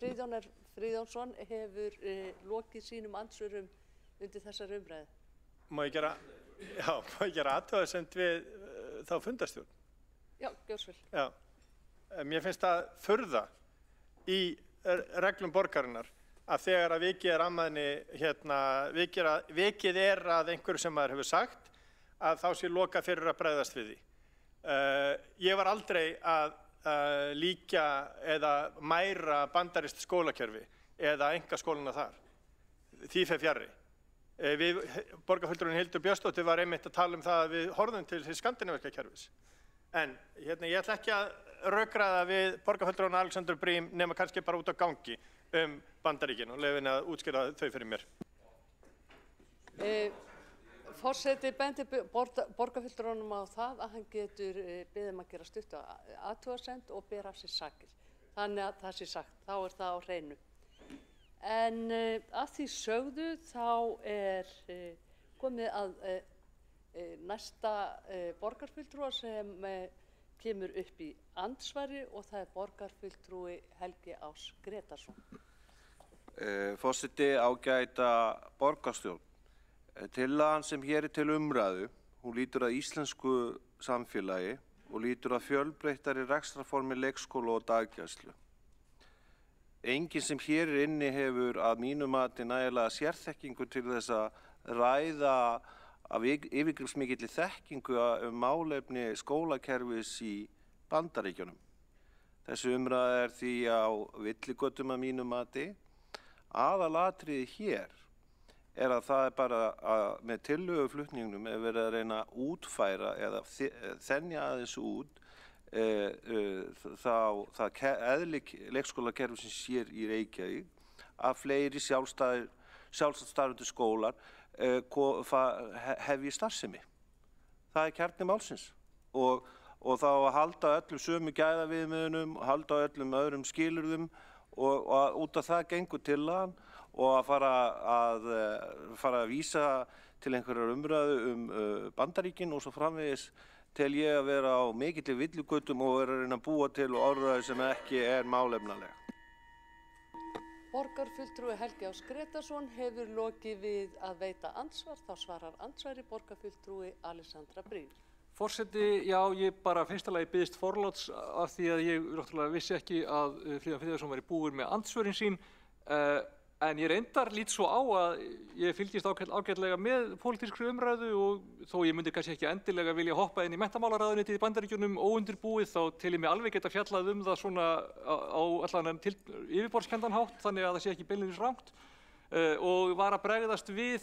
[SPEAKER 4] Friðjón Friðjónsson hefur lokið sínum andsvörum undir þessar umræðu.
[SPEAKER 14] Má ég gera athugasemd við þá fundarstjórn?
[SPEAKER 4] Já, gjörðu svo vel.
[SPEAKER 14] Já, mér finnst það furða í reglum borgarinnar að þegar að vikið að einhverju sem maður hefur sagt að þá sé lokað fyrir að bregðast við því. Ég var aldrei að líkja eða mæra bandarískt skólakerfi eða einkaskólana þar. Því fer fjarri. Borgarfulltrúinn Hildur Björnsdóttir var einmitt að tala það að við horfum til hins skandinavíska kerfis. En ég ætla ekki að rökræða við borgarfulltrúinn Alexandru Briem nema kannski bara út á gangi Bandaríkin og leyfa henni að útskýra þau fyrir mér.
[SPEAKER 4] Forseti bendi borgarfulltrúanum á það að hann getur beðið að gera stuttu athugasemd og bera af sér sakir. Þannig að það sé sagt, þá er það á hreinu. En að því sögðu þá komið að næsta borgarfulltrúa sem kemur upp í andsvari og það er borgarfulltrúi Helgi Ás Gretarsson.
[SPEAKER 8] Forseti, ágæta borgarstjórn. Tillagan sem hér er til umræðu, hún lýtur að íslensku samfélagi og lýtur að fjölbreyttari rekstrarformi leikskóla og daggæslu. Enginn sem hér er inni hefur að mínu mati nægilega sérþekkingu til þess að ræða af yfirgripsmikilli þekkingu málefni skólakerfis í Bandaríkjunum. Þessi umræða er því á villigötum að mínu mati. Aðalatriði hér er að það er bara að með tillöguflutningnum er verið að reyna að útfæra eða þenja aðeins út það eðli leikskólakerfisins hér í Reykjavík að fleiri sjálfstætt skólar hefji starfsemi. Það er kjarni málsins og þá að halda öllum sömu gæðaviðmiðunum og halda öllum öðrum skilyrðum og út af það gengur tillagan og að fara að vísa til einhverjar umræðu Bandaríkin og svo framvegis tel ég að vera á mikilli villigötum og vera að reyna að búa til orðræðu sem ekki er málefnaleg.
[SPEAKER 4] Borgarfulltrúi Helgi Ás Gretarsson hefur lokið við að veita andsvar, þá svarar andsvari borgarfulltrúi Alessandra Briem.
[SPEAKER 10] Forseti, já, ég bara fyrsta lagi biðst forláts af því að ég náttúrulega vissi ekki að Fríðan Friðjónsson væri búinn með andsvörin sín, en ég reyndar lít svo á að ég fylgist ágætlega með pólitískri umræðu og þó ég myndi kannski ekki endilega vilja hoppa inn í menntamálaráðuneytið í Bandaríkjunum óundirbúið þá tel ég mig alveg geta fjallað það svona á allan yfirborðskenndan hátt þannig að það sé ekki beinlínis rangt. Og var að bregðast við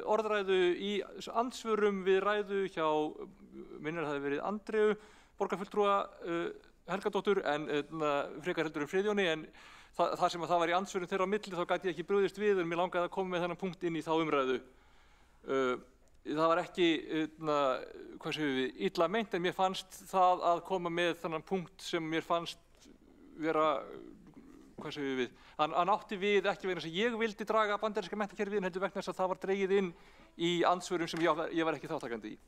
[SPEAKER 10] orðræðu í andsvörum við ræðu hjá, minnir það hefði verið Andreu, borgarfulltrúa Helgadóttur, en frekar heldur Friðjóni, en það sem að það var í andsvörum þeirra á milli þá gæti ég ekki brugðist við en mér langaði að koma með þennan punkt inn í þá umræðu. Það var ekki, hvað segjum við, illa meint en mér fannst það að koma með þennan punkt sem mér fannst vera, hvað segjum við, hann átti við ekki vegna þess að ég vildi draga bandaríska menntakerfið en heldur vegna þess að það var dregið inn í andsvörum sem ég var ekki þátttakandi í.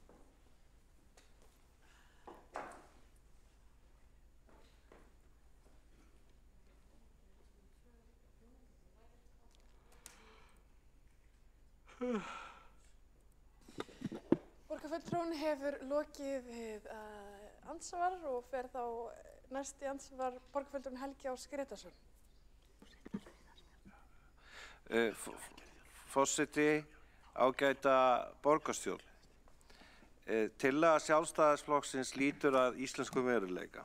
[SPEAKER 2] Borgarfulltrúinn hefur lokið við andsvar og fer þá næst í andsvar borgarfulltrúinn Helgi Ás Gretarsson.
[SPEAKER 8] Forseti, ágæta borgarstjórn. Tillaga Sjálfstæðisflokksins lýtur að íslenskum veruleika.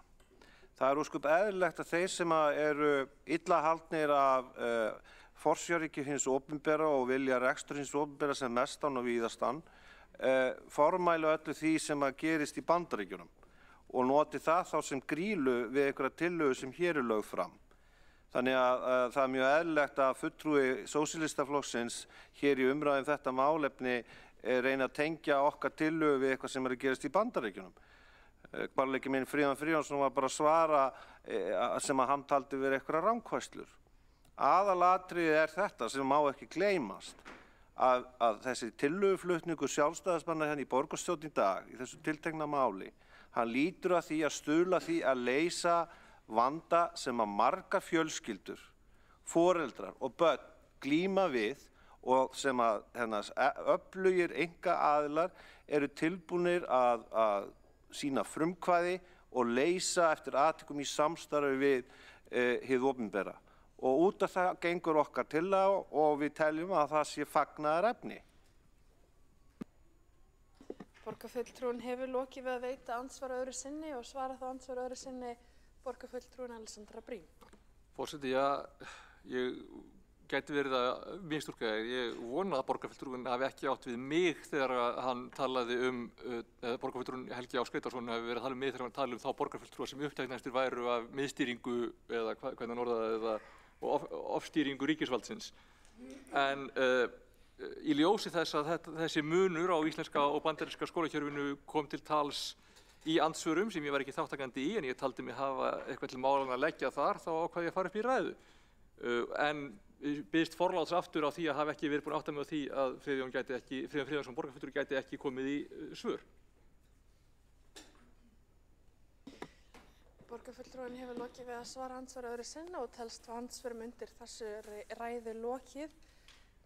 [SPEAKER 8] Það er ósköp eðlilegt að þeir sem eru illa haldnir af forsjárhyggju hins opinbera og vilja rekstur hins opinbera sem mestan og víðastan formælu öllu því sem gerist í Bandaríkjunum og noti það þá sem grýlu við einhverja tillögu sem hér er lögð fram. Þannig að það er mjög eðlilegt að fulltrúi Sósíalistaflokksins hér í umræðum þetta málefni reyna að tengja okkar tillögu við eitthvað sem er að gerast í Bandaríkjunum. Hvarfleiki minn Fríðan Friðjónsson var bara að svara sem að hann taldi verið einhverjar rangfærslur. Aðalatriðið er þetta sem má ekki gleymast að þessi tillöguflutningur sjálfstæðismanna hérna í borgarstjórn í dag í þessu tiltekna máli, hann lýtur að því að stuðla því að leysa vanda sem að margar fjölskyldur, foreldrar og börn glíma við og sem að öflugir einkaaðilar eru tilbúnir að sýna frumkvæði og leysa eftir atvikum í samstarfi við hið opinbera. Og út af það gengur okkar tillaga og við teljum að það sé fagnaðarefni.
[SPEAKER 2] Borgarfulltrúinn hefur lokið við að veita andsvar öðru sinni og svara þá andsvar öðru sinni borgarfulltrúinn Alessandra Briem.
[SPEAKER 10] Forseti, já, ég gæti verið að mistúlka þér. Ég vona að borgarfulltrúinn hafi ekki átt við mig þegar hann talaði borgarfulltrúinn Helgi Ás Gretarsson hafi verið að tala um mig þegar hann talaði þá borgarfulltrúa sem uppteknastir væru af miðstýringu eða hvernig hann orðaði það og ofstýringu ríkisvaldsins. En í ljósi þess að þessi munur á íslenska og bandaríska skólakerfinu kom til tals í andsvörum sem ég var ekki þáttakandi í, en ég taldi mig hafa eitthvað til málanna að leggja þar, þá ákvað ég að fara upp í ræðu. En biðst forláts aftur á því að hafa ekki verið búin að átta mig á því að Friðjón Friðjónsson borgarfulltrúi gæti ekki komið í svör.
[SPEAKER 2] Borgarfulltrúinn hefur lokið við að svara andsvari öðru sinna og telst andsvörum undir þessu ræðu lokið.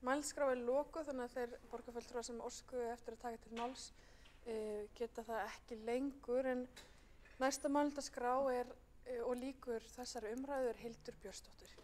[SPEAKER 2] Mælskrá er lokuð, þannig að þeir borgarfulltrúar sem óskuðu eftir að taka til máls geta það ekki lengur, en næsta málendaskrá og lýkur þessari umræðu Hildur Björnsdóttir.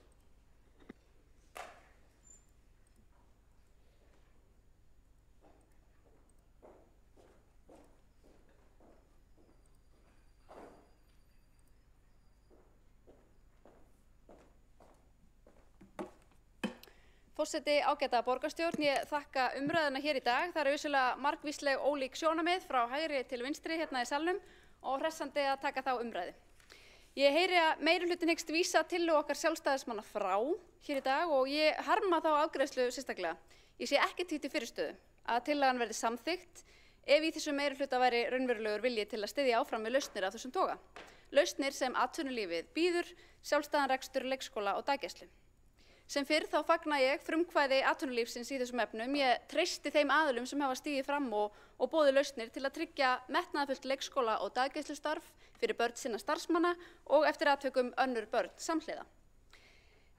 [SPEAKER 3] Forseti, ágæta borgarstjórn, ég þakka umræðuna hér í dag. Það eru vissulega margvísleg ólík sjónarmið frá hægri til vinstri hérna í salnum og hressandi að taka þá umræðu. Ég heyri að meirihlutinn hyggst vísa tillögu okkar sjálfstæðismanna frá hér í dag og ég harma þá afgreiðslu sérstaklega. Ég sé ekki því til fyrirstöðu að tillagan verði samþykkt ef í þessu meirihluta væri raunverulegur vilji til að styðja áfram með lausnir af þessum toga. Lausnir sem atvinnulífið býður, sjálfstæðan rekstur, leikskóla og daggæslu. Sem fyrr þá fagna ég frumkvæði atvinnulífsins í þessum efnum. Ég treysti þeim aðilum sem hafa stigið fram og boðið lausnir til að tryggja metnaðarfullt leikskóla og daggæslustarf fyrir börn sinna starfsmanna og eftir atvikum önnur börn samhliða.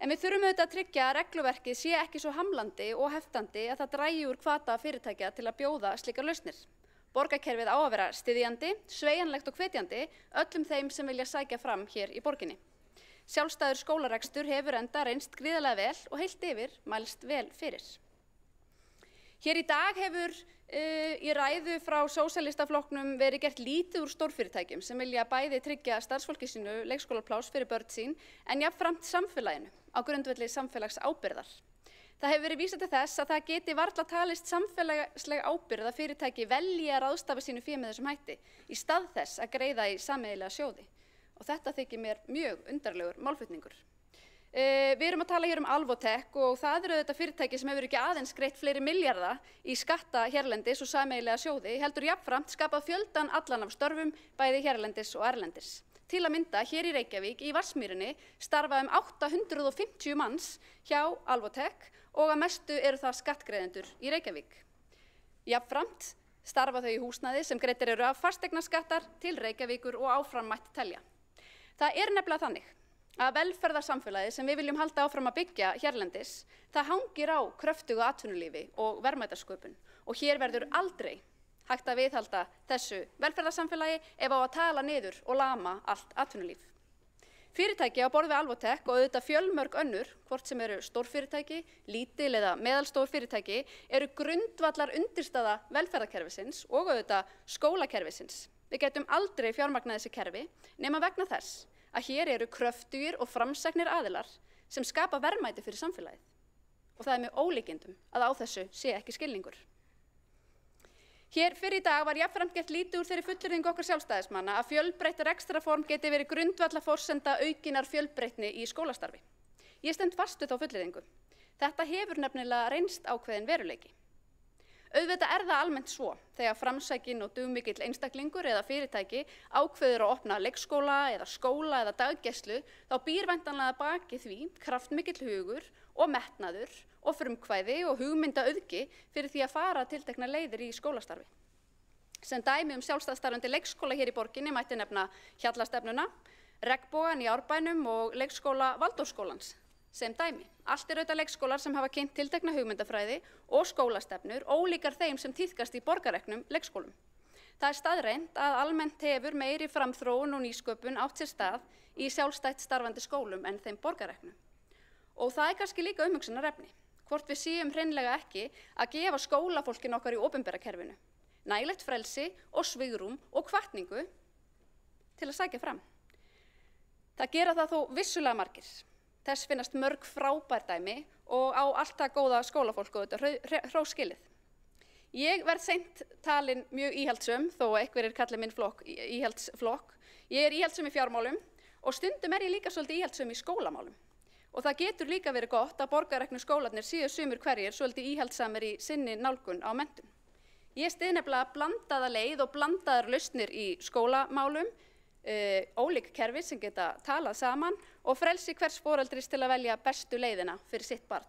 [SPEAKER 3] En við þurfum auðvitað að tryggja að regluverkið sé ekki svo hamlandi og heftandi að það dragi úr hvata fyrirtækja til að bjóða slíkar lausnir. Borgarkerfið á að vera styðjandi, sveigjanlegt og hvetjandi öllum þeim sem vilja sækja fram hér í borginni. Sjálfstæður skólarekstur hefur enda reynst gríðarlega vel og heilt yfir mælst vel fyrir. Hér í dag hefur í ræðu frá Sósíalistaflokknum verið gert lítið úr stórfyrirtækjum sem vilja bæði tryggja starfsfólki sínu leikskólapláss fyrir börn sín en jafnframt samfélaginu á grundvelli samfélagsábyrgðar. Það hefur verið vísað til þess að það geti varla talist samfélagsleg ábyrgð að fyrirtæki velji að ráðstafa sínu fé með þessum hætti í stað þess að greiða í sameiginlega sjóði. Og þetta þykir mér mjög undarlegur málflutningur. Við erum að tala hér um Alvotech og það eru auðvitað fyrirtæki sem hefur ekki aðeins greitt fleiri milljarða í skatta hérlendis og sameiginlega sjóði, heldur jafnframt skapað fjöldan allan af störfum bæði hérlendis og erlendis. Til að mynda hér í Reykjavík, í Vatnsmýrinni, starfa 850 manns hjá Alvotech og að mestu eru það skattgreiðendur í Reykjavík. Jafnframt starfa þau í húsnæði sem greiddir eru af fasteignaskattar til Reykjavíkur og áfram mætti telja. Það er nefnilega þannig að velferðarsamfélagið sem við viljum halda áfram að byggja hérlendis, það hangir á kröftugu atvinnulífi og verðmætasköpun og hér verður aldrei hægt að viðhalda þessu velferðarsamfélagi ef á að tala niður og lama allt atvinnulíf. Fyrirtæki á borð við Alvotech og auðvitað fjölmörg önnur, hvort sem eru stórfyrirtæki, lítil eða meðalstór fyrirtæki, eru grundvallar undirstaða velferðarkerfisins og auðvitað skólakerfisins. Við getum aldrei fjármagnað þessi kerfi nema vegna þess að hér eru kröftugir og framsæknir aðilar sem skapa verðmæti fyrir samfélagið. Og það er með ólíkindum að á þessu sé ekki skilningur. Hér fyrr í dag var jafnframt gert lítið úr þeirri fullyrðingu okkar sjálfstæðismanna að fjölbreytt rekstrarform geti verið grundvallarforsenda aukinnar fjölbreytni í skólastarfi. Ég stend fast við þá fullyrðingu. Þetta hefur nefnilega reynst ákveðin veruleiki. Auðvitað er það almennt svo þegar framsækinn og dugmikill einstaklingur eða fyrirtæki ákveður að opna leikskóla eða skóla eða daggæslu, þá býr væntanlega baki því kraftmikill hugur og metnaður og frumkvæði og hugmyndaauðgi fyrir því að fara tilteknar leiðir í skólastarfi. Sem dæmi sjálfstæðsstarfandi leikskóla hér í borginni mætti nefna Hjallastefnuna, Regnbogann í Árbænum og leikskóla Valdórsskólans. Sem dæmi. Allt eru auðvitað leikskólar sem hafa kynnt tiltekna hugmyndafræði og skólastefnur, ólíkar þeim sem tíðkast í borgarreknum leikskólum. Það er staðreynt að almennt hefur meiri framþróun og nýsköpun átt sér stað í sjálfstætt starfandi skólum en þeim borgarreknum. Og það er kannski líka umhugsunarefni, hvort við séum hreinlega ekki að gefa skólafólkinu okkar í opinbera kerfinu nægilegt frelsi og svigrúm og hvatningu til að sækja fram. Það gera það þó vissulega margir. Þess finnast mörg frábær dæmi og á allt það góða skólafólk og þetta hróskilið. Ég verð seint talin mjög íhaldssöm þó að einhverjir kalli minn flokk íhaldsflokk. Ég er íhaldssöm í fjármálum og stundum er ég líka svolítið íhaldssöm í skólamálum. Og það getur líka verið gott að borgarreknu skólarnir séu sumir hverjir svolítið íhaldsamir í sinni nálgun á menntun. Ég styð nefnilega blandaða leið og blandaðar lausnir í skólamálum, ólík kerfi sem geta talað saman og frelsi hvers foreldris til að velja bestu leiðina fyrir sitt barn.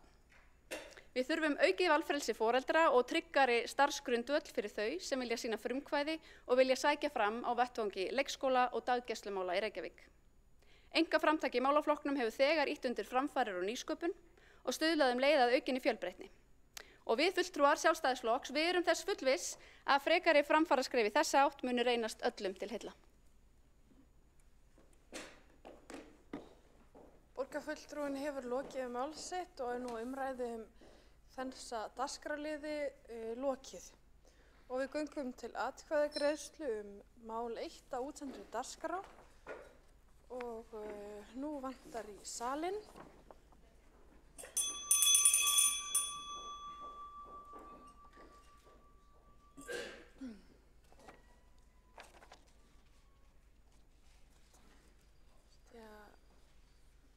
[SPEAKER 3] Við þurfum aukið valfrelsi foreldra og tryggari starfsgrundvöll fyrir þau sem vilja sýna frumkvæði og vilja sækja fram á vettvangi leikskóla og daggæslumála í Reykjavík. Einkaframtak í málaflokknum hefur þegar ýtt undir framfarir og nýsköpun og stuðlað leið að aukinni fjölbreytni. Og við fulltrúar Sjálfstæðisflokks, við erum þess fullviss að frekari framfaraskref í þessa átt muni reynast öllum til heilla.
[SPEAKER 2] Borgarfulltrúinn hefur lokið mál sitt og nú umræðu þessa dagskrárliði lokið. Og við göngum til atkvæðagreiðslu mál 1 á útsendri dagskrá og nú vantar í salinn.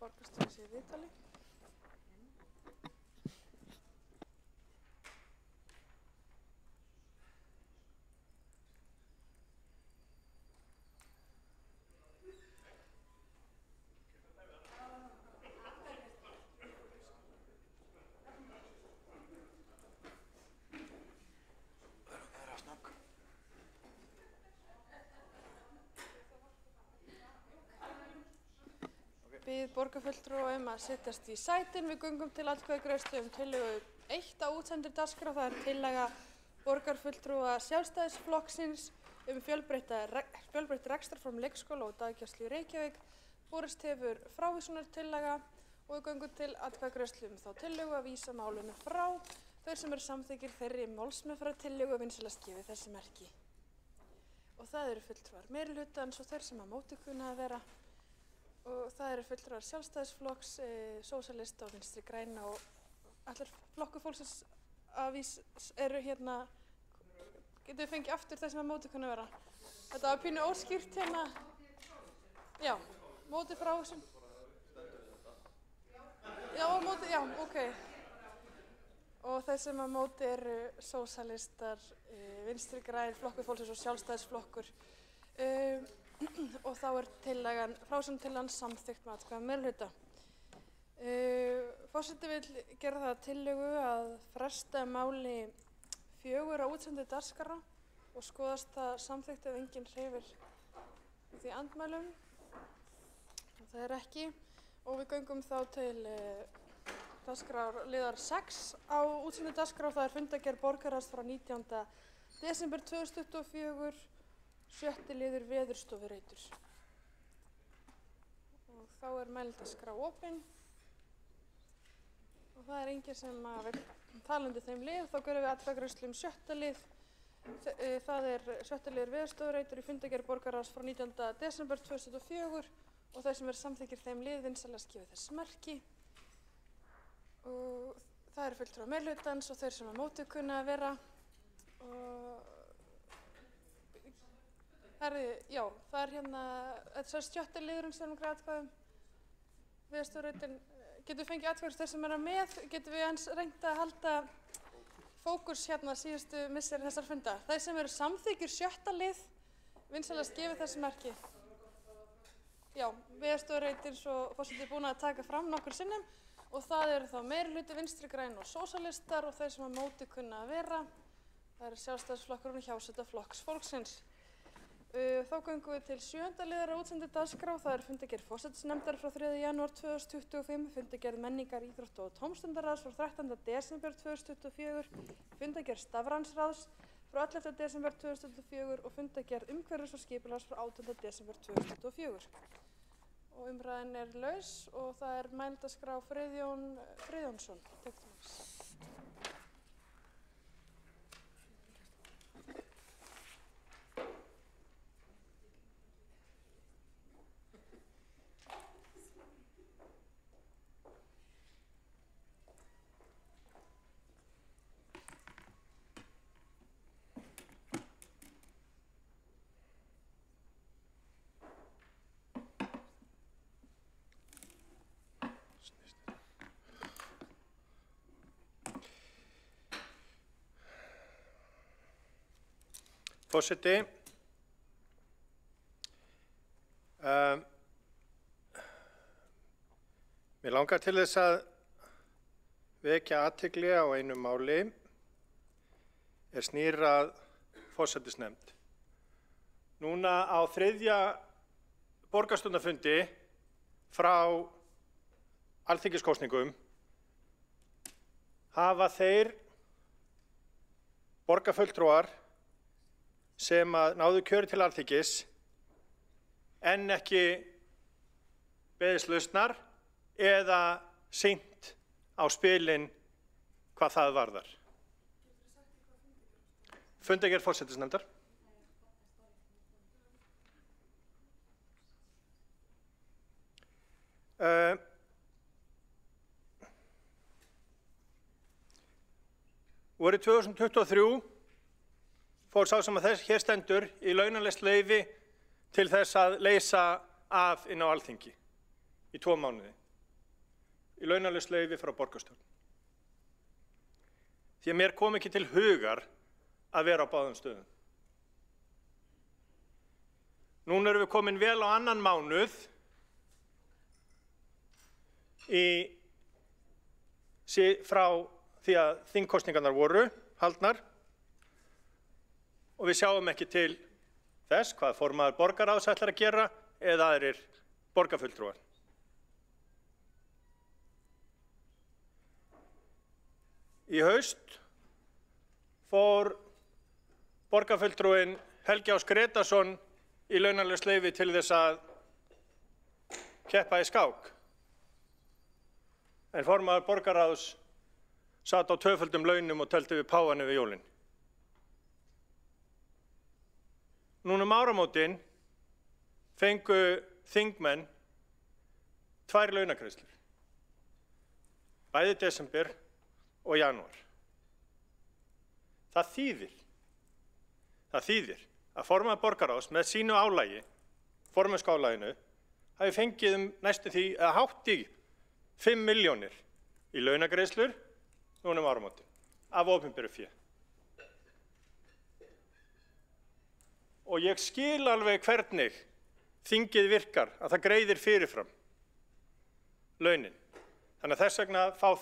[SPEAKER 2] Borgarstjóri sé í viðtali. Við borgarfulltrúa að setjast í sætin. Við göngum til atkvæðagreiðslu tillögu 1 á útsendri dagskrá. Það er tillaga borgarfulltrúa Sjálfstæðisflokksins fjölbreytt rekstrarform leikskóla og daggæslu í Reykjavík. Borist hefur frávísunartillaga og við göngum til atkvæðagreiðslu þá tillögu að vísa málinu frá. Þau sem eru samþykkir þeirri málsmeðferðartillögu vinsælast gefið þessi merki. Og það eru fulltrúar meirihlutans og þeir sem að móti kunna að vera. Og það eru fulltrúar Sjálfstæðisflokks, Sósíalista og Vinstri græna og allir flokkur fólksins eru hérna, getum við fengið aftur það sem að móti kunna vera. Þetta var pínu óskýrt hérna, já, móti frávísun. Já, móti, já, ok. Og þeir sem að móti eru Sósíalistar, Vinstri græn, flokkur fólksins og Sjálfstæðisflokkur. Og þá er frávísunartillagan samþykkt með atkvæði meirihluta. Forseti vill gera það tillögu að fresta máli 4 á útsendri dagskrá og skoðast það samþykkt ef enginn hreyfir því andmælum. Það er ekki. Og við göngum þá til dagskrárliðar 6 á útsendri dagskrá. Það er fundargerð borgarráðs frá 19. desember 2024. 7. liður veðurstofureitur. Og þá er mælendaskrá opin. Og það er enginn sem vil tala undir þeim lið. Þá görum við atkvæðagreiðslu 7. lið. Það er 7. liður veðurstofureitur í fundargerð borgarráðs frá 19. desember 2024 og þeir sem eru samþykkir þeim lið vinsælast gefið þess merki. Og það eru fulltrúar meirihlutans og þeir sem að móti kunna að vera. Já, það er hérna, þetta er 7. liðurinn sem við atkvæðum. Veðurstofureitin, getum við fengið atkvæðis þeir sem eru með, getum við eins reynt að halda fókus hérna síðustu misseri þessar funda. Þeir sem eru samþykir 7. lið, vinsælast gefið þessi merki. Já, veðurstofureitin svo forseti búin að taka fram nokkur sinnum og það eru þá meirihluti Vinstri græn og Sósíalistar og þeir sem að móti kunna að vera. Það eru Sjálfstæðisflokkurinn og hjáseta Flokks fólksins. Þá göngum við til 7. liðar á útsendi dagskrá. Það er fundargerð forsætisnefndar frá 3. janúar 2025, fundargerð menningar, íþrótta og tómstundaráðs frá 13. desember 2024, fundargerð stafrænsráðs frá 11. desember 2024 og fundargerð umhverfis og skipulags frá 18. desember 2024. Og umræðin er laus og það er mælendaskrá Friðjón Friðjónsson.
[SPEAKER 19] Snýst.
[SPEAKER 14] Forseti, mér langar til þess að vekja athygli á einu máli snýr að forsætisnefnd. Núna á 3. borgarstjórnarfundi frá alþingiskosningum hafa þeir borgarfulltrúar sem náðu kjöri til Alþingis en ekki beðist lausnar eða sýnt á spilin hvað það varðar. Fundargerð forsætisnefndar. Vorið 2023 fór sá sem að hér stendur í launalaust leyfi til þess að leysa af inn á Alþingi í 2 mánuði. Í launalaust leyfi frá borgarstjórn. Því að mér kom ekki til hugar að vera á báðum stöðum. Núna erum við komin vel á 2. mánuð frá því að þingkosningarnar voru haldnar og við sjáum ekki til þess hvað formaður borgarráðs ætlar að gera eða aðrir borgarfulltrúar. Í haust fór borgarfulltrúinn Helgi Ás Gretarsson í launalaust leyfi til þess að keppa í skák. En formaður borgarráðs sat á 2-földum launum og tölti við páfana yfir jólin. Núna áramótin fengu þingmenn 2 launagreiðslur, bæði desember og janúar. Það þýðir að formaður borgarráðs með sínu álagi, formennskuálaginu, hafi fengið næstum því að hátt í 5 milljónir í launagreiðslur núna áramótin af opinberu fé. Og ég skil alveg hvernig þingið virkar að það greiðir fyrirfram launin. Þannig að þess vegna fengu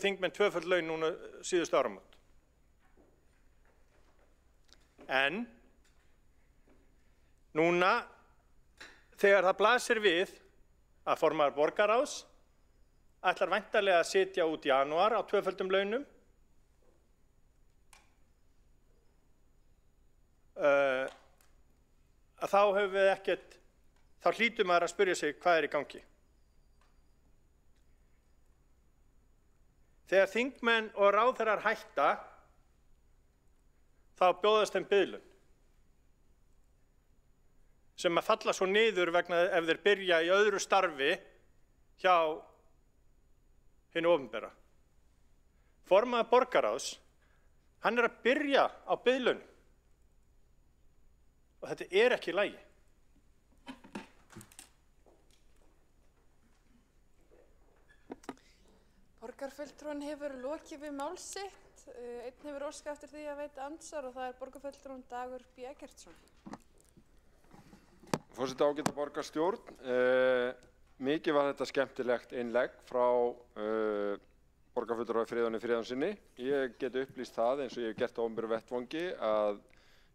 [SPEAKER 14] þingmenn 2-föld laun núna síðustu áramót. En núna þegar það blasir við að formaður borgarráðs ætlar væntanlega að sitja út í janúar á 2-földum launum, að þá höfum við ekkert, þá hlýtur maður að spyrja sig hvað í gangi. Þegar þingmenn og ráðherrar hætta, þá bjóðast þeim biðlaun sem að falla svo niður vegna ef þeir byrja í öðru starfi hjá hinu opinbera. Formaður borgarráðs, hann að byrja á biðlaunum og þetta ekki í lagi.
[SPEAKER 2] Borgarfulltrúinn hefur lokið við mál sitt. Einn hefur óskað eftir því að veita andsvar og það borgarfulltrúinn Dagur B. Eggertsson.
[SPEAKER 20] Forseti, ágæta borgarstjórn, mikið var þetta skemmtilegt innlegg frá borgarfulltrúa Friðjóni Friðjónssyni. Ég get upplýst það eins og ég hef gert á opinberum vettvangi að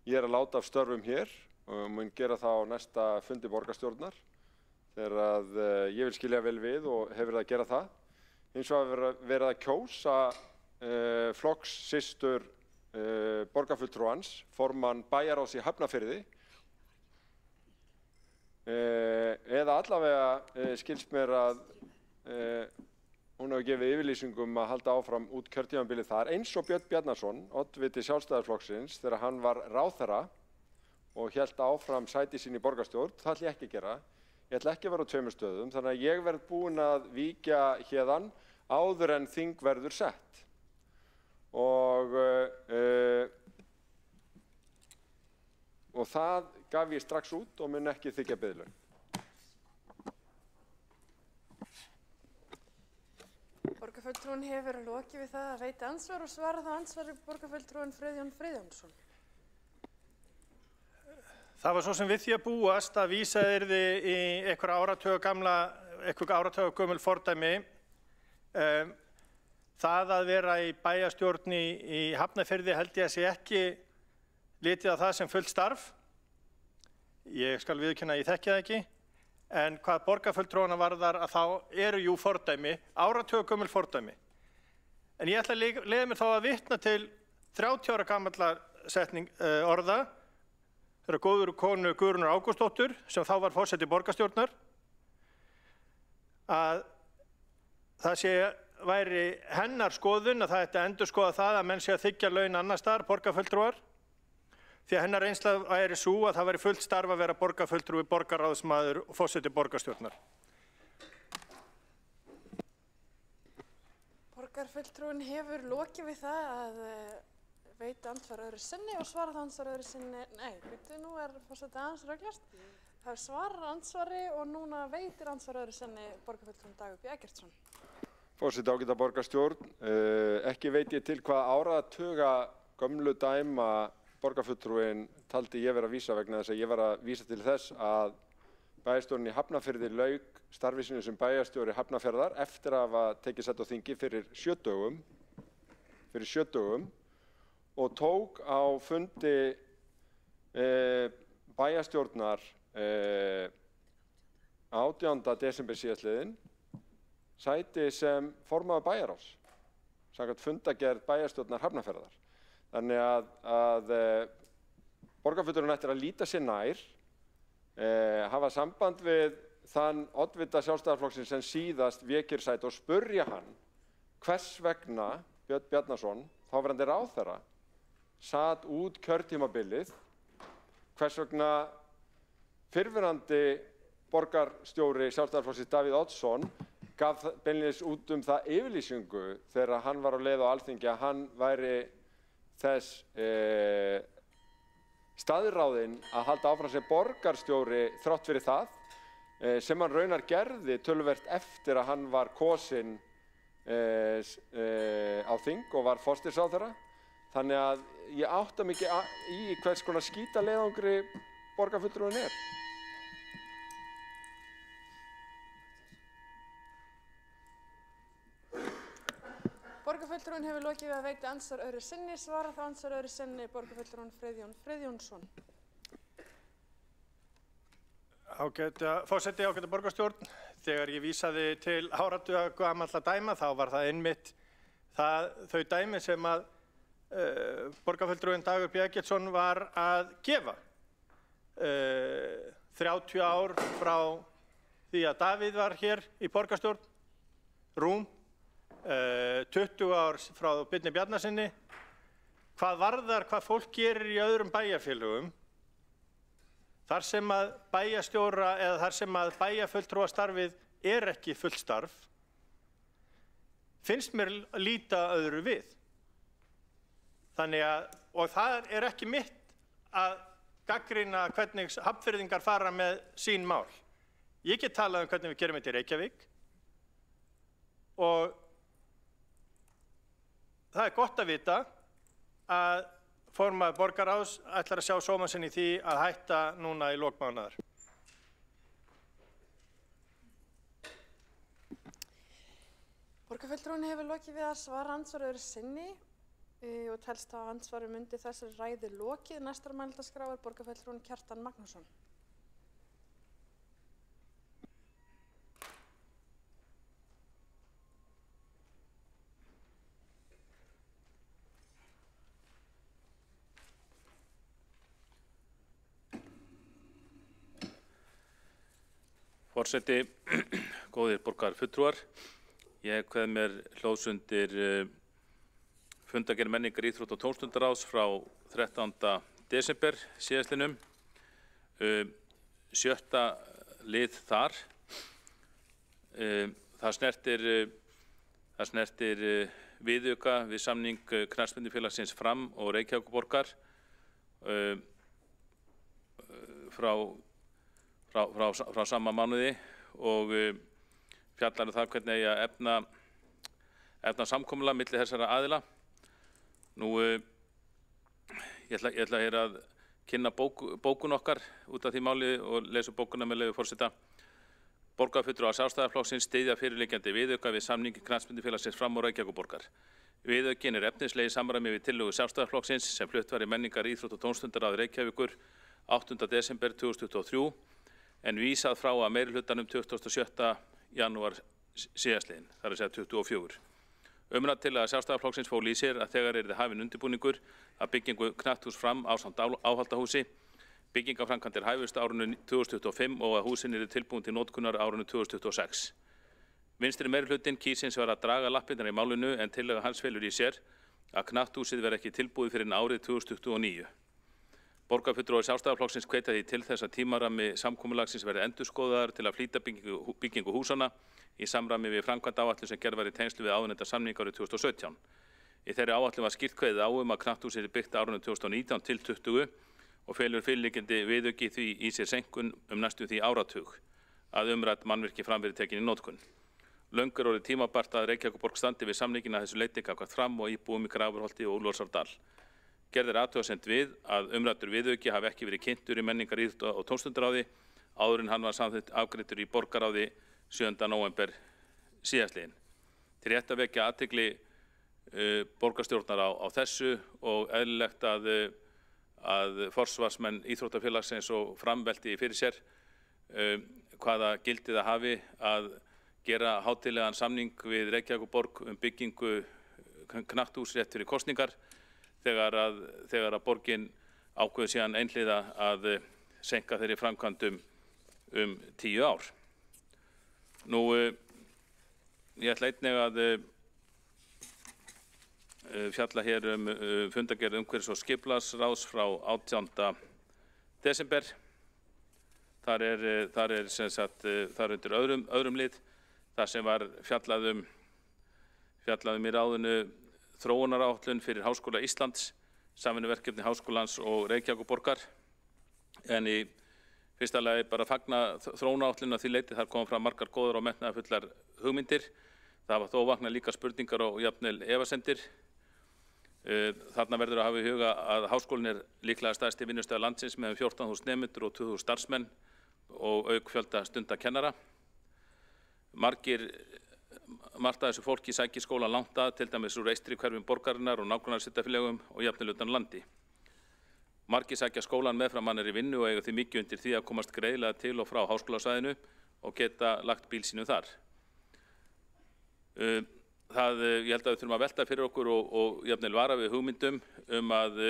[SPEAKER 20] ég að láta af störfum hér og mun gera það á næsta fundi borgarstjórnar þegar að ég vil skilja vel við og hefur það að gera það. Hins vegar verið að kjósa flokkssystur borgarfulltrúans, formann bæjarráðs í Hafnarfirði, eða allavega skilst mér að hún hefur gefið yfirlýsingum að halda áfram út kjörtímabilið þar, eins og Björn Bjarnason, oddviti Sjálfstæðisflokksins, þegar hann var ráðherra og hélt áfram sæti sín í borgarstjórn. Það ætla ég ekki að gera. Ég ætla ekki að vera á 2 stöðum, þannig að ég verð búinn að víkja héðan áður en þing verður sett. Og það gaf ég strax út og mun ekki þiggja biðlaun.
[SPEAKER 2] Borgarfulltrúinn hefur lokið við það að veita andsvar og svara þá andsvari borgarfulltrúinn Friðjón Friðjónsson.
[SPEAKER 14] Það var svo sem við því að búast að vísað yrði í einhver áratuga gömul fordæmi. Það að vera í bæjarstjórn í Hafnarfirði held ég að sé ekki litið á það sem fullt starf. Ég skal viðurkenna að ég þekki það ekki. En hvað borgarfulltrúana varðar að þá eru jú fordæmi, áratuga gömul fordæmi. En ég ætla að leyfa mér þá að vitna til 30 ára gamalla orða þeirra góður konu Guðrúnar Ágústsdóttur sem þá var forseti borgarstjórnar, að það væri hennar skoðun að það ætti að endurskoða það að menn sé að þiggja laun annars staðar, borgarfulltrúar, því að hennar reynsla væri sú að það væri fullt starf að vera borgarfulltrúi, borgarráðsmaður og forseti borgarstjórnar.
[SPEAKER 2] Borgarfulltrúinn hefur lokið við það að veita andsvar öðru sinni og svara það andsvar öðru sinni. Nei, veitu, nú forseti aðeins röglast. Það svarar andsvari og núna veitir andsvar öðru sinni borgarfulltrúinn Dagur B. Eggertsson.
[SPEAKER 20] Forseti ágæta borgarstjórn, ekki veit ég til hvað áratuga gömlu dæma borgarfulltrúinn taldi ég vera að vísa vegna þess að ég var að vísa til þess að bæjarstjórinn í Hafnarfirði lauk starfi sínu sem bæjarstjóri Hafnarfjarðar eftir að hafa tekið sæti á þingi fyrir 7 dögum og tók á fundi bæjarstjórnar 18. desember síðastliðinn sæti sem formaður bæjarráðs samkvæmt fundargerð bæjarstjórnar Hafnarfjarðar. Þannig að borgarfulltrúinn ættir að líta sér nær, hafa samband við þann oddvita Sjálfstæðisflokksins sem síðast vék sæti og spurja hann hvers vegna Björn Bjarnason, þáverandi ráðherra, sat út kjörtímabilið, hvers vegna fyrrverandi borgarstjóri Sjálfstæðisflokksins Davíð Oddsson gaf beinlínis út það yfirlýsingu þegar hann var á leið á Alþingi að hann væri þess staðráðinn að halda áfram sem borgarstjóri þrátt fyrir það, sem hann raunar gerði töluvert eftir að hann var kosinn á þing og var forsætisráðherra. Þannig að ég átta mig ekki í hvers konar skítaleiðangri borgarfulltrúinn er.
[SPEAKER 2] Borgarfulltrúinn hefur lokið við að veita andsvar öðru sinni, svara þá andsvar öðru sinni borgarfulltrúinn Friðjón Friðjónsson.
[SPEAKER 14] Forseti ágæta borgarstjórn, þegar ég vísaði til áratuga gamalla dæma þá var það einmitt þau dæmi sem að borgarfulltrúinn Dagur B. Eggertsson var að gefa. 30 ár frá því að Davíð var hér í borgarstjórn, rúm, 20 ár frá Birni Bjarnasyni, hvað varðar hvað fólk gerir í öðrum bæjarfélögum, þar sem að bæjarstjóra eða þar sem að bæjarfulltrúastarfið er ekki fullt starf, finnst mér líta öðru við. Þannig að, og það er ekki mitt að gagnrýna hvernig Hafnfirðingar fara með sín mál. Ég get talað hvernig við gerum þetta í Reykjavík og það er gott að vita að formaður borgarráðs ætlar að sjá sóma sinn í því að hætta núna í lok mánaðar.
[SPEAKER 2] Borgarfulltrúinn hefur lokið við að svara andsvar öðru sinni og telst á andsvarum undir þessari ræðu lokið. Næstur á mælendaskrá er borgarfulltrúinn Kjartan Magnússon.
[SPEAKER 6] Forseti, góðir borgarfulltrúar, ég kveð mér hljóðs undir fundargerð menningar, íþrótta og tómstundaráðs frá 13. desember síðastliðnum, 7. lið þar. Það snertir viðauka við samning knattspyrnufélagsins Fram og Reykjavíkurborgar frá sama mánuði og fjallar það hvernig eigi að efna samkomulag milli þessara aðila. Nú, ég ætla hér að kynna bókun okkar út af því máli og lesa bókuna með leyfi forseta. Borgarfulltrúar Sjálfstæðisflokksins styðja fyrirliggjandi viðauka við samning Knattspyrnufélagsins Fram og Reykjavíkurborgar. Viðaukinn efnislega í samræmi við tillögu Sjálfstæðisflokksins sem flutt var í menningar, íþrótt og tómstundaráð Reykjavíkur 8. desember 2023 en vísað frá að meirihlutanum 27. janúar síðastliðinn, þar að segja 24. Umrædd Sjálfstæðisflokksins fól í sér að þegar yrði hafinn undirbúningur að byggingu knatthús Fram ásamt áhaldahúsi, byggingaframkvæmdir hæfust árinu 2025 og að húsin yrði tilbúin til notkunar árinu 2026. Vinstri meirihlutinn kýs hins vegar að draga lappirnar í málinu en tillaga hans felur í sér að knatthúsið verði ekki tilbúið fyrir árið 2029. Borgarfulltrúar Sjálfstæðisflokksins hvetja því til þess að tímarammi samkomulagsins verði endurskoðaður til að flýta byggingu húsanna í samræmi við framkvæmdaáætlun sem gerð var í tengslum við áðurnefnda samning árið 2017. Í þeirri áætlun var skýrt kveðið á að knatthúsið yrði byggt árinu 2019 til 20 og felur fyrirliggjandi viðauki því í sér seinkun næstum því áratug að umrædd mannvirki fram verið tekin í notkun. Löngu er orðið tímabært að Reykjavíkurborg standi við samningina að þessu leyti gagnvart Fram og íbúum í Grafarholti og Úlfarsárdal. Gerð athugasemd við að umræddur viðauki hafi ekki verið kynntur í menningar, íþrótta og tómstundaráði áður en hann var samþykkt afgreiddur í borgarráði 7. nóvember síðastliðinn. Til rétt að vekja athygli borgarstjórnar á þessu og eðlilegt að forsvarsmenn íþróttafélagsins og Fram velti fyrir sér hvaða gildi það hafi að gera hátíðlegan samning við Reykjavíkurborg byggingu knatthús rétt fyrir kosningar þegar að borgin ákveður síðan einhliða að seinka þeirri framkvæmdum 10 ár. Nú, ég ætla einnig að fjalla hér fundargerð umhverfis- og skipulagsráðs frá 18. desember. Þar er sem sagt, þar undir öðrum lið, þar sem var fjallað í ráðinu þróunaráætlun fyrir Háskóla Íslands, samvinnuverkefni Háskólans og Reykjavíkurborgar. En í fyrsta lagi bara fagna þróunaráætlun að því leyti þar koma fram margar góðar og metnaðarfullar hugmyndir. Það hafa þó vaknað líka spurningar og jafnvel efasemdir. Þarna verður að hafa í huga að háskólinn er líklega stærsti vinnustæður landsins með 14.000 nemendur og 2.000 starfsmenn og auk fjölda stunda kennara. Margt af þessu fólki sækir skóla langt að, til dæmis úr eystri hverfum borgarinnar og nágrannasveitarfélögum og jafnvel utan landi. Margir sækja skólan meðfram hann í vinnu og eiga því mikið undir því að komast greiðlega til og frá háskólasvæðinu og geta lagt bíl sínum þar. Ég held að við þurfum að velta fyrir okkur og jafnvel vara við hugmyndum að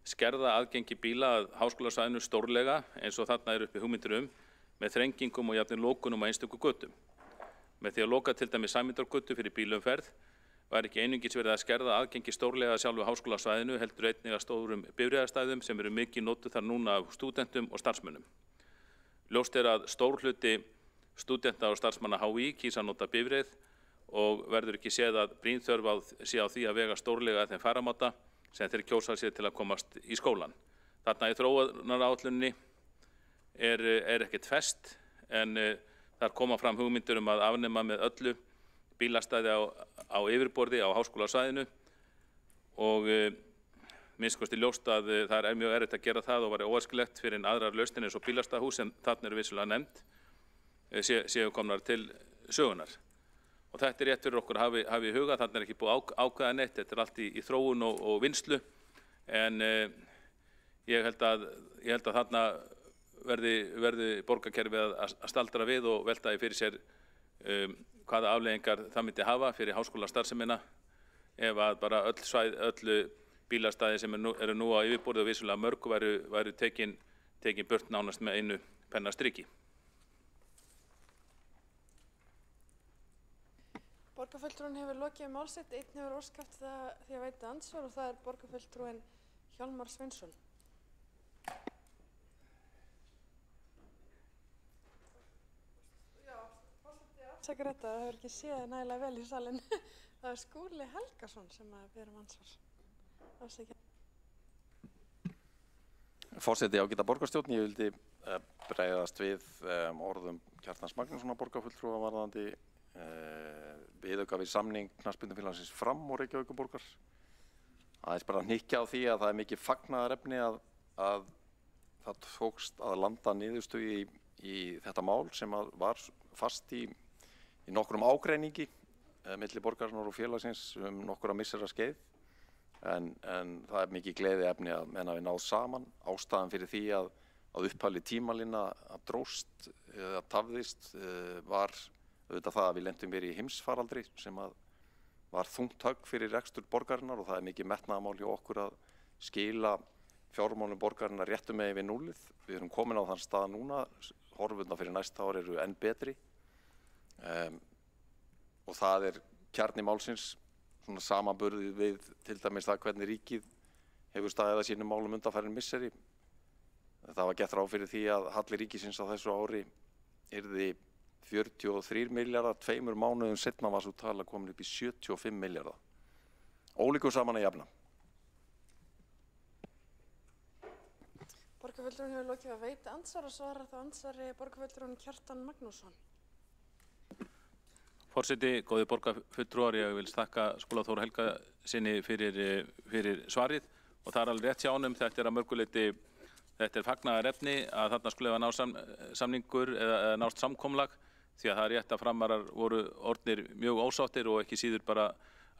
[SPEAKER 6] skerða aðgengi bíla að háskólasvæðinu stórlega eins og þarna uppi hugmyndir með þrengingum og jafnvel lokunum á einstöku götum. Með því að loka til dæmis Sæmundargötu fyrir bílaumferð var ekki einungis verið að skerða aðgengi stórlega að sjálfu háskólasvæðinu heldur einnig að stórum bifreiðastæðum sem eru mikið notuð þar núna af stúdentum og starfsmönnum. Ljóst er að stór hluti stúdenta og starfsmanna HÍ kýsa að nota bifreið og verður ekki séð að brýn þörf sé á því að vega stórlega þeim faramáta sem þeir kjósa sér til að komast í skólan. Þarna í þróunaráætluninni er ekkert fest en þar koma fram hugmyndir að afnema með öllu bílastæði á yfirborði á háskólasvæðinu og minnst kosti ljóst að það er mjög erfitt að gera það og væri óæskilegt fyrir aðrar lausnir eins og bílastæðahús sem þarna eru vissulega nefnd séu komnar til sögunar. Og þetta rétt fyrir okkur að hafa í huga, þarna ekki búið ákveða neitt, þetta allt í þróun og vinnslu en ég held að þarna verði borgarkerfið að staldra við og velta fyrir sér hvaða afleiðingar það myndi hafa fyrir háskólastarfsemina ef að bara öll bílastæði sem eru nú á yfirborði og vissulega mörg væru tekin burt nánast með einu pennastriki.
[SPEAKER 2] Borgarfulltrúinn hefur lokið málsitt, einn hefur óskað því að veita andsvar og það er borgarfulltrúinn Hjálmar Sveinsson. Afsakar þetta, það hefur ekki séð nægilega vel í salinn. Það er Skúli Helgason sem ber ansvar. Afsakar.
[SPEAKER 19] Forseti ágæta borgarstjórn, ég vildi bregðast við orðum Kjartans Magnússonar borgarfulltrúa varðandi viðauka við samning knattspyrnufélagsins Fram og Reykjavíkurborgar. Aðeins bara að hnykkja á því að það mikið fagnaðarefni að það tókst að landa niðurstöðu í þetta mál sem var fast í nokkrum ágreiningi milli borgarinnar og félagsins nokkura missera skeið. En það mikið gleðiefni að menn hafi náð saman. Ástæðan fyrir því að upphafleg tímalína að dróst eða tafðist var auðvitað það að við lentum í heimsfaraldri sem var þungt högg fyrir rekstur borgarinnar og það mikið metnaðarmál hjá okkur að skila fjármálum borgarinnar réttum megin við núllið. Við erum komin á þann stað núna, horfurnar fyrir næsta ár eru enn betri og það kjarni málsins, svona samanburðið við til dæmis það hvernig ríkið hefur staðið að sínum málum undanfarin misseri. Það var gert ráð fyrir því að halli ríkisins á þessu ári yrði 43 milljarðar, 2 mánuðum seinna var svo tala komin upp í 75 milljarðar. Ólíkum saman að jafna.
[SPEAKER 2] Borgarfulltrúinn hefur lokið að veita andsvar og svara þá andsvari borgarfulltrúinn Kjartan Magnússon.
[SPEAKER 6] Forseti, góðir borgarfulltrúar, ég vil þakka Skúla Þór Helgasyni fyrir svarið og það alveg rétt hjá honum. Þetta að mörguleyti, þetta fagnaðarefni að þarna skulle ná samningur eða nást samkomulag því að það rétt að Framarar voru orðnir mjög ósáttir og ekki síður bara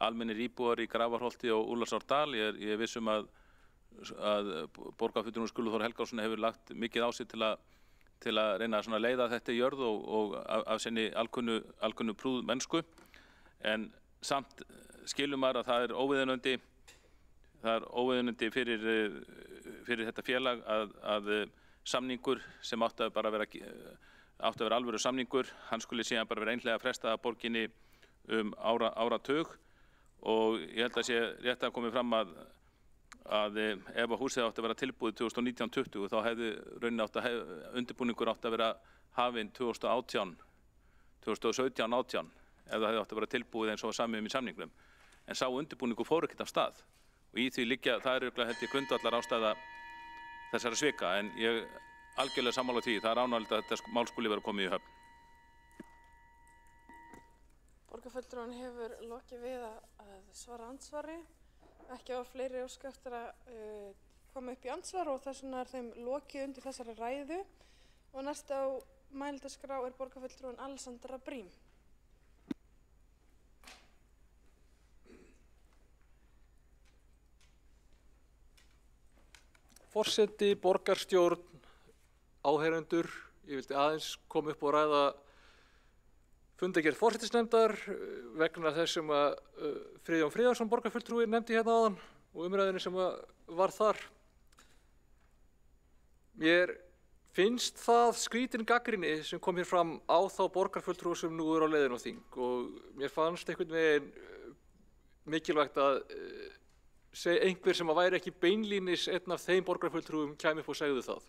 [SPEAKER 6] almennir íbúar í Grafarholti og Úlfarsárdal. Ég er viss að borgarfulltrúinn Skúli Þór Helgason hefur lagt mikið á sig til að reyna að leiða þetta í jörð og af sinni alkunnu prúð mennsku. En samt skilum maður að það er óviðunandi fyrir þetta félag að samningur sem átti að vera alvöru samningur, hann skuli síðan bara vera einhlega frestað að borginni áratug og ég held að sé rétt að komið fram að ef húsið átti að vera tilbúið 2019-20 þá hefði undirbúningur átti að vera hafinn 2017-18 ef það hefði átti að vera tilbúið eins og samið í samningnum. En sá undirbúningur fór ekkert af stað og í því liggja, það örugglega held ég grundvallar ástæða þessara svika en ég algjörlega sammála því, það ánægjulegt að þetta mál skuli vera komið í höfn.
[SPEAKER 2] Borgarfulltrúinn hefur lokið við að svara andsvari. Ekki á fleiri óska eftir að koma upp í andsvar og þess vegna þeim lokið undir þessari ræðu og næst á mælendaskrá borgarfulltrúinn Alexandra Brím.
[SPEAKER 10] Forseti, borgarstjórn, áheyrendur, ég vildi aðeins koma upp og ræða fundargerð forsætisnefndar vegna þess sem að Friðjón Friðjónsson borgarfulltrúi nefndi hérna áðan og umræðinu sem var þar. Mér finnst það skrítin gagnrýni sem kom hér fram á þá borgarfulltrúi sem nú á leiðin á þing og mér fannst einhvern veginn mikilvægt að einhver sem væri ekki beinlínis einn af þeim borgarfulltrúum kæmi upp og segðu það.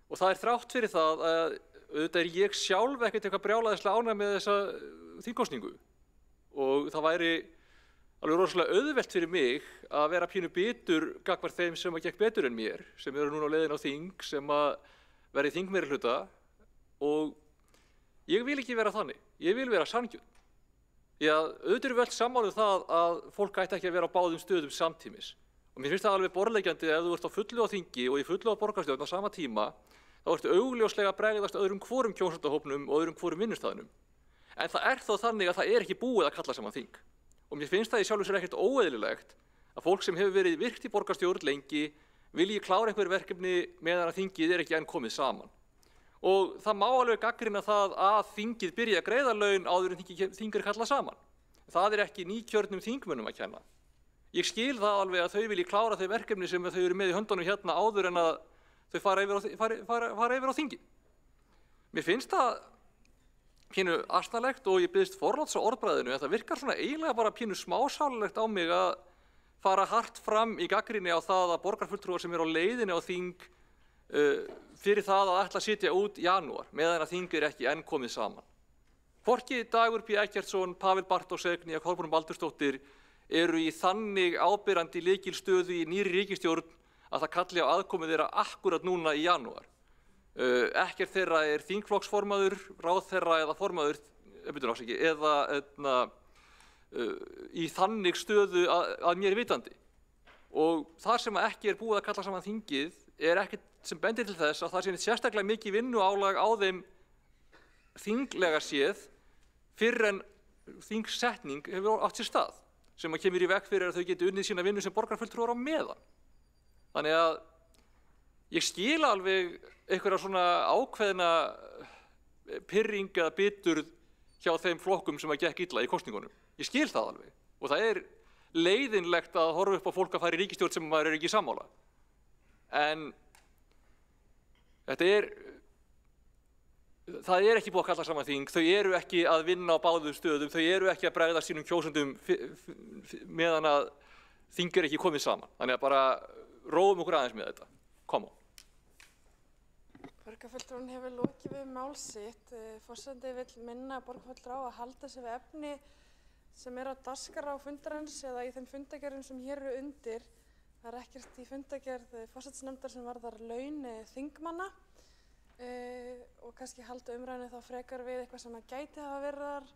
[SPEAKER 10] Og það þrátt fyrir það að auðvitað ég sjálf ekkert eitthvað brjálæðislega ánægð með þessa þingkosningu og það væri alveg rosalega auðvelt fyrir mig að vera pínu bitur gagnvart þeim sem gekk betur en mér, sem eru núna á leiðin á þing, sem að vera í þingmeirihluta og ég vil ekki vera þannig, ég vil vera sanngjörn. Því að auðvitað eru við öll sammála það að fólk ætti ekki að vera á báðum stöðum samtímis og mér finnst það alveg borðleggjandi ef þú ert á fullu á þingi og í fullu á borgarstjórn á sama tíma þá ertu augljóslega að bregðast öðrum hvorum kjósendahópnum og öðrum hvorum vinnustæðunum. En það þó þannig að það ekki búið að kalla saman þing. Og mér finnst það í sjálfu sér ekkert óeðlilegt að fólk sem hefur verið virkt í borgarstjórn lengi vilji klára einhver verkefni meðan að þingið ekki enn komið saman. Og það má alveg gagnrýna það að þingið byrji að greiða laun áður en þing kallað saman. Það ekki nýkjörnum þingmönnum að kenna. Ég skil það alveg að þau vilji klára þau verkefni sem þau eru með í höndunum hérna áður en að þau fara yfir á þingi. Mér finnst það pínu asnalegt og ég biðst forláts á orðbragðinu en það virkar svona eiginlega bara pínu smásálilegt á mig að fara hart fram í gagnrýni á það að borgarfulltrúar sem eru á leiðinni á þing fyrir það að ætla að sitja út í janúar meðan að þing ekki enn komið saman. Hvorki Dagur B. Eggertsson, Pavel Bartók né Kolbrún Baldursdóttir eru í þannig ábyrrandi lykilstöðu í nýrri ríkisstjórn að það kalli á aðkomu þeirra akkurat núna í janúar. Ekkert þeirra þingflokksformaður, ráðherra eða formaður í þannig stöðu að mér vitandi. Og þar sem ekki er búið að kalla saman þingið er ekkert sem bendir til þess að það sé sérstaklega mikið vinnuálag á þeim þinglega séð fyrr en þingsetning hefur átt sér stað, sem að kemur í veg fyrir að þau geti unnið sína vinnu sem borgarfulltrúar á meðan. Þannig að ég skil alveg einhverja svona ákveðna pirring eða biturð hjá þeim flokkum sem að gekk illa í kosningunum. Ég skil það alveg og það er leiðinlegt að horfa upp á fólk að fara í ríkisstjórn sem maður er ekki sammála. En það er ekki búið að kalla saman þing, þau eru ekki að vinna á báðum stöðum, þau eru ekki að bregðast sínum kjósendum meðan að þing er ekki komið saman. Þannig að bara róum okkur aðeins með þetta. Come on.
[SPEAKER 2] Borgarfulltrúinn hefur lokið við mál sitt. Forseti vill minna borgarfulltrúa á að halda sig við efni sem er á dagskrá fundarins eða í þeim fundargerðum sem hér eru undir. Það er ekkert í fundargerð forsætisnefndar sem varðar laun þingmanna og kannski halda umræðinu þá frekar við eitthvað sem að gæti hafa verið þar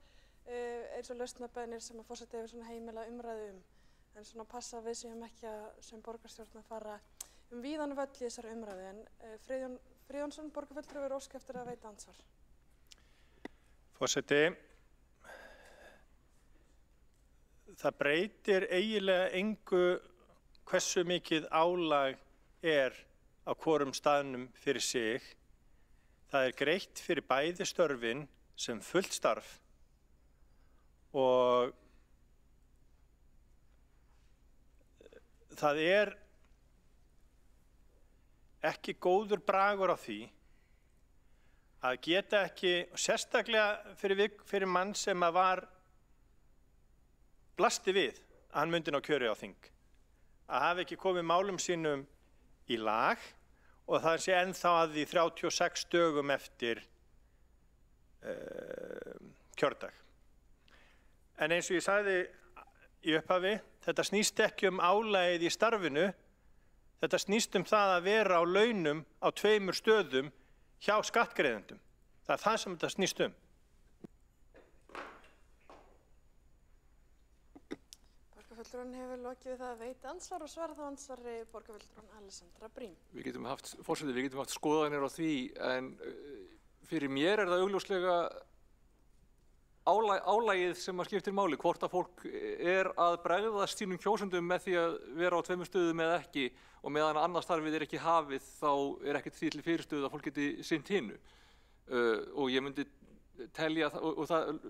[SPEAKER 2] eins og lausnabeiðnir sem að forseti hefur heimilað umræðu En svona passa við séum ekki að sem borgarstjórn að fara víðan völl í þessari umræðu. En Friðjón Friðjónsson, borgarfulltrúi, er ósk eftir að veita andsvar.
[SPEAKER 14] Forseti, það breytir eiginlega engu hversu mikið álag er á hvorum staðnum fyrir sig. Það er greitt fyrir bæði störfin sem fullt starf og það er ekki góður bragur á því að geta ekki, sérstaklega fyrir mann sem að var blasti við að hann myndi ná kjöri á þing, að hafa ekki komið málum sínum í lag og það sé ennþá að því 36 dögum eftir kjördag. En eins og ég sagði í upphafi, þetta snýst ekki álagið í starfinu, þetta snýst það að vera á launum á 2 stöðum hjá skattgreiðendum. Það er það sem þetta snýst
[SPEAKER 2] Borgarfulltrúinn hefur lokið við það að veita ansvar og svara þá ansvari borgarfulltrúinn Alessandra Brím.
[SPEAKER 10] Við getum haft skoðanir á því, en fyrir mér er það augljóslega álagið sem að skiptir máli, hvort að fólk er að bregðast sínum kjósendum með því að vera á 2 stöðum eða ekki, og meðan annars starfið er ekki hafið, þá er ekkert því til fyrirstöðu að fólk geti sinnt hinu. Og ég myndi telja, og það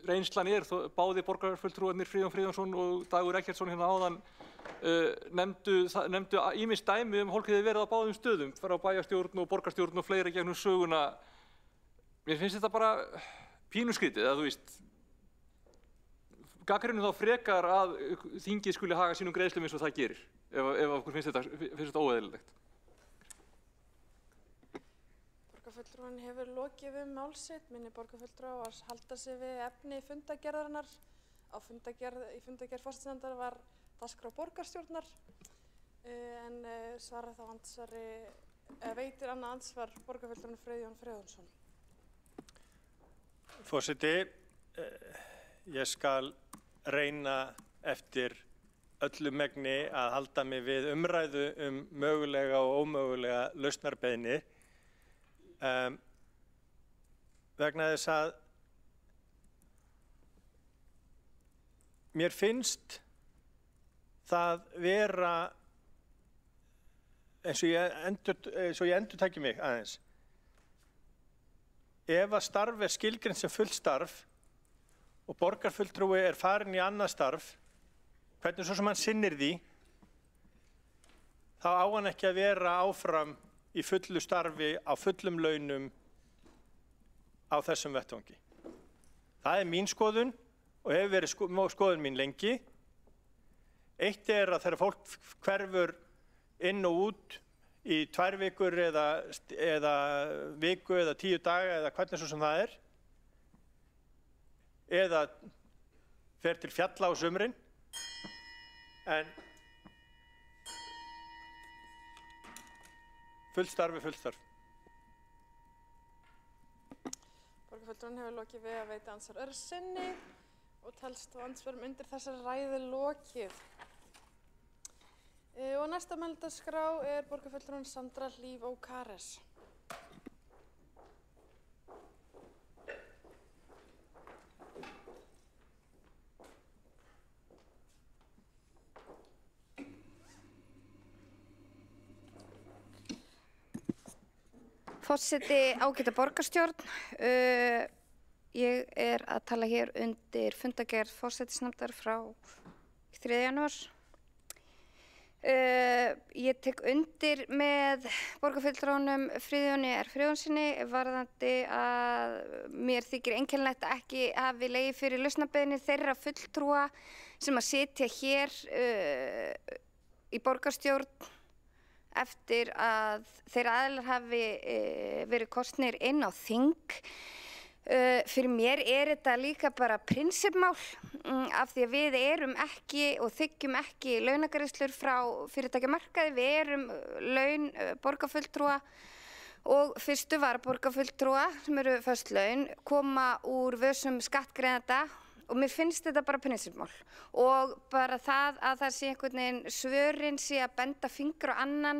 [SPEAKER 10] reynslan er, báði borgarfulltrúarnir Friðjón Friðjónsson og Dagur Eggertsson hérna áðan nefndu ýmis dæmi fólk hefði verið á báðum stöðum, frá bæjarstjórn og borgarstjórn og fleiri gegnum söguna. Mér finnst þetta bara pínuskrítið, að þú veist, gagnrýnum þá frekar að þingið skuli haga sínum greiðslum eins og það gerir, ef okkur finnst þetta óeðlilegt.
[SPEAKER 2] Borgarfulltrúinn hefur lokið við mál sitt, minni borgarfulltrúa að halda sig við efni fundargerðarinnar. Í fundargerð forsætisnefndar var dagskrá borgarstjórnar, en svarar þá andsvari, veitir annað ansvar borgarfulltrúinn Friðjón Friðjónsson.
[SPEAKER 14] Forseti, ég skal reyna eftir öllu megni að halda mig við umræðu mögulega og ómögulega lausnarbeiðni, vegna þess að mér finnst það vera, eins og ég endurtaki mig aðeins, ef að starf er skilgreint sem fullt starf og borgarfulltrúi er farin í annað starf, hvernig svo sem hann sinnir því, þá á hann ekki að vera áfram í fullu starfi á fullum launum á þessum vettvangi. Það er mín skoðun og hefur verið skoðun mín lengi. Eitt er að þegar fólk hverfur inn og út í 2 vikur eða viku eða 10 daga eða hvernig svo sem það er, eða fer til fjalla á sumrin, en fullt starf er fullt starf.
[SPEAKER 2] Borgarfulltrúinn hefur lokið við að veita andsvar öðru sinni og telst þá andsvörum undir þessari ræðu lokið. Og næsta mælendaskrá er borgarfulltrúin Sandra Hlíf Ókares.
[SPEAKER 16] Forseti, ágæta borgarstjórn, ég er að tala hér undir fundargerð forsætisnefndar frá 3. janúar. Ég tek undir með borgarfulltrúnum Friðjóni R. Friðjónsinni varðandi að mér þykir einkennilegt að ekki hafi legið fyrir lausnarbeiðni þeirra fulltrúa sem að sitja hér í borgarstjórn eftir að þeir aðilar hafi verið kosnir inn á þing. Fyrir mér er þetta líka bara prinsippmál af því að við erum ekki og þiggjum ekki launagreiðslur frá fyrirtækjamarkaði. Við erum laun borgarfulltrúa og fyrstu varaborgarfulltrúa sem eru föst laun koma úr vösum skattgreiðenda. Og mér finnst þetta bara prinsippmál og bara það að það sé einhvern veginn svörin sé að benda fingur á annan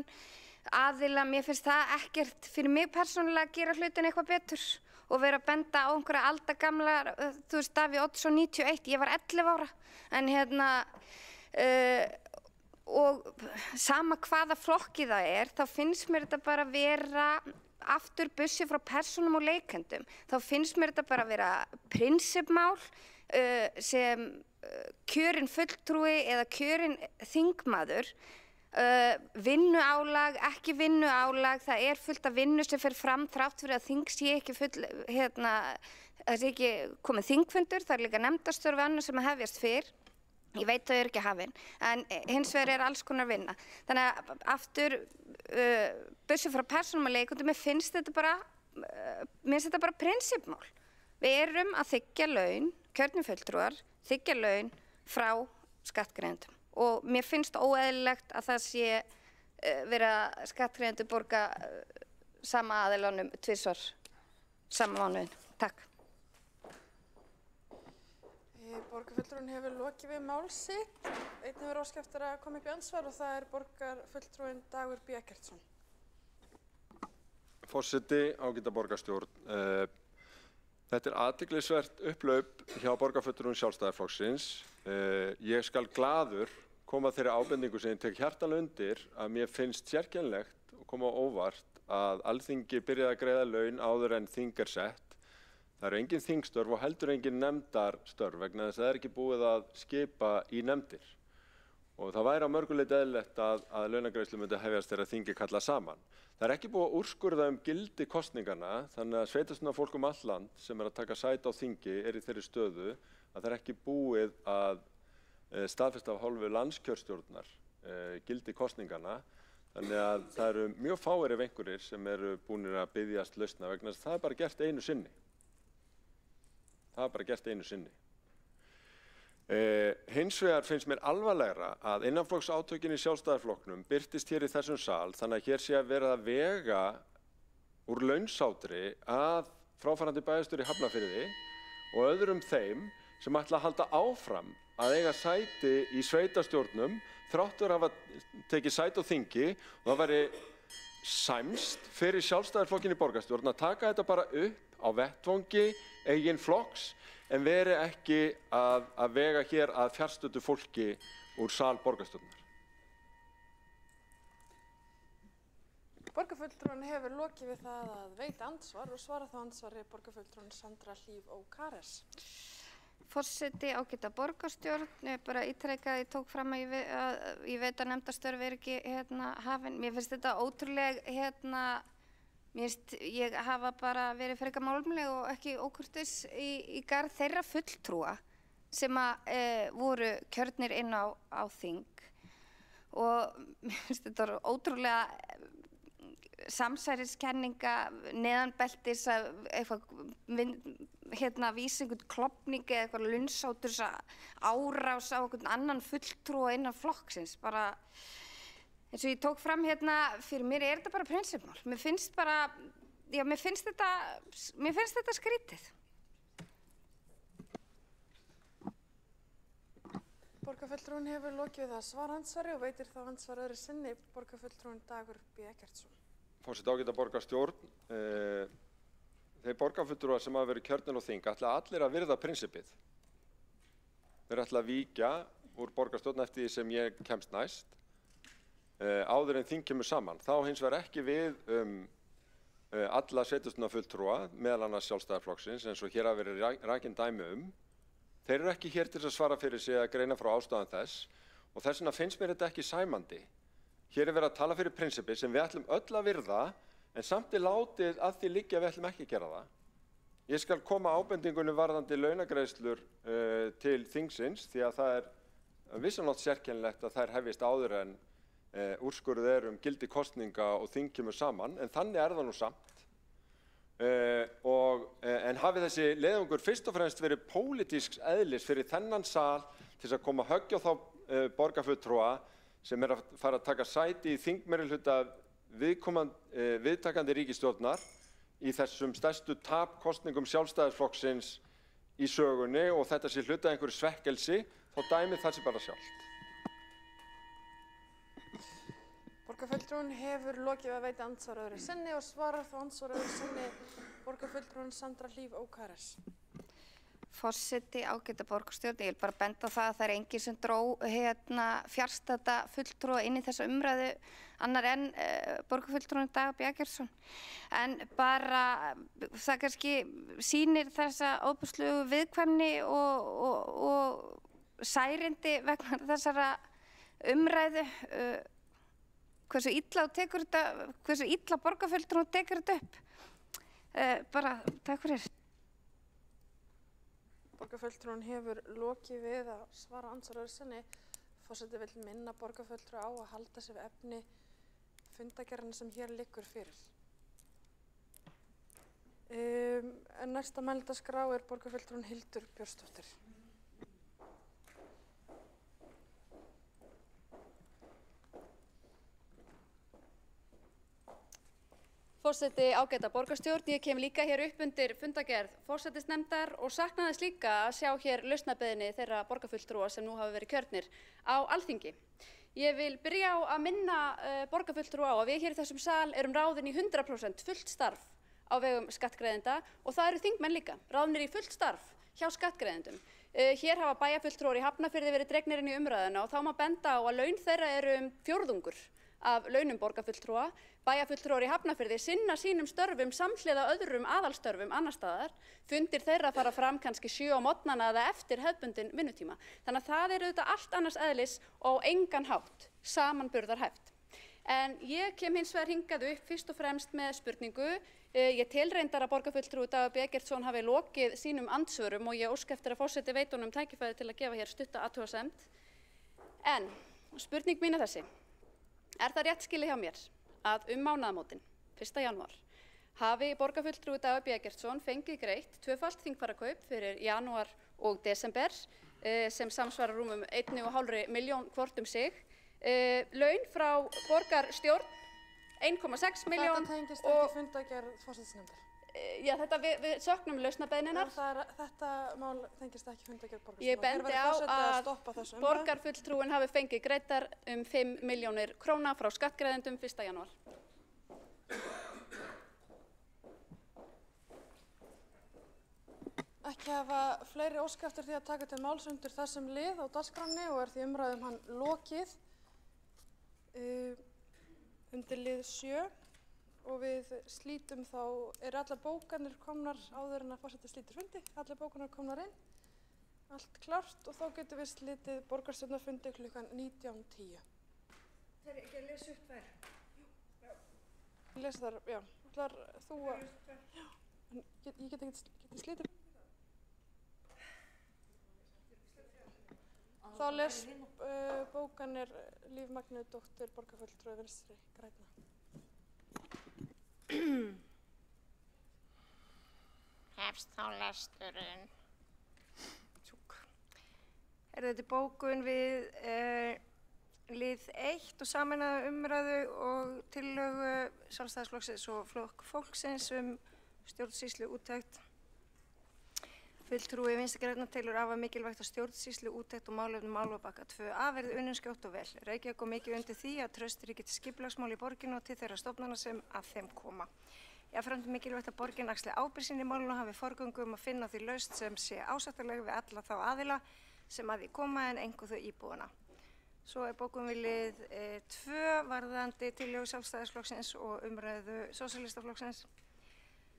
[SPEAKER 16] aðila, mér finnst það ekkert fyrir mig persónulega að gera hlutin eitthvað betur og vera að benda á einhverja aldagamla, þú veist, Davíð Oddsson 91, ég var 11 ára, en og sama hvaða flokki það er, þá finnst mér þetta bara vera aftur bussi frá persónum og leikendum, þá finnst mér þetta bara vera prinsippmál sem kjörinn fulltrúi eða kjörinn þingmaður, vinnuálag, ekki vinnuálag, það er fullt af vinnu sem fer fram þrátt fyrir að þing sé ekki það sé ekki komið þingfundur, það er líka nefndastörf annað sem að hefjast fyrr. Ég veit þau eru ekki hafin, en hins vegar er alls konar vinna. Þannig að aftur, bussi frá persónum og leikendum, mér finnst þetta bara prinsippmál. Við erum að þiggja laun, kjörnir fulltrúar, þiggja laun frá skattgreiðendum og mér finnst óeðlilegt að það sé vera skattgreiðendur borga sama aðilanum tvisvar sama mánuðin. Takk.
[SPEAKER 2] Borgarfulltrúinn hefur lokið við mál sitt. Einn hefur óskað eftir að koma upp í andsvar og það er borgarfulltrúinn Dagur B. Eggertsson.
[SPEAKER 20] Forseti, ágæta borgarstjórn. Þetta er athyglisvert upplaup hjá borgarfulltrúum Sjálfstæðisflokksins. Ég skal glaður koma þeirri ábendingu sem ég tek hjartanlega undir að mér finnst sérkennilegt og koma á óvart að Alþingi byrjaði að greiða laun áður en þing er sett. Það eru engin þingstörf og heldur engin nefndarstörf vegna þess að það er ekki búið að skipa í nefndir. Og það væri á mörgu leyti eðlilegt að launagreiðslur myndi hefjast þegar þingi kallað saman. Það er ekki búið að úrskurða gildi kosninganna, þannig að sveitarstjórnarfólk allt land sem er að taka sæti á þingi er í þeirri stöðu að það er ekki búið að staðfesta af hálfu landskjörstjórnar gildi kosninganna. Þannig að það eru mjög fáir ef einhverjir sem eru búnir að biðjast lausna vegna þess að það er bara gert einu sinni. Það er bara gert einu sinni. Hins vegar finnst mér alvarlegra að innanflokksátökin í Sjálfstæðisflokknum birtist hér í þessum sal þannig að hér sé að vera að vega úr launsátri að fráfarandi bæjarstjóri í Hafnarfirði og öðrum þeim sem ætla að halda áfram að eiga sæti í sveitarstjórnum þráttur að hafa tekið sæti á þingi og það væri sæmst fyrir Sjálfstæðisflokkin í borgarstjórn að taka þetta bara upp á vettvangi eigin flokks en veri ekki að vega hér að fjarstöddu fólki úr sal borgarstjórnar.
[SPEAKER 2] Borgarfulltrúinn hefur lokið við það að veita andsvar og svara þá andsvari borgarfulltrúinn Sandra Hlíf Ókares.
[SPEAKER 16] Forseti, ágæta borgarstjórn, bara ítrekað ég tók fram að ég veit að nefndastörf er ekki hafin. Mér finnst þetta ótrúleg mér finnst ég hafa bara verið frekar málefnaleg og ekki ókurteis í garð þeirra fulltrúa sem voru kjörnir inn á þing og mér finnst þetta ótrúlega samsæriskenninga neðanbeltis að eitthvað vísa einhvern klofning eða eitthvað lunsáturs árás á einhvern annan fulltrúa innan flokksins. Bara eins og ég tók fram fyrir mér er þetta bara prinsippmál. Mér finnst bara já, mér finnst þetta skrítið.
[SPEAKER 2] Borgarfulltrúinn hefur lokið við það svara andsvari og veitir þá andsvar öðru sinni borgarfulltrúinn Dagur B. Eggertsson.
[SPEAKER 20] Forseti, ágæta borgarstjórn, þeir borgarfulltrúar sem hafa verið kjörnir á þing ætla allir að virða prinsippið. Þeir ætla að víkja úr borgarstjórn eftir því sem ég kemst næst, áður en þing kemur saman. Þá hins vegar ekki við alla sveitarstjórnarfulltrúa, meðal annars Sjálfstæðisflokksins, eins og hér hafa verið rakin dæmi Þeir eru ekki hér til að svara fyrir sig að greina frá ástæðan þess og þess vegna finnst mér þetta ekki sæmandi. Hér verið að tala fyrir prinsippi sem við ætlum öll að virða en samt látið að því liggja að við ætlum ekki að gera það. Ég skal koma ábendingunum varðandi launagreiðslur til þingsins því að það vissanátt sérkennilegt að þær hefjist áður en úrskurðið gildi kosninga og þing kemur saman en þannig það nú samt. En hafi þessi leiðangur fyrst og fremst verið pólitísks eðlis fyrir þennan sal til að koma höggja á þá borgarfulltrúa sem að fara að taka sæti í þingmeirihluta viðtakandi ríkisstjórnar í þessum stærstu tapkosningum Sjálfstæðisflokksins í sögunni og þetta sé hluta einhverju svekkelsi, þá dæmið það sé bara sjálft.
[SPEAKER 2] Borgarfulltrúinn hefur lokið við að veita andsvar öðru sinni og svarar þá andsvar öðru sinni borgarfulltrúinn Sandra Hlíf ÓKRS.
[SPEAKER 16] Forseti, ágæta borgarstjórn, ég vil bara benda á það að það er enginn sem dró fjarstadda fulltrúa inn í þessa umræðu annar en borgarfulltrúinn Dagur B. Eggertsson. En bara það kannski sýnir þessa ofboðslegu viðkvæmni og særindi vegna þessara umræðu. Hversu illa borgarfulltrúinn tekur þetta upp. Bara, takk fyrir.
[SPEAKER 2] Borgarfulltrúinn hefur lokið við að svara andsvar öðru sinni. Forseti vill minna borgarfulltrúa á að halda sig við efni fundargerðarinnar sem hér liggur fyrir. En næsta mælendaskrá er borgarfulltrúinn Hildur Björnsdóttir.
[SPEAKER 3] Forseti, ágæta borgarstjórn, ég kem líka hér upp undir fundargerð forsætisnefndar og sakna þess líka að sjá hér lausnarbeiðni þeirra borgarfulltrúa sem nú hafa verið kjörnir á Alþingi. Ég vil byrja á að minna borgarfulltrúa á að við hér í þessum sal erum ráðin í 100% fullt starf á vegum skattgreiðenda og það eru þingmenn líka, ráðnir í fullt starf hjá skattgreiðendum. Hér hafa bæjarfulltrúar í Hafnarfirði verið dregnir inn í umræðuna og þá má benda á að laun þeirra eru fjórðungur af launum borgarfulltrúa. Bæjarfulltrúar í Hafnarfirði sinna sínum störfum samhliða öðrum aðalstörfum annar staðar. Fundir þeirra fara fram kannski 7 á morgnana eða eftir hefðbundinn vinnutíma. Þannig að það auðvitað allt annars eðlis og engan hátt samanburðarhæft. En ég kem hins vegar hingað upp fyrst og fremst með spurningu. Ég tel reyndar að borgarfulltrúi Dagur B. Eggertsson hafi lokið sínum andsvörum og ég óska eftir að forseti veit honum tækifæri til að gefa hér stutta athugasemd. En spurning mín er þessi. Er það rétt skilið hjá mér að mánaðamótin, 1. janúar, hafi borgarfulltrúi Dagur B. Eggertsson fengið greitt tvöfalt þingfararkaup fyrir janúar og desember sem samsvarar rúmum 1,5 milljón hvort sig, laun frá borgarstjórn 1,6 milljón
[SPEAKER 2] Þetta tengist ekki fundargerð forsætisnefndar.
[SPEAKER 3] Já, við söknum lausnarbeiðninnar.
[SPEAKER 2] Þetta mál tengist ekki fundargerð borgarstjórnar.
[SPEAKER 3] Ég bendi á að borgarfulltrúin hafi fengið greiddar 5 milljónir króna frá skattgreiðendum 1. janúar.
[SPEAKER 2] Ekki hafa fleiri óska eftir því að taka til máls undir þessum lið á dagskránni og er því umræðum hann lokið undir lið 7. Og við slítum þá, allar bókanir komnar áður en að forseti slítir fundi, allar bókanir komnar inn, allt klárt og þá getum við slítið borgarstjórnarfundi klukkan 19:10.
[SPEAKER 9] Það er ekki að lesa upp þær? Já.
[SPEAKER 2] Lesa þær, já. Ætlar þú að... Já, en ég get slítið. Þá les bókanir Líf Magnúsdóttir, borgarfulltrúi Vinstri grænna.
[SPEAKER 9] Hefst þá lesturinn. Er þetta bókun við lið 1 og sameinaða umræðu og tillögu Sjálfstæðisflokksins og Flokks fólksins stjórnsýslu úttekt. Fulltrúi Vinstri grænna telur afar mikilvægt að stjórnsýslu úttekt og málefnum Álfabakka 2a verði unnin skjótt og vel. Reykjavík kom mikið undir því að traust ríki til skipulagsmál í borginni og til þeirra stofnana sem að þeim koma. Jafnframt mikilvægt að borgin axli ábyrgð sína í málinu og hafi forgöngu að finna því lausn sem sé ásættanleg við alla þá aðila sem að því koma en einhver þau íbúana. Svo bókum við lið 2 varðandi tillögu Sjálfstæðisflokksins og umræðu Sósíalistaflokksins.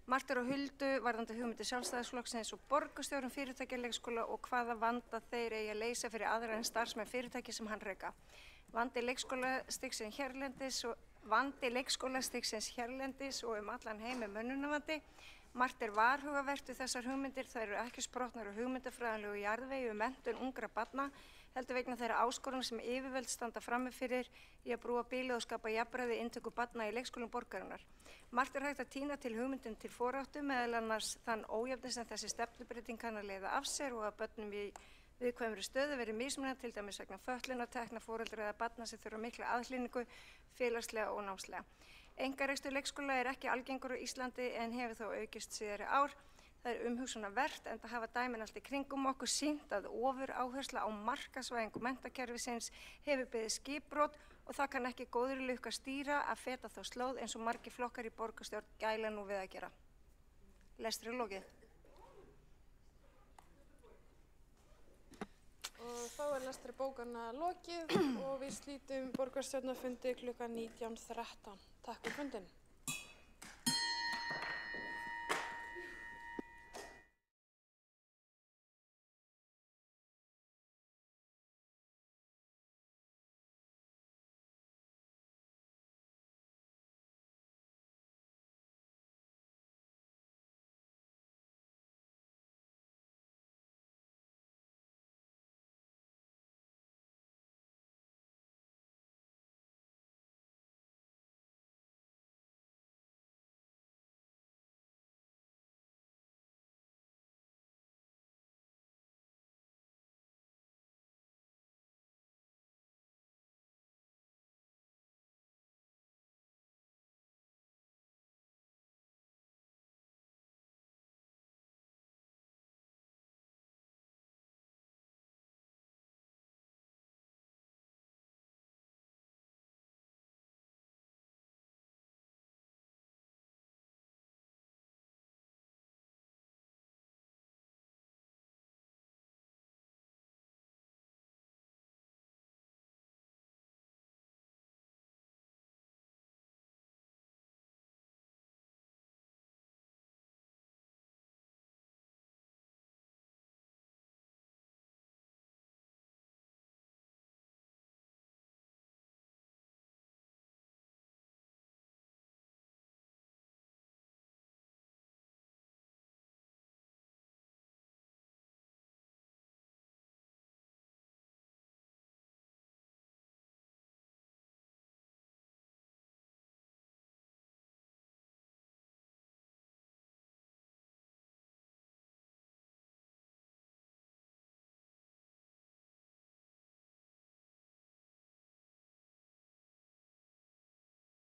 [SPEAKER 9] Margt á huldu varðandi hugmyndir Sjálfstæðisflokksins og borgarstjórum fyrirtækja leikskóla og hvaða vanda þeir eigi að leysa fyrir aðra en starfsmenn fyrirtæki sem hann reka. Vandi leikskólastigsins hérlendis og allan heim mönnunarvandi. Margt varhugavert við þessar hugmyndir, þær eru ekki sprottnar á hugmyndafræðilegu jarðvegi menntun ungra barna, heldur vegna þeirra áskorunum sem yfirvöld standa frammi fyrir í að brúa bilið og skapa jafnræði inntöku barna í leikskólum borgarinnar. Margt hægt að tína til hugmyndum til foráttu, meðal annars þann ójöfni sem þessi stefnubreyting kann að leiða af sér og að börnum í viðkvæmri stöðu verið mismunandi, til dæmis vegna fötlunar, tekna, foreldra eða barna sem þurfa mikla aðhlynningu félagslega og námslega. Einkarekstur leikskóla ekki algengur á Íslandi en hefur þó aukist síðari ár. Það umhugsunarvert enda hafa dæmin allt í kringum okkur sýnt að ofuráhersla á markaðsvæðingu menntakerfisins hefur beðið skipbrot og það kann ekki góðri lukku að stýra að feta þá slóð eins og margir flokkar í borgarstjórn gæla nú við að gera. Lestri lokið.
[SPEAKER 2] Og þá lestri bókanna lokið og við slítum borgarstjórnarfundi klukkan 19:13. Takk fyrir fundinn.